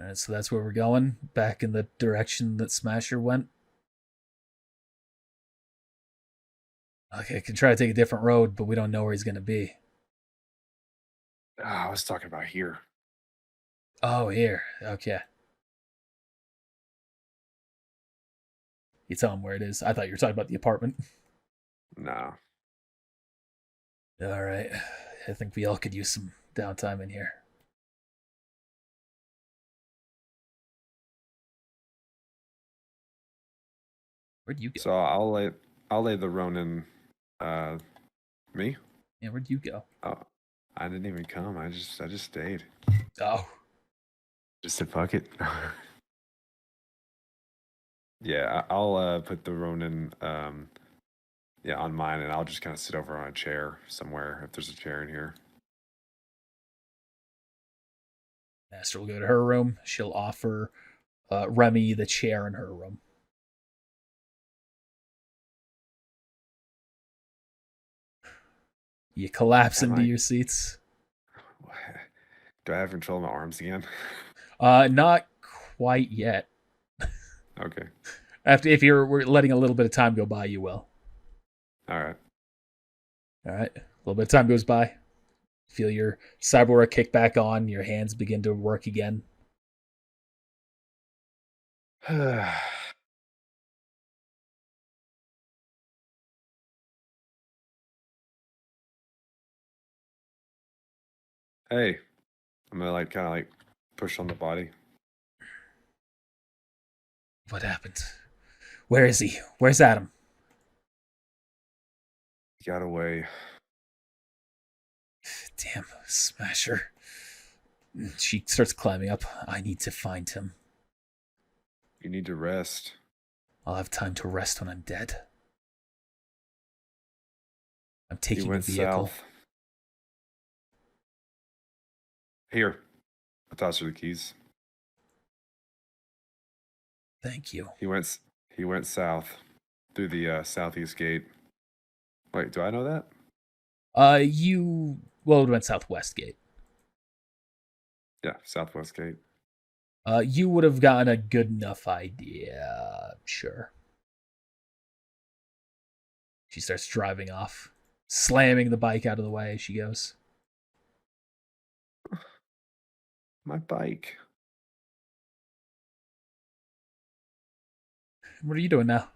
All right, so that's where we're going. Back in the direction that Smasher went. Okay, I can try to take a different road, but we don't know where he's going to be. I was talking about here. Oh, here. Okay. You tell him where it is. I thought you were talking about the apartment. No. All right. I think we all could use some downtime in here. Where'd you go? So I'll lay the Ronin. Me? Yeah, where'd you go? Oh, I didn't even come. I just stayed. Oh. Just said fuck it. Yeah, I'll put the Ronin on mine, and I'll just kind of sit over on a chair somewhere if there's a chair in here. Master will go to her room. She'll offer Remy the chair in her room. You collapse into your seats. Do I have control of my arms again? Not quite yet. Okay. If we're letting a little bit of time go by, you will. All right. A little bit of time goes by. Feel your cyber kick back on. Your hands begin to work again. Hey, I'm gonna kind of push on the body. What happened? Where is he? Where's Adam? He got away. Damn, Smasher. She starts climbing up. I need to find him. You need to rest. I'll have time to rest when I'm dead. I'm taking a vehicle. South. Here. I'll toss her the keys. Thank you. He went south through the southeast gate. Wait, do I know that? It went southwest gate. Yeah, southwest gate. You would have gotten a good enough idea, sure. She starts driving off, slamming the bike out of the way as she goes. My bike. What are you doing now?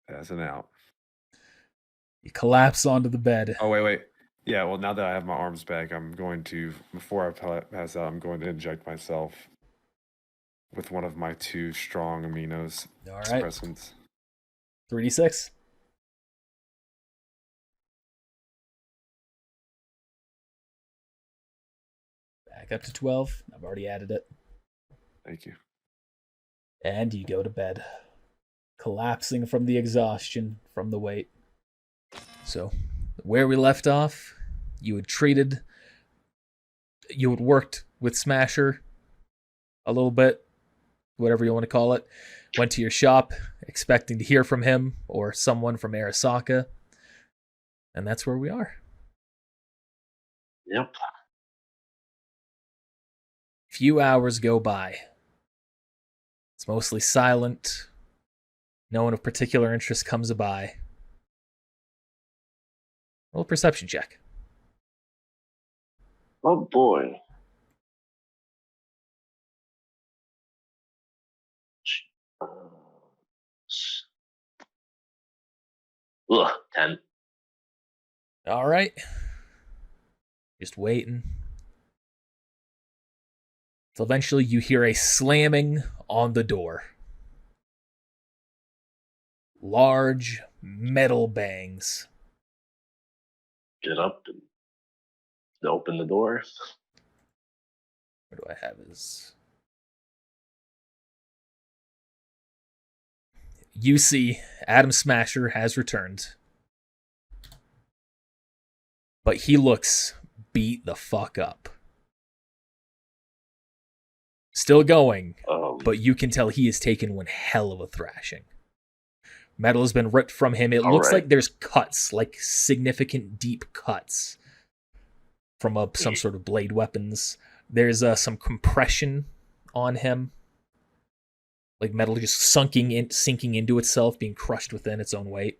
Passing out. You collapse onto the bed. Oh, wait. Yeah, well, now that I have my arms back, I'm going to, before I pass out, I'm going to inject myself with one of my 2 strong aminos. All right. Suppressants. 3d6. Back up to 12. I've already added it. Thank you. And you go to bed, collapsing from the exhaustion from the weight. So, where we left off, you had worked with Smasher a little bit, whatever you want to call it. Went to your shop, expecting to hear from him or someone from Arasaka. And that's where we are. Yep. Few hours go by. It's mostly silent. No one of particular interest comes by. Roll a perception check. Oh boy. Ugh, 10. All right. Just waiting. So eventually you hear a slamming on the door. Large metal bangs. Get up and open the door. Where do I have his? You see, Adam Smasher has returned. But he looks beat the fuck up. Still going, Um, but you can tell he has taken one hell of a thrashing. Metal has been ripped from him. It All looks right. like there's cuts, like significant deep cuts from some sort of blade weapons. There's some compression on him, like metal just sinking into itself, being crushed within its own weight.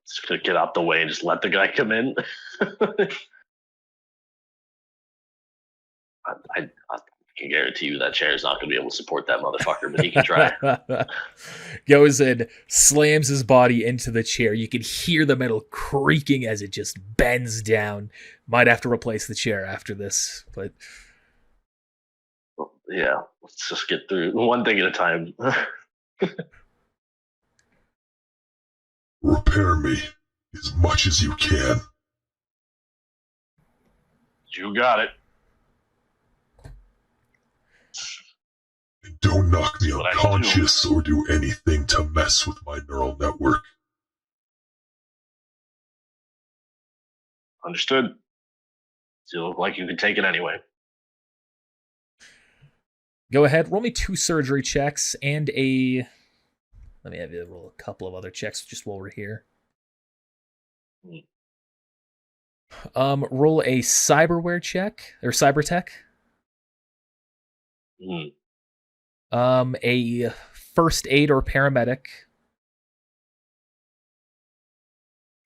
Just gonna get out the way and just let the guy come in. I can guarantee you that chair is not going to be able to support that motherfucker, but he can try. Goes in, slams his body into the chair. You can hear the metal creaking as it just bends down. Might have to replace the chair after this, but Yeah, let's just get through one thing at a time. Repair me as much as you can. You got it. And don't knock me What I unconscious or do anything to mess with my neural network. Understood. So you look like you can take it anyway. go ahead, roll me 2 surgery checks and a... Let me have you roll a couple of other checks just while we're here. Roll a cyberware check, or cyber tech. A first aid or paramedic.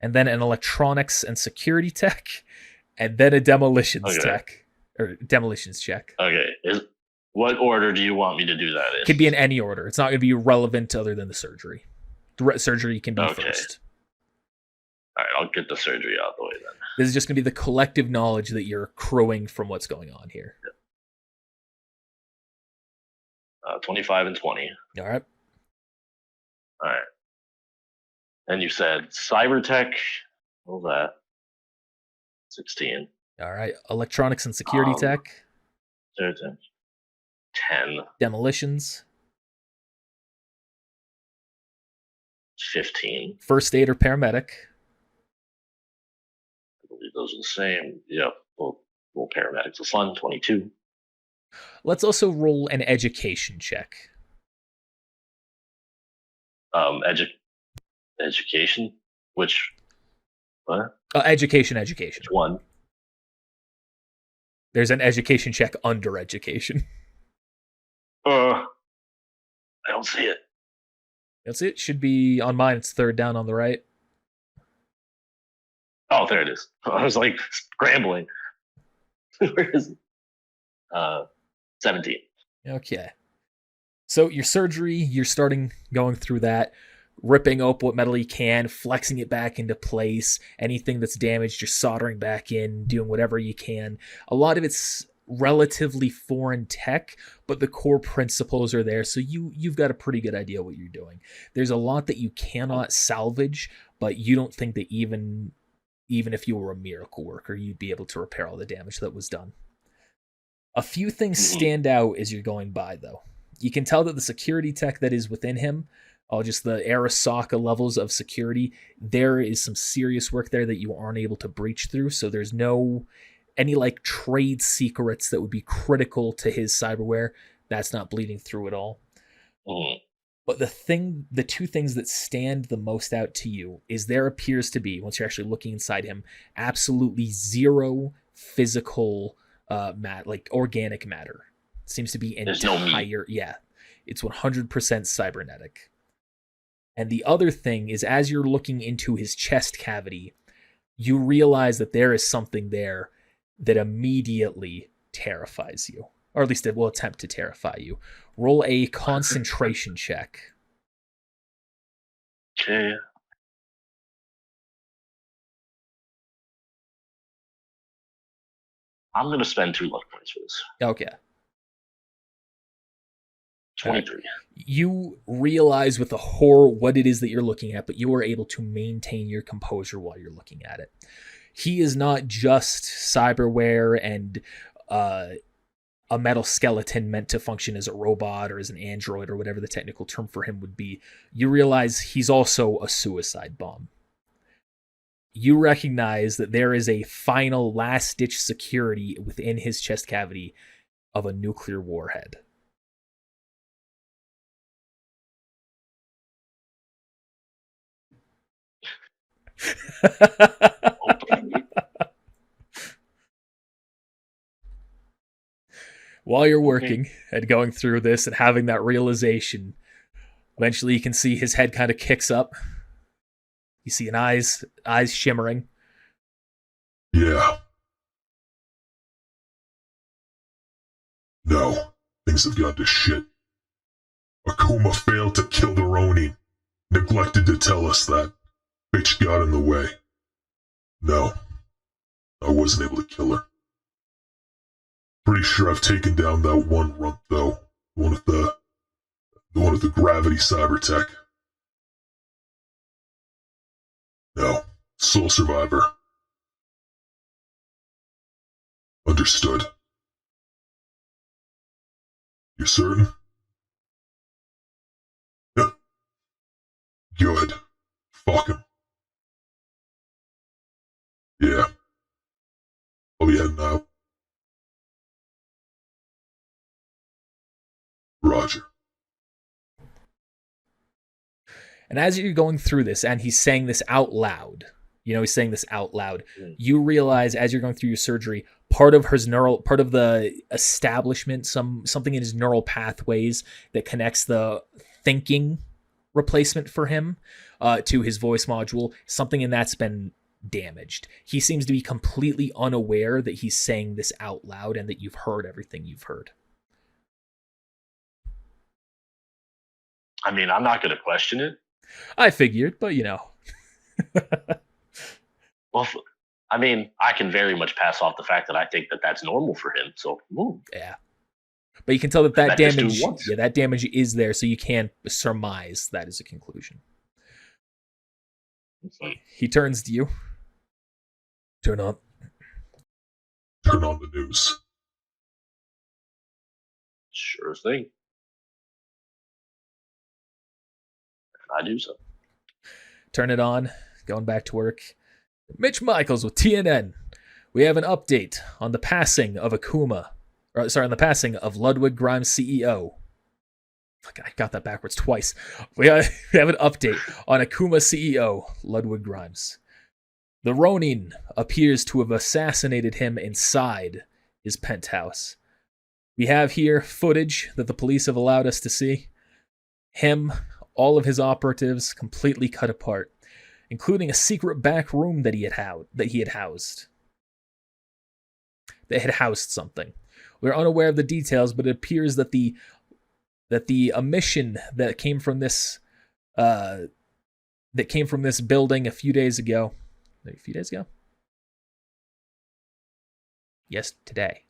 And then an electronics and security tech. And then a demolitions tech. Or demolitions check. Okay. What order do you want me to do that in? Could be in any order. It's not going to be relevant other than the surgery. The surgery can be first. All right, I'll get the surgery out of the way then. This is just going to be the collective knowledge that you're accruing from what's going on here. 25 and 20. All right. All right. And you said cyber tech. What was that? 16. All right. Electronics and security tech. 10. Demolitions. 15. First aid or paramedic. I believe those are the same. Yep. Well, paramedics are fun. 22. Let's also roll an education check. Education? What? Education. Which one? There's an education check under education. I don't see it. That's it. Should be on mine. It's third down on the right. Oh, there it is. I was like scrambling. Where is it? 17. Okay. So your surgery, you're going through that, ripping up what metal you can, flexing it back into place. Anything that's damaged, you're soldering back in, doing whatever you can. A lot of it's relatively foreign tech, but the core principles are there, so you've got a pretty good idea what you're doing. There's a lot that you cannot salvage, but you don't think that even if you were a miracle worker, you'd be able to repair all the damage that was done. A few things stand out as you're going by, though. You can tell that the security tech that is within him, just the Arasaka levels of security, there is some serious work there that you aren't able to breach through, so there's no any like trade secrets that would be critical to his cyberware. That's not bleeding through at all. But the 2 things that stand the most out to you is there appears to be, once you're actually looking inside him, absolutely zero physical like organic matter. It seems to be entire, it's 100% cybernetic. And the other thing is, as you're looking into his chest cavity, you realize that there is something there that immediately terrifies you. Or at least it will attempt to terrify you. Roll a concentration check. Okay. I'm going to spend 2 luck points for this. Okay. 23. You realize with the horror what it is that you're looking at, but you are able to maintain your composure while you're looking at it. He is not just cyberware and a metal skeleton meant to function as a robot or as an android or whatever the technical term for him would be. You realize he's also a suicide bomb. you recognize that there is a final last-ditch security within his chest cavity of a nuclear warhead. While you're working and going through this and having that realization, eventually you can see his head kind of kicks up. You see an eyes shimmering. Yeah. No, things have gone to shit. Akuma failed to kill the Ronin. Neglected to tell us that. Bitch got in the way. No, I wasn't able to kill her. Pretty sure I've taken down that one runt, though. The one with the gravity cyber tech. No, sole survivor. Understood. You certain? Good. Fuck him. Yeah. I'll be heading out. Roger. And as you're going through this, and he's saying this out loud, he's saying this out loud, you realize as you're going through your surgery, part of the establishment, something in his neural pathways that connects the thinking replacement for him to his voice module, something in that's been damaged. He seems to be completely unaware that he's saying this out loud and that you've heard everything you've heard. I mean, I'm not going to question it. I figured, but Well, I mean, I can very much pass off the fact that I think that that's normal for him. So, yeah. But you can tell that damage, once. that damage is there, so you can't surmise that is a conclusion. He turns to you. Turn on the news. Sure thing. I do so. Turn it on. Going back to work. Mitch Michaels with TNN. We have an update on the passing of on the passing of Ludwig Grimes' CEO. Fuck, I got that backwards twice. We have an update on Akuma CEO, Ludwig Grimes. The Ronin appears to have assassinated him inside his penthouse. We have here footage that the police have allowed us to see. Him, all of his operatives completely cut apart, including a secret back room that he had housed. They had housed something. We're unaware of the details, but it appears that the emission that came from this building a few days ago. Yes, today.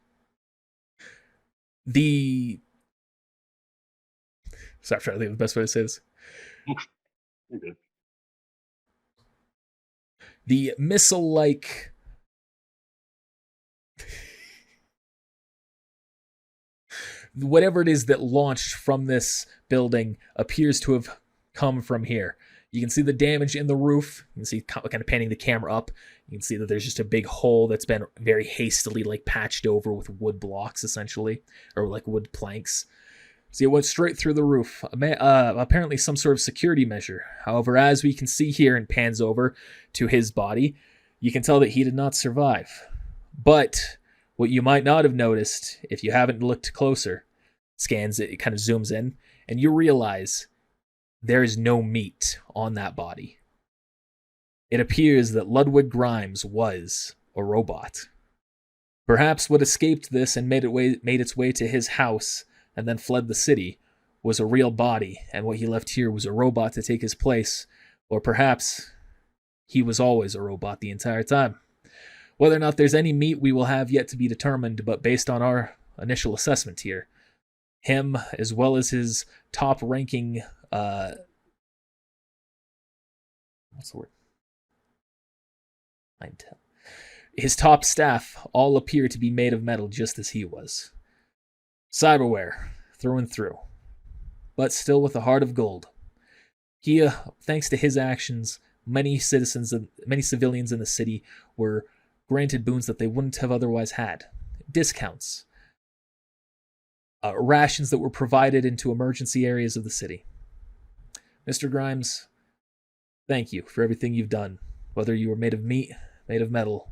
Sorry, I'm trying to think of the best way to say this. Okay. The missile-like whatever it is that launched from this building appears to have come from here. You can see the damage in the roof. You can see kind of panning the camera up. You can see that there's just a big hole that's been very hastily patched over with wood blocks, essentially, or wood planks. See, it went straight through the roof. Apparently some sort of security measure. However, as we can see here and pans over to his body, you can tell that he did not survive. But what you might not have noticed, if you haven't looked closer, scans it kind of zooms in, and you realize there is no meat on that body. It appears that Ludwig Grimes was a robot. Perhaps what escaped this and made its way to his house and then fled the city was a real body, and what he left here was a robot to take his place, or perhaps he was always a robot the entire time. Whether or not there's any meat we will have yet to be determined, but based on our initial assessment here, him as well as his top-ranking his top staff all appear to be made of metal just as he was. Cyberware, through and through, but still with a heart of gold. He, thanks to his actions, Many civilians in the city were granted boons that they wouldn't have otherwise had. Discounts. Rations that were provided into emergency areas of the city. Mr. Grimes, thank you for everything you've done. Whether you were made of meat, made of metal,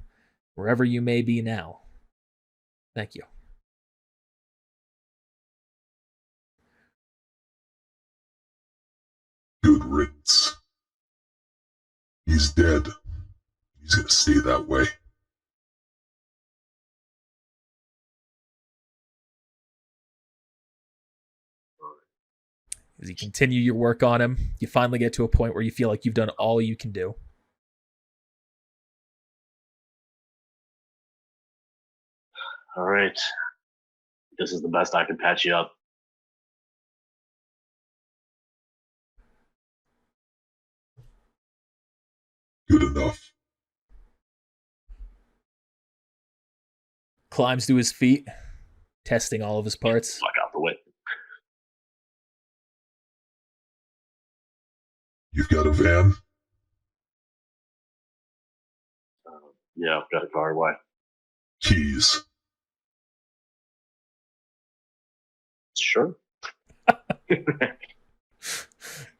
wherever you may be now. Thank you. Good riddance. He's dead. He's gonna stay that way. As you continue your work on him, you finally get to a point where you feel like you've done all you can do. All right. This is the best I can patch you up. Good enough. Climbs to his feet, testing all of his parts. Fuck out the way. You've got a van? Yeah, I've got a car. Why? Keys. Sure.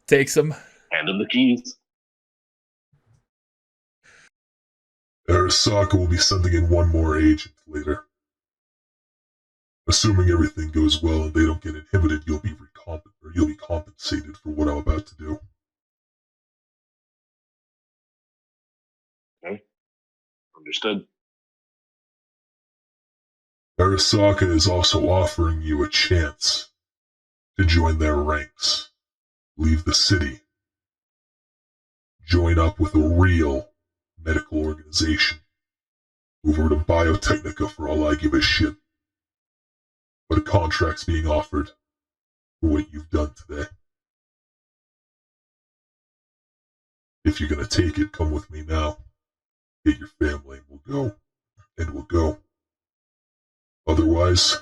Takes him. Hand him the keys. Arasaka will be sending in one more agent later. Assuming everything goes well and they don't get inhibited, you'll be compensated for what I'm about to do. Okay. Understood. Arasaka is also offering you a chance to join their ranks. Leave the city. Join up with a real medical organization. Move over to Biotechnica for all I give a shit. But a contract's being offered for what you've done today. If you're gonna take it, come with me now. Get your family and we'll go. Otherwise,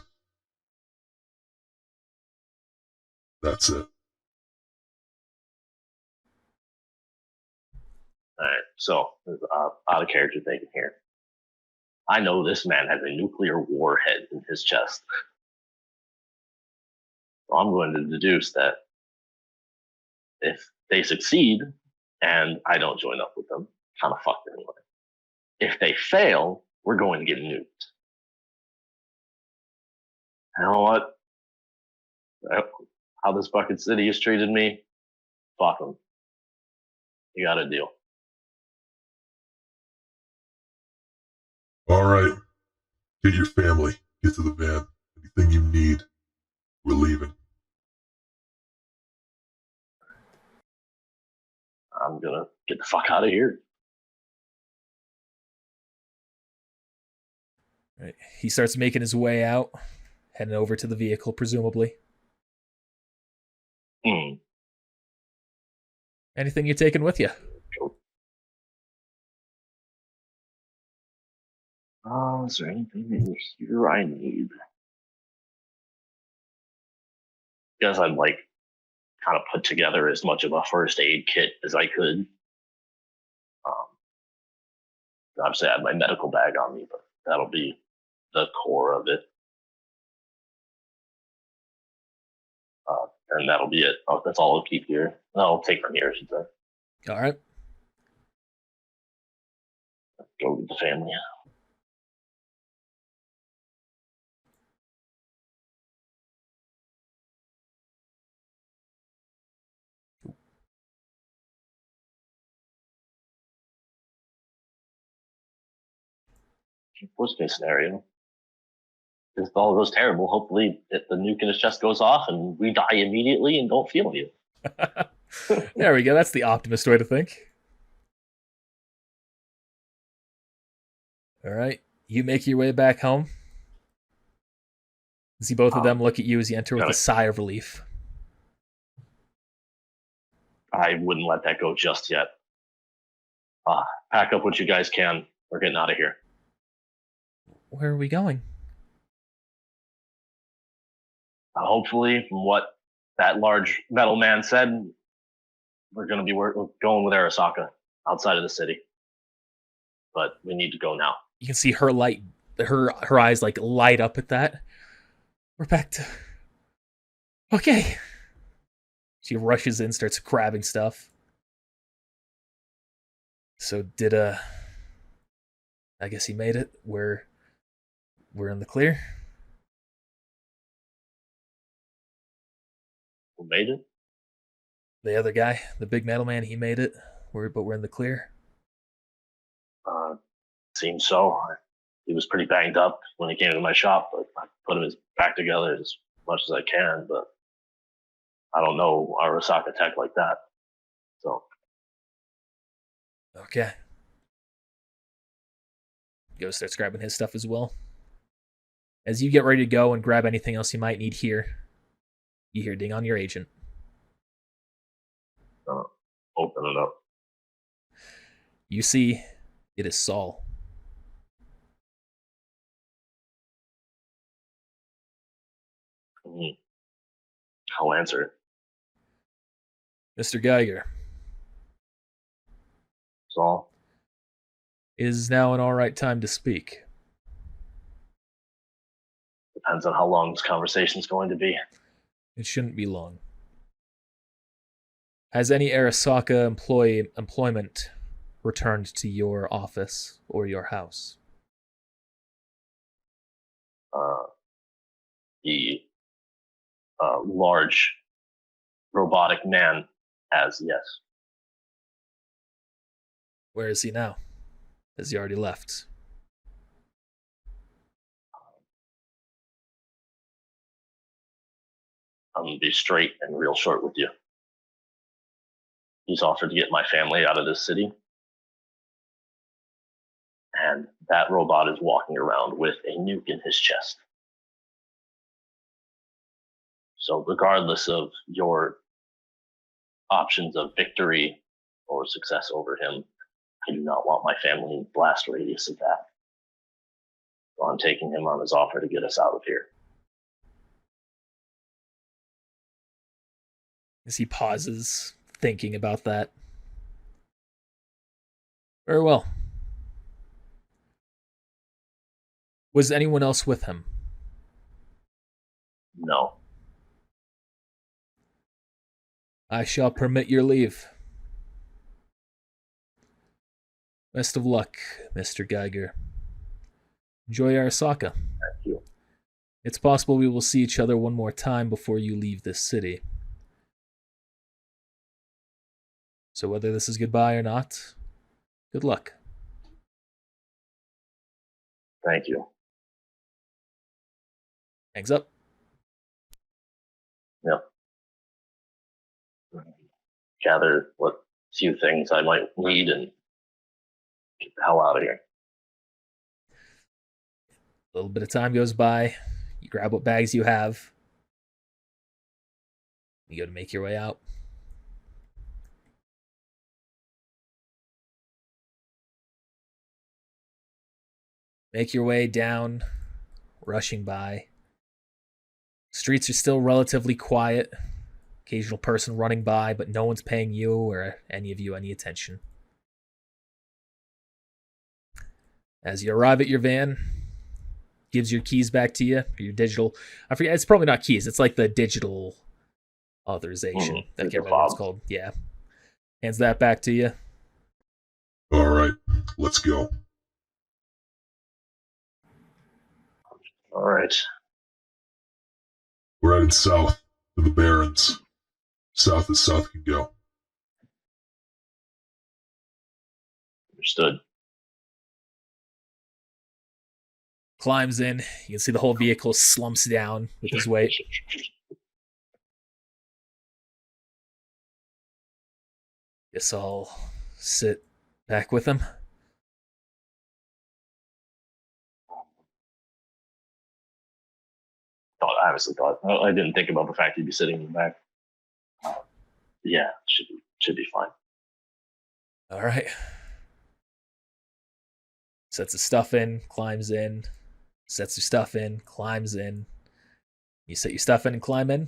that's it. All right. So, out of character thinking here. I know this man has a nuclear warhead in his chest. So I'm going to deduce that if they succeed and I don't join up with them, kind of fucked anyway. If they fail, we're going to get nuked. You know what? How this fucking city has treated me, fuck them. You got a deal. All right. Get your family. Get to the van. Anything you need. We're leaving. I'm gonna get the fuck out of here. Right. He starts making his way out, heading over to the vehicle, presumably. Anything you're taking with you? Is there anything in here I need? Guess I'd like kind of put together as much of a first aid kit as I could. Obviously, I have my medical bag on me, but that'll be the core of it. And that'll be it. Oh, that's all I'll keep here. I'll take from here, I should say. All right. Go with the family. Worst case scenario, if all goes terrible, hopefully the nuke in his chest goes off and we die immediately and don't feel you. There we go. That's the optimist way to think. All right. You make your way back home. See both of them look at you as you enter with a sigh of relief. I wouldn't let that go just yet. Pack up what you guys can. We're getting out of here. Where are we going? Hopefully, from what that large metal man said, we're going to be going with Arasaka. outside of the city. But we need to go now. You can see her her eyes like light up at that. We're back to... Okay. She rushes in, starts grabbing stuff. So did I guess he made it. We're in the clear. Who made it? The other guy, the big metal man, he made it. But we're in the clear. Seems so. He was pretty banged up when he came to my shop, but I put him back together as much as I can. But I don't know Arasaka tech like that. So Okay. Go starts grabbing his stuff as well. As you get ready to go and grab anything else you might need here, you hear ding on your agent. open it up. You see, it is Saul. I'll answer it. Mr. Geiger. Saul? Is now an alright time to speak? Depends on how long this conversation is going to be. It shouldn't be long. Has any Arasaka employment returned to your office or your house? The large robotic man has, yes. Where is he now? Has he already left? I'm going to be straight and real short with you. He's offered to get my family out of this city. And that robot is walking around with a nuke in his chest. So regardless of your options of victory or success over him, I do not want my family in blast radius of that. So I'm taking him on his offer to get us out of here. As he pauses, thinking about that. Very well. Was anyone else with him? No. I shall permit your leave. Best of luck, Mr. Geiger. Enjoy Arasaka. Thank you. It's possible we will see each other one more time before you leave this city. So whether this is goodbye or not, good luck. Thank you. Hangs up. Yep. Gather what few things I might need and get the hell out of here. A little bit of time goes by. You grab what bags you have. You go to make your way out. Make your way down, rushing by. Streets are still relatively quiet. Occasional person running by, but no one's paying you or any of you any attention. As you arrive at your van, gives your keys back to you, your digital... I forget, it's probably not keys, it's like the digital authorization. I can't remember what it's called. Yeah. Hands that back to you. Alright, let's go. All right. We're headed south to the Barrens. South as south can go. Understood. Climbs in. You can see the whole vehicle slumps down with his weight. Guess I'll sit back with him. I didn't think about the fact he'd be sitting in the back. Yeah, should be fine. All right. Sets his stuff in, climbs in. Sets your stuff in, climbs in. You set your stuff in and climb in?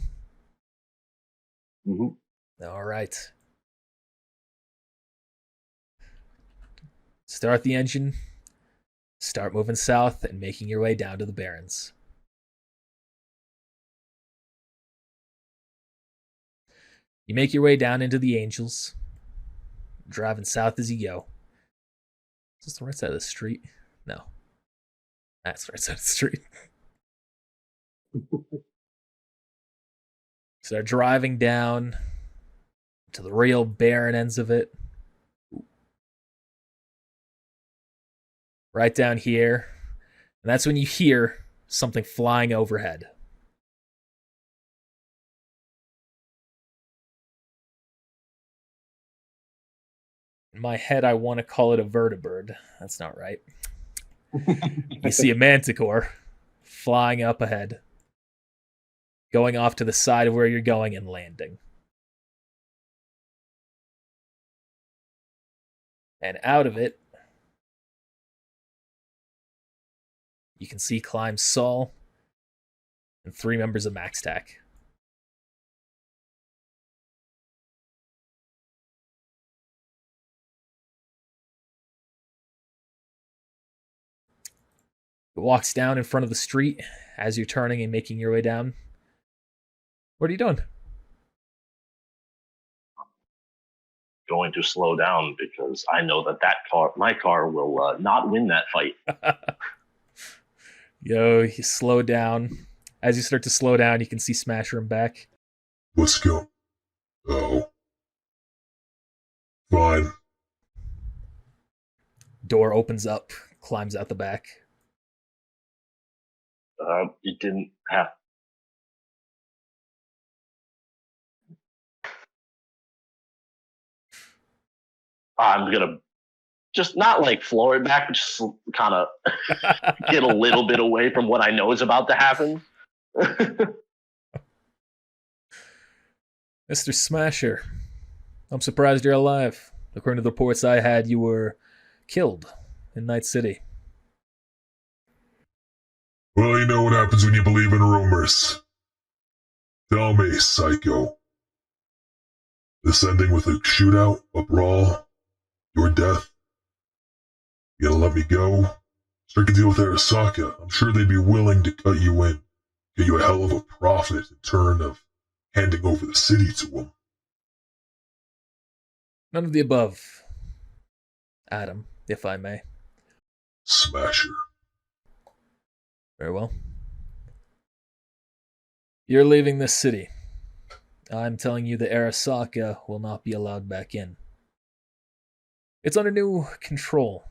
Mm-hmm. All right. Start the engine, start moving south, and making your way down to the Barrens. You make your way down into the Angels, driving south as you go. Is this the right side of the street? No. That's the right side of the street. Start driving down to the real barren ends of it. Right down here. And that's when you hear something flying overhead. In my head, I want to call it a vertibird. That's not right. You see a manticore flying up ahead, going off to the side of where you're going and landing. And out of it, you can see climb Saul and 3 members of MaxTac. It walks down in front of the street as you're turning and making your way down. What are you doing? Going to slow down because I know that my car, will not win that fight. You slow down. As you start to slow down, you can see Smasher and back. Let's go. Oh. Fine. Door opens up, climbs out the back. You didn't have. I'm gonna just not like floor it back, but just kind of get a little bit away from what I know is about to happen. Mr. Smasher, I'm surprised you're alive. According to the reports I had, you were killed in Night City. Well, you know what happens when you believe in rumors. Tell me, psycho. This ending with a shootout, a brawl, your death. You gonna let me go? Strike a deal with Arasaka. I'm sure they'd be willing to cut you in. Get you a hell of a profit in turn of handing over the city to them. None of the above, Adam, if I may. Smasher. Very well. You're leaving this city. I'm telling you that Arasaka will not be allowed back in. It's under new control.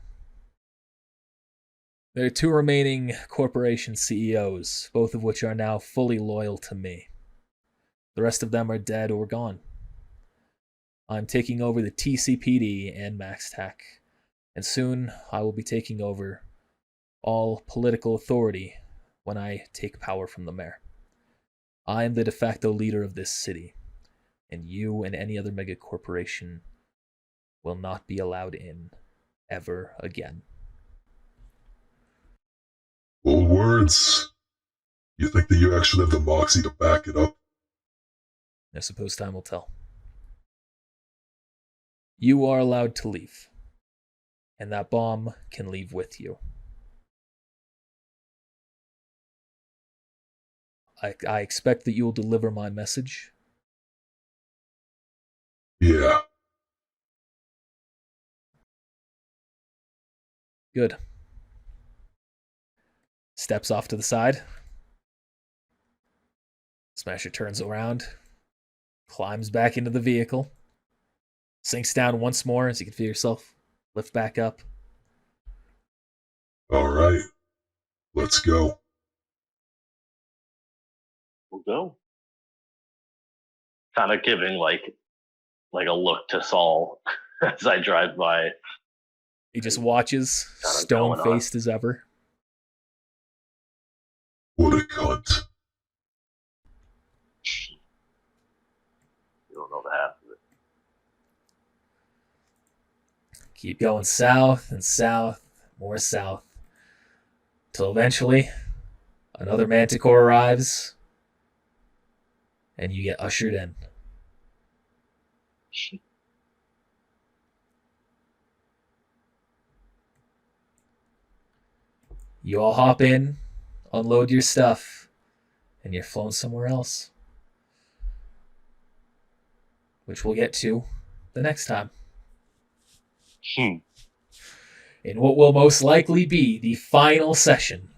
There are 2 remaining corporation CEOs, both of which are now fully loyal to me. The rest of them are dead or gone. I'm taking over the TCPD and MaxTac, and soon I will be taking over all political authority when I take power from the mayor. I am the de facto leader of this city, and you and any other mega corporation will not be allowed in ever again. Bold words. You think that you actually have the moxie to back it up? I suppose time will tell. You are allowed to leave, and that bomb can leave with you. I expect that you will deliver my message. Yeah. Good. Steps off to the side. Smasher turns around, climbs back into the vehicle, sinks down once more as you can feel yourself lift back up. All right. Let's go. We'll go. Kind of giving like a look to Saul as I drive by. He just watches, Kinda stone-faced as ever. What a cunt. You don't know the half of it. Keep going south and south, more south, till eventually another manticore arrives and you get ushered in. You all hop in, unload your stuff, and you're flown somewhere else. Which we'll get to the next time. In what will most likely be the final session